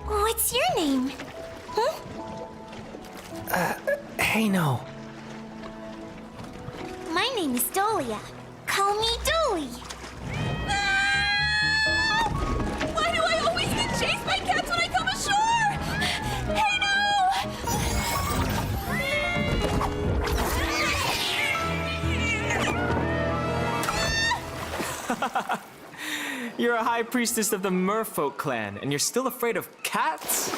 What's your name? Huh? Hey, no. My name is Dolia. Call me Dolly. Ah! Why do I always get chased by cats when I come ashore? Hey, no! You're a high priestess of the Merfolk clan, and you're still afraid of cats?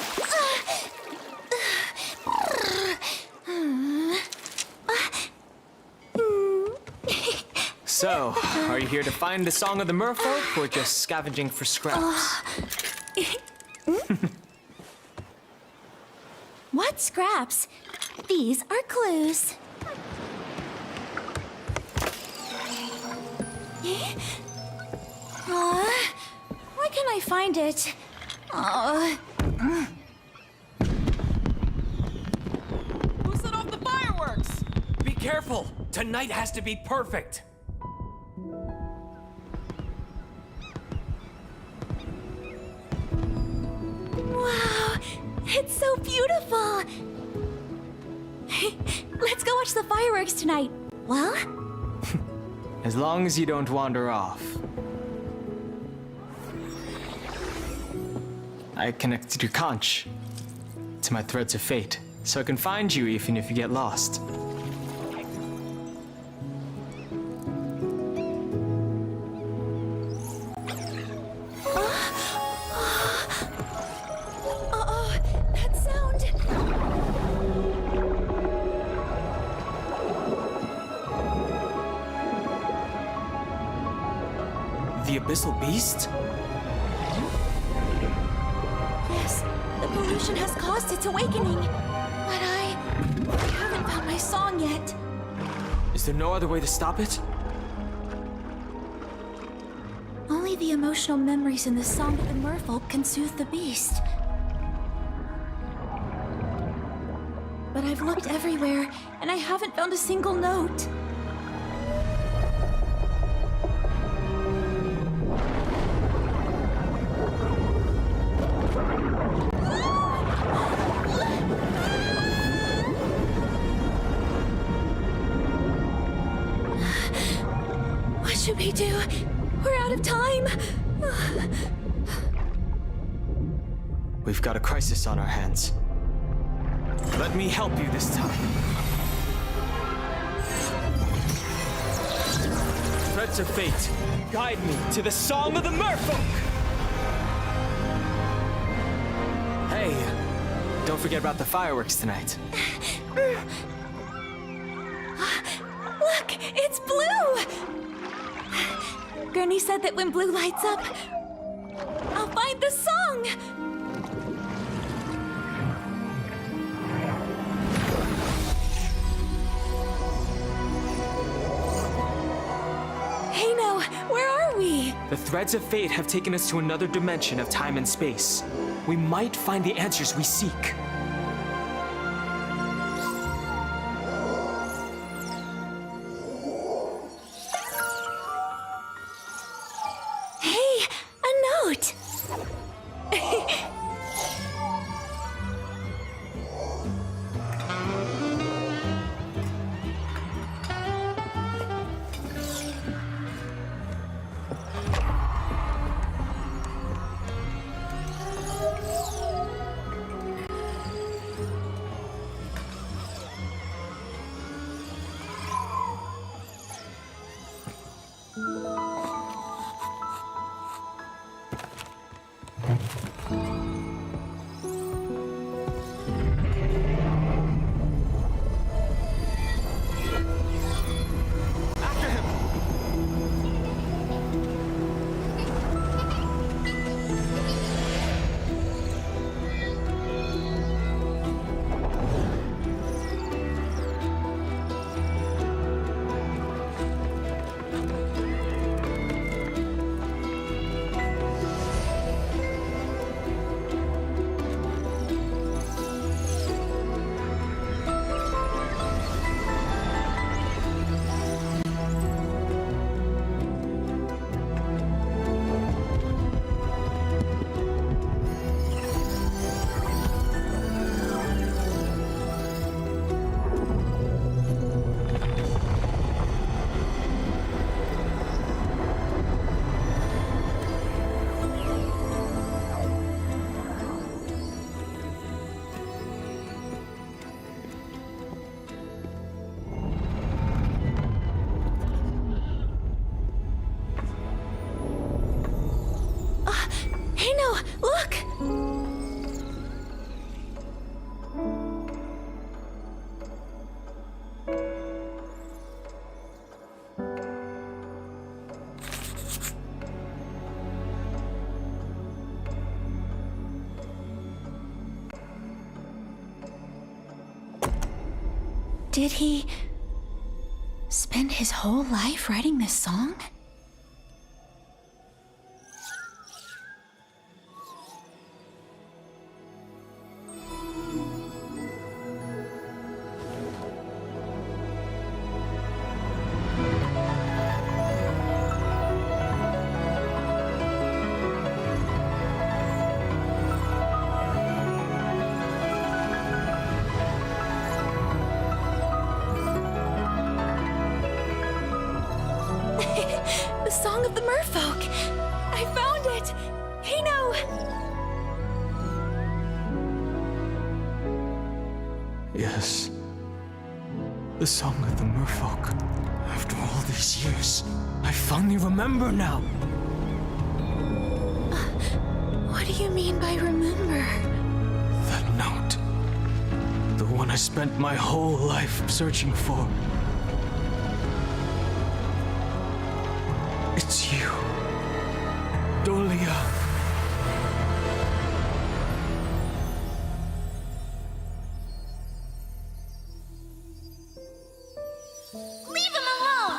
So, are you here to find the Song of the Merfolk, or just scavenging for scraps? What scraps? These are clues. Why can't I find it? Who set off the fireworks? Be careful. Tonight has to be perfect. Wow, it's so beautiful. Let's go watch the fireworks tonight. Well? As long as you don't wander off. I connected your conch to my threads of fate, so I can find you even if you get lost. That sound. The Abyssal Beast? Yes, the pollution has caused its awakening. But I haven't found my song yet. Is there no other way to stop it? Only the emotional memories in the Song of the Merfolk can soothe the beast. But I've looked everywhere, and I haven't found a single note. What should we do? We're out of time. We've got a crisis on our hands. Let me help you this time. threads of fate, guide me to the song of the merfolk! Hey, don't forget about the fireworks tonight. Look, it's Blue! Gurney said that when Blue lights up, I'll find the song! Hey, no, where are we? The threads of fate have taken us to another dimension of time and space. We might find the answers we seek. Hey, a note! Hey, no, look! Did he spend his whole life writing this song? The song of the merfolk! I found it! Hino! Yes. The song of the merfolk. After all these years, I finally remember now. What do you mean by remember? That note. The one I spent my whole life searching for. It's you. Dolia. Leave him alone!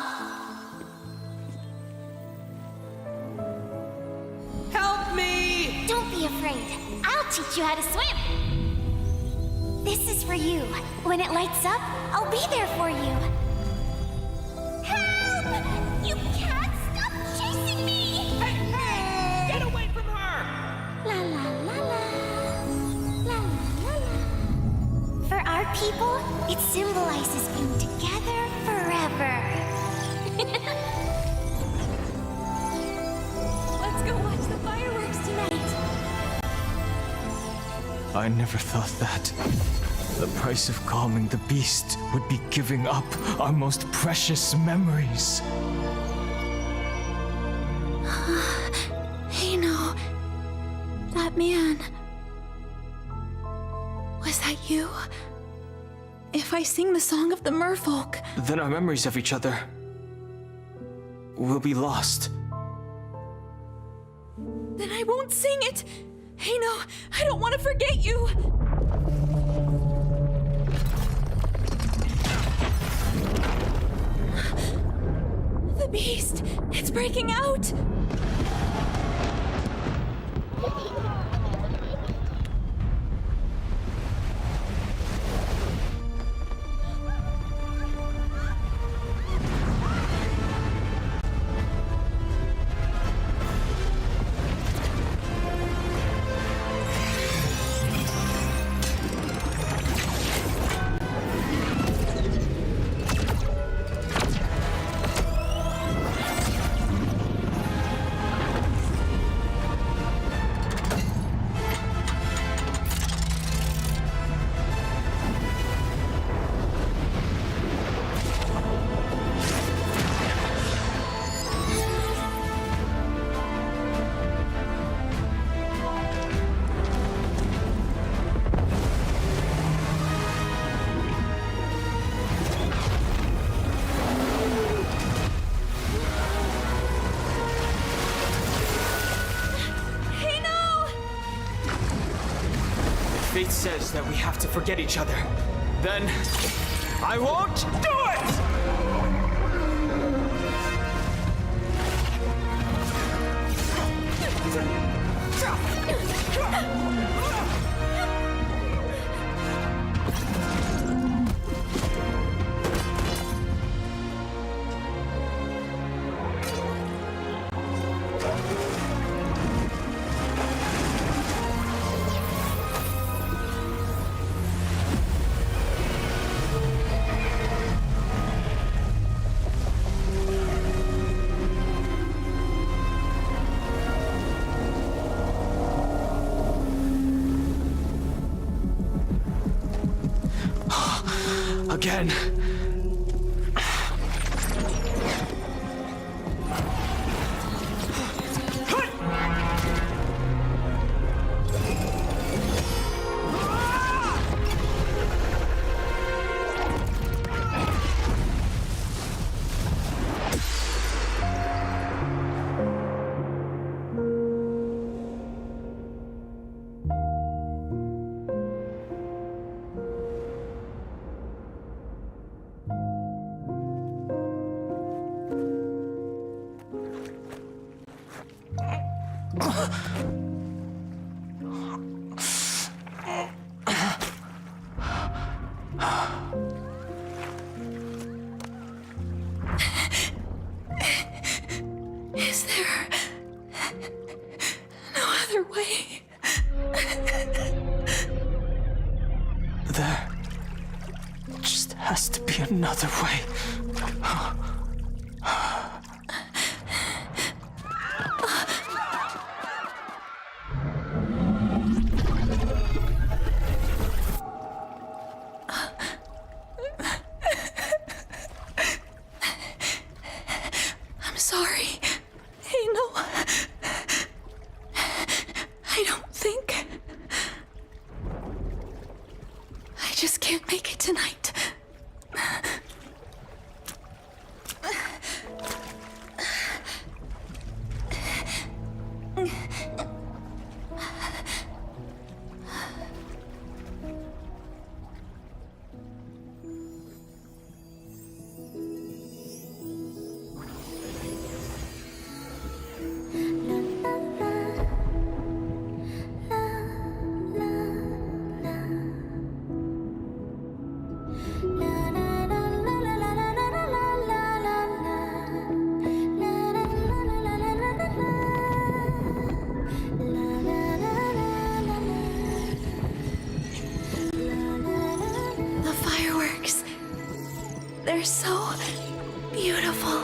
Help me! Don't be afraid. I'll teach you how to swim. This is for you. When it lights up, I'll be there for you. Help! You can't stop chasing me! Hey! Get away from her! La la la la. La la la la. For our people, it symbolizes being together forever. Let's go watch the fireworks tonight! I never thought that. The price of calming the beast would be giving up our most precious memories. Man. Was that you? If I sing the song of the merfolk, then our memories of each other will be lost. then I won't sing it. Hey, no, I don't want to forget you. The beast, it's breaking out. Fate says that we have to forget each other. Then I won't do it! Again. Is there no other way? There just has to be another way. I'm sorry. Hey, no. I don't think. I just can't make it tonight. The fireworks. They're so beautiful.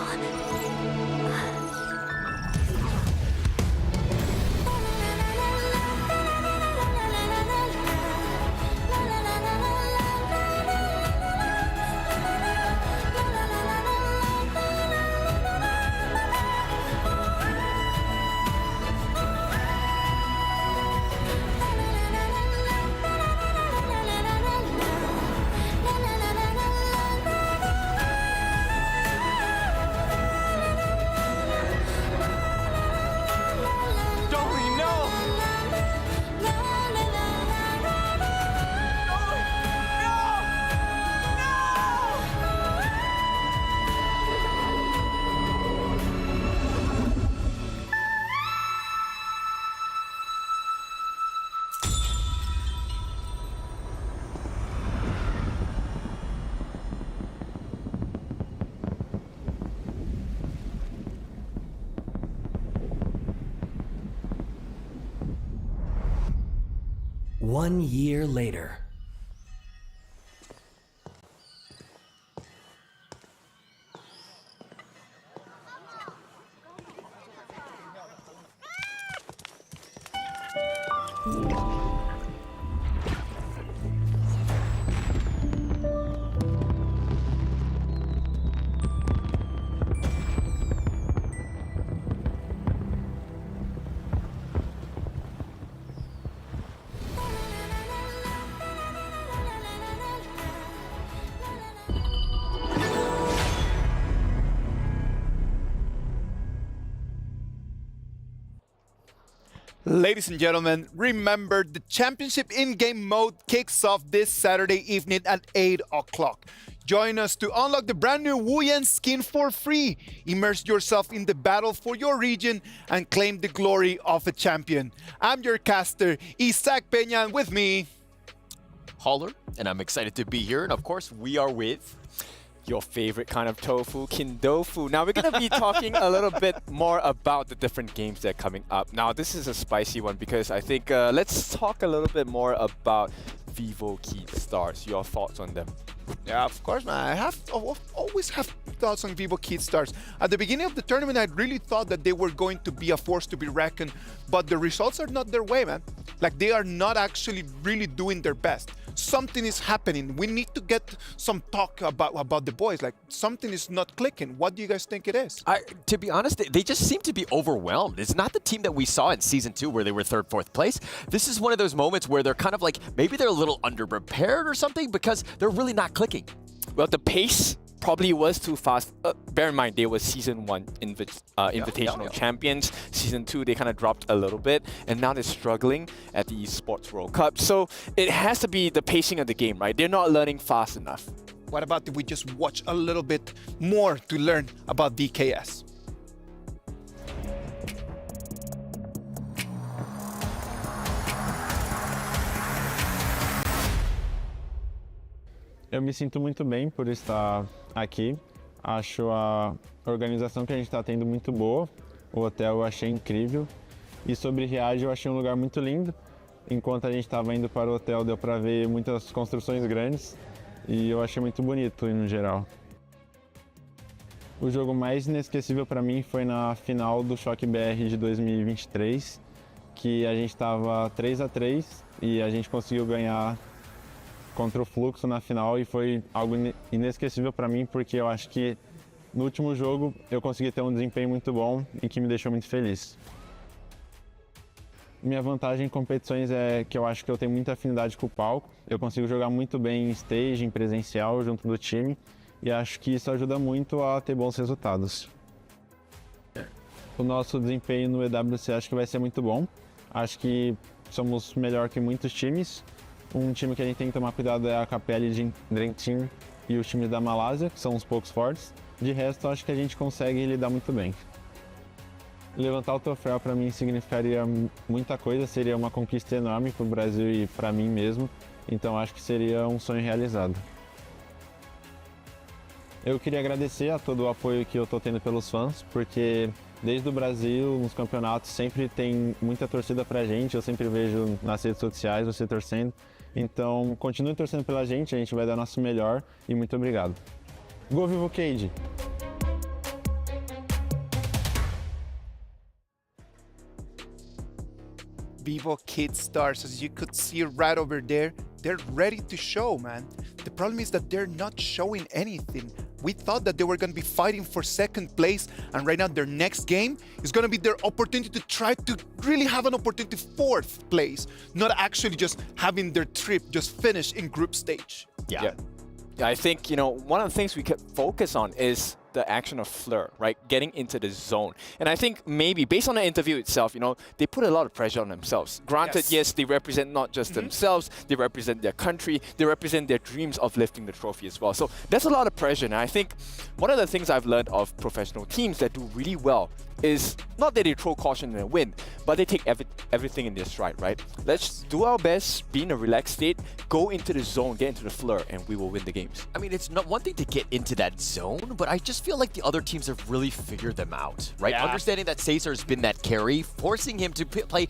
1 year later. Ladies and gentlemen, remember the championship in-game mode kicks off this Saturday evening at 8 o'clock. Join us to unlock the brand new Wu Yan skin for free. Immerse yourself in the battle for your region and claim the glory of a champion. I'm your caster, Isaac Peña, and with me, Holler, and I'm excited to be here. And of course, we are with your favorite kind of tofu, kindofu. Now we're going to be talking a little bit more about the different games that are coming up. Now this is a spicy one because I think let's talk a little bit more about Vivo Key Stars. Your thoughts on them? Yeah, of course, man. I always have thoughts on Vivo Kid Stars. At the beginning of the tournament, I really thought that they were going to be a force to be reckoned, but the results are not their way, man. Like, they are not actually really doing their best. Something is happening. We need to get some talk about the boys. Like, something is not clicking. What do you guys think it is? To be honest, they just seem to be overwhelmed. It's not the team that we saw in Season 2 where they were 3rd, 4th place. This is one of those moments where they're kind of like, maybe they're a little underprepared or something because they're really not clicking. Well, the pace probably was too fast. Bear in mind, they were Season 1 Invitational Champions. Season 2, they kind of dropped a little bit, and now they're struggling at the Esports World Cup. So it has to be the pacing of the game, right? They're not learning fast enough. What about if we just watch a little bit more to learn about DKS? Eu me sinto muito bem por estar aqui. Acho a organização que a gente está tendo muito boa. O hotel eu achei incrível. E sobre Riage, eu achei um lugar muito lindo. Enquanto a gente estava indo para o hotel, deu para ver muitas construções grandes. E eu achei muito bonito no geral. O jogo mais inesquecível para mim foi na final do HoK BR de 2023, que a gente estava 3-3 e a gente conseguiu ganhar contra o Fluxo na final e foi algo inesquecível para mim porque eu acho que no último jogo eu consegui ter um desempenho muito bom e que me deixou muito feliz. Minha vantagem em competições é que eu acho que eu tenho muita afinidade com o palco, eu consigo jogar muito bem em stage, em presencial, junto do time e acho que isso ajuda muito a ter bons resultados. O nosso desempenho no EWC acho que vai ser muito bom, acho que somos melhor que muitos times. Um time que a gente tem que tomar cuidado é a KPL de Dream Team e os times da Malásia, que são uns poucos fortes. De resto, acho que a gente consegue lidar muito bem. Levantar o troféu para mim significaria muita coisa, seria uma conquista enorme para o Brasil e para mim mesmo, então acho que seria um sonho realizado. Eu queria agradecer a todo o apoio que eu estou tendo pelos fãs, porque desde o Brasil, nos campeonatos, sempre tem muita torcida pra gente, eu sempre vejo nas redes sociais você torcendo. Então, continue torcendo pela gente, a gente vai dar nosso melhor e muito obrigado. Go Vivo Cage! Vivo Kid Stars, as you could see right over there, they're ready to show, man. The problem is that they're not showing anything. We thought that they were going to be fighting for 2nd place, and right now their next game is going to be their opportunity to try to really have an opportunity 4th place, not actually just having their trip just finish in group stage. Yeah, I think, one of the things we could focus on is the action of Fleur, right? Getting into the zone. And I think maybe based on the interview itself, they put a lot of pressure on themselves. Granted, yes, they represent not just themselves, they represent their country, they represent their dreams of lifting the trophy as well. So there's a lot of pressure. And I think one of the things I've learned of professional teams that do really well is not that they throw caution in the wind, but they take everything in their stride, right? Let's do our best, be in a relaxed state, go into the zone, get into the fleur, and we will win the games. I mean, it's not one thing to get into that zone, but I just feel like the other teams have really figured them out, right? Yeah. Understanding that Caesar has been that carry, forcing him to play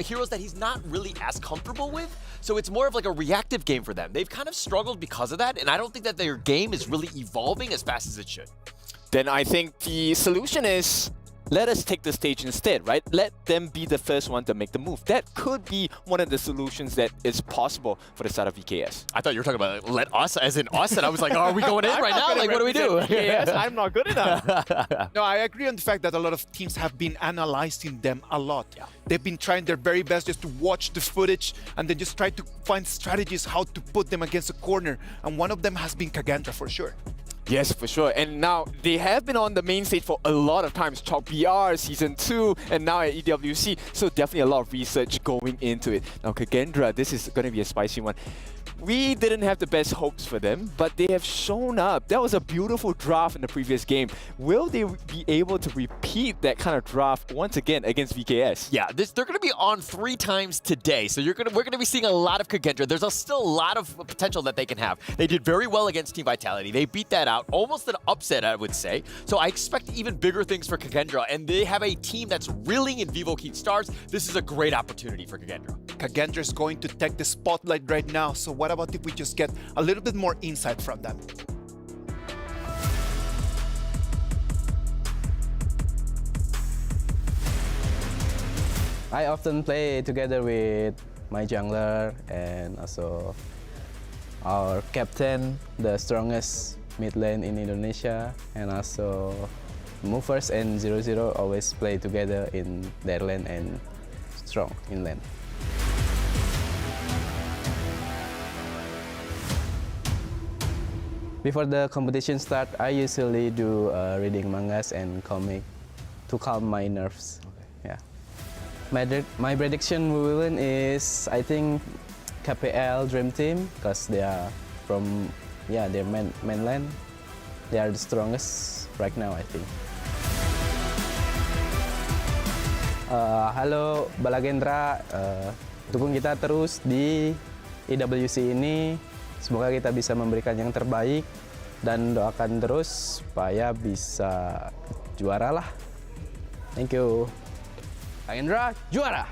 heroes that he's not really as comfortable with. So it's more of like a reactive game for them. They've kind of struggled because of that, and I don't think that their game is really evolving as fast as it should. Then I think the solution is let us take the stage instead, right? Let them be the first one to make the move. That could be one of the solutions that is possible for the side of VKS. I thought you were talking about let us, as in us, and I was like, oh, are we going in right now? Like, what do we do? Yes, I'm not good enough. No, I agree on the fact that a lot of teams have been analyzing them a lot. Yeah. They've been trying their very best just to watch the footage and then just try to find strategies how to put them against a corner. And one of them has been Kagendra for sure. Yes, for sure. And now they have been on the main stage for a lot of times. HoK BR, Season 2, and now at EWC. So definitely a lot of research going into it. Now Kagendra, this is going to be a spicy one. We didn't have the best hopes for them, but they have shown up. That was a beautiful draft in the previous game. Will they be able to repeat that kind of draft once again against VKS? Yeah, they're going to be on 3 times today, so we're going to be seeing a lot of Kagendra. There's still a lot of potential that they can have. They did very well against Team Vitality. They beat that out, almost an upset, I would say. So I expect even bigger things for Kagendra, and they have a team that's reeling in Vivo Keith Stars. This is a great opportunity for Kagendra. Kagendra is going to take the spotlight right now, so what about if we just get a little bit more insight from them? I often play together with my jungler and also our captain, the strongest mid lane in Indonesia, and also movers and 0-0 always play together in their lane and strong in lane. Before the competition start, I usually do reading mangas and comic to calm my nerves. Okay. Yeah. My prediction we will win is, I think, KPL Dream Team, because they are from their mainland. They are the strongest right now, I think. Halo Balagendra, dukung kita terus di EWC ini. Semoga kita bisa memberikan yang terbaik dan doakan terus supaya bisa juara lah. Thank you. Balagendra juara.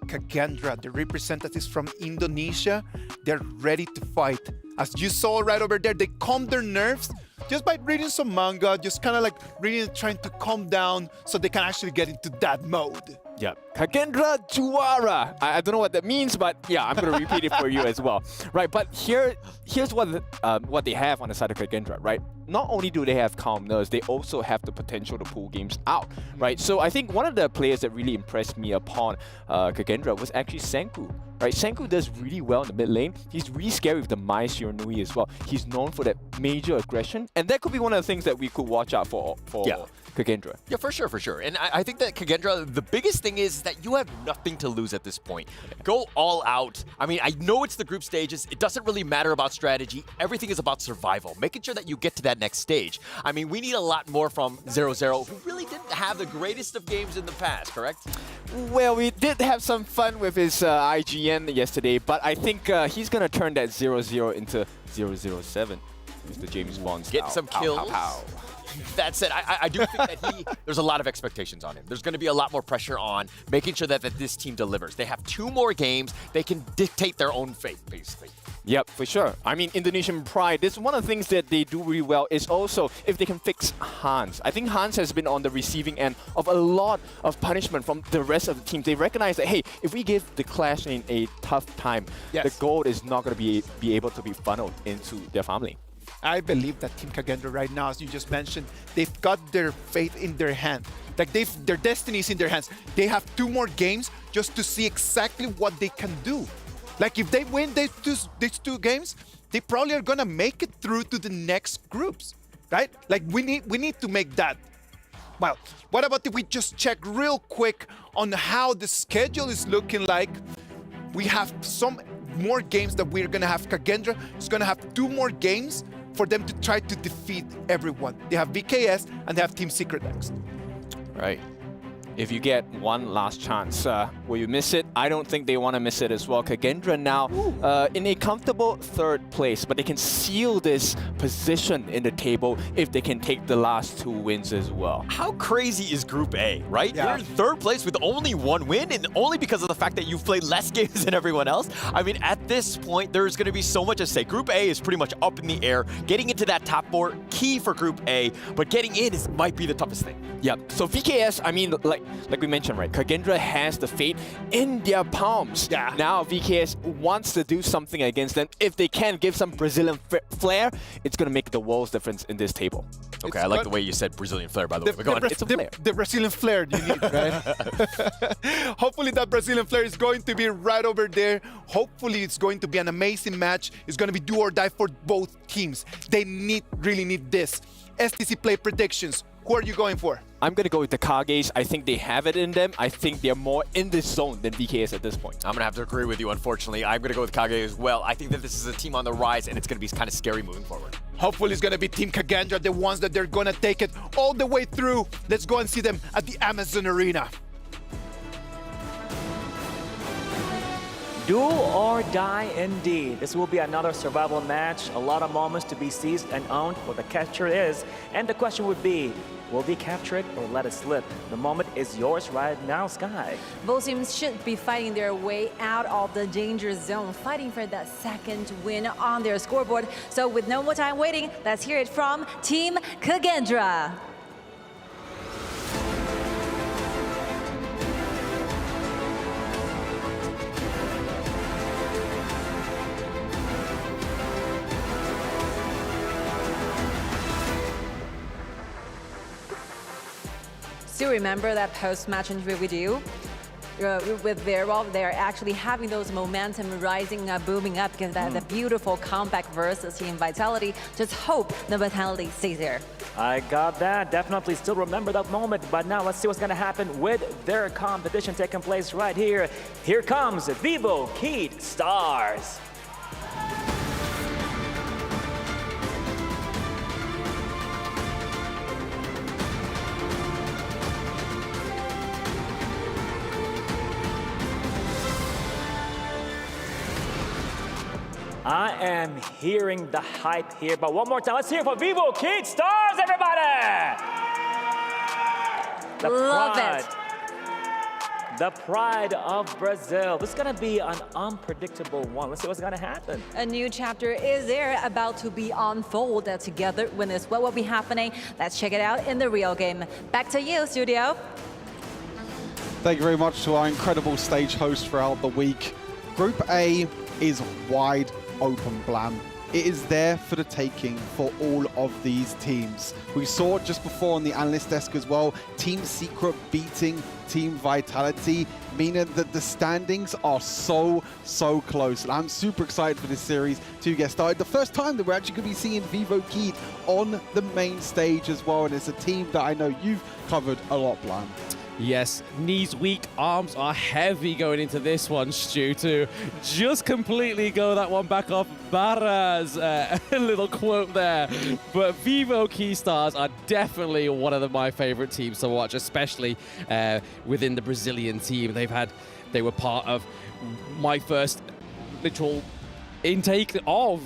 Kagendra, the representatives from Indonesia, they're ready to fight. As you saw right over there, they calmed their nerves just by reading some manga, just kind of like reading, trying to calm down so they can actually get into that mode. Yeah, Kagendra juara. I don't know what that means, but yeah, I'm gonna repeat it for you as well. Right, but here's what they have on the side of Kagendra, right? Not only do they have calm nerves, they also have the potential to pull games out, right? So I think one of the players that really impressed me upon Kagendra was actually Senku, right? Senku does really well in the mid lane. He's really scary with the Mai Shiranui as well. He's known for that major aggression, and that could be one of the things that we could watch out for Kagendra. Yeah, for sure. And I think that Kagendra, the biggest thing is that you have nothing to lose at this point. Go all out. I mean, I know it's the group stages. It doesn't really matter about strategy. Everything is about survival, making sure that you get to that next stage. I mean, we need a lot more from 0-0, who really didn't have the greatest of games in the past, correct? Well, we did have some fun with his IGN yesterday, but I think he's going to turn that 0-0 into 0-0-7. Mr. James Bond style. Get some kills. That said, I do think that there's a lot of expectations on him. There's going to be a lot more pressure on making sure that this team delivers. They have 2 more games. They can dictate their own fate, basically. Yep, for sure. I mean, Indonesian pride, this is one of the things that they do really well is also if they can fix Hans. I think Hans has been on the receiving end of a lot of punishment from the rest of the team. They recognize that, hey, if we give the Clash Lane a tough time, the gold is not going to be able to be funneled into their family. I believe that Team Kagendra right now, as you just mentioned, they've got their fate in their hand. Like their destiny is in their hands. They have 2 more games just to see exactly what they can do. Like if they win these 2 games, they probably are gonna make it through to the next groups, right? Like we need to make that. Well, what about if we just check real quick on how the schedule is looking like? we have some more games that we're going to have. Kagendra is going to have 2 more games for them to try to defeat everyone. They have VKS and they have Team Secret next. Right. If you get one last chance, will you miss it? I don't think they want to miss it as well. Kagendra now in a comfortable 3rd place, but they can seal this position in the table if they can take the last 2 wins as well. How crazy is Group A, right? You're in 3rd place with only 1 win, and only because of the fact that you've played less games than everyone else. I mean, at this point, there's going to be so much at stake. Group A is pretty much up in the air. Getting into that top 4, key for Group A, but getting in might be the toughest thing. Yeah, so VKS, I mean, like we mentioned, right? Kagendra has the fate in their palms. Yeah. Now VKS wants to do something against them. If they can give some Brazilian flair, it's going to make the world's difference in this table. Okay, I like the way you said Brazilian flair, by the way. But go on. It's a flair. The Brazilian flair you need, right? Hopefully that Brazilian flair is going to be right over there. Hopefully it's going to be an amazing match. It's going to be do or die for both teams. They really need this. STC play predictions. Who are you going for? I'm going to go with the Kages. I think they have it in them. I think they're more in this zone than VKS at this point. I'm going to have to agree with you, unfortunately. I'm going to go with Kage as well. I think that this is a team on the rise, and it's going to be kind of scary moving forward. Hopefully it's going to be Team Kagendra, the ones that they're going to take it all the way through. Let's go and see them at the Amazon Arena. Do or die indeed. This will be another survival match. A lot of moments to be seized and owned what the capture is. And the question would be, will they capture it or let it slip? The moment is yours right now, Sky. Both teams should be fighting their way out of the danger zone, fighting for that 2nd win on their scoreboard. So with no more time waiting, let's hear it from Team Kagendra. Still remember that post-match interview with you? With Verov, they're actually having those momentum rising, booming up because that the beautiful comeback versus Team Vitality. Just hope the Vitality stays there. I got that. Definitely still remember that moment. But now let's see what's going to happen with their competition taking place right here. Here comes EWC Stars. I am hearing the hype here, but one more time, let's hear it for EWC Stars, everybody! Love it. The pride of Brazil. This is gonna be an unpredictable one. Let's see what's gonna happen. A new chapter is there about to be unfolded together when this what will be happening. Let's check it out in the real game. Back to you, studio. Thank you very much to our incredible stage host throughout the week. Group A is wide open, Blam. It is there for the taking for all of these teams. We saw just before on the analyst desk as well, Team Secret beating Team Vitality, meaning that the standings are so close. And I'm super excited for this series to get started. The first time that we're actually going to be seeing EWC on the main stage as well. And it's a team that I know you've covered a lot, Blam. Yes, knees weak, arms are heavy going into this one, Stu, to just completely go that one back off Barra's little quote there. But EWC Stars are definitely one of my favorite teams to watch, especially within the Brazilian team. They were part of my first literal intake of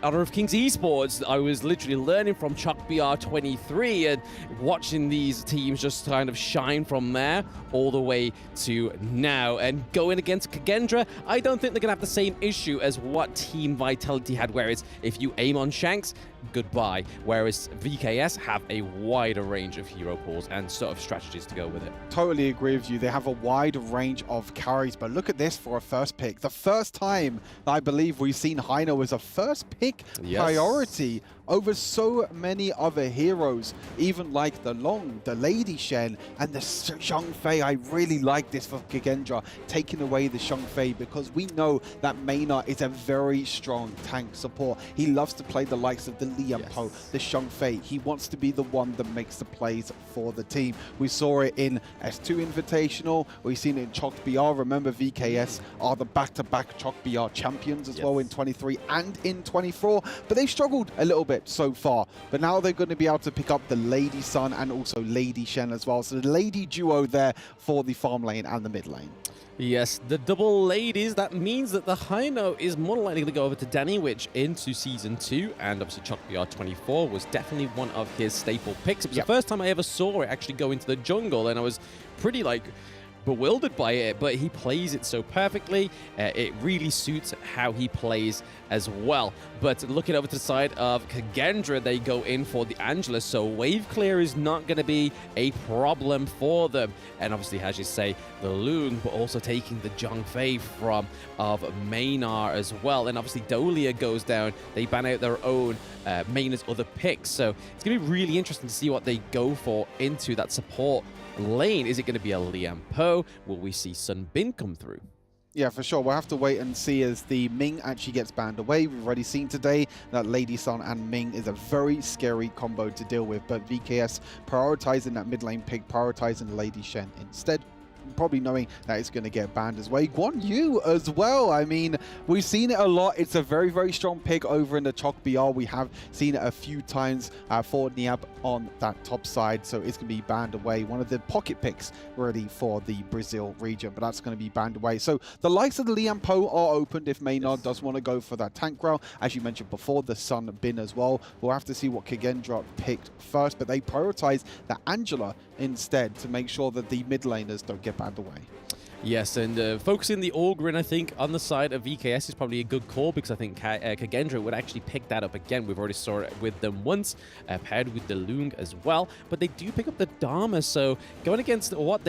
Honor of Kings Esports. I was literally learning from Chuck BR23 and watching these teams just kind of shine from there all the way to now. And going against Kagendra, I don't think they're going to have the same issue as what Team Vitality had, whereas if you aim on Shanks, goodbye. Whereas VKS have a wider range of hero pools and sort of strategies to go with it. Totally agree with you. They have a wide range of carries, but look at this for a first pick. The first time I believe we've seen Heino as a first pick priority over so many other heroes, even like the Long, the Lady Shen, and the Zhang Fei. I really like this for Kagendra, taking away the Zhang Fei, because we know that Maynard is a very strong tank support. He loves to play the likes of the Liam Po, the Zhang Fei. He wants to be the one that makes the plays for the team. We saw it in S2 Invitational. We've seen it in HoK BR. Remember, VKS are the back-to-back HoK BR champions as well in 23 and in 24, but they've struggled a little bit so far. But now they're going to be able to pick up the Lady Sun and also Lady Shen as well. So the lady duo there for the farm lane and the mid lane. Yes, the double ladies. That means that the Hino is more likely going to go over to Danny Witch into Season 2. And obviously, HoK BR 24 was definitely one of his staple picks. It was the first time I ever saw it actually go into the jungle, and I was pretty, like, bewildered by it, but he plays it so perfectly. It really suits how he plays as well. But looking over to the side of Kagendra, they go in for the Angela, so wave clear is not going to be a problem for them. And obviously, as you say, the Loon, but also taking the Zhang Fei from of Maynard as well. And obviously, Dolia goes down. They ban out their own Maynard's other picks, so it's going to be really interesting to see what they go for into that support lane. Is it going to be a Liam Po? Will we see Sun Bin come through? Yeah, for sure. We'll have to wait and see as the Ming actually gets banned away. We've already seen today that Lady Sun and Ming is a very scary combo to deal with, but VKS prioritizing that mid lane pick, prioritizing Lady Shen instead, probably knowing that it's going to get banned as well. Guan Yu as well. I mean, we've seen it a lot. It's a very, very strong pick over in the HoK BR. We have seen it a few times for Niab on that top side, so it's going to be banned away. One of the pocket picks really for the Brazil region, but that's going to be banned away. So the likes of the Liam Po are opened if Maynard does want to go for that tank route. As you mentioned before, the Sun Bin as well. We'll have to see what Kagendra picked first, but they prioritize the Angela instead to make sure that the mid laners don't get banned away. Yes, and focusing the Orgrin, I think, on the side of VKS is probably a good call, because I think Kagendra would actually pick that up again. We've already saw it with them once, paired with the Lung as well, but they do pick up the Dharma, so going against what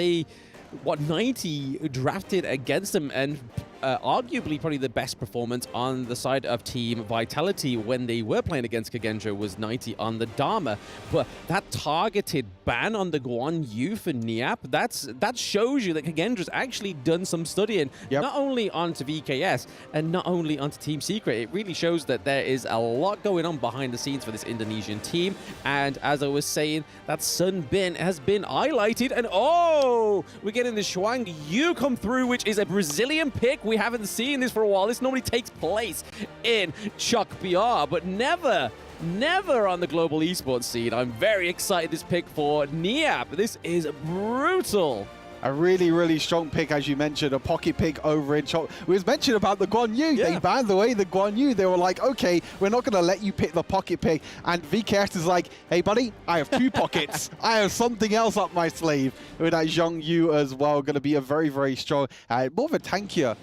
90 drafted against them, and arguably probably the best performance on the side of Team Vitality when they were playing against Kagendra was 90 on the Dharma. But that targeted ban on the Guan Yu for Niap, that shows you that Kagendra's actually done some studying, not only onto VKS and not only onto Team Secret. It really shows that there is a lot going on behind the scenes for this Indonesian team. And as I was saying, that Sun Bin has been highlighted, and oh, we're getting the Zhuang Yu come through, which is a Brazilian pick. We haven't seen this for a while. This normally takes place in HoK BR, but never on the global esports scene. I'm very excited this pick for Niap. This is brutal. A really, really strong pick, as you mentioned, a pocket pick over in HoK. It was mentioned about the Guan Yu. They banned away the Guan Yu. They were like, okay, we're not going to let you pick the pocket pick. And VKS is like, hey, buddy, I have two pockets. I have something else up my sleeve. With that Zhang Yu as well, going to be a very, very strong, more of a tankier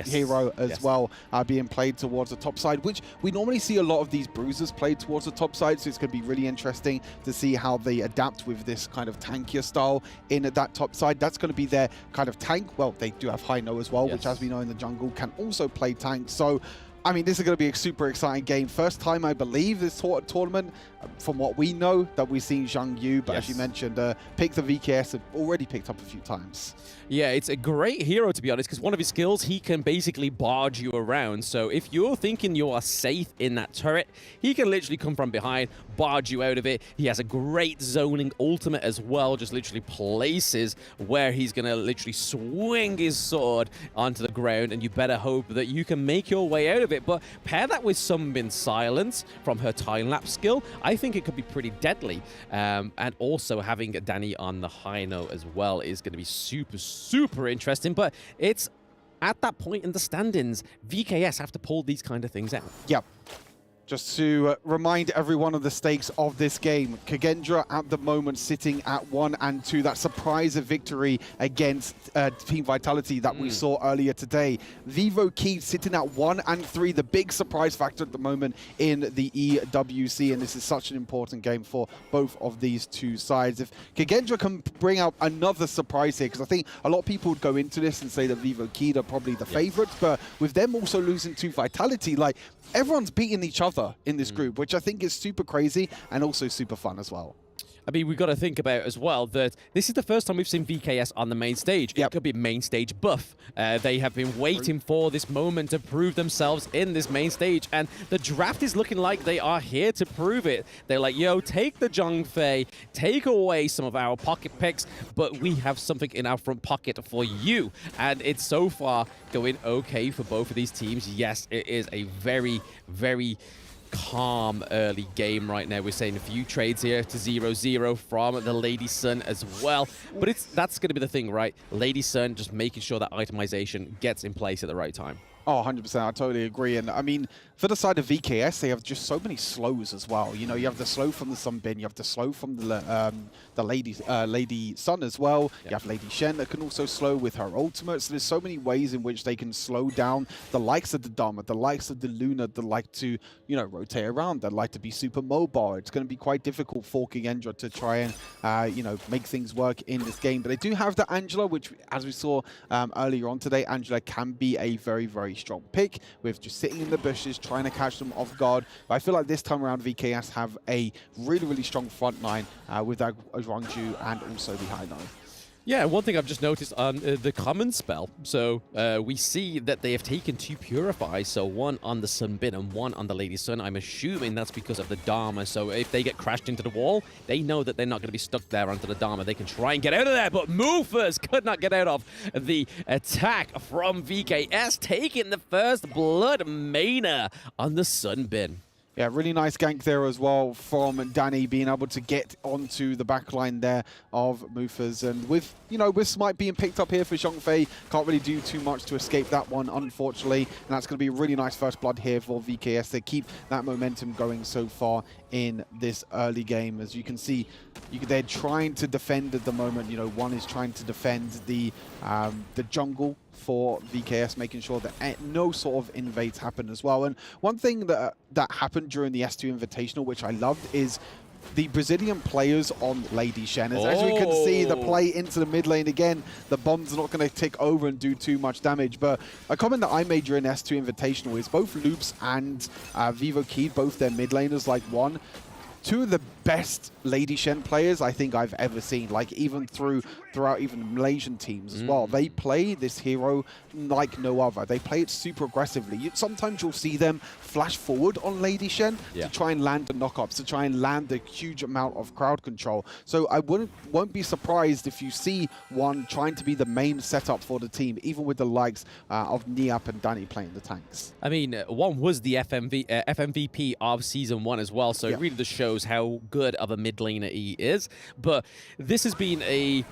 hero as well, being played towards the top side, which we normally see a lot of these bruisers played towards the top side. So it's going to be really interesting to see how they adapt with this kind of tankier style in that top side. That's going to be their kind of tank. Well, they do have Hino as well, which, as we know in the jungle, can also play tank. So, I mean, this is going to be a super exciting game. First time, I believe, this tournament, from what we know, that we've seen Zhang Yu. But as you mentioned, pick the VKS have already picked up a few times. Yeah, it's a great hero, to be honest, because one of his skills, he can basically barge you around. So if you're thinking you are safe in that turret, he can literally come from behind, barge you out of it. He has a great zoning ultimate as well, just literally places where he's going to literally swing his sword onto the ground, and you better hope that you can make your way out of it. But pair that with Sunbin Silence from her time-lapse skill, I think it could be pretty deadly. And also having Danny on the high note as well is going to be super interesting. But it's at that point in the standings, VKS have to pull these kind of things out. Yep. Just to remind everyone of the stakes of this game, Kagendra at the moment sitting at 1 and 2. That surprise victory against Team Vitality that we saw earlier today. Vivo Key sitting at 1 and 3, the big surprise factor at the moment in the EWC, and this is such an important game for both of these two sides. If Kagendra can bring out another surprise here, because I think a lot of people would go into this and say that Vivo Key are probably the favorites, but with them also losing to Vitality, like, everyone's beating each other other in this group, which I think is super crazy and also super fun as well. I mean, we've got to think about as well that this is the first time we've seen VKS on the main stage. It could be main stage buff. They have been waiting for this moment to prove themselves in this main stage, and the draft is looking like they are here to prove it. They're like, yo, take the Zhongfei, take away some of our pocket picks, but we have something in our front pocket for you. And it's so far going okay for both of these teams. Yes, it is a very, very calm early game right now. We're seeing a few trades here to 0-0 from the Lady Sun as well. But that's going to be the thing, right? Lady Sun just making sure that itemization gets in place at the right time. Oh, 100%. I totally agree. And I mean, for the side of VKS, they have just so many slows as well. You know, you have the slow from the Sunbin, you have the slow from the Lady Sun as well. You have Lady Shen that can also slow with her ultimate. So there's so many ways in which they can slow down the likes of the Dharma, the likes of the Luna that like to, you know, rotate around, that like to be super mobile. It's going to be quite difficult for Kendra to try and, you know, make things work in this game. But they do have the Angela, which, as we saw earlier on today, Angela can be a very, very strong pick with just sitting in the bushes, trying to catch them off guard. But I feel like this time around, VKS have a really, really strong front line with that Rangju and also the High Nine. Yeah, one thing I've just noticed on the common spell, so we see that they have taken 2 Purify, so 1 on the Sunbin and 1 on the Lady Sun. I'm assuming that's because of the Dharma, so if they get crashed into the wall, they know that they're not going to be stuck there onto the Dharma. They can try and get out of there, but Movers could not get out of the attack from VKS, taking the first blood Mana on the Sunbin. Yeah, really nice gank there as well from Danny, being able to get onto the back line there of Mufas. And with, you know, with Smite being picked up here for Zhongfei, can't really do too much to escape that one, unfortunately. And that's going to be a really nice first blood here for VKS to keep that momentum going so far in this early game. As you can see, they're trying to defend at the moment. You know, one is trying to defend the jungle for VKS, making sure that no sort of invades happen as well. And one thing that happened during the S2 Invitational, which I loved, is the Brazilian players on Lady Shen. As we can see, the play into the mid lane again, the bombs are not going to tick over and do too much damage. But a comment that I made during S2 Invitational is both Loops and Vivo Key, both their mid laners, like one, 2 of the best Lady Shen players I think I've ever seen, like even throughout even Malaysian teams as well. They play this hero like no other. They play it super aggressively. Sometimes you'll see them flash forward on Lady Shen to try and land the knockups, to try and land a huge amount of crowd control. So I won't be surprised if you see one trying to be the main setup for the team, even with the likes of Niap and Danny playing the tanks. I mean, one was the FMVP of Season 1 as well, so it really just shows how good of a mid laner he is. But this has been a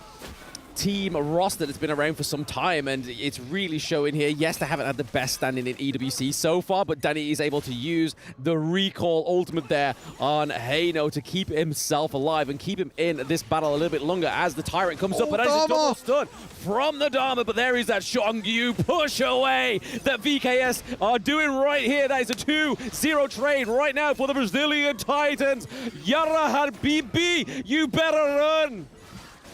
team roster that's been around for some time, and it's really showing here. Yes, they haven't had the best standing in EWC so far, but Danny is able to use the recall ultimate there on Heino to keep himself alive and keep him in this battle a little bit longer as the Tyrant comes up. But that is a double stun from the Dharma, but there is that Xiongyu push away that VKS are doing right here. That is a 2-0 trade right now for the Brazilian Titans. Yara Habibi, you better run.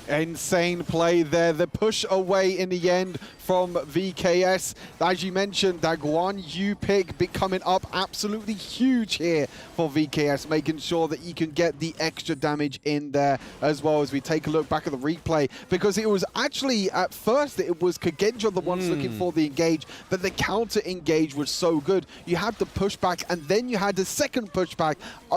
Insane play there. The push away in the end from VKS. As you mentioned, that Guan Yu pick coming up absolutely huge here for VKS, making sure that you can get the extra damage in there as well. As we take a look back at the replay, because it was actually, at first, it was Kendra the ones looking for the engage, but the counter engage was so good. You had the pushback, and then you had the second pushback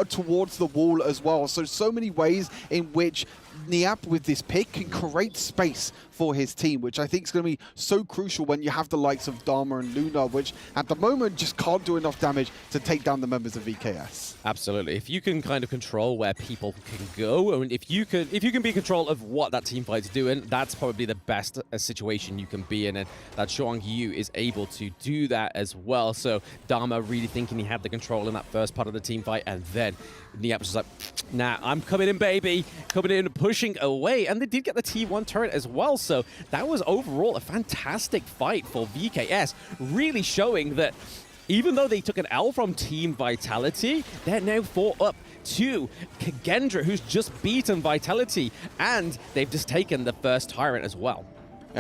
towards the wall as well. So many ways in which Niap with this pick can create space for his team, which I think is going to be so crucial when you have the likes of Dharma and Luna, which at the moment just can't do enough damage to take down the members of VKS. Absolutely. If you can kind of control where people can go, and if you can be in control of what that team fight's doing, that's probably the best situation you can be in, and that Xiongyu is able to do that as well. So Dharma really thinking he had the control in that first part of the team fight, and then Niap was like, nah, I'm coming in, baby. Coming in, pushing away. And they did get the T1 turret as well. So that was overall a fantastic fight for VKS, really showing that even though they took an L from Team Vitality, they're now 4 up to Kendra, who's just beaten Vitality, and they've just taken the first Tyrant as well.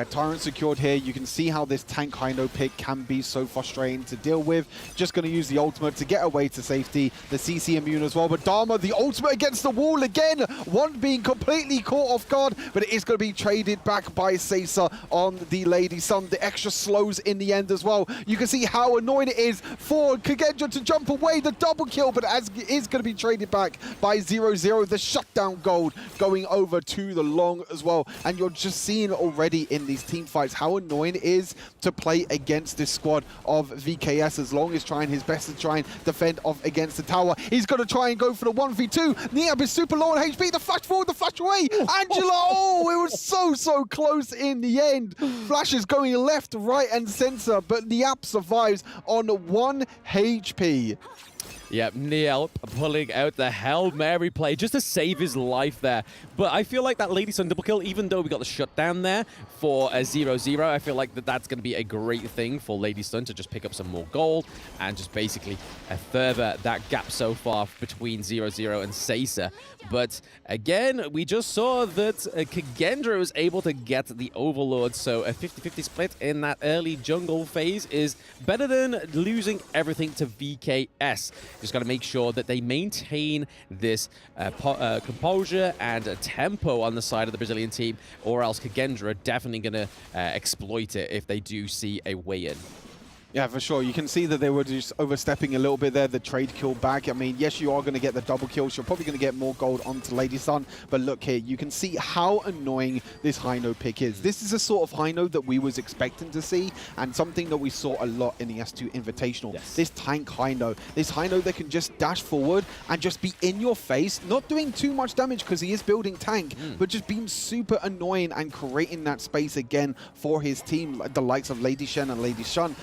Tyrant secured here. You can see how this tank Hino pick can be so frustrating to deal with. Just going to use the ultimate to get away to safety. The CC immune as well. But Dharma, the ultimate against the wall again. One being completely caught off guard, but it is going to be traded back by Seiza on the Lady Sun. The extra slows in the end as well. You can see how annoying it is for Kagendra to jump away. The double kill, but as it is going to be traded back by 0-0. The shutdown gold going over to the long as well. And you're just seeing already in these team fights how annoying it is to play against this squad of VKS. As long as trying his best to try and defend off against the tower. He's going to try and go for the 1v2. Niab is super low on HP. The flash forward, the flash away. Angela, oh, it was so close in the end. Flash is going left, right, and center, but Niab survives on 1 HP. Yep, Nielp pulling out the Hail Mary play just to save his life there. But I feel like that Lady Sun double kill, even though we got the shutdown there for a 0-0, I feel like that's going to be a great thing for Lady Sun to just pick up some more gold and just basically further that gap so far between 0-0 and Seiza. But again, we just saw that Kagendra was able to get the Overlord, so a 50-50 split in that early jungle phase is better than losing everything to VKS. Just got to make sure that they maintain this composure and tempo on the side of the Brazilian team, or else Kagendra are definitely going to exploit it if they do see a way in. Yeah, for sure. You can see that they were just overstepping a little bit there, the trade kill back. I mean, yes, you are going to get the double kills. You're probably going to get more gold onto Lady Sun. But look here, you can see how annoying this Hino pick is. This is a sort of Hino that we was expecting to see, and something that we saw a lot in the S2 Invitational. Yes. This tank Hino. This Hino that can just dash forward and just be in your face, not doing too much damage because he is building tank, but just being super annoying and creating that space again for his team, like the likes of Lady Shen and Lady Sun,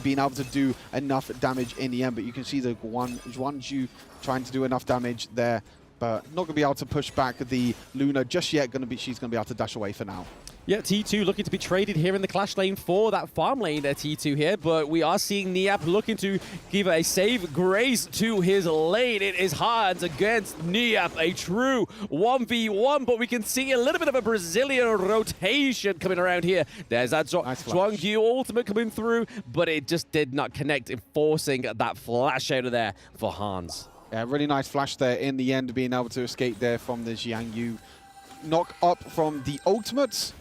being able to do enough damage in the end. But you can see the Juanju trying to do enough damage there, but not going to be able to push back the Luna just yet. She's going to be able to dash away for now. Yeah, T2 looking to be traded here in the clash lane for that farm lane there, T2 here, but we are seeing Niab looking to give a save grace to his lane. It is Hans against Niab, a true 1v1, but we can see a little bit of a Brazilian rotation coming around here. There's that Zhuangyu ultimate coming through, but it just did not connect, enforcing that flash out of there for Hans. Yeah, really nice flash there in the end, being able to escape there from the Zhuangyu knock up from the ultimates.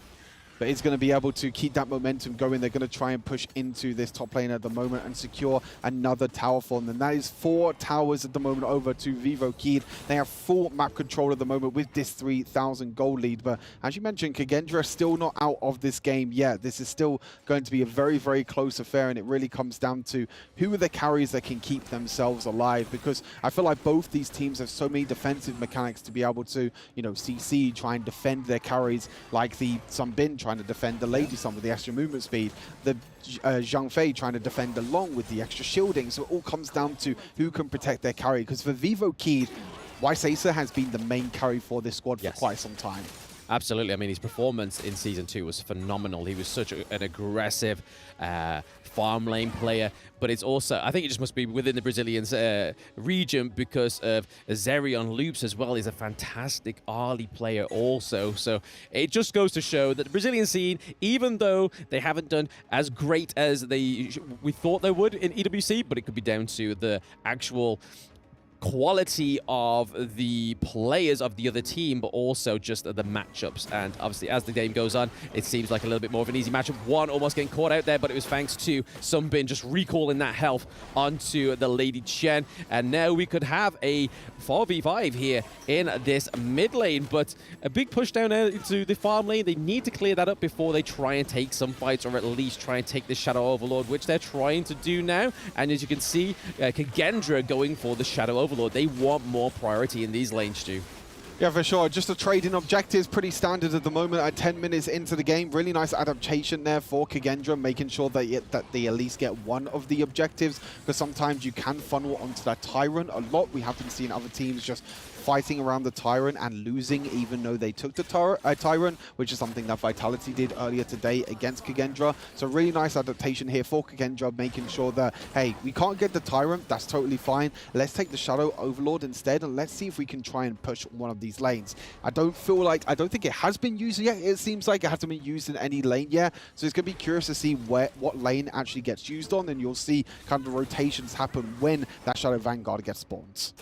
But it's going to be able to keep that momentum going. They're going to try and push into this top lane at the moment and secure another tower for them. And that is 4 towers at the moment over to Vivo Kid. They have full map control at the moment with this 3,000 gold lead. But as you mentioned, Kagendra is still not out of this game yet. This is still going to be a very close affair. And it really comes down to who are the carries that can keep themselves alive. Because I feel like both these teams have so many defensive mechanics to be able to, you know, CC, try and defend their carries, like the Sunbin trying to defend the Lady Sun with the extra movement speed, the Zhang Fei trying to defend along with the extra shielding. So it all comes down to who can protect their carry. Because for Vivo Kid, Seiza has been the main carry for this squad for quite some time. Absolutely. I mean, his performance in Season 2 was phenomenal. He was such an aggressive farm lane player, but it's also, I think it just must be within the Brazilians region because of Zerion Loops as well. He's a fantastic early player also. So it just goes to show that the Brazilian scene, even though they haven't done as great as we thought they would in EWC, but it could be down to the actual quality of the players of the other team, but also just the matchups. And obviously, as the game goes on, it seems like a little bit more of an easy matchup. One almost getting caught out there, but it was thanks to Sunbin just recalling that health onto the Lady Chen. And now we could have a 4v5 here in this mid lane, but a big push down into the farm lane. They need to clear that up before they try and take some fights, or at least try and take the Shadow Overlord, which they're trying to do now. And as you can see, Kagendra going for the Shadow Overlord. They want more priority in these lanes, Stu. Yeah, for sure. Just the trading objectives, pretty standard at the moment at 10 minutes into the game. Really nice adaptation there for Kagendra, making sure that they at least get one of the objectives, because sometimes you can funnel onto that Tyrant a lot. We have been seeing other teams just fighting around the Tyrant and losing even though they took the Tyrant, which is something that Vitality did earlier today against Kagendra. So really nice adaptation here for Kagendra, making sure that, hey, we can't get the Tyrant, that's totally fine. Let's take the Shadow Overlord instead, and let's see if we can try and push one of these lanes. I don't think it has been used yet. It seems like it hasn't been used in any lane yet. So it's going to be curious to see what lane actually gets used on, and you'll see kind of the rotations happen when that Shadow Vanguard gets spawned.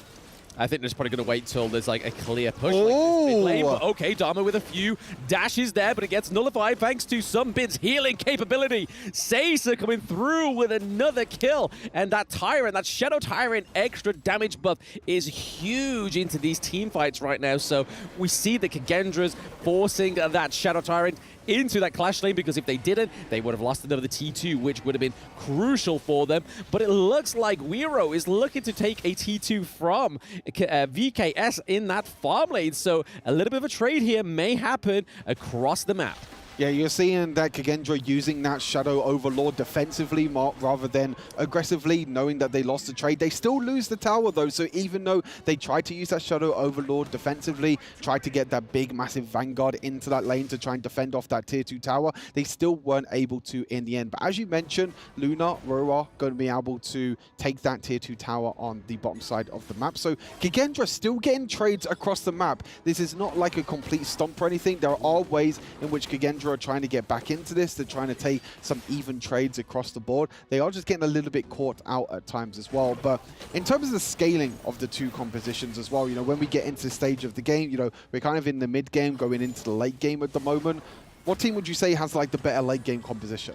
I think they're just probably going to wait till there's like a clear push like this mid lane. But okay, Dharma with a few dashes there, but it gets nullified thanks to Sunbin's healing capability. Seiza coming through with another kill. And that Tyrant, that Shadow Tyrant extra damage buff is huge into these team fights right now. So we see the Kagendra's forcing that Shadow Tyrant into that clash lane, because if they didn't, they would have lost another T2, which would have been crucial for them. But it looks like Wero is looking to take a T2 from VKS in that farm lane. So a little bit of a trade here may happen across the map. Yeah, you're seeing that Kagendra using that Shadow Overlord defensively rather than aggressively, knowing that they lost the trade. They still lose the tower, though, so even though they tried to use that Shadow Overlord defensively, tried to get that big, massive Vanguard into that lane to try and defend off that Tier 2 tower, they still weren't able to in the end. But as you mentioned, Luna, Roa going to be able to take that Tier 2 tower on the bottom side of the map. So Kagendra still getting trades across the map. This is not like a complete stomp or anything. There are ways in which Kagendra are trying to get back into this. They're trying to take some even trades across the board. They are just getting a little bit caught out at times as well. But in terms of the scaling of the two compositions as well, you know, when we get into the stage of the game, you know, we're kind of in the mid game going into the late game at the moment. What team would you say has like the better late game composition?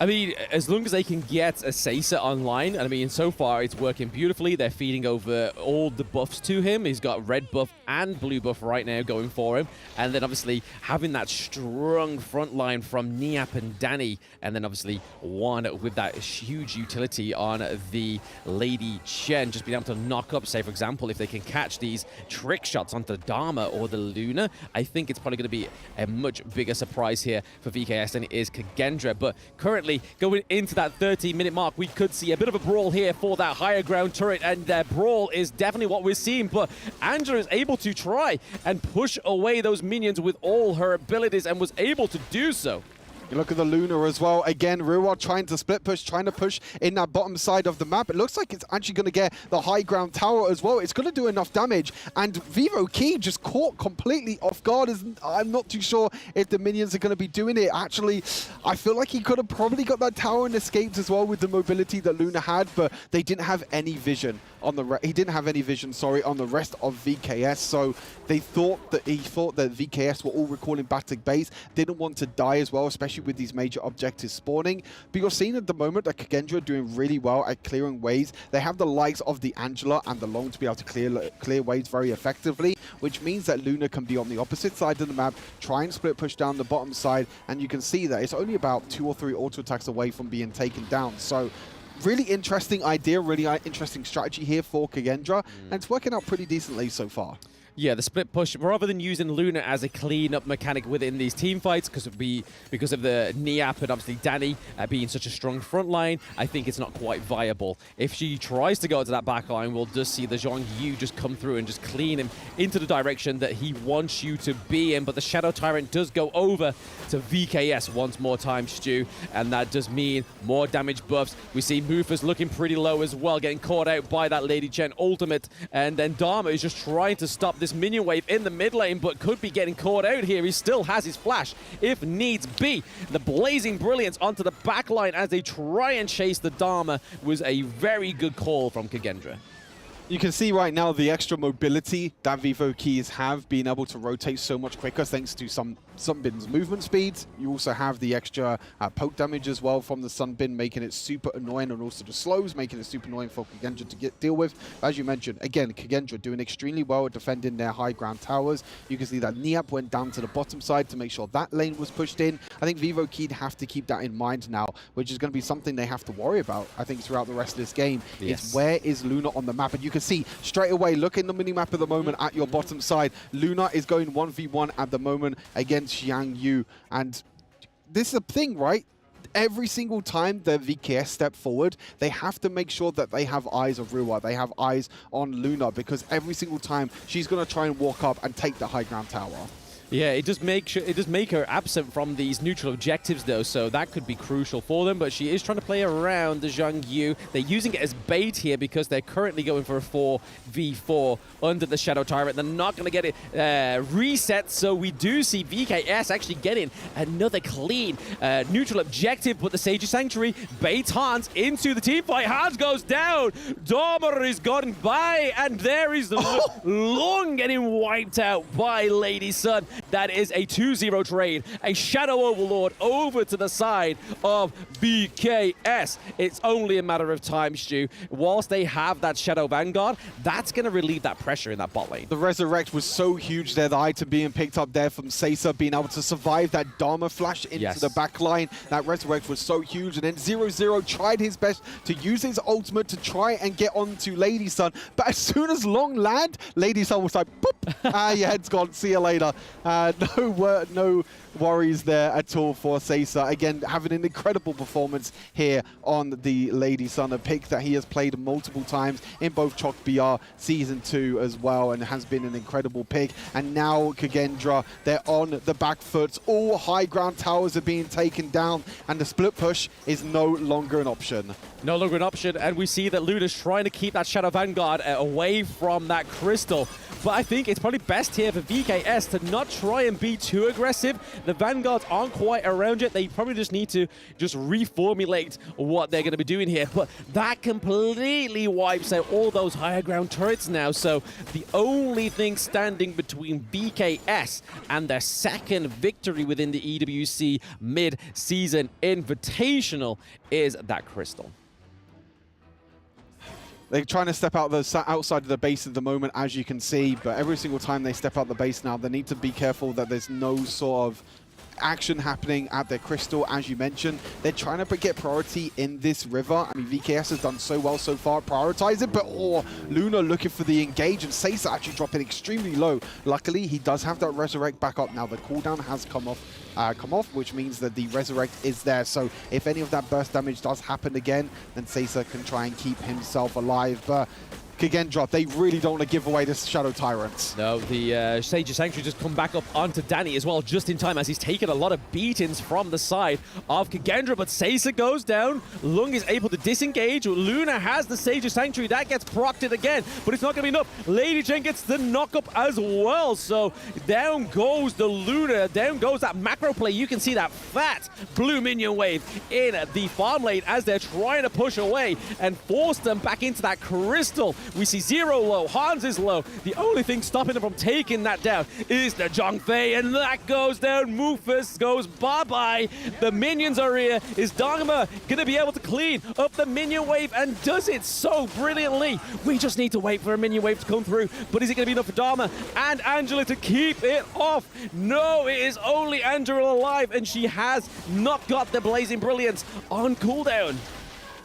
I mean, as long as they can get a Seiza online, I mean, so far it's working beautifully. They're feeding over all the buffs to him. He's got red buff and blue buff right now going for him. And then obviously having that strong front line from Niap and Danny. And then obviously one with that huge utility on the Lady Chen. Just being able to knock up, say, for example, if they can catch these trick shots onto the Dharma or the Luna, I think it's probably going to be a much bigger surprise here for VKS than it is Kagendra. But currently, going into that 30-minute mark, we could see a bit of a brawl here for that higher ground turret, and brawl is definitely what we're seeing. But Angela is able to try and push away those minions with all her abilities and was able to do so. You look at the Luna as well. Again, Ruwa trying to split push, trying to push in that bottom side of the map. It looks like it's actually going to get the high ground tower as well. It's going to do enough damage. And HoK just caught completely off guard. I'm not too sure if the minions are going to be doing it. Actually, I feel like he could have probably got that tower and escaped as well with the mobility that Luna had, but they didn't have any vision on the he didn't have any vision, sorry, on the rest of VKS. So he thought that VKS were all recalling back to base, didn't want to die as well, especially with these major objectives spawning. But you're seeing at the moment that Kagendra are doing really well at clearing waves. They have the likes of the Angela and the Long to be able to clear waves very effectively, which means that Luna can be on the opposite side of the map, try and split push down the bottom side, and you can see that it's only about 2 or 3 auto attacks away from being taken down. So really interesting idea, really interesting strategy here for Kagendra, and it's working out pretty decently so far. Yeah, the split push, rather than using Luna as a clean-up mechanic within these team fights, because of the Niap and obviously Danny being such a strong front line, I think it's not quite viable. If she tries to go to that back line, we'll just see the Zhong Yu just come through and just clean him into the direction that he wants you to be in. But the Shadow Tyrant does go over to VKS once more time, Stu, and that does mean more damage buffs. We see Mufus looking pretty low as well, getting caught out by that Lady Chen ultimate, and then Dharma is just trying to stop this minion wave in the mid lane, but could be getting caught out here. He still has his flash if needs be. The Blazing Brilliance onto the back line as they try and chase the Dharma was a very good call from Kagendra. You can see right now the extra mobility that HoKs have, being able to rotate so much quicker thanks to Sunbin's movement speeds. You also have the extra poke damage as well from the Sunbin, making it super annoying, and also the slows, making it super annoying for Kagendra to deal with. As you mentioned, again, Kagendra doing extremely well at defending their high ground towers. You can see that Niap went down to the bottom side to make sure that lane was pushed in. I think HoK have to keep that in mind now, which is going to be something they have to worry about, I think, throughout the rest of this game. Yes. Is where is Luna on the map? And you can see straight away, look in the mini-map at the moment at your bottom side, Luna is going 1v1 at the moment against Xiang Yu. And this is the thing, right? every single time the VKS step forward, they have to make sure that they have eyes of Rua, they have eyes on Luna, because every single time she's going to try and walk up and take the high ground tower. Yeah, it does make her absent from these neutral objectives, though, so that could be crucial for them. But she is trying to play around the Zhang Yu. They're using it as bait here because they're currently going for a 4v4 under the Shadow Tyrant. They're not going to get it reset, so we do see VKS actually getting another clean neutral objective. But the Sage of Sanctuary baits Hans into the team fight. Hans goes down. Dormer is gone by, and there is Long getting wiped out by Lady Sun. That is a 2-0 trade. A Shadow Overlord over to the side of VKS. It's only a matter of time, Stu. Whilst they have that Shadow Vanguard, that's going to relieve that pressure in that bot lane. The Resurrect was so huge there. The item being picked up there from Seiza, being able to survive that Dharma flash into the back line. That Resurrect was so huge. And then 0-0 tried his best to use his ultimate to try and get onto Lady Sun. But as soon as Long land, Lady Sun was like, boop, your head's gone. See you later. No worries there at all for Seiza. Again, having an incredible performance here on the Lady Sun, a pick that he has played multiple times in both HoK BR Season 2 as well, and has been an incredible pick. And now Kagendra, they're on the back foot. All high ground towers are being taken down, and the split push is no longer an option. No longer an option, and we see that Luna's trying to keep that Shadow Vanguard away from that crystal. But I think it's probably best here for VKS to not try and be too aggressive. The Vanguards aren't quite around yet. They probably just need to just reformulate what they're going to be doing here. But that completely wipes out all those higher ground turrets now. So the only thing standing between VKS and their second victory within the EWC mid-season invitational is that crystal. They're trying to step out outside of the base at the moment, as you can see, but every single time they step out the base now, they need to be careful that there's no sort of action happening at their crystal. As you mentioned, they're trying to get priority in this river. I mean, VKS has done so well so far, prioritize it, but Luna looking for the engage, and Seiza actually dropping extremely low. Luckily, he does have that Resurrect back up now. The cooldown has come off, which means that the Resurrect is there. So if any of that burst damage does happen again, then Seiza can try and keep himself alive. But Kagendra, they really don't want to give away this Shadow Tyrant. No, the Sage of Sanctuary just come back up onto Danny as well, just in time, as he's taken a lot of beatings from the side of Kagendra. But Seiza goes down. Lung is able to disengage. Luna has the Sage of Sanctuary. That gets procced again, but it's not going to be enough. Lady Chen gets the knock-up as well. So down goes the Luna. Down goes that macro play. You can see that fat blue minion wave in the farm lane as they're trying to push away and force them back into that crystal. We see Zero low, Hans is low. The only thing stopping them from taking that down is the Zhang Fei, and that goes down. Mufus goes bye-bye. The minions are here. Is Dharma going to be able to clean up the minion wave, and does it so brilliantly? We just need to wait for a minion wave to come through, but is it going to be enough for Dharma and Angela to keep it off? No, it is only Angela alive, and she has not got the Blazing Brilliance on cooldown.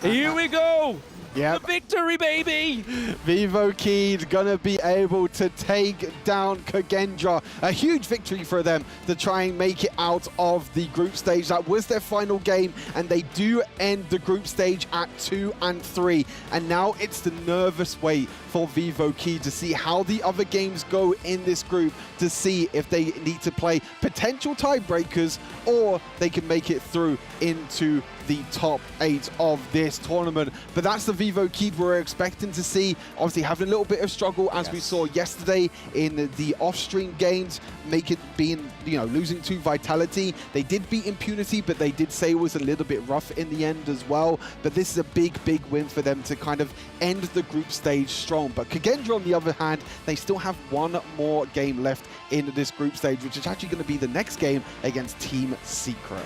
Here we go. Yep. The victory, baby! VivoKey gonna be able to take down Kagendra. A huge victory for them to try and make it out of the group stage. That was their final game, and they do end the group stage at 2-3. And now it's the nervous wait for VivoKey to see how the other games go in this group, to see if they need to play potential tiebreakers or they can make it through into the top 8 of this tournament. But that's the VivoKey we're expecting to see. Obviously having a little bit of struggle, as we saw yesterday in the off-stream games, make it being, losing to Vitality. They did beat Impunity, but they did say it was a little bit rough in the end as well. But this is a big win for them to kind of end the group stage strong. But Kagendra, on the other hand, they still have one more game left in this group stage, which is actually going to be the next game against Team Secret.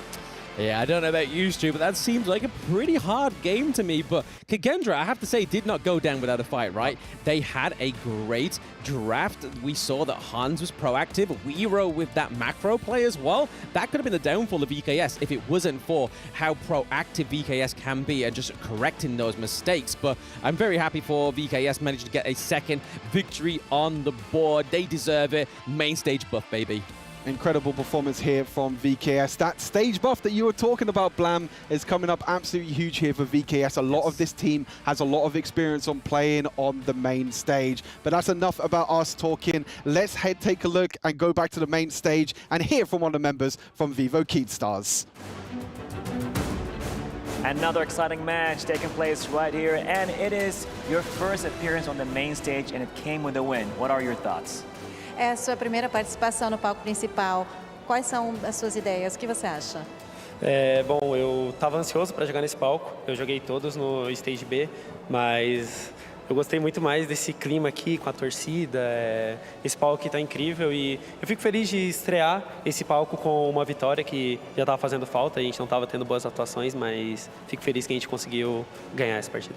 Yeah, I don't know about you, Stu, but that seems like a pretty hard game to me. But Kagendra, I have to say, did not go down without a fight, right? They had a great draft. We saw that Hans was proactive. Weero with that macro play as well. That could have been the downfall of VKS if it wasn't for how proactive VKS can be and just correcting those mistakes. But I'm very happy for VKS managing to get a second victory on the board. They deserve it. Main stage buff, baby. Incredible performance here from VKS. That stage buff that you were talking about, Blam, is coming up absolutely huge here for VKS. A lot of this team has a lot of experience on playing on the main stage. But that's enough about us talking. Let's take a look and go back to the main stage and hear from one of the members from Vivo Keystars. Another exciting match taking place right here, and it is your first appearance on the main stage, and it came with a win. What are your thoughts? É a sua primeira participação no palco principal. Quais são as suas ideias? O que você acha? Bom, eu estava ansioso para jogar nesse palco. Eu joguei todos no Stage B, mas eu gostei muito mais desse clima aqui com a torcida. Esse palco aqui está incrível e eu fico feliz de estrear esse palco com uma vitória que já estava fazendo falta. A gente não estava tendo boas atuações, mas fico feliz que a gente conseguiu ganhar essa partida.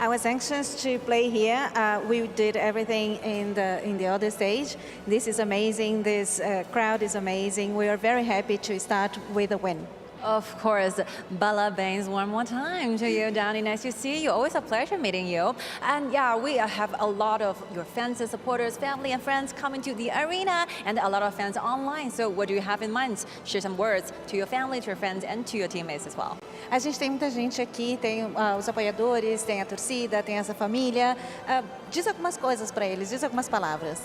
I was anxious to play here. We did everything in the other stage. This is amazing. This crowd is amazing. We are very happy to start with a win. Of course. Parabéns one more time to you, Danny. Nice to see you. Always a pleasure meeting you. And yeah, we have a lot of your fans and supporters, family and friends coming to the arena, and a lot of fans online. So what do you have in mind? Share some words to your family, to your friends, and to your teammates as well. A gente tem muita gente aqui, tem os apoiadores, tem a torcida, tem essa família. Diz algumas coisas para eles, diz algumas palavras.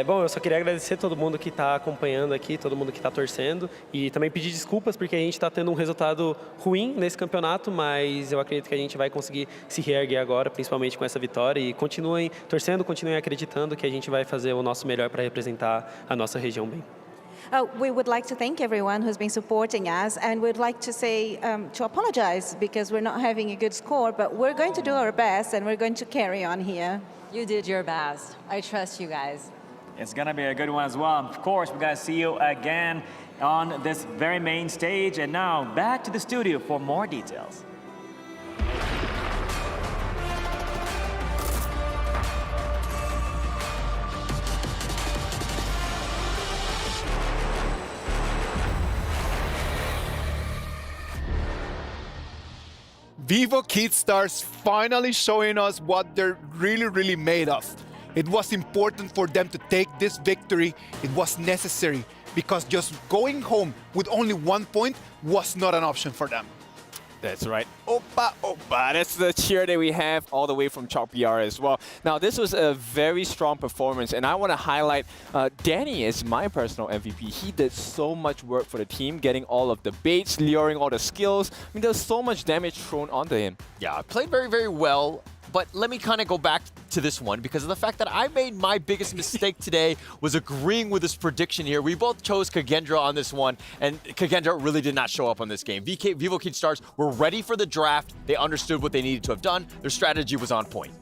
Bom, eu só queria agradecer todo mundo que está acompanhando aqui, todo mundo que está torcendo e também pedir desculpas porque a gente está tendo um resultado ruim nesse campeonato, mas eu acredito que a gente vai conseguir se reerguer agora, principalmente com essa vitória, e continuem torcendo, continuem acreditando que a gente vai fazer o nosso melhor para representar a nossa região bem. We would like to thank everyone who's been supporting us, and we'd like to say, to apologize because we're not having a good score, but we're going to do our best and we're going to carry on here. You did your best. I trust you guys. It's gonna be a good one as well. Of course, we're gonna see you again on this very main stage. And now, back to the studio for more details. Vivo Keystars finally showing us what they're really made of. It was important for them to take this victory. It was necessary because just going home with only 1 point was not an option for them. That's right. Oppa, oppa. That's the cheer that we have all the way from HoK PR as well. Now, this was a very strong performance, and I want to highlight Danny is my personal MVP. He did so much work for the team, getting all of the baits, luring all the skills. I mean, there's so much damage thrown onto him. Yeah, played very well. But let me kind of go back to this one because of the fact that I made my biggest mistake today was agreeing with this prediction here. We both chose Kagendra on this one, and Kagendra really did not show up on this game. Vivo Keystars were ready for the draft. They understood what they needed to have done. Their strategy was on point.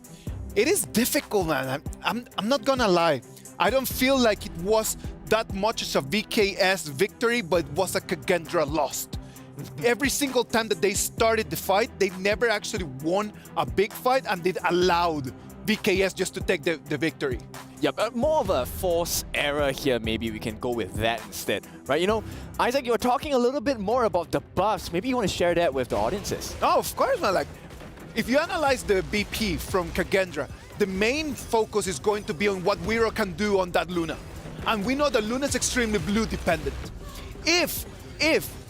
It is difficult, man. I'm not gonna lie. I don't feel like it was that much as a VKS victory, but it was a Kagendra loss. Every single time that they started the fight, they never actually won a big fight, and they allowed VKS just to take the victory. Yeah, but more of a force error here. Maybe we can go with that instead, right? You know, Isaac, you were talking a little bit more about the buffs. Maybe you want to share that with the audiences. Oh, of course, man. Like, if you analyze the BP from Kagendra, the main focus is going to be on what Wiro can do on that Luna. And we know that Luna is extremely blue dependent. If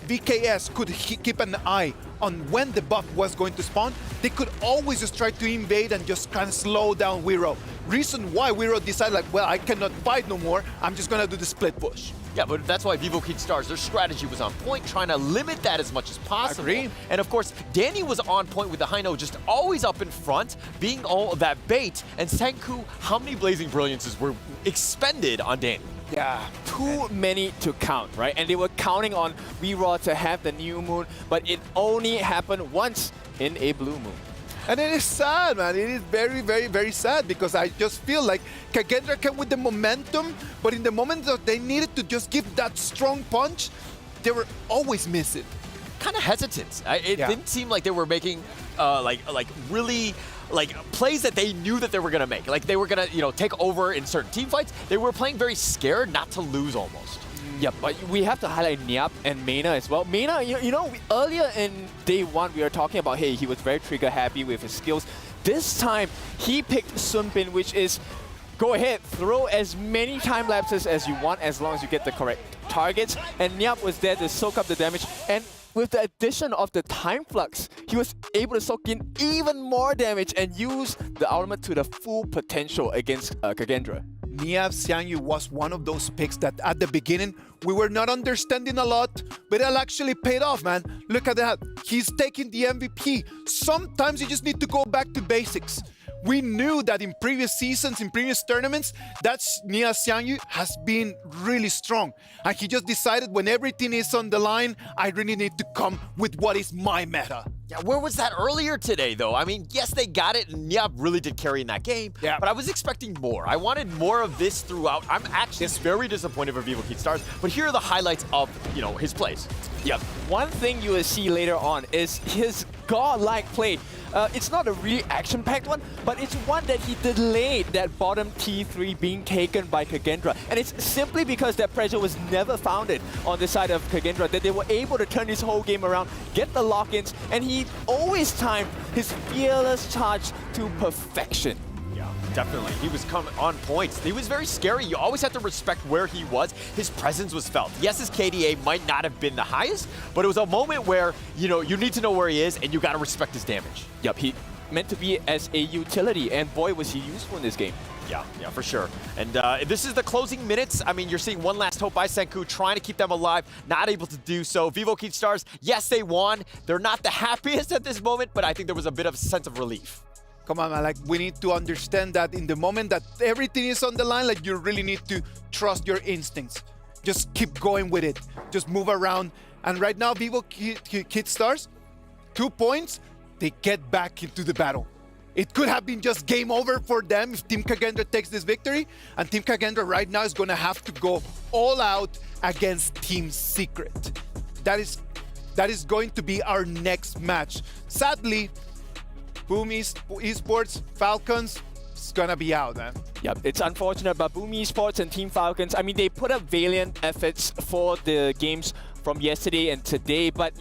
VKS could keep an eye on when the buff was going to spawn, they could always just try to invade and just kind of slow down Wiro. Reason why Wiro decided, like, well, I cannot fight no more, I'm just gonna do the split push. Yeah, but that's why Vivo Keystars, their strategy was on point, trying to limit that as much as possible. Agree. And of course, Danny was on point with the high note, just always up in front, being all of that bait. And Senku, how many Blazing Brilliances were expended on Danny? Yeah, too many to count, right? And they were counting on Wiro to have the new moon, but it only happened once in a blue moon. And it is sad, man. It is very sad because I just feel like Kagendra came with the momentum, but in the moment that they needed to just give that strong punch, they were always missing. Kind of hesitant. It didn't seem like they were making really plays that they knew that they were gonna make. Like they were gonna, take over in certain team fights. They were playing very scared not to lose almost. Yeah, but we have to highlight Nyap and Mena as well. Mena, earlier in day one, we were talking about, hey, he was very trigger happy with his skills. This time, he picked Sunbin, which is go ahead, throw as many time lapses as you want as long as you get the correct targets. And Nyap was there to soak up the damage. And with the addition of the time flux, he was able to soak in even more damage and use the ultimate to the full potential against Kagendra. Niap Xiangyu was one of those picks that at the beginning we were not understanding a lot, but it actually paid off, man. Look at that. He's taking the MVP. Sometimes you just need to go back to basics. We knew that in previous seasons, in previous tournaments, that Nia Xiangyu has been really strong. And he just decided when everything is on the line, I really need to come with what is my meta. Yeah, where was that earlier today, though? I mean, yes, they got it, and Niap really did carry in that game, but I was expecting more. I wanted more of this throughout. I'm actually very disappointed for EWC Stars, but here are the highlights of, his plays. Yep. One thing you will see later on is his godlike play. It's not a really action-packed one, but it's one that he delayed that bottom T3 being taken by Kagendra. And it's simply because that pressure was never founded on the side of Kagendra that they were able to turn this whole game around, get the lock-ins, and he always timed his fearless charge to perfection. Yeah, definitely. He was on point. He was very scary. You always have to respect where he was. His presence was felt. Yes, his KDA might not have been the highest, but it was a moment where, you need to know where he is and you got to respect his damage. Yep, he meant to be as a utility, and boy, was he useful in this game. Yeah, for sure. And this is the closing minutes. I mean, you're seeing one last hope by Senku, trying to keep them alive, not able to do so. EWC Stars, yes, they won. They're not the happiest at this moment, but I think there was a bit of a sense of relief. Come on, man, we need to understand that in the moment that everything is on the line, you really need to trust your instincts. Just keep going with it. Just move around. And right now, EWC Stars, 2 points, they get back into the battle. It could have been just game over for them if Team Kagendra takes this victory. And Team Kagendra right now is going to have to go all out against Team Secret. That is going to be our next match. Sadly, Boom Esports, Falcons, it's gonna be out, man. Yep, it's unfortunate, but Boom Esports and Team Falcons, I mean, they put up valiant efforts for the games from yesterday and today, but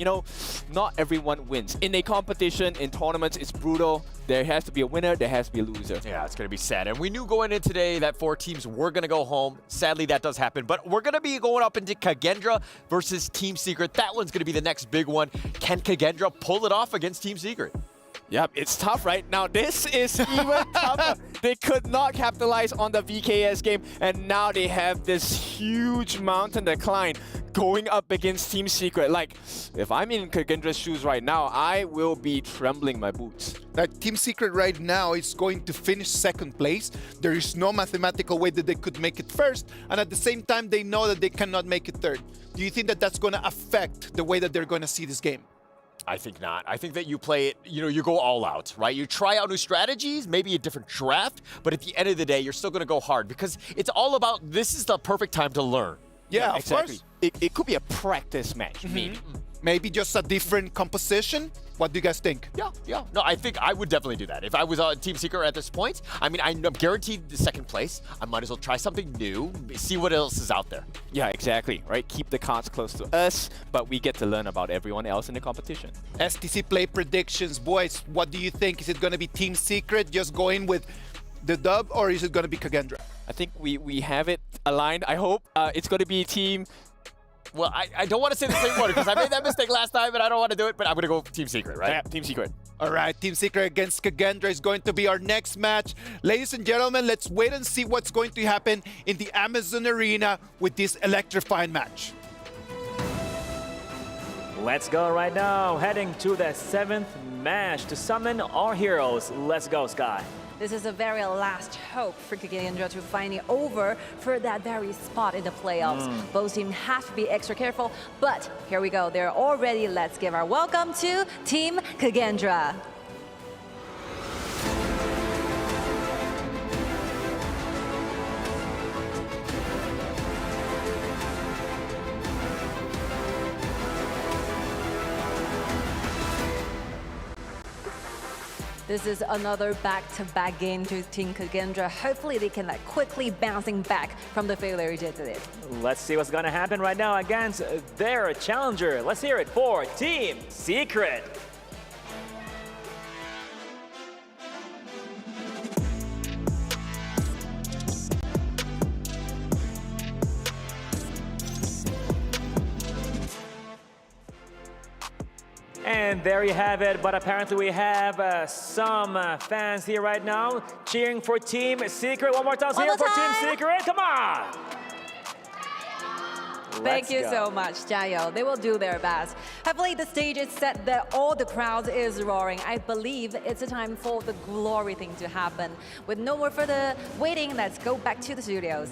not everyone wins. In a competition, in tournaments, it's brutal. There has to be a winner, there has to be a loser. Yeah, it's going to be sad. And we knew going in today that 4 teams were going to go home. Sadly, that does happen. But we're going to be going up into Kagendra versus Team Secret. That one's going to be the next big one. Can Kagendra pull it off against Team Secret? Yep, it's tough, right? Now, this is even tougher. They could not capitalize on the VKS game, and now they have this huge mountain to climb going up against Team Secret. If I'm in Kagendra's shoes right now, I will be trembling my boots. Team Secret right now is going to finish second place. There is no mathematical way that they could make it first, and at the same time, they know that they cannot make it third. Do you think that that's going to affect the way that they're going to see this game? I think not. I think that you play it, you go all out, right? You try out new strategies, maybe a different draft, but at the end of the day, you're still going to go hard because it's all about this is the perfect time to learn. Yeah, exactly. Of course. It could be a practice match, maybe. Maybe just a different composition. What do you guys think? Yeah. No, I think I would definitely do that. If I was on Team Secret at this point, I mean, I'm guaranteed the second place. I might as well try something new, see what else is out there. Yeah, exactly, right? Keep the cards close to us, but we get to learn about everyone else in the competition. STC play predictions. Boys, what do you think? Is it going to be Team Secret just going with the dub, or is it going to be Kagendra? I think we have it aligned. I hope it's going to be Team... Well, I don't want to say the same word because I made that mistake last time and I don't want to do it, but I'm going to go Team Secret, right? Yeah, Team Secret. All right, Team Secret against Kagendra is going to be our next match. Ladies and gentlemen, let's wait and see what's going to happen in the Amazon Arena with this electrifying match. Let's go right now, heading to the 7th match to summon our heroes. Let's go, Sky. This is the very last hope for Kagendra to find it over for that very spot in the playoffs. Both teams have to be extra careful, but here we go. They're all ready. Let's give our welcome to Team Kagendra. This is another back-to-back game to Team Kagendra. Hopefully they can quickly bouncing back from the failure they did today. Let's see what's gonna happen right now against their challenger. Let's hear it for Team Secret. And there you have it. But apparently we have some fans here right now cheering for Team Secret. One more time, cheering for Team Secret. Come on. Thank you so much, Jayo. They will do their best. Hopefully the stage is set that all the crowd is roaring. I believe it's a time for the glory thing to happen. With no more further waiting, let's go back to the studios.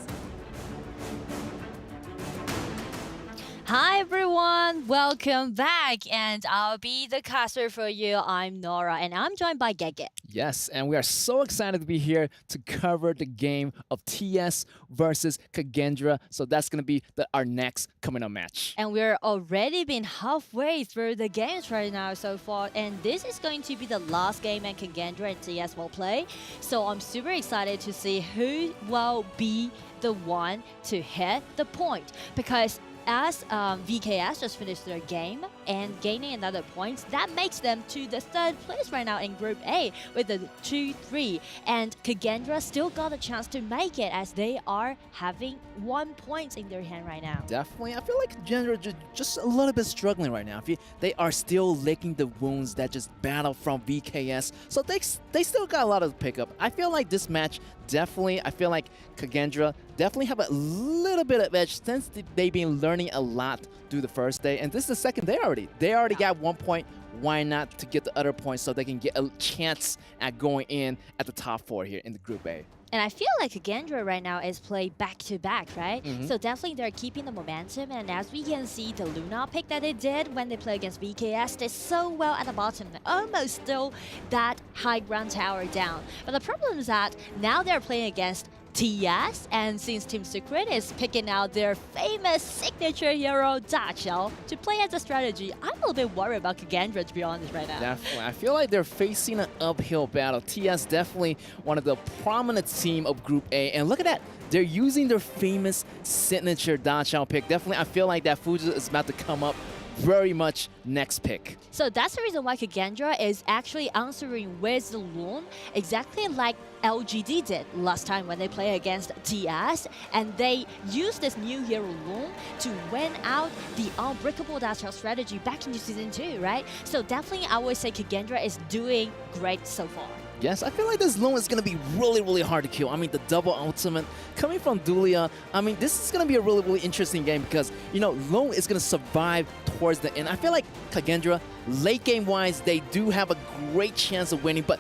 Hi everyone, welcome back, and I'll be the caster for you. I'm Nora, and I'm joined by Gege. Yes, and we are so excited to be here to cover the game of TS versus Kagendra. So that's going to be our next coming up match. And we're already been halfway through the games right now so far, and this is going to be the last game and Kagendra and TS will play. So I'm super excited to see who will be the one to hit the point, because as VKS just finished their game and gaining another point, that makes them to the third place right now in Group A with a 2-3. And Kagendra still got a chance to make it as they are having 1 point in their hand right now. Definitely. I feel like Kagendra just a little bit struggling right now. They are still licking the wounds that just battled from VKS. So they still got a lot of pickup. I feel like this match definitely, I feel like Kagendra definitely have a little bit of edge since they've been learning a lot through the first day. And this is the second day already. They already got 1 point. Why not to get the other points so they can get a chance at going in at the top 4 here in the Group A? And I feel like Kagendra right now is played back-to-back, right? Mm-hmm. So definitely they're keeping the momentum. And as we can see, the Luna pick that they did when they play against VKS did so well at the bottom. They almost still that high ground tower down. But the problem is that now they're playing against TS, and since Team Secret is picking out their famous signature hero, Dachel, to play as a strategy, I'm a little bit worried about Kagendra, to be honest, right now. Definitely. I feel like they're facing an uphill battle. TS definitely one of the prominent team of Group A, and look at that. They're using their famous signature Dachel pick. Definitely, I feel like that Fuji is about to come up very much next pick. So that's the reason why Kagendra is actually answering with the Loon, exactly like LGD did last time when they play against TS, and they used this new hero Loon to win out the unbreakable Dachel strategy back into Season 2, right? So definitely I would say Kagendra is doing great so far. Yes, I feel like this Loon is going to be really, really hard to kill. I mean, the double ultimate coming from Dulia. I mean, this is going to be a really, really interesting game because, you know, Loon is going to survive towards the end. I feel like Kagendra, late game-wise, they do have a great chance of winning, but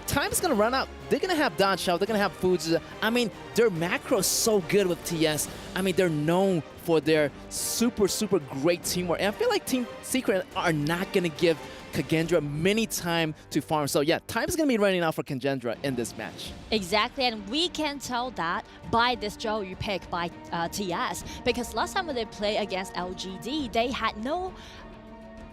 time is going to run out. They're going to have Dachel, they're going to have Fuji. I mean, their macro is so good with TS. I mean, they're known for their super, super great teamwork. And I feel like Team Secret are not going to give Kagendra many time to farm. So yeah, time is going to be running out for Kagendra in this match. Exactly, and we can tell that by this Joe you pick by TS, because last time when they played against LGD, they had no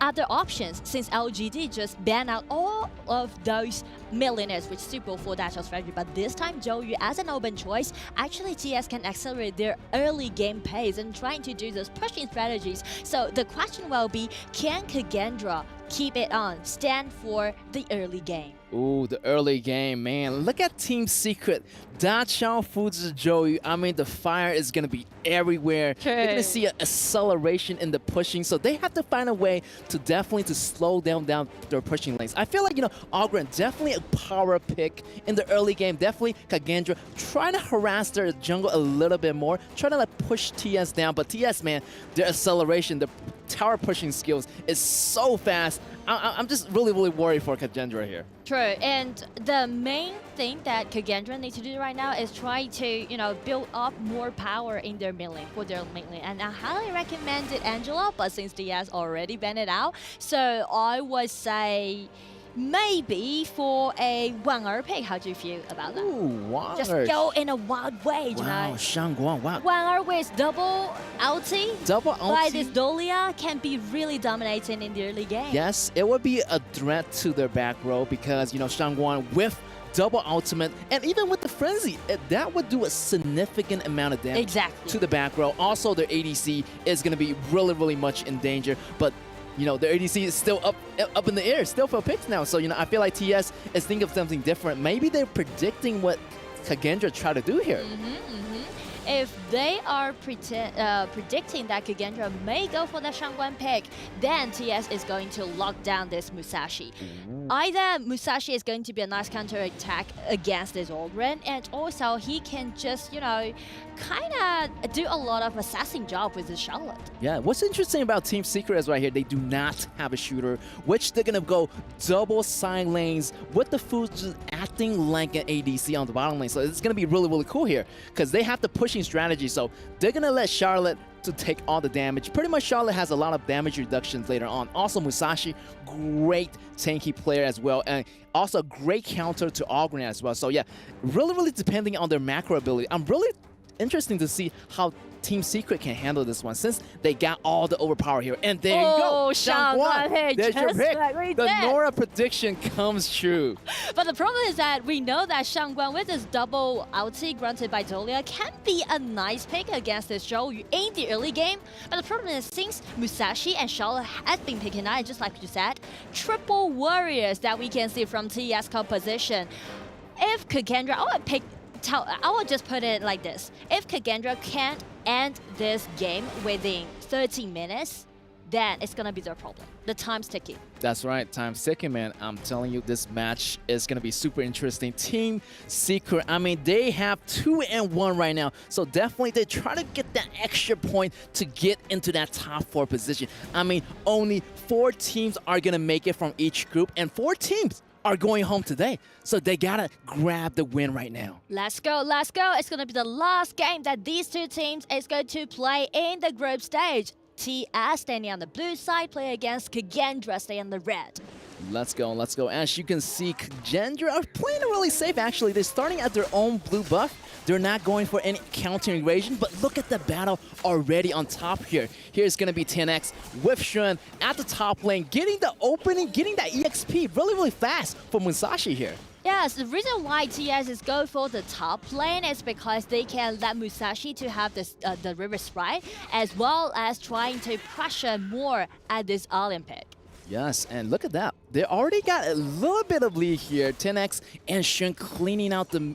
other options since LGD just banned out all of those millionaires with super full Dachel strategy. But this time, Joe, as an open choice, actually TS can accelerate their early game pace and trying to do those pushing strategies. So the question will be, can Kagendra keep it on, stand for the early game? Ooh, the early game, man. Look at Team Secret. Dachel, Fuji, Joey. I mean, the fire is going to be everywhere. True. You're going to see an acceleration in the pushing, so they have to find a way to definitely slow down their pushing lanes. I feel like, you know, Ogren, definitely a power pick in the early game. Definitely Kagendra trying to harass their jungle a little bit more, trying to like push TS down. But TS, man, their acceleration, the tower pushing skills is so fast. I'm just really, really worried for Kagendra here. True, and the main thing that Kagendra needs to do right now is try to, you know, build up more power in their mid lane, for their mid lane. And I highly recommend it, Angela, but since TS already banned it out, so I would say maybe for a Wang pick. How do you feel about that? Ooh, wow. Just go in a wild way, you Wow, know. Shangguan, wow. Wang with double ulti by this ulti? Dolia can be really dominating in the early game. Yes, it would be a threat to their back row because, you know, Shangguan with double ultimate, and even with the frenzy, that would do a significant amount of damage to the back row. Also, their ADC is going to be really, really much in danger, but you know, their ADC is still up in the air, still for picks now. So, you know, I feel like TS is thinking of something different. Maybe they're predicting what Kagendra try to do here. if they are predicting that Kagendra may go for the Shangguan pick, then TS is going to lock down this Musashi. Either Musashi is going to be a nice counter attack against this Aldrin, and also he can just, you know, kind of do a lot of assassin job with the Charlotte. Yeah, what's interesting about Team Secret is right here, they do not have a shooter, which they're going to go double side lanes with the Fu just acting like an ADC on the bottom lane. So it's going to be really, really cool here because they have the pushing strategy. So they're going to let Charlotte to take all the damage. Pretty much Charlotte has a lot of damage reductions later on. Also Musashi, great tanky player as well, and also great counter to Ogren as well. So yeah, really, really depending on their macro ability. I'm really interesting to see how Team Secret can handle this one since they got all the overpower here. And there you go, Shangguan. There's your pick. Like the Nora prediction comes true. But the problem is that we know that Shangguan with this double ulti granted by Dolia can be a nice pick against this Zhou in the early game. But the problem is since Musashi and Charlotte has been picking out, just like you said, triple warriors that we can see from TS composition. If Kagendra, I will just put it like this. If Kagendra can't end this game within 13 minutes, then it's going to be their problem. The time's ticking. That's right, time's ticking, man. I'm telling you, this match is going to be super interesting. Team Secret, I mean, they have 2-1 right now. So definitely they try to get that extra point to get into that top 4 position. I mean, only 4 teams are going to make it from each group, and 4 teams are going home today. So they gotta grab the win right now. Let's go, let's go. It's gonna be the last game that these 2 teams is going to play in the group stage. TS standing on the blue side, play against Kagendra staying on the red. Let's go, let's go. As you can see, Kagendra are playing really safe actually. They're starting at their own blue buff. They're not going for any counter invasion, but look at the battle already on top here. Here's going to be 10X with Shun at the top lane, getting the opening, getting that EXP really, really fast for Musashi here. Yes, the reason why TS is going for the top lane is because they can let Musashi to have this, the River Sprite, as well as trying to pressure more at this Olympic. Yes, and look at that. They already got a little bit of lead here. 10X and Shun cleaning out the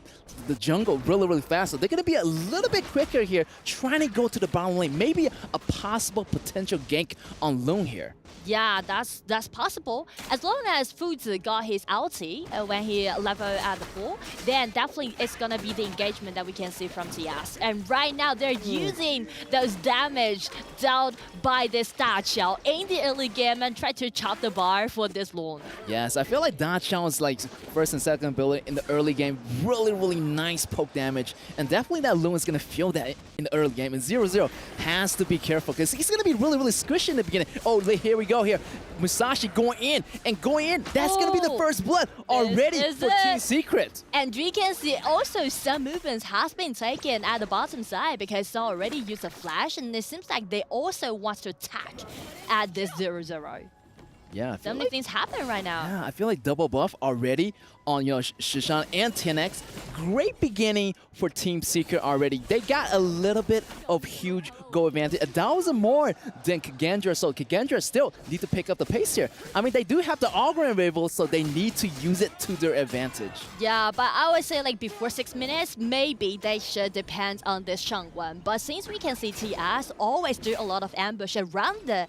jungle really, really fast. So they're going to be a little bit quicker here, trying to go to the bottom lane. Maybe a possible potential gank on Loon here. Yeah, that's possible. As long as Fuzi got his ulti when he leveled at the pool, then definitely it's gonna be the engagement that we can see from TS. And right now they're using those damage dealt by this Da Xiao in the early game and try to chop the bar for this Loon. Yes, I feel like Da Xiao's like first and second ability in the early game, really, really nice poke damage. And definitely that Loon is gonna feel that in the early game. And 0-0 has to be careful because he's gonna be really, really squishy in the beginning. Oh, here we go here. Musashi going in and going in. That's going to be the first blood already for Team Secret. And we can see also some movements has been taken at the bottom side because they already used a flash, and it seems like they also want to attack at this 0-0. Yeah, so many things happen right now. Yeah, I feel like double buff already on Shishan and 10X. Great beginning for Team Secret already. They got a little bit of huge goal advantage. 1,000 more than Kagendra, so Kagendra still need to pick up the pace here. I mean, they do have the Ogren available, so they need to use it to their advantage. Yeah, but I would say like before 6 minutes, maybe they should depend on this Shangguan. But since we can see TS always do a lot of ambush around the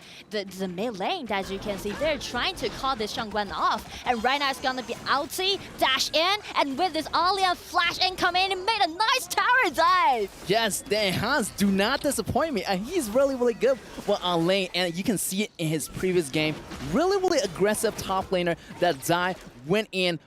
mid lane, as you can see, they're trying to call this Shangguan off. And right now it's gonna be ulti, dash in, and with this Alia flash incoming, and made a nice tower dive. Yes, Dan Hans do not disappoint me. And he's really, really good on lane, and you can see it in his previous game. Really, really aggressive top laner. That Zai went in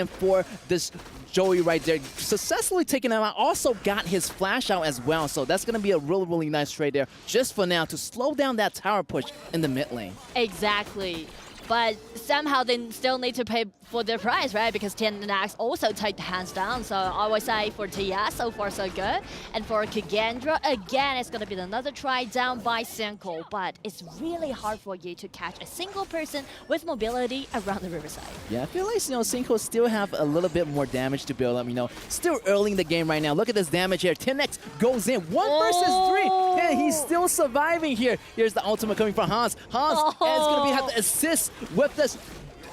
for this Joey right there, successfully taking him out. Also got his flash out as well, so that's going to be a really, really nice trade there just for now to slow down that tower push in the mid lane. Exactly. But somehow they still need to pay for their price, right? Because 10X also take the hands down. So I would say for TS, so far so good. And for Kagendra, again, it's going to be another try down by Cinco. But it's really hard for you to catch a single person with mobility around the riverside. Yeah, I feel like, Cinco still have a little bit more damage to build up, Still early in the game right now. Look at this damage here. 10X goes in. 1 versus 3. And he's still surviving here. Here's the ultimate coming from Hans. Hans is going to have to assist with this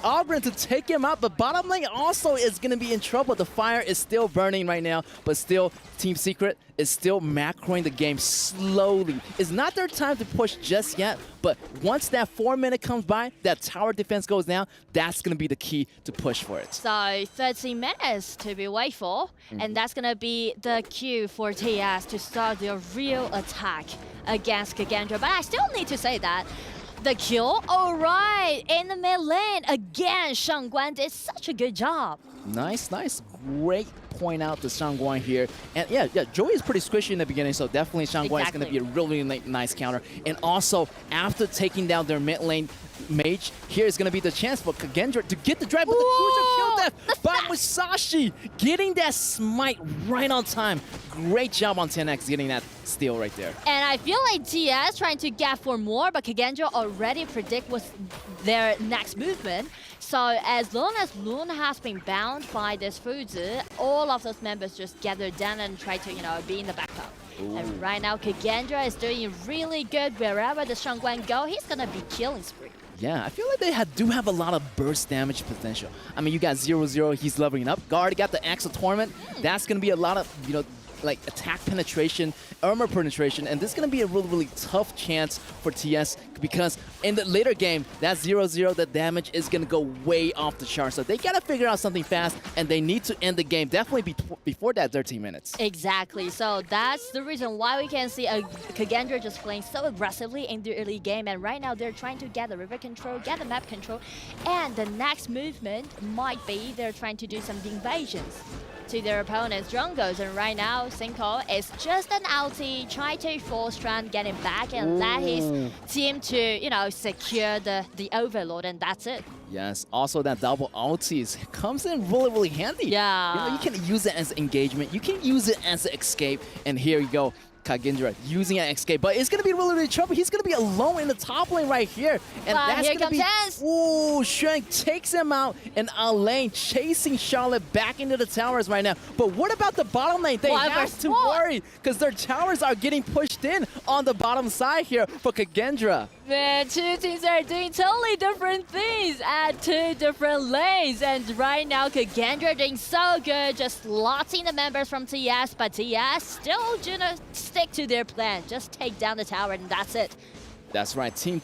Ogren to take him out, but bottom lane also is going to be in trouble. The fire is still burning right now, but still Team Secret is still macroing the game slowly. It's not their time to push just yet, but once that 4 minute comes by, that tower defense goes down, that's going to be the key to push for it. So 13 minutes to be wait for, and that's going to be the cue for TS to start their real attack against Kagendra. But I still need to say that the kill, all right, in the mid lane, again, Shangguan did such a good job. Nice, nice. Great point out to Shangguan here. And yeah, Joey is pretty squishy in the beginning, so definitely Shangguan is going to be a really nice counter. And also, after taking down their mid lane mage, here is going to be the chance for Kagendra to get the drive with the crucial kill death by Musashi, getting that smite right on time. Great job on 10X getting that steal right there. And I feel like TS trying to get for more, but Kagendra already predict what's their next movement. So as long as Loon has been bound by this Fuzi, all of those members just gather down and try to, be in the backup. Ooh. And right now, Kagendra is doing really good. Wherever the Shangguan go, he's gonna be killing spree. Yeah, I feel like they do have a lot of burst damage potential. I mean, you got 0-0, he's leveling up. Guard got the Axe of Torment. That's gonna be a lot of, like attack penetration, armor penetration, and this is going to be a really tough chance for TS because in the later game, that 0-0, the damage is going to go way off the chart. So they got to figure out something fast, and they need to end the game definitely before that 13 minutes. Exactly. So that's the reason why we can see Kagendra just playing so aggressively in the early game, and right now they're trying to get the river control, get the map control, and the next movement might be they're trying to do some invasions to their opponent's jungles, and right now Cinco is just an ulti, try to force Strand getting back and let his team to secure the overlord, and that's it. Yes, also that double ulti comes in really handy. Yeah. You can use it as engagement, you can use it as an escape, and here you go. Kagendra using an escape, but it's going to be really trouble. He's going to be alone in the top lane right here. And that's going to be... Tess. Ooh, Shank takes him out, and Alain chasing Charlotte back into the towers right now. But what about the bottom lane? They have to worry, because their towers are getting pushed in on the bottom side here for Kagendra. Man, two teams are doing totally different things at two different lanes. And right now, Kagendra doing so good, just lotting the members from TS, but TS still gonna stick to their plan. Just take down the tower, and that's it. That's right, Team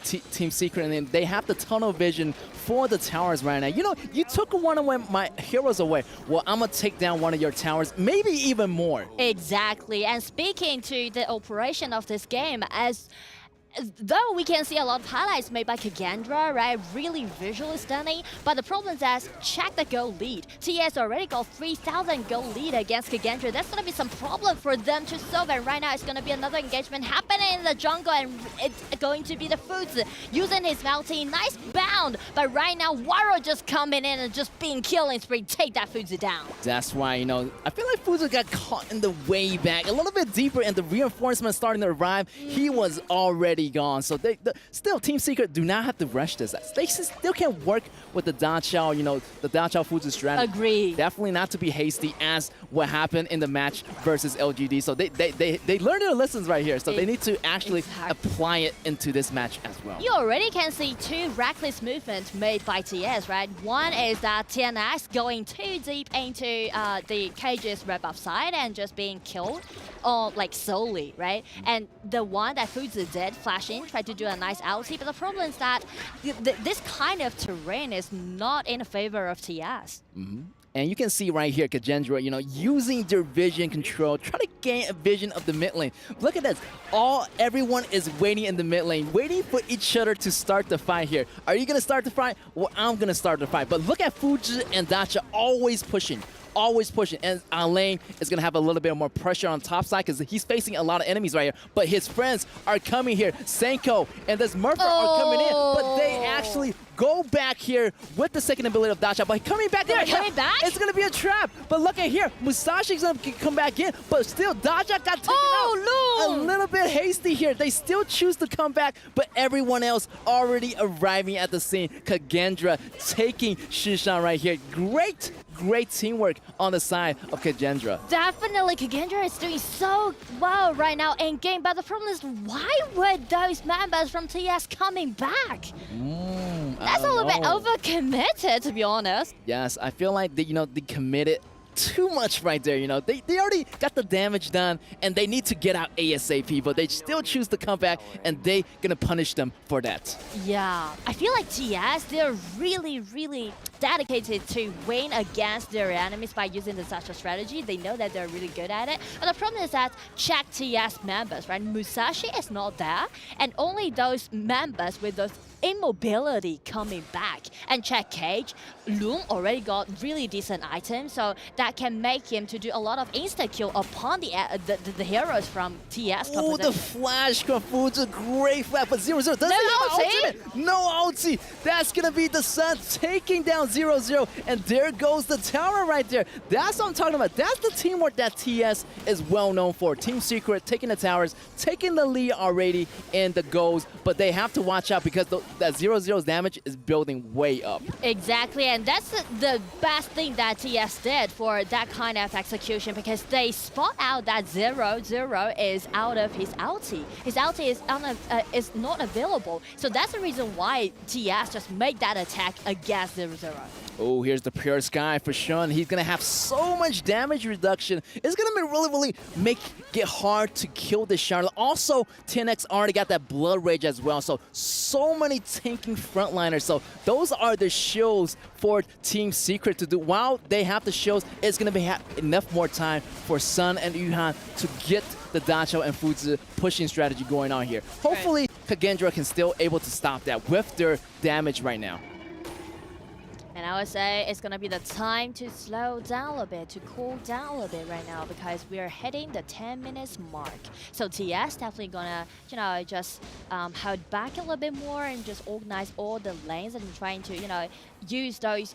Secret, and they have the tunnel vision for the towers right now. You took one of my heroes away. Well, I'm going to take down one of your towers, maybe even more. Exactly, and speaking to the operation of this game, though we can see a lot of highlights made by Kagendra, right? Really visually stunning. But the problem is, check the goal lead. TS already got 3,000 goal lead against Kagendra. That's going to be some problem for them to solve. And right now, it's going to be another engagement happening in the jungle. And it's going to be the Fuzi using his multi. Nice bound. But right now, Waro just coming in and just being killing spree. Take that Fuzi down. That's why, I feel like Fuzi got caught in the way back. A little bit deeper, and the reinforcement starting to arrive. He was already gone. So still, Team Secret do not have to rush this. They still can work with the Da Chao, the Da Chao Fuzi strategy. Agree. Definitely not to be hasty as what happened in the match versus LGD. So they learned their lessons right here. So they need to actually apply it into this match as well. You already can see two reckless movements made by TS, right? One is that TNX going too deep into the cage's wrap-up side and just being killed, solely, right? And the one that Fuzi did, flashing, tried to do a nice ulti, but the problem is that this kind of terrain is not in favor of TS. And you can see right here, Kagendra, using their vision control, try to gain a vision of the mid lane. Look at this. Everyone is waiting in the mid lane, waiting for each other to start the fight here. Are you going to start the fight? Well, I'm going to start the fight. But look at Fuji and Dacha always pushing. And Alain is going to have a little bit more pressure on top side because he's facing a lot of enemies right here. But his friends are coming here. Senko and this Murphy are coming in. But they actually go back here with the second ability of Dacha. But coming back, it's going to be a trap. But look at here. Musashi's going to come back in. But still, Dacha got taken out. A little bit hasty here. They still choose to come back. But everyone else already arriving at the scene. Kagendra taking Shishan right here. Great teamwork on the side of Kagendra. Definitely, Kagendra is doing so well right now in game, but the problem is, why were those members from TS coming back? That's a little bit overcommitted, to be honest. Yes, I feel like they committed too much right there. They already got the damage done, and they need to get out ASAP, but they still choose to come back, and they gonna punish them for that. Yeah, I feel like TS, they're really, really dedicated to win against their enemies by using such a strategy. They know that they're really good at it. But the problem is that check TS members, right? Musashi is not there, and only those members with those immobility coming back. And check Cage, Loom already got really decent items, so that can make him to do a lot of insta-kill upon the heroes from TS. Oh, the flash from Fuzu, great flash, but 0-0 doesn't no have ulti. ultimate. No ulti. That's gonna be the Sun taking down 0-0, and there goes the tower right there. That's what I'm talking about. That's the teamwork that TS is well known for. Team Secret taking the towers, taking the lead already in the goals, but they have to watch out because that 0-0's damage is building way up. Exactly, and that's the best thing that TS did for that kind of execution, because they spot out that 0-0 is out of his ulti. His ulti is not available, so that's the reason why TS just made that attack against 0-0. Oh, here's the Pure Sky for Shun. He's going to have so much damage reduction. It's going to be really make it hard to kill this Charlotte. Also, 10X already got that Blood Rage as well. So many tanking frontliners. So those are the shields for Team Secret to do. While they have the shields, it's going to be enough more time for Sun and Yuhan to get the Dacho and Fuzu pushing strategy going on here. Hopefully, Kagendra can still able to stop that with their damage right now. And I would say it's going to be the time to slow down a bit, to cool down a little bit right now, because we are hitting the 10 minutes mark. So TS definitely going to, just hold back a little bit more and just organize all the lanes and trying to, use those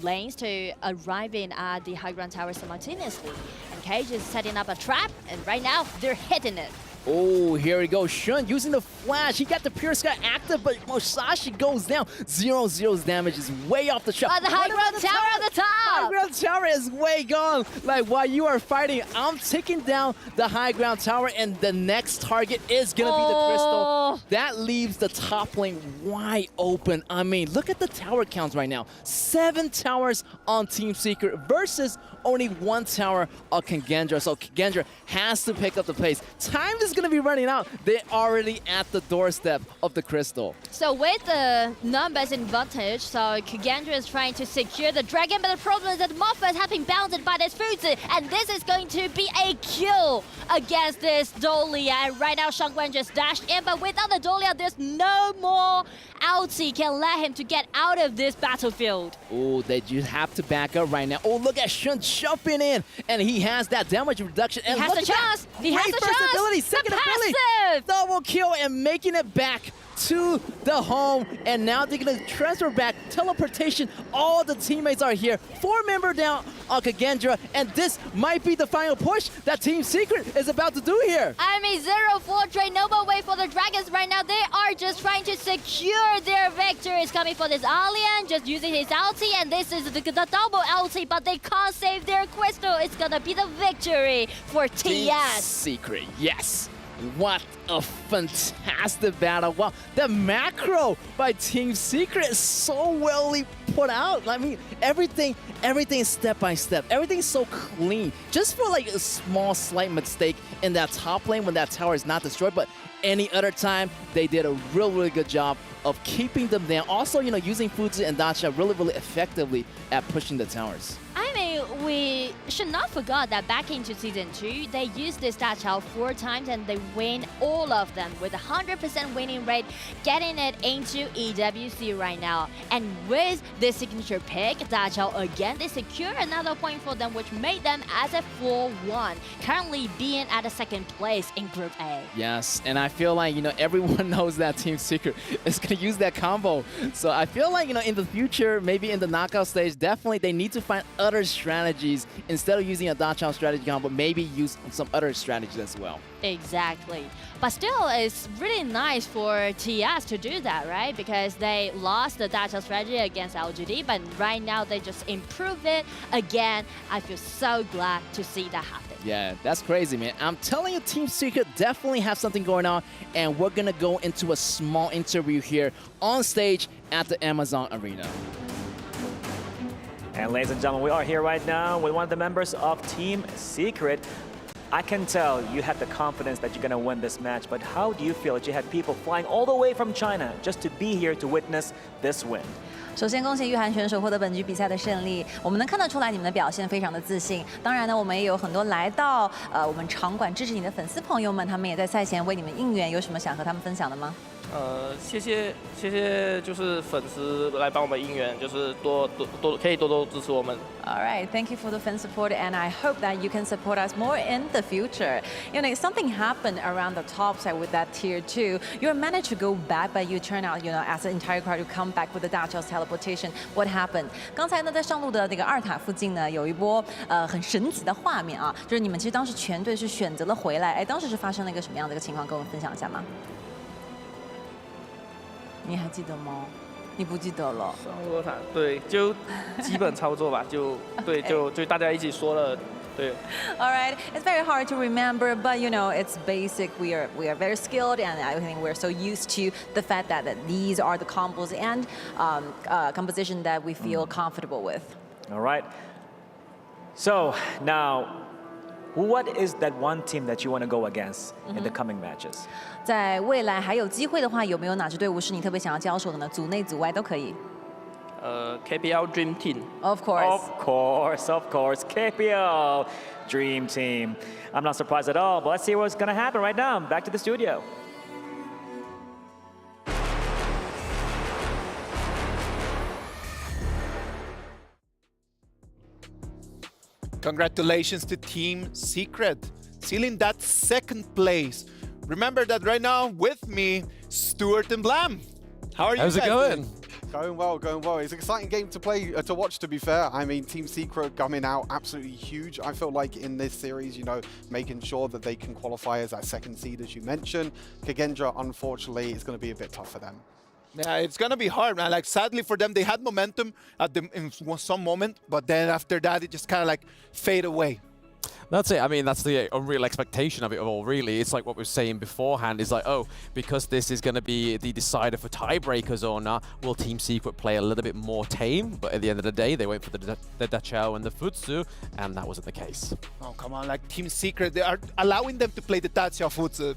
lanes to arrive in at the high ground tower simultaneously. And Cage is setting up a trap, and right now they're hitting it. Oh, here we go. Shun using the flash. He got the Pure Sky active, but Musashi goes down. 0-0's damage is way off the chart. The high ground tower at the top! High ground tower is way gone. Like, while you are fighting, I'm taking down the high ground tower, and the next target is going to be the Crystal. That leaves the top lane wide open. I mean, look at the tower counts right now. 7 towers on Team Secret versus only 1 tower on Kagendra. So Kagendra has to pick up the pace. Time is going to be running out. They're already at the doorstep of the Crystal. So with the numbers advantage, so Kagendra is trying to secure the dragon, but the problem is that Mofa is having bounded by this Fuzi, and this is going to be a kill against this Dolia. And right now, Shangwen just dashed in, but without the Dolia, there's no more ulti can let him to get out of this battlefield. Oh, they just have to back up right now. Oh, look at Shun jumping in, and he has that damage reduction. And he has the chance. He has the chance. Ability, second ability, double kill, and making it back to the home. And now they're gonna transfer back. Teleportation. All the teammates are here. 4-member down on Kagendra, and this might be the final push that Team Secret is about to do here. I mean, 0-4 trade, no more way for the Dragons right now. They are just trying to secure their victories. Coming for this Alien, just using his ulti, and this is the double ulti, but they can't save their Crystal. It's gonna be the victory for TS. Team Secret, yes. What a fantastic battle. Wow, the macro by Team Secret is so well put out. I mean, everything step by step. Everything's so clean. Just for like a small slight mistake in that top lane when that tower is not destroyed, but any other time, they did a really good job of keeping them down. Also, using Fuzi and Dacha really effectively at pushing the towers. I mean, we should not forget that back into Season 2, they used this Dacha 4 times and they win all of them with a 100% winning rate, getting it into EWC right now. And with this signature pick, Dacha again, they secure another point for them, which made them as a 4-1, currently being at a 2nd place in Group A. Yes, and I feel like, everyone knows that Team Secret is going to use that combo. So I feel like, in the future, maybe in the knockout stage, definitely they need to find other strategies in instead of using a Dachau strategy combo, maybe use some other strategies as well. Exactly. But still, it's really nice for TS to do that, right? Because they lost the Dachau strategy against LGD, but right now they just improved it again. I feel so glad to see that happen. Yeah, that's crazy, man. I'm telling you, Team Secret definitely have something going on, and we're gonna go into a small interview here on stage at the Amazon Arena. And ladies and gentlemen, we are here right now with one of the members of Team Secret. I can tell you had the confidence that you're going to win this match, but how do you feel that you had people flying all the way from China just to be here to witness this win? 首先，恭喜玉涵选手获得本局比赛的胜利。我们能看得出来，你们的表现非常的自信。当然呢，我们也有很多来到我们场馆支持你的粉丝朋友们，他们也在赛前为你们应援。有什么想和他们分享的吗？谢谢，就是粉丝来帮我们应援，就是可以多多支持我们。All right, thank you for the fan support, and I hope that you can support us more in the future. You know, something happened around the top side with that tier 2. You managed to go back, but you turn out, as an entire crowd, you come back with the Dachau's teleportation. What happened? 刚才呢，在上路的那个2塔附近呢，有一波很神奇的画面啊，就是你们其实当时全队是选择了回来，哎，当时是发生了一个什么样的一个情况，跟我们分享一下吗？你还记得吗？你不记得了。上路塔，对，就基本操作吧，就大家一起说了，对。All right, it's very hard to remember, but it's basic. We are very skilled, and I think we're so used to the fact that these are the combos and composition that we feel comfortable with. All right. So now, what is that one team that you want to go against in the coming matches? 在未来还有机会的话，有没有哪支队伍是你特别想要交手的呢？组内组外都可以。KPL Dream Team. Of course. Of course. KPL Dream Team. I'm not surprised at all, but let's see what's going to happen right now. Back to the studio. Congratulations to Team Secret, sealing that second place. Remember that right now with me, Stuart and Blam. How are you guys? How's it going? Going well. It's an exciting game to watch, to be fair. I mean, Team Secret coming out absolutely huge. I feel like in this series, making sure that they can qualify as that second seed, as you mentioned. Kagendra, unfortunately, is going to be a bit tough for them. Yeah, it's going to be hard, man. Like, sadly for them, they had momentum in some moment, but then after that, it just kind of fade away. That's it. I mean, that's the unreal expectation of it all, really. It's like what we were saying beforehand. Is like, oh, because this is going to be the decider for tiebreakers or not, will Team Secret play a little bit more tame? But at the end of the day, they went for the Dachau and the Futsu, and that wasn't the case. Oh, come on. Like, Team Secret, they are allowing them to play the Dachau Futsu.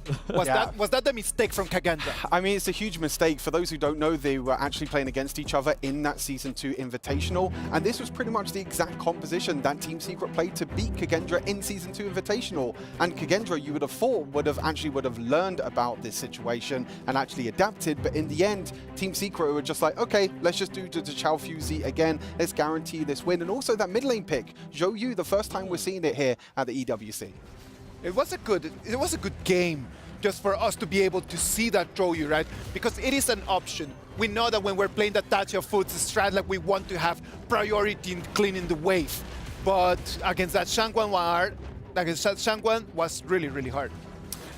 Was that the mistake from Kagendra? I mean, it's a huge mistake. For those who don't know, they were actually playing against each other in that Season 2 Invitational, and this was pretty much the exact composition that Team Secret played to beat Kagendra in Season 2 Invitational. And Kagendra, you would have thought, would have learned about this situation and actually adapted, but in the end, Team Secret were just like, okay, let's just do the Chao Fuzi again, let's guarantee this win. And also that mid lane pick, Zhou Yu, the first time we're seeing it here at the EWC. It was a good game just for us to be able to see that Zhou Yu, right? Because it is an option. We know that when we're playing the Dachau Futsu strat, like, we want to have priority in cleaning the wave. But against that Shangguan was really, really hard.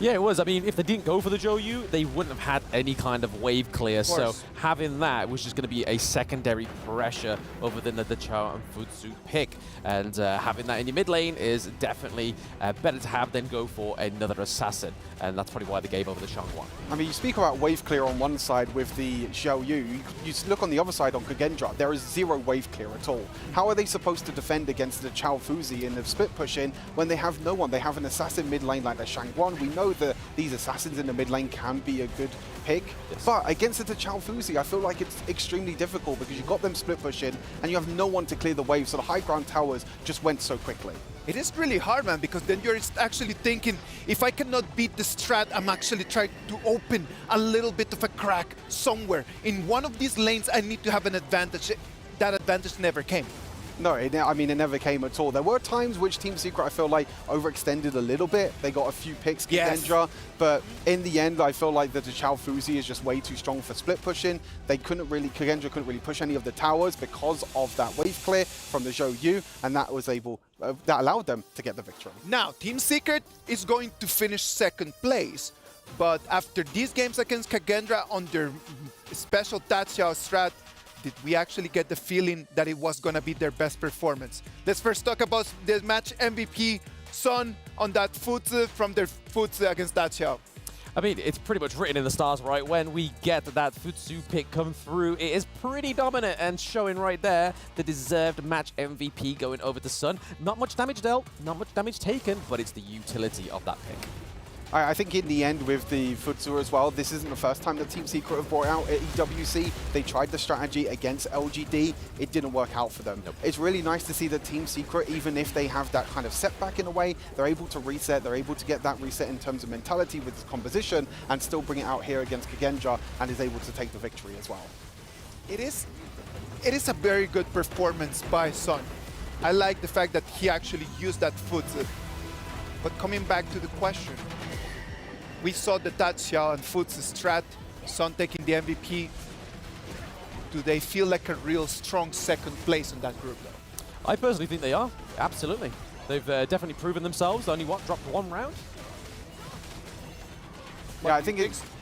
Yeah, it was. I mean, if they didn't go for the Zhou Yu, they wouldn't have had any kind of wave clear. So having that was just going to be a secondary pressure other than the Dachau and Futsu pick. And having that in your mid lane is definitely better to have than go for another assassin. And that's probably why they gave over the Shangguan. I mean, you speak about wave clear on one side with the Zhou Yu. You look on the other side on Kagendra. There is zero wave clear at all. How are they supposed to defend against the Chao Fuzi in the split push in when they have no one? They have an assassin mid lane like the Shangguan. We know that these assassins in the mid lane can be a good pick, but against the Chao Fuzi, I feel like it's extremely difficult because you've got them split push in and you have no one to clear the wave, so the high ground towers just went so quickly. It is really hard, man, because then you're actually thinking, if I cannot beat the strat, I'm actually trying to open a little bit of a crack somewhere. In one of these lanes, I need to have an advantage. That advantage never came. No, I mean, it never came at all. There were times which Team Secret, I feel like, overextended a little bit. They got a few picks, Kendra, but in the end, I feel like the Chao Fuzi is just way too strong for split pushing. Kendra couldn't really push any of the towers because of that wave clear from the Zhou Yu, and that was that allowed them to get the victory. Now, Team Secret is going to finish second place, but after these games against Kagendra on their special Tachiao strat, did we actually get the feeling that it was going to be their best performance? Let's first talk about the match MVP, Son, on that Futsu from their Futsu against Tachiao. I mean, it's pretty much written in the stars, right? When we get that Futsu pick come through, it is pretty dominant and showing right there the deserved match MVP going over to Sun. Not much damage dealt, not much damage taken, but it's the utility of that pick. I think in the end with the Futsu as well, this isn't the first time that Team Secret have brought out at EWC. They tried the strategy against LGD. It didn't work out for them. Nope. It's really nice to see that Team Secret, even if they have that kind of setback in a way, they're able to reset. They're able to get that reset in terms of mentality with this composition and still bring it out here against Kagendra and is able to take the victory as well. It is a very good performance by Son. I like the fact that he actually used that Futsu. But coming back to the question, we saw the Tachiao and Futsu strat, Son taking the MVP. Do they feel like a real strong second place in that group, though? I personally think they are. Absolutely. They've definitely proven themselves. Only, dropped one round?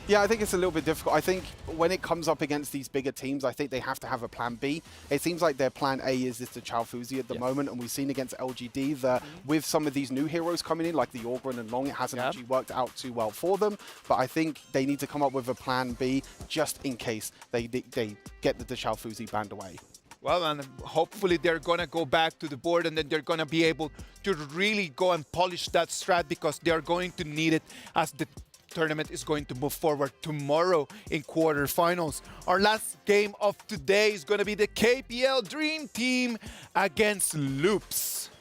Yeah, I think it's a little bit difficult. I think when it comes up against these bigger teams, I think they have to have a plan B. It seems like their plan A is the Chao Fuzi at the moment, and we've seen against LGD that with some of these new heroes coming in, like the Orgren and Long, it hasn't actually worked out too well for them. But I think they need to come up with a plan B just in case they get the Chao Fuzi banned away. Well, and hopefully they're going to go back to the board and then they're going to be able to really go and polish that strat because they're going to need it as the tournament is going to move forward tomorrow in quarterfinals. Our last game of today is going to be the KPL Dream Team against Loops.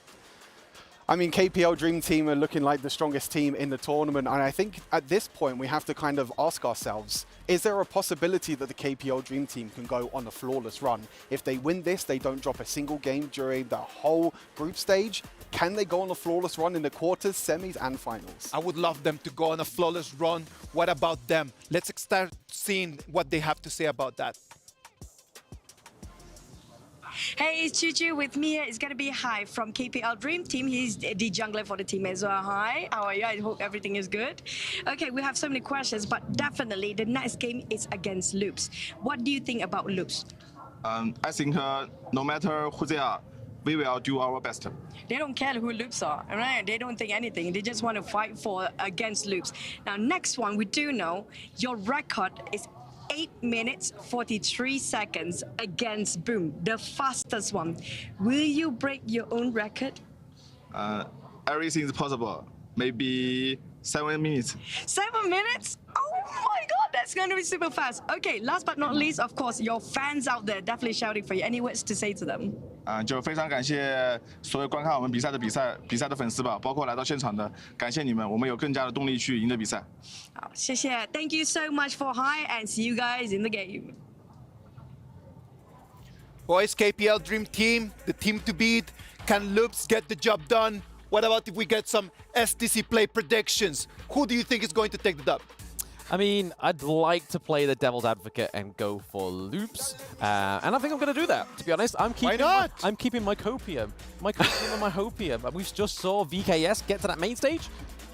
I mean, KPL Dream Team are looking like the strongest team in the tournament, and I think at this point we have to kind of ask ourselves, is there a possibility that the KPL Dream Team can go on a flawless run? If they win this, they don't drop a single game during the whole group stage. Can they go on a flawless run in the quarters, semis, and finals? I would love them to go on a flawless run. What about them? Let's start seeing what they have to say about that. Hey, it's Chuchu with me. It's going to be Hai from KPL Dream Team. He's the jungler for the team as well. Hi, how are you? I hope everything is good. Okay, we have so many questions, but definitely the next game is against Loops. What do you think about Loops? I think no matter who they are, we will do our best. They don't care who Loops are, right? They don't think anything. They just want to fight against Loops. Now, next one, we do know your record is 8 minutes 43 seconds against Boom, the fastest one. Will you break your own record? Everything is possible. Maybe 7 minutes. 7 minutes? Oh my God, that's going to be super fast. Okay, last but not least, of course, your fans out there definitely shouting for you. Any words to say to them? 就非常感谢所有观看我们比赛的粉丝吧，包括来到现场的，感谢你们，我们有更加的动力去赢得比赛。好，谢谢。Thank you so much for Hi and see you guys in the game. Boys, KPL Dream Team, the team to beat. Can Loops get the job done? What about if we get some STC play predictions? Who do you think is going to take the dub? I mean, I'd like to play the devil's advocate and go for Loops, and I think I'm going to do that. To be honest, I'm keeping my copium, and my hopium. And we just saw VKS get to that main stage.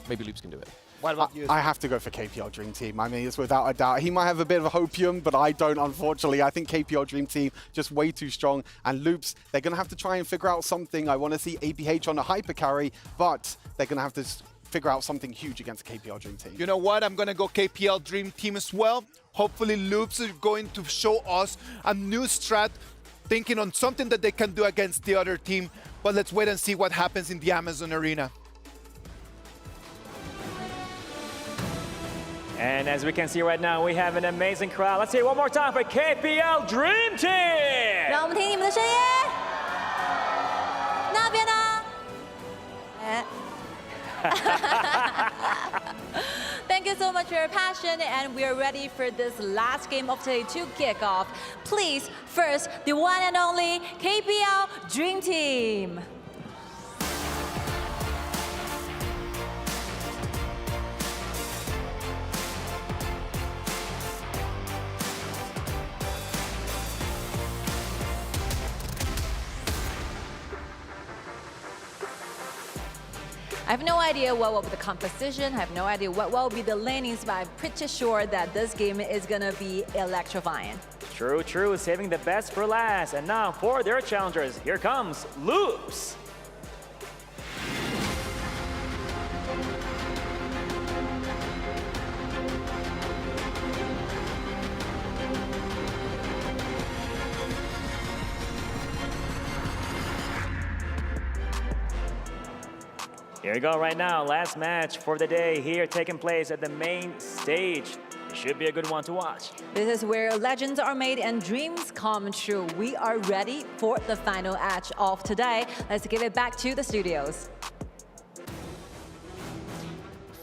Maybe Loops can do it. What about you? I have to go for KPL Dream Team. I mean, it's without a doubt. He might have a bit of a hopium, but I don't, unfortunately. I think KPL Dream Team just way too strong. And Loops, they're going to have to try and figure out something. I want to see APH on a hyper carry, but they're going to have to figure out something huge against the KPL Dream Team. You know what? I'm going to go KPL Dream Team as well. Hopefully Loops are going to show us a new strat, thinking on something that they can do against the other team. But let's wait and see what happens in the Amazon Arena. And as we can see right now, we have an amazing crowd. Let's see it one more time for KPL Dream Team! 让我们听你们的声音。那边呢？Thank you so much for your passion, and we are ready for this last game of today to kick off. Please, first, the one and only KPL Dream Team. I have no idea what will be the composition, I have no idea what will be the lanings, but I'm pretty sure that this game is gonna be electrifying. True, true, saving the best for last. And now for their challengers, here comes Loops. Here we go right now, last match for the day here taking place at the main stage. It should be a good one to watch. This is where legends are made and dreams come true. We are ready for the final match of today. Let's give it back to the studios.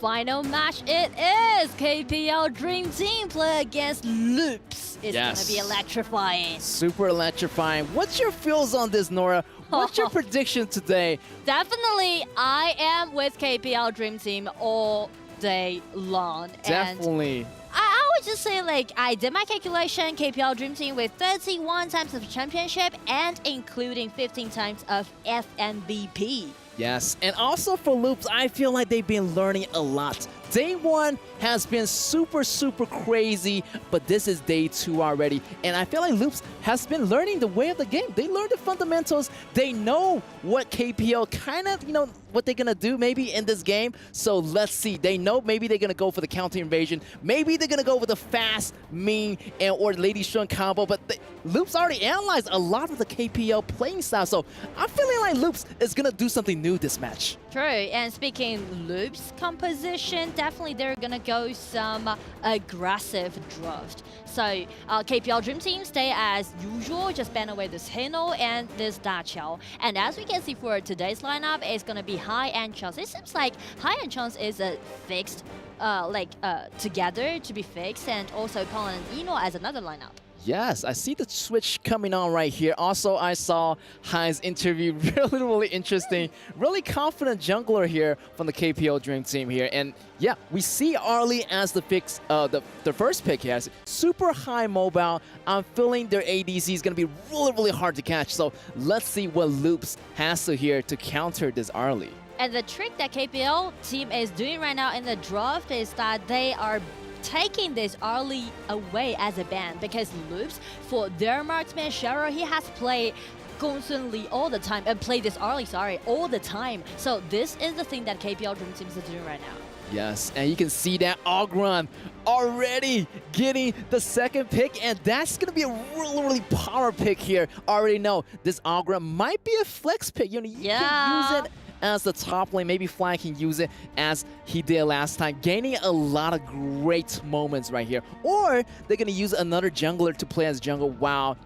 Final match it is! KPL Dream Team play against Loops. It's gonna be electrifying. Super electrifying. What's your feels on this, Nora? What's your prediction today? Definitely, I am with KPL Dream Team all day long. Definitely. And I would just say, like, I did my calculation, KPL Dream Team with 31 times of championship and including 15 times of FMVP. Yes, and also for Loops, I feel like they've been learning a lot. Day 1 has been super crazy, but this is day 2 already. And I feel like Loops has been learning the way of the game. They learned the fundamentals. They know what KPL kind of, what they're going to do maybe in this game. So let's see. They know maybe they're going to go for the counter invasion. Maybe they're going to go with the fast, mean, or Lady Strong combo. But Loops already analyzed a lot of the KPL playing style. So I'm feeling like Loops is going to do something new this match. True, and speaking Loops composition, definitely they're gonna go some aggressive draft. So KPL Dream Team stay as usual, just ban away this Hino and this Dachao. And as we can see for today's lineup, it's gonna be High and Chance. It seems like High and Chance is a fixed, together to be fixed, and also Colin and Eno as another lineup. Yes, I see the switch coming on right here. Also, I saw Hai's interview, really interesting. Really confident jungler here from the KPL Dream Team here. And yeah, we see Arlie as the first pick here. Super high mobile. I'm feeling their ADC is going to be really hard to catch. So let's see what Loops has to here to counter this Arlie. And the trick that KPL team is doing right now in the draft is that they are taking this Arlie away as a ban, because Loops, for their marksman Shero, he has played Gongsun Li all the time, and played this Arlie, all the time. So this is the thing that KPL Dream Team is doing right now. Yes, and you can see that Ogron already getting the second pick, and that's going to be a really power pick here. Already know this Ogron might be a flex pick. You can use it as the top lane. Maybe Fly can use it as he did last time, gaining a lot of great moments right here. Or they're going to use another jungler to play as jungle while,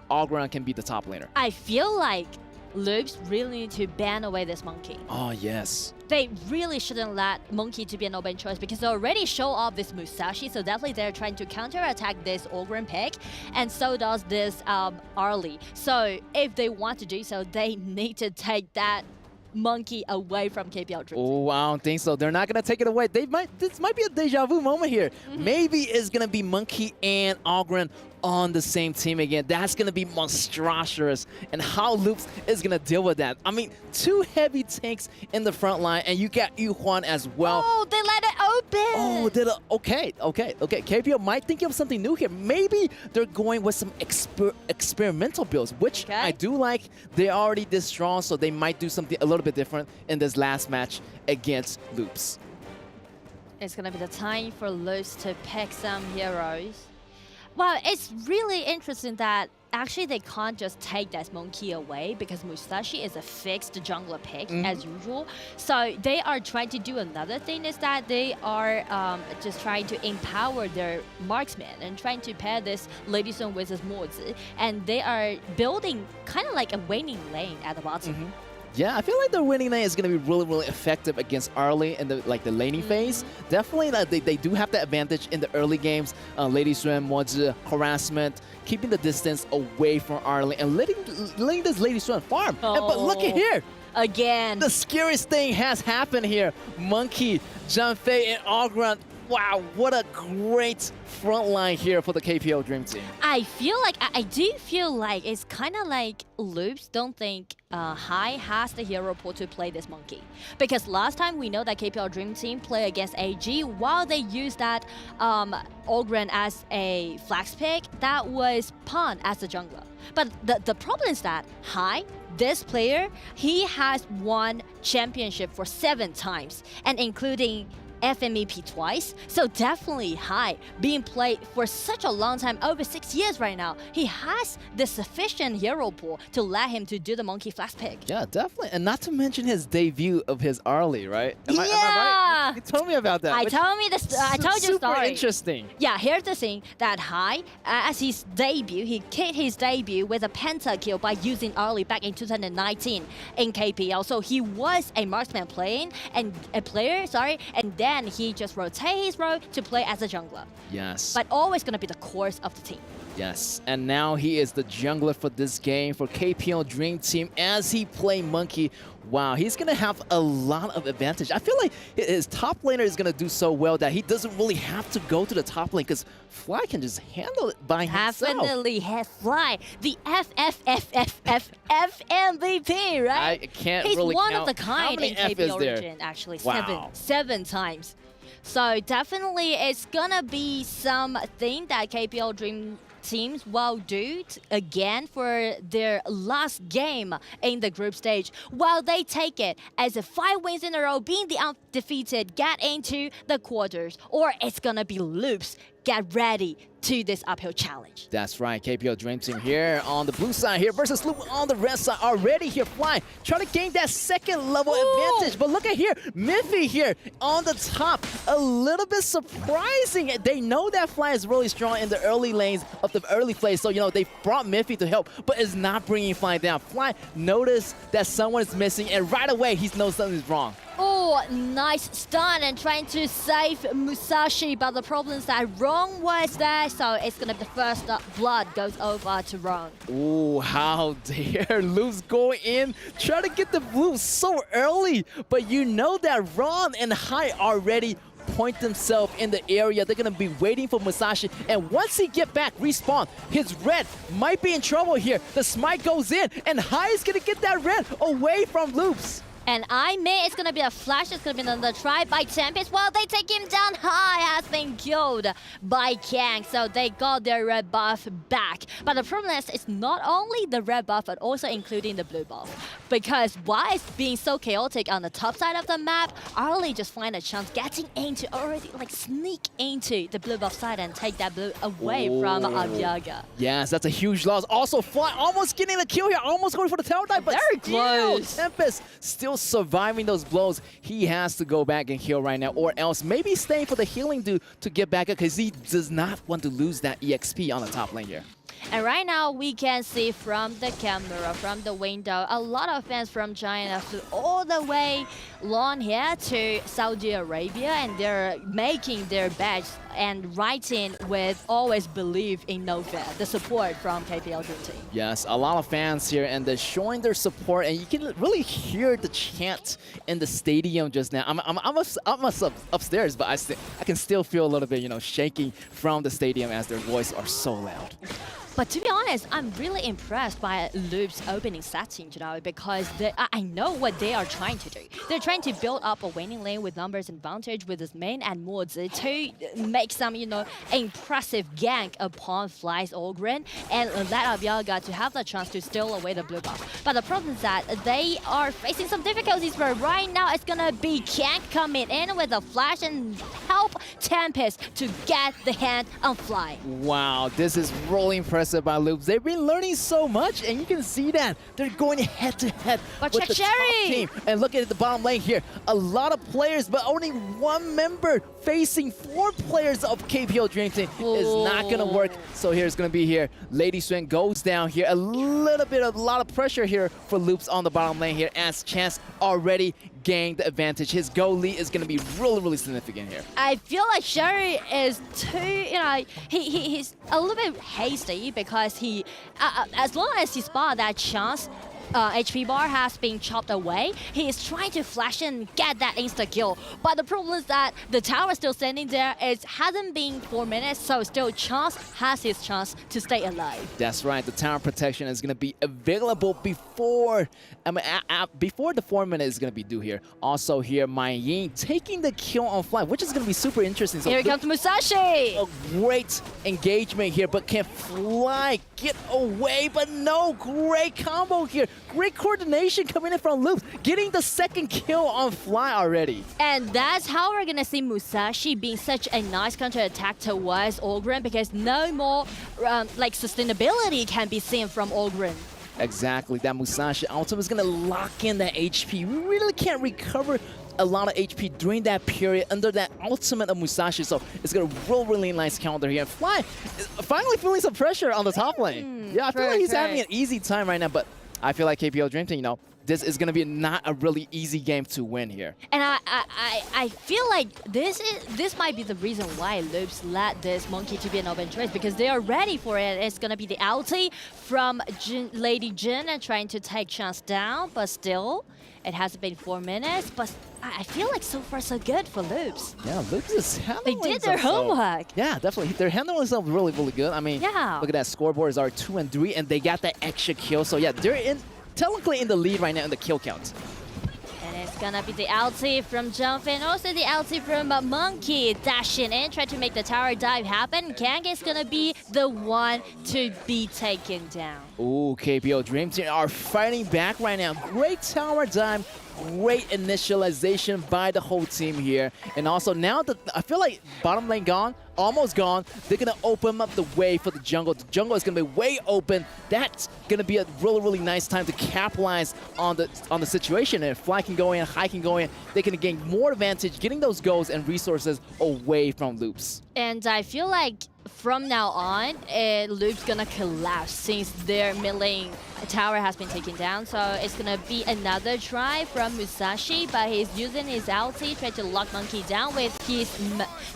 Ogron can be the top laner. I feel like Loops really need to ban away this Monkey. Oh, yes. They really shouldn't let Monkey to be an open choice, because they already show off this Musashi, so definitely they're trying to counter-attack this Ogren pick, and so does this Arlie. So if they want to do so, they need to take that Monkey away from KPL Dream Team. Oh, I don't think so. They're not going to take it away. This might be a deja vu moment here. Maybe it's going to be Monkey and Ogren on the same team again. That's going to be monstrous. And how Loops is going to deal with that. I mean, 2 heavy tanks in the front line, and you got Yuhuan as well. Oh, they let it open. Oh, okay. KPL might think of something new here. Maybe they're going with some experimental builds, which I do like. They're already this strong, so they might do something a little bit different in this last match against Loops. It's going to be the time for Loops to pick some heroes. Well, it's really interesting that actually they can't just take that Monkey away, because Musashi is a fixed jungler pick as usual. So they are trying to do another thing, is that they are just trying to empower their marksman and trying to pair this Lady Sun with this Mozi. And they are building kind of like a waning lane at the bottom. Yeah, I feel like the winning lane is going to be really, really effective against early in the laning phase. Definitely, they do have the advantage in the early games. Lady Swan, Mozi, harassment, keeping the distance away from early and letting this Lady Swan farm. But look at here. Again. The scariest thing has happened here. Monkey, Junfei, and Ogron. Wow, what a great front line here for the KPL Dream Team. I do feel like it's kind of like Loops don't think Hai has the hero pool to play this Monkey. Because last time we know that KPL Dream Team play against AG while they used that Ogren as a flax pick, that was Pan as the jungler. But the problem is that Hai, this player, he has won championship for 7 times, and including FMEP twice, so definitely Hai being played for such a long time, over 6 years right now. He has the sufficient hero pool to let him to do the Monkey flash pick. Yeah, definitely, and not to mention his debut of his early, right? Am I right? You told me about that. I told you the Super story. Interesting. Yeah, here's the thing that Hai, as his debut, he kicked his debut with a pentakill by using early back in 2019 in KPL. So he was a marksman player, and then he just rotates his role to play as a jungler. Yes. But always gonna be the course of the team. Yes, and now he is the jungler for this game for KPL Dream Team as he play Monkey. Wow, he's going to have a lot of advantage. I feel like his top laner is going to do so well that he doesn't really have to go to the top lane because Fly can just handle it by himself. Definitely have Fly, the MVP, right? I can't He's really one count. of the kind in KPL region, actually. Wow. Seven times. So definitely it's going to be something that KPL Dream teams will do again for their last game in the group stage, while they take it as a 5 wins in a row, being the undefeated, get into the quarters, or it's gonna be Loops get ready to this uphill challenge. That's right, KPL Dream Team here on the blue side here versus Loop on the red side already here flying, trying to gain that second level advantage. But look at here, Miffy here on the top, a little bit surprising. They know that Fly is really strong in the early lanes of the early phase, so they brought Miffy to help, but it's not bringing Fly down. Fly noticed that someone is missing, and right away he knows something's wrong. Oh, nice stun and trying to save Musashi, but the problem is that Ron was there, so it's gonna be the first blood goes over to Ron. Oh, how dare Luz go in, try to get the blue so early, but you know that Ron and Hai already point themselves in the area. They're gonna be waiting for Musashi, and once he get back, respawn, his red might be in trouble here. The smite goes in, and Hai is gonna get that red away from Loops. And it's gonna be a flash, it's gonna be another try by Tempest. While they take him down, Hai has been killed by Kang, so they got their red buff back. But the problem is, it's not only the red buff, but also including the blue buff. Because while it's being so chaotic on the top side of the map, Arlie just find a chance getting into, already sneak into the blue buff side and take that blue away from Abyaga. Yes, that's a huge loss. Also, Fly almost getting the kill here, almost going for the tower dive, but very close. Tempest still surviving those blows. He has to go back and heal right now, or else maybe staying for the healing to get back up because he does not want to lose that EXP on the top lane here. And right now, we can see from the camera, from the window, a lot of fans from China flew all the way long here to Saudi Arabia, and they're making their badge and writing with always believe in Nova, the support from KPL Dream Team. Yes, a lot of fans here, and they're showing their support, and you can really hear the chant in the stadium just now. I'm upstairs, but I can still feel a little bit, shaking from the stadium as their voices are so loud. But to be honest, I'm really impressed by Loop's opening setting, because I know what they are trying to do. They're trying to build up a winning lane with numbers advantage with his main and mods to make some, impressive gank upon Fly's Ogren and let Abyaga to have the chance to steal away the blue buff. But the problem is that they are facing some difficulties where right now it's gonna be Kank coming in with a flash and help top Tempest to get the hand on Fly. Wow, this is really impressive by Loops. They've been learning so much, and you can see that they're going head-to-head with check the top Sherry. team. And look at the bottom lane here. A lot of players, but only one member facing 4 players of KPL Dream Team is not going to work. So here's going to be here. Lady Swen goes down here. A lot of pressure here for Loops on the bottom lane here as Chance already gained the advantage. His goal lead is going to be really significant here. I feel like Sherry is too, he's a little bit hasty because he, as long as he spot that Chance HP bar has been chopped away, he is trying to flash in and get that insta kill. But the problem is that the tower is still standing there. It hasn't been 4 minutes, so still Chance has his chance to stay alive. That's right. The tower protection is going to be available before before the 4 minutes is going to be due here. Also here, Mai Ying taking the kill on Fly, which is going to be super interesting. So here comes Musashi. A great engagement here, but can Fly get away? But no, great combo here. Great coordination coming in from Loops, getting the second kill on Fly already. And that's how we're going to see Musashi being such a nice counter-attack towards Ogren, because no more sustainability can be seen from Ogren. Exactly, that Musashi ultimate is going to lock in that HP. We really can't recover a lot of HP during that period under that ultimate of Musashi, so it's going to roll really nice counter here. And Fly is finally feeling some pressure on the top lane. Yeah, I feel like he's having an easy time right now, but I feel like KPL Dream Team, this is going to be not a really easy game to win here. And I feel like this might be the reason why Loops let this Monkey to be an open choice, because they are ready for it. It's going to be the ulti from Lady Jin and trying to take Chance down, but still, it hasn't been 4 minutes, but I feel like so far so good for Loops. Yeah, Loops is handling They did their homework. Yeah, definitely. They're handling themselves really good. I mean, yeah. Look at that scoreboard is 2 and 3, and they got that extra kill. So yeah, they're technically in the lead right now in the kill count. And it's gonna be the ulti from Jump and also the ulti from Monkey dashing in, trying to make the tower dive happen. Kang is gonna be the one to be taken down. Ooh, KPL Dream Team are fighting back right now. Great tower dive. Great initialization by the whole team here. And also now that I feel like bottom lane gone, almost gone, they're going to open up the way for the jungle. The jungle is going to be way open. That's going to be a really nice time to capitalize on the situation. And Fly can go in, High can go in. They can gain more advantage getting those goals and resources away from Loops. And I feel like from now on, Loop's gonna collapse since their mid lane tower has been taken down. So it's gonna be another try from Musashi, but he's using his ulti, trying to lock Monkey down with his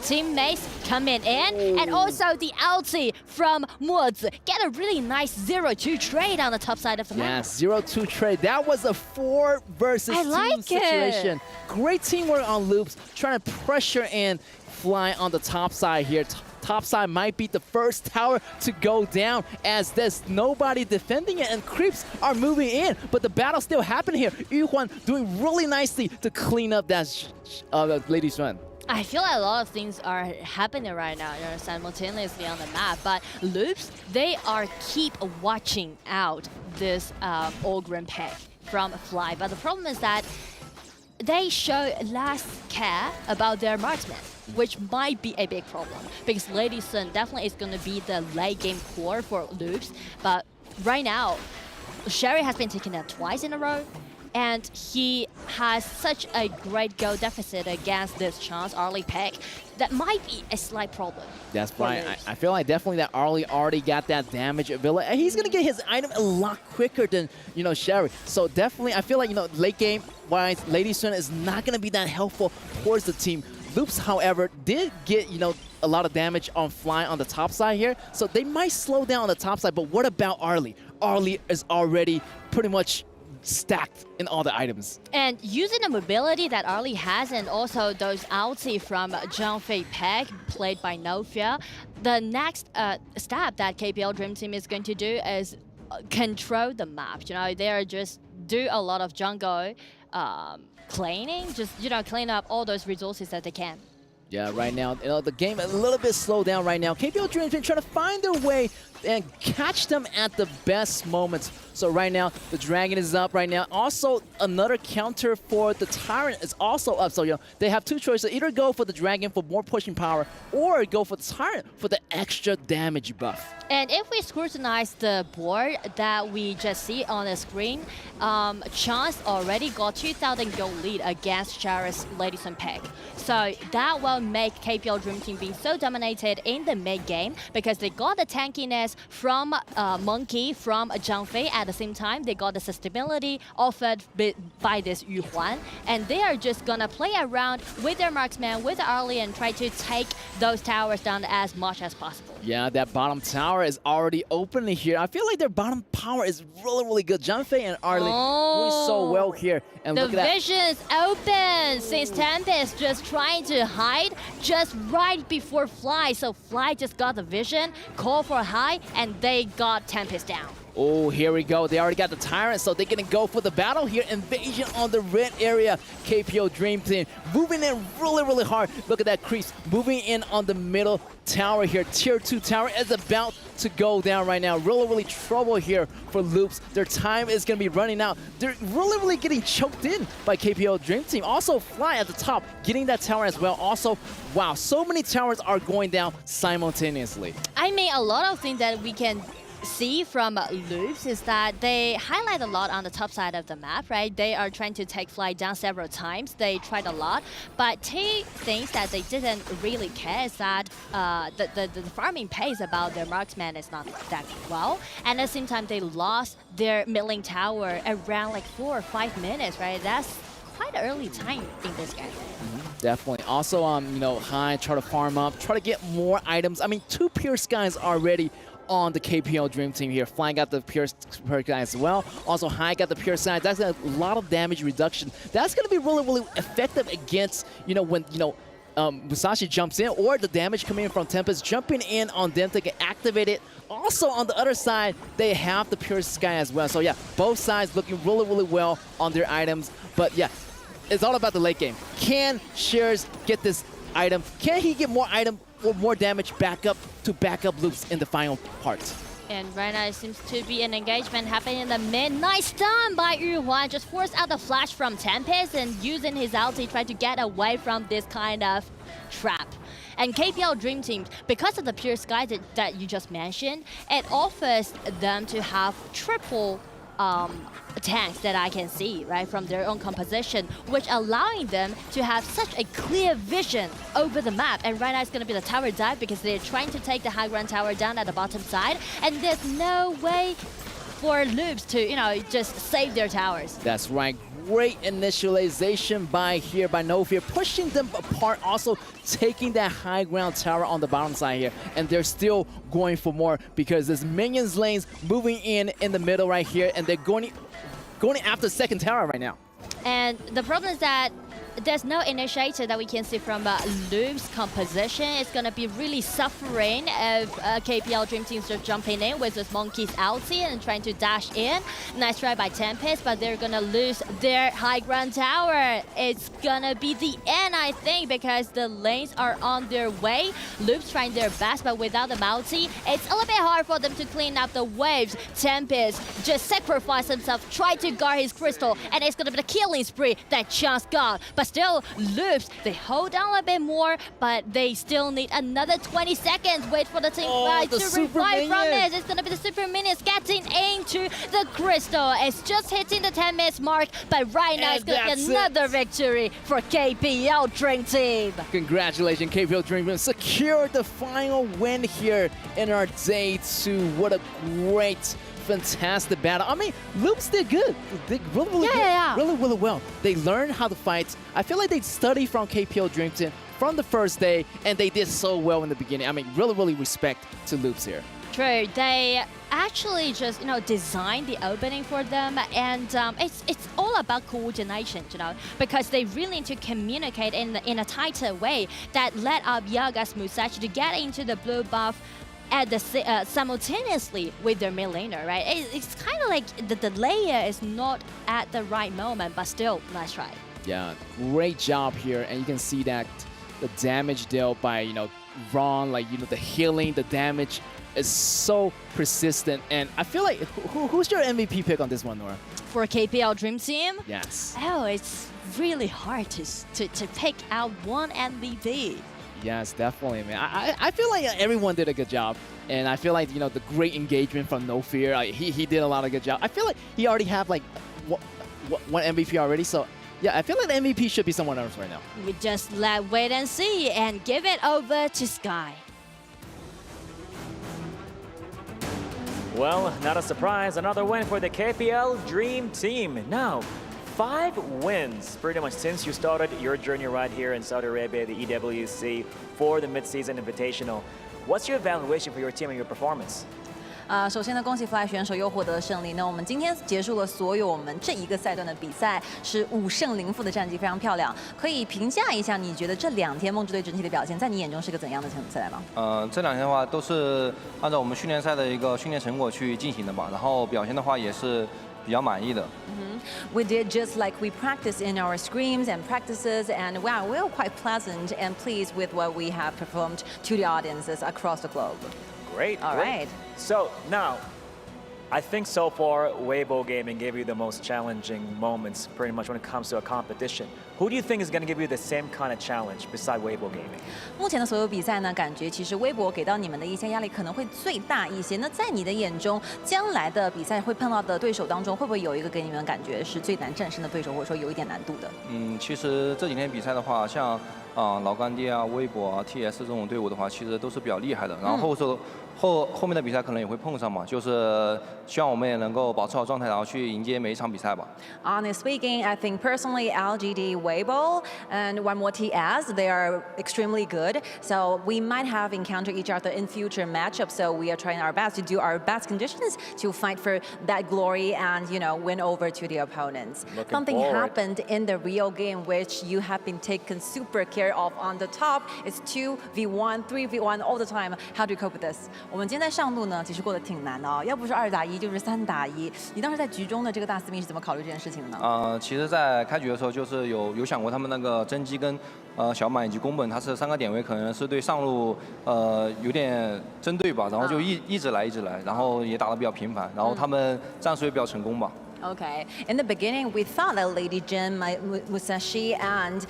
teammates coming in. And also the ulti from Mozi. Get a really nice 0-2 trade on the top side of the map. Yeah, 0-2 trade. That was a 4 versus 2 situation. Great teamwork on Loops, trying to pressure in Fly on the top side here. Top side might be the first tower to go down as there's nobody defending it and creeps are moving in. But the battle still happening here. Yuhuan doing really nicely to clean up that Lady Swen. I feel like a lot of things are happening right now, simultaneously on the map. But Loops, they are keep watching out this Ogren pick from Fly. But the problem is that they show less care about their marksman, which might be a big problem, because Lady Sun definitely is going to be the late game core for Loops. But right now, Sherry has been taken out twice in a row, and he has such a great goal deficit against this Chance early pick that might be a slight problem. That's right. I feel like definitely that Arlie already got that damage ability, and he's gonna get his item a lot quicker than Sherry. So definitely, I feel like late game wise, Lady Sun is not gonna be that helpful towards the team. Loops, however, did get a lot of damage on Fly on the top side here, so they might slow down on the top side. But what about Arlie? Arlie is already pretty much stacked in all the items. And using the mobility that Arlie has, and also those ulti from Zhangfei Peg played by Nofia, the next step that KPL Dream Team is going to do is control the map. They are just do a lot of jungle cleaning, just clean up all those resources that they can. Yeah, right now, the game a little bit slowed down right now. KPL Dream Team trying to find their way and catch them at the best moments. So right now, the Dragon is up right now. Also, another counter for the Tyrant is also up. So, they have two choices. Either go for the Dragon for more pushing power or go for the Tyrant for the extra damage buff. And if we scrutinize the board that we just see on the screen, Chance already got 2,000 gold lead against Jarvis, Ladies and Peck. So that will make KPL Dream Team being so dominated in the mid game because they got the tankiness from Monkey, from Zhang Fei. At the same time, they got the sustainability offered by this Yu Huan. And they are just gonna play around with their marksman, with the early, and try to take those towers down as much as possible. Yeah, that bottom tower is already open here. I feel like their bottom power is really, really good. Zhang Fei and Arlie doing so well here. And the look at that. vision's open since Tempest just trying to hide just right before Fly. So Fly just got the vision, call for high, and they got Tempest down. Oh, here we go. They already got the Tyrant, so they're going to go for the battle here. Invasion on the red area. KPL Dream Team moving in really, really hard. Look at that crease. Moving in on the middle tower here. Tier 2 tower is about to go down right now. Really, really trouble here for Loops. Their time is going to be running out. They're really, really getting choked in by KPL Dream Team. Also, Fly at the top, getting that tower as well. Also, wow, so many towers are going down simultaneously. I mean, a lot of things that we can see from Loops is that they highlight a lot on the top side of the map, right? They are trying to take Fly down several times. They tried a lot, but two things that they didn't really care is that the farming pace about their marksman is not that well, and at the same time they lost their mid lane tower around like 4 or 5 minutes, right? That's quite an early time in this game. Definitely. Also, High, try to farm up, try to get more items. I mean, 2 Pure Skies already on the KPL Dream Team here. Flying got the Pure Sky as well. Also, High got the Pure Sky. That's a lot of damage reduction. That's going to be really, really effective against, when, Musashi jumps in, or the damage coming in from Tempest jumping in on them to get activated. Also, on the other side, they have the Pure Sky as well. So, yeah, both sides looking really, really well on their items. But, yeah, it's all about the late game. Can Shears get this item? Can he get more item or more damage back up Loops in the final part? And right now it seems to be an engagement happening in the mid. Nice stun by Yu Huan. Just forced out the flash from Tempest and using his ulti try to get away from this kind of trap. And KPL Dream Team, because of the Pure Sky that you just mentioned, it offers them to have triple tanks that I can see, right, from their own composition, which allowing them to have such a clear vision over the map. And right now it's going to be the tower dive because they're trying to take the high ground tower down at the bottom side, and there's no way for Loops to, just save their towers. That's right. Great initialization by Nofear, pushing them apart, also taking that high ground tower on the bottom side here. And they're still going for more because there's minions lanes moving in the middle right here, and they're going after second tower right now. And the problem is that there's no initiator that we can see from Loop's composition. It's going to be really suffering if KPL Dream Teams are jumping in with this Monkey's ulti and trying to dash in. Nice try by Tempest, but they're going to lose their high ground tower. It's going to be the end, I think, because the lanes are on their way. Loop's trying their best, but without the multi, it's a little bit hard for them to clean up the waves. Tempest just sacrificed himself, tried to guard his crystal, and it's going to be the killing spree that Chance got. But still, Loops, they hold down a bit more, but they still need another 20 seconds. Wait for the team to revive from this. It's going to be the Super Minions getting into the crystal. It's just hitting the 10 minutes mark, but right now it's going to be another victory for KPL Dream Team. Congratulations, KPL Dream Team secured the final win here in our day 2. What a great, fantastic battle. I mean, Loops did good. They did really, really good. Yeah. Really, really well. They learned how to fight. I feel like they studied from KPL Dream Team from the first day, and they did so well in the beginning. I mean, really, really respect to Loops here. True. They actually just, designed the opening for them, and it's all about coordination, because they really need to communicate in a tighter way that led up Yaga's Musashi to get into the blue buff at the simultaneously with their mid laner, right? It's kind of like the layer is not at the right moment, but still, nice try. Yeah, great job here, and you can see that the damage dealt by, Ron, like, the healing, the damage is so persistent. And I feel like, who's your MVP pick on this one, Nora? For KPL Dream Team? Yes. Oh, it's really hard to pick out one MVP. Yes, definitely, man. I feel like everyone did a good job. And I feel like, the great engagement from No Fear, he did a lot of good job. I feel like he already have, like, one MVP already. So, yeah, I feel like the MVP should be someone else right now. We just wait and see and give it over to Sky. Well, not a surprise, another win for the KPL Dream Team. Now, 5 wins pretty much since you started your journey right here in Saudi Arabia, the EWC, for the Mid-Season Invitational. What's your evaluation for your team and your performance? 首先呢，恭喜 Fly 选手又获得胜利。那我们今天结束了所有我们这一个赛段的比赛，是5胜0负的战绩，非常漂亮。可以评价一下，你觉得这2天梦之队整体的表现，在你眼中是个怎样的赛吗？这2天的话都是按照我们训练赛的一个训练成果去进行的吧，然后表现的话也是比较满意的。We did just like we practiced in our scrims and practices, and wow, we were quite pleasant and pleased with what we have performed to the audiences across the globe. Great. All right. So now, I think so far Weibo Gaming gave you the most challenging moments pretty much when it comes to a competition. Who do you think is going to give you the same kind of challenge beside Weibo Gaming? 目前的所有比赛呢，感觉其实微博给到你们的一些压力可能会最大一些。那在你的眼中，将来的比赛会碰到的对手当中，会不会有一个给你们感觉是最难战胜的对手，或者说有一点难度的？其实这几天比赛的话，像老干爹啊、微博啊、TS 这种队伍的话，其实都是比较厉害的。然后后面的比赛可能也会碰上嘛，就是希望我们也能够保持好状态，然后去迎接每一场比赛吧。Honestly speaking, I think personally LGD, Weibo, and one more TS, they are extremely good. So we might have encountered each other in future matchups. So we are trying our best to do our best conditions to fight for that glory and win over to the opponents. Something happened in the real game which you have been taken super care of on the top. It's 2v1, 3v1 all the time. How do you cope with this? 我们今天在上路呢，其实过得挺难的哦，要不是2打1，就是3打1。你当时在局中的这个大司命是怎么考虑这件事情的呢？其实，在开局的时候，就是有想过他们那个真机跟小满以及宫本，它是3个点位，可能是对上路有点针对吧，然后就一直来，然后也打得比较频繁，然后他们战术也比较成功吧。Okay. In the beginning, we thought that Lady Jin, Musashi, and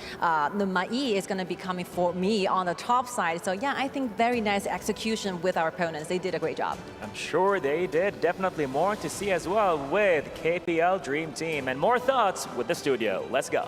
Mai is going to be coming for me on the top side. So yeah, I think very nice execution with our opponents. They did a great job. I'm sure they did. Definitely more to see as well with KPL Dream Team. And more thoughts with the studio. Let's go.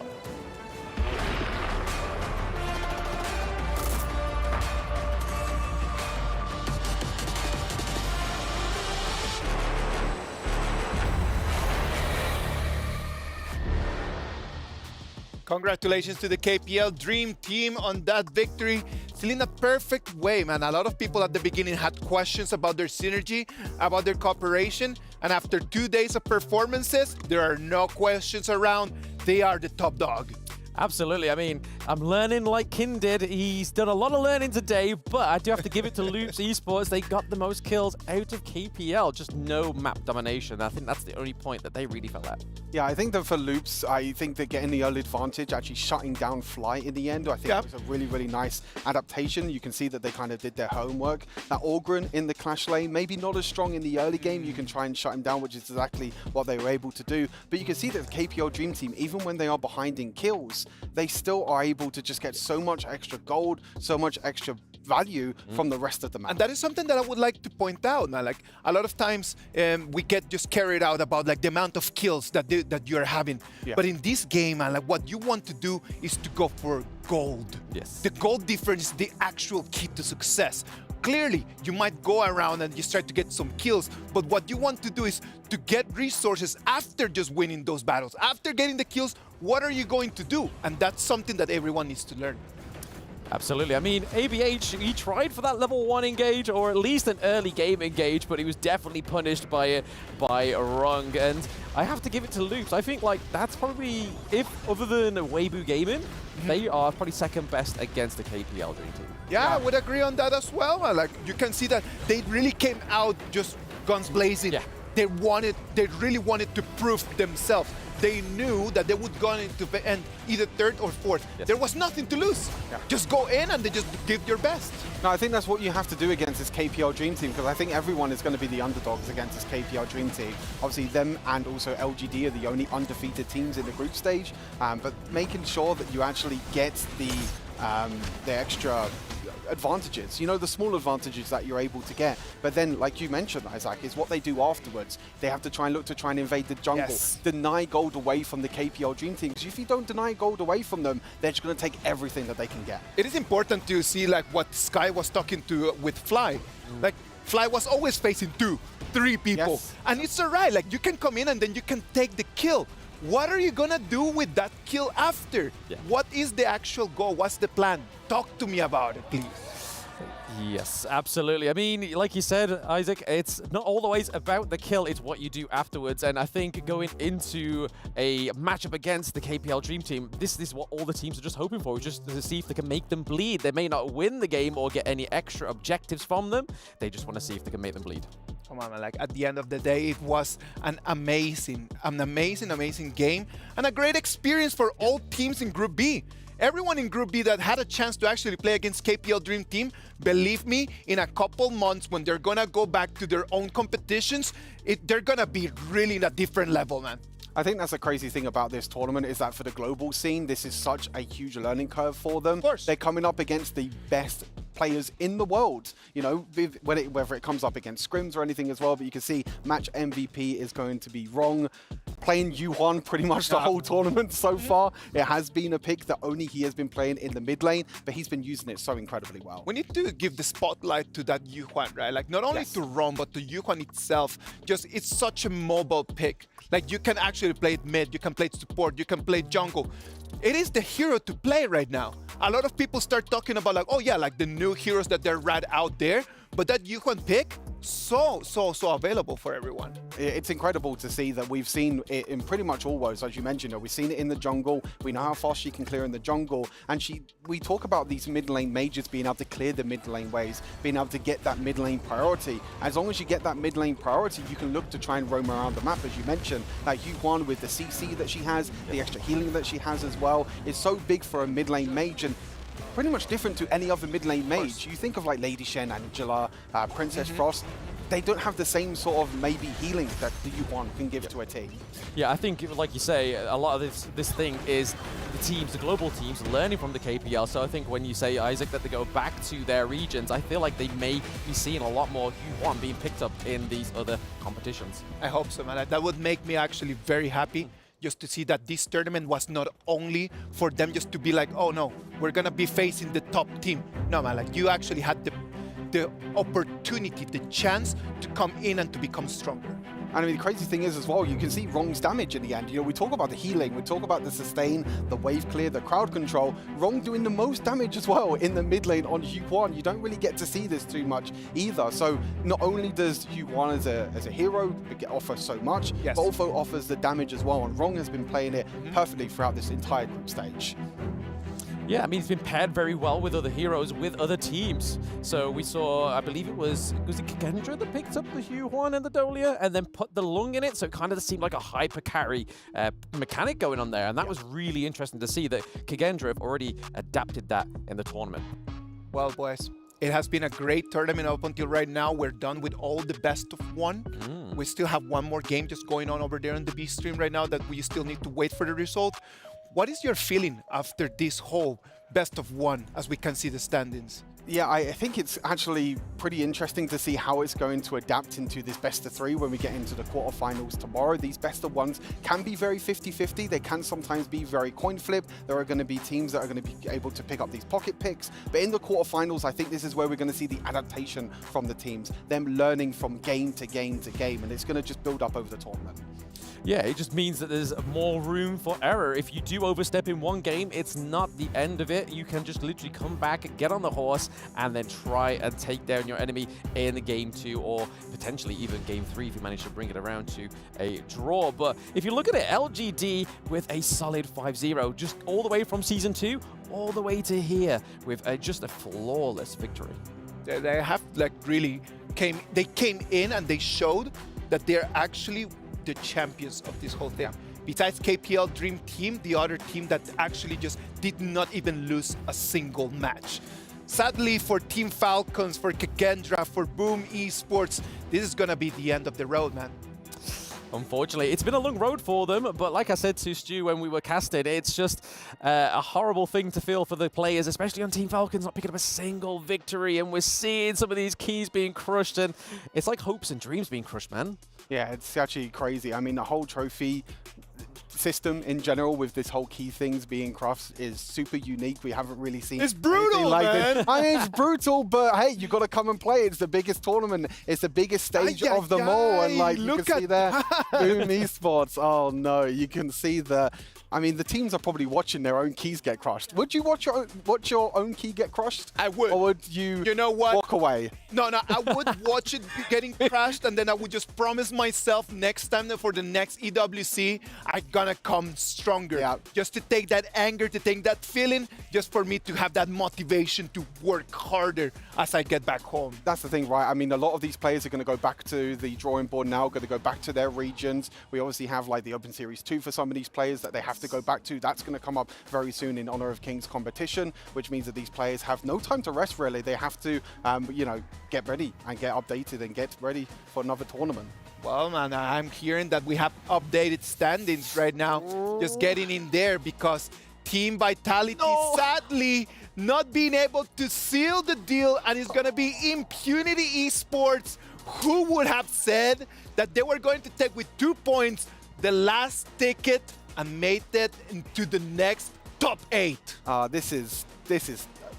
Congratulations to the KPL Dream Team on that victory. Still in a perfect way, man. A lot of people at the beginning had questions about their synergy, about their cooperation. And after 2 days of performances, there are no questions around. They are the top dog. Absolutely. I mean, I'm learning like Kin did. He's done a lot of learning today, but I do have to give it to Loops Esports. They got the most kills out of KPL. Just no map domination. I think that's the only point that they really fell at. Yeah, I think that for Loops, I think they're getting the early advantage, actually shutting down Fly in the end. I think it was a really, really nice adaptation. You can see that they kind of did their homework. That Orgren in the Clash lane, maybe not as strong in the early game. You can try and shut him down, which is exactly what they were able to do. But you can see that the KPL Dream Team, even when they are behind in kills, they still are able to just get so much extra gold, so much extra value from the rest of the map. And that is something that I would like to point out now. Like a lot of times we get just carried out about like the amount of kills that you're having. Yeah. But in this game, like what you want to do is to go for gold. Yes. The gold difference is the actual key to success. Clearly, you might go around and you start to get some kills, but what you want to do is to get resources after just winning those battles. After getting the kills, what are you going to do? And that's something that everyone needs to learn. Absolutely. I mean, ABH, he tried for that level 1 engage, or at least an early game engage, but he was definitely punished by it by Rung. And I have to give it to Loops. I think like that's probably, if other than Weibo Gaming, they are probably second best against the KPL Dream Team. Yeah, I would agree on that as well. Like you can see that they really came out just guns blazing. Yeah. they really wanted to prove themselves. They knew that they would go into the end either third or fourth. Yes. There was nothing to lose. Yeah. Just go in and they just give your best. No, I think that's what you have to do against this KPL Dream Team, because I think everyone is going to be the underdogs against this KPL Dream Team. Obviously, them and also LGD are the only undefeated teams in the group stage, but making sure that you actually get the extra advantages, you know, the small advantages that you're able to get. But then, like you mentioned, Isaac, is what they do afterwards. They have to try and invade the jungle, deny gold away from the KPL Dream Team. Because if you don't deny gold away from them, they're just going to take everything that they can get. It is important to see like what Sky was talking to with Fly. Like Fly was always facing 2, 3 people, and it's alright. Like you can come in and then you can take the kill. What are you gonna do with that kill after? What is the actual goal? What's the plan? Talk to me about it, please. Yes, absolutely. I mean, like you said, Isaac, it's not always about the kill, it's what you do afterwards. And I think going into a matchup against the KPL Dream Team, this is what all the teams are just hoping for, just to see if they can make them bleed. They may not win the game or get any extra objectives from them. They just want to see if they can make them bleed. Come on, man. Like at the end of the day, it was an amazing game and a great experience for all teams in Group B. Everyone in Group B that had a chance to actually play against KPL Dream Team, believe me, in a couple months when they're gonna go back to their own competitions, they're gonna be really in a different level, man. I think that's the crazy thing about this tournament is that for the global scene, this is such a huge learning curve for them. Of course. They're coming up against the best players in the world, you know, whether it comes up against scrims or anything as well. But you can see match MVP is going to be Wrong, playing Yuhwan pretty much the whole tournament so far. It has been a pick that only he has been playing in the mid lane, but he's been using it so incredibly well. We need to give the spotlight to that Yuhwan, right? Like not only to Wrong, but to Yuhwan itself. Just it's such a mobile pick. Like you can actually play it mid, you can play it support, you can play jungle. It is the hero to play right now. A lot of people start talking about like, oh yeah, like the new heroes that they're right out there, but that Yuhwan pick, so available for everyone. It's incredible to see that we've seen it in pretty much all worlds, as you mentioned. We've seen it in the jungle. We know how fast she can clear in the jungle, and we talk about these mid lane mages being able to clear the mid lane waves, being able to get that mid lane priority. As long as you get that mid lane priority, you can look to try and roam around the map, as you mentioned. Like Yuhwan with the CC that she has, the extra healing that she has as well, is so big for a mid lane mage, and pretty much different to any other mid lane mage. You think of like Lady Shen, Angela, Princess Frost, they don't have the same sort of maybe healing that the Yuhwan can give to a team. Yeah, I think, like you say, a lot of this thing is the global teams, learning from the KPL. So I think when you say, Isaac, that they go back to their regions, I feel like they may be seeing a lot more Yuhwan being picked up in these other competitions. I hope so, man. That would make me actually very happy. Just to see that this tournament was not only for them just to be like, oh no, we're gonna be facing the top team. No, man, like you actually had the opportunity, the chance to come in and to become stronger. And I mean, the crazy thing is as well, you can see Wrong's damage in the end. You know, we talk about the healing, we talk about the sustain, the wave clear, the crowd control. Wrong doing the most damage as well in the mid lane on Yuhwan. You don't really get to see this too much either. So not only does Yuhwan as a hero offer so much, but also offers the damage as well. And Wrong has been playing it perfectly throughout this entire group stage. Yeah, I mean, it's been paired very well with other heroes, with other teams. So we saw, I believe it was it Kagendra that picked up the Yuhwan and the Dolia and then put the Lung in it, so it kind of seemed like a hyper carry mechanic going on there. And that was really interesting to see that Kagendra have already adapted that in the tournament. Well, boys, it has been a great tournament up until right now. We're done with all the best of one. We still have one more game just going on over there on the B stream right now that we still need to wait for the result. What is your feeling after this whole best of one as we can see the standings? Yeah, I think it's actually pretty interesting to see how it's going to adapt into this best of three when we get into the quarterfinals tomorrow. These best of ones can be very 50-50. They can sometimes be very coin flip. There are going to be teams that are going to be able to pick up these pocket picks. But in the quarterfinals, I think this is where we're going to see the adaptation from the teams, them learning from game to game to game, and it's going to just build up over the tournament. Yeah, it just means that there's more room for error. If you do overstep in one game, it's not the end of it. You can just literally come back and get on the horse and then try and take down your enemy in game 2 or potentially even game 3 if you manage to bring it around to a draw. But if you look at it, LGD with a solid 5-0, just all the way from Season 2, all the way to here with just a flawless victory. They have like really came in and they showed that they're actually the champions of this whole thing. Besides KPL Dream Team, the other team that actually just did not even lose a single match. Sadly for Team Falcons, for Kagendra, for Boom Esports, this is gonna be the end of the road, man. Unfortunately, it's been a long road for them, but like I said to Stu when we were casting, it's just a horrible thing to feel for the players, especially on Team Falcons, not picking up a single victory, and we're seeing some of these keys being crushed, and it's like hopes and dreams being crushed, man. Yeah, it's actually crazy. I mean, the whole trophy system in general with this whole key things being crafts is super unique. We haven't really seen it's brutal, like man. This. I mean, it's brutal, but hey, you got to come and play. It's the biggest tournament. It's the biggest stage of them all, and like you can see there, Boom Esports. Oh no, you can see the. I mean, the teams are probably watching their own keys get crushed. Would you watch your own key get crushed? I would. Or would you? You know what? Walk away. No, I would watch it getting crashed, and then I would just promise myself next time that for the next EWC, I'm gonna come stronger. Yeah. Just to take that anger, to take that feeling, just for me to have that motivation to work harder as I get back home. That's the thing, right? I mean, a lot of these players are going to go back to the drawing board now, going to go back to their regions. We obviously have like the Open Series 2 for some of these players that they have to go back to. That's going to come up very soon in Honor of Kings competition, which means that these players have no time to rest, really. They have to, you know, get ready and get updated and get ready for another tournament. Well, man, I'm hearing that we have updated standings right now. Just getting in there because Team Vitality sadly not being able to seal the deal, and it's going to be Impunity Esports. Who would have said that they were going to take with 2 points the last ticket and made it into the next top 8? This is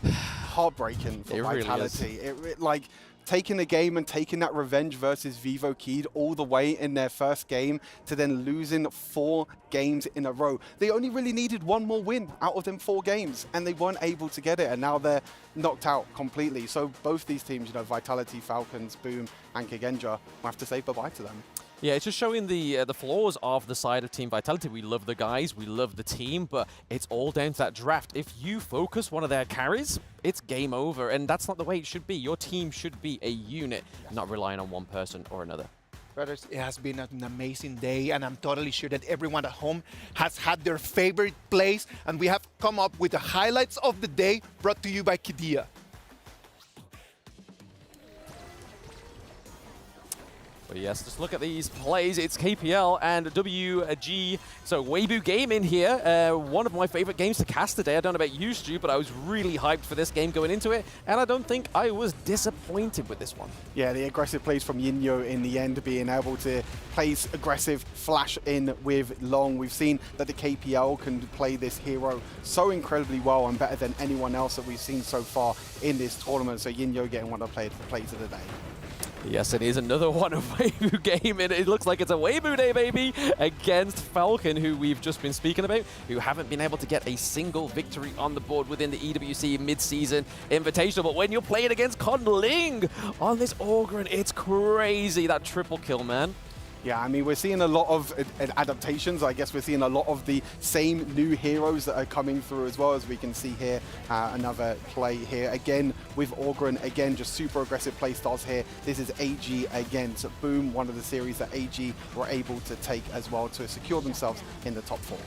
heartbreaking for Vitality. Really like taking the game and taking that revenge versus Vivo Keyed all the way in their first game to then losing 4 games in a row. They only really needed 1 more win out of them 4 games, and they weren't able to get it, and now they're knocked out completely. So both these teams, you know, Vitality, Falcons, Boom, and Kagendra, will have to say bye-bye to them. Yeah, it's just showing the flaws of the side of Team Vitality. We love the guys, we love the team, but it's all down to that draft. If you focus one of their carries, it's game over, and that's not the way it should be. Your team should be a unit, not relying on one person or another. Brothers, it has been an amazing day, and I'm totally sure that everyone at home has had their favorite plays, and we have come up with the highlights of the day brought to you by Kidia. But yes, just look at these plays. It's KPL and WG. So Weibo game in here. One of my favorite games to cast today. I don't know about you, Stu, but I was really hyped for this game going into it. And I don't think I was disappointed with this one. Yeah, the aggressive plays from Yinyo in the end, being able to place aggressive, flash in with Long. We've seen that the KPL can play this hero so incredibly well and better than anyone else that we've seen so far in this tournament. So Yinyo getting one of the plays of the day. Yes, it is another one of Weibo game, and it looks like it's a Weibo day, baby, against Falcon, who we've just been speaking about, who haven't been able to get a single victory on the board within the EWC mid-season invitational. But when you're playing against Conling on this Ogryn, it's crazy, that triple kill, man. Yeah, I mean, we're seeing a lot of adaptations. I guess we're seeing a lot of the same new heroes that are coming through as well, as we can see here. Another play here again with Ogryn. Again, just super aggressive play styles here. This is AG against Boom, one of the series that AG were able to take as well to secure themselves in the top 4.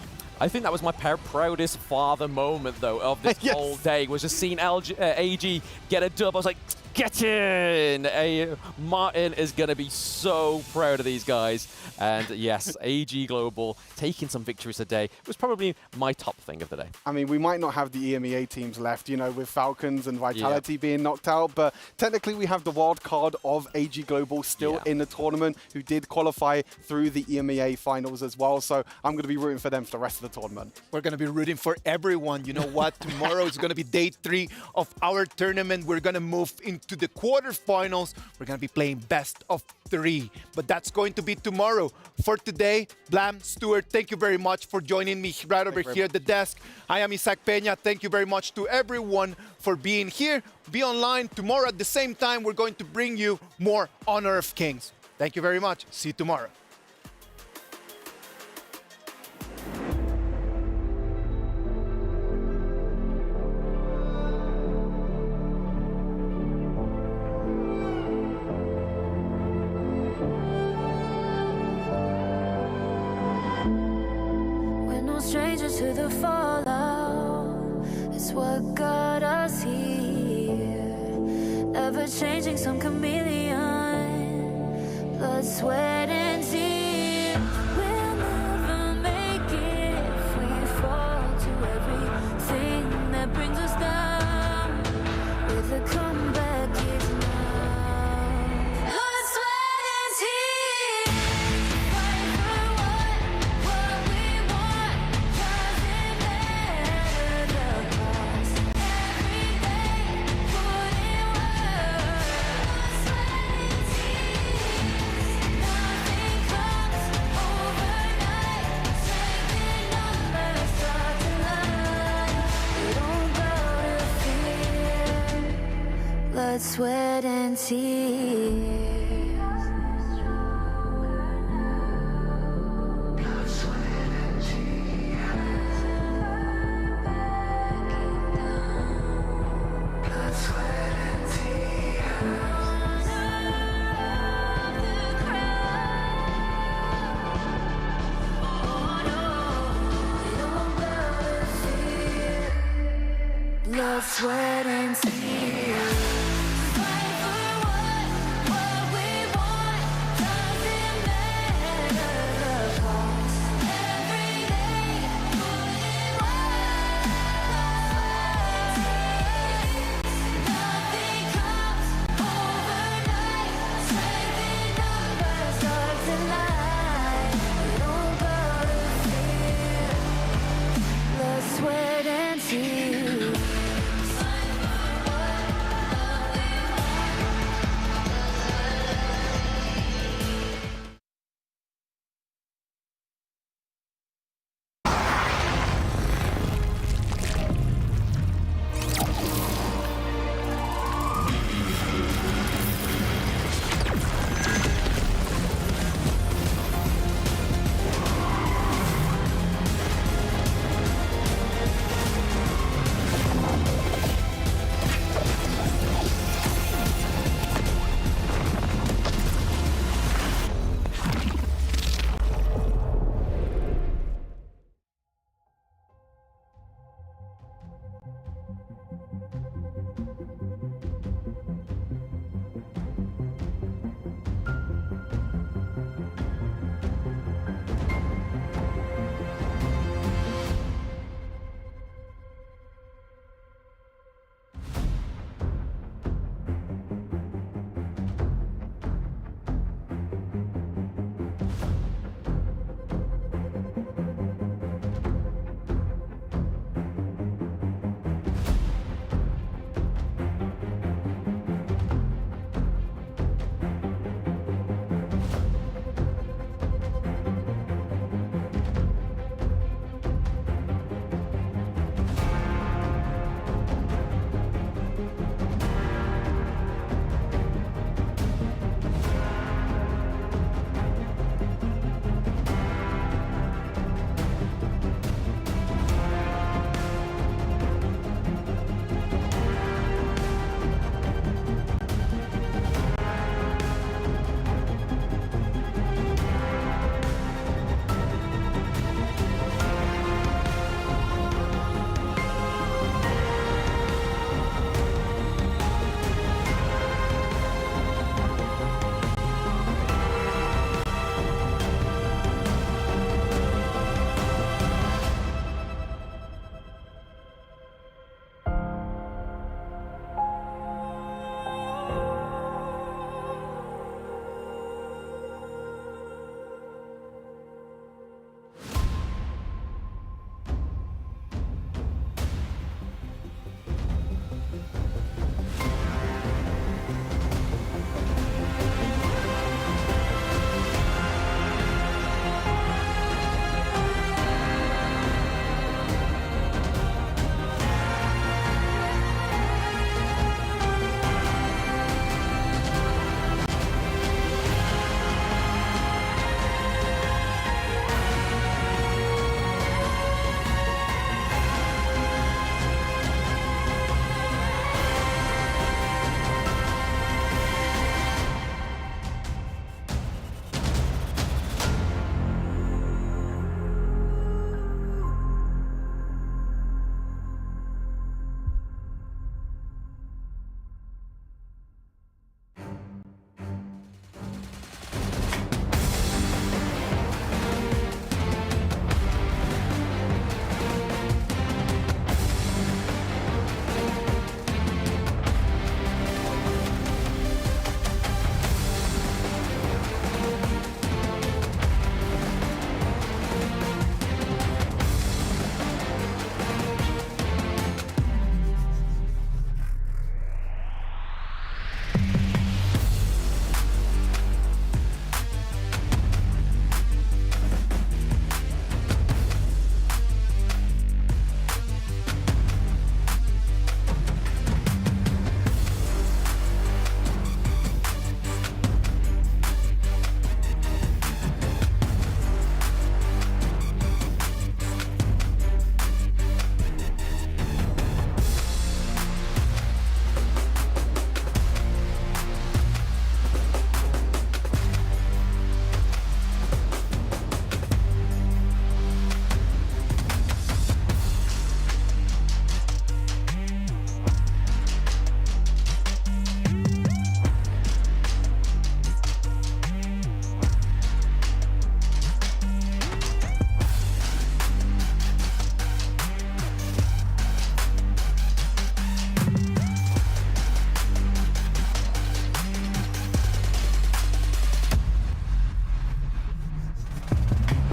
I think that was my proudest father moment, though, of this Yes. whole day, was just seeing AG get a dub. I was like, get in! Martin is going to be so proud of these guys. And yes, AG Global taking some victories today was probably my top thing of the day. I mean, we might not have the EMEA teams left, you know, with Falcons and Vitality being knocked out, but technically we have the wild card of AG Global still in the tournament, who did qualify through the EMEA finals as well. So I'm going to be rooting for them for the rest of the tournament. We're going to be rooting for everyone. You know what? Tomorrow is going to be day 3 of our tournament. We're going to move into the quarterfinals. We're going to be playing best of 3. But that's going to be tomorrow. For today, Blam, Stuart, thank you very much for joining me right over here at the desk. I am Isaac Peña. Thank you very much to everyone for being here. Be online tomorrow at the same time. We're going to bring you more Honor of Kings. Thank you very much. See you tomorrow. to follow. It's what got us here. Ever changing, some chameleon. Blood, sweat, and tears. We'll never make it if we fall to everything that brings us down. With a comeback is now. Blood, sweat, and tears. Fight for what we want. Doesn't matter the cost. Every day, put in work. Blood, sweat, and tears. Nothing comes overnight. Taking numbers, start to line. We don't bow to fear. Blood, sweat, and tears. Blood, sweat, and tears.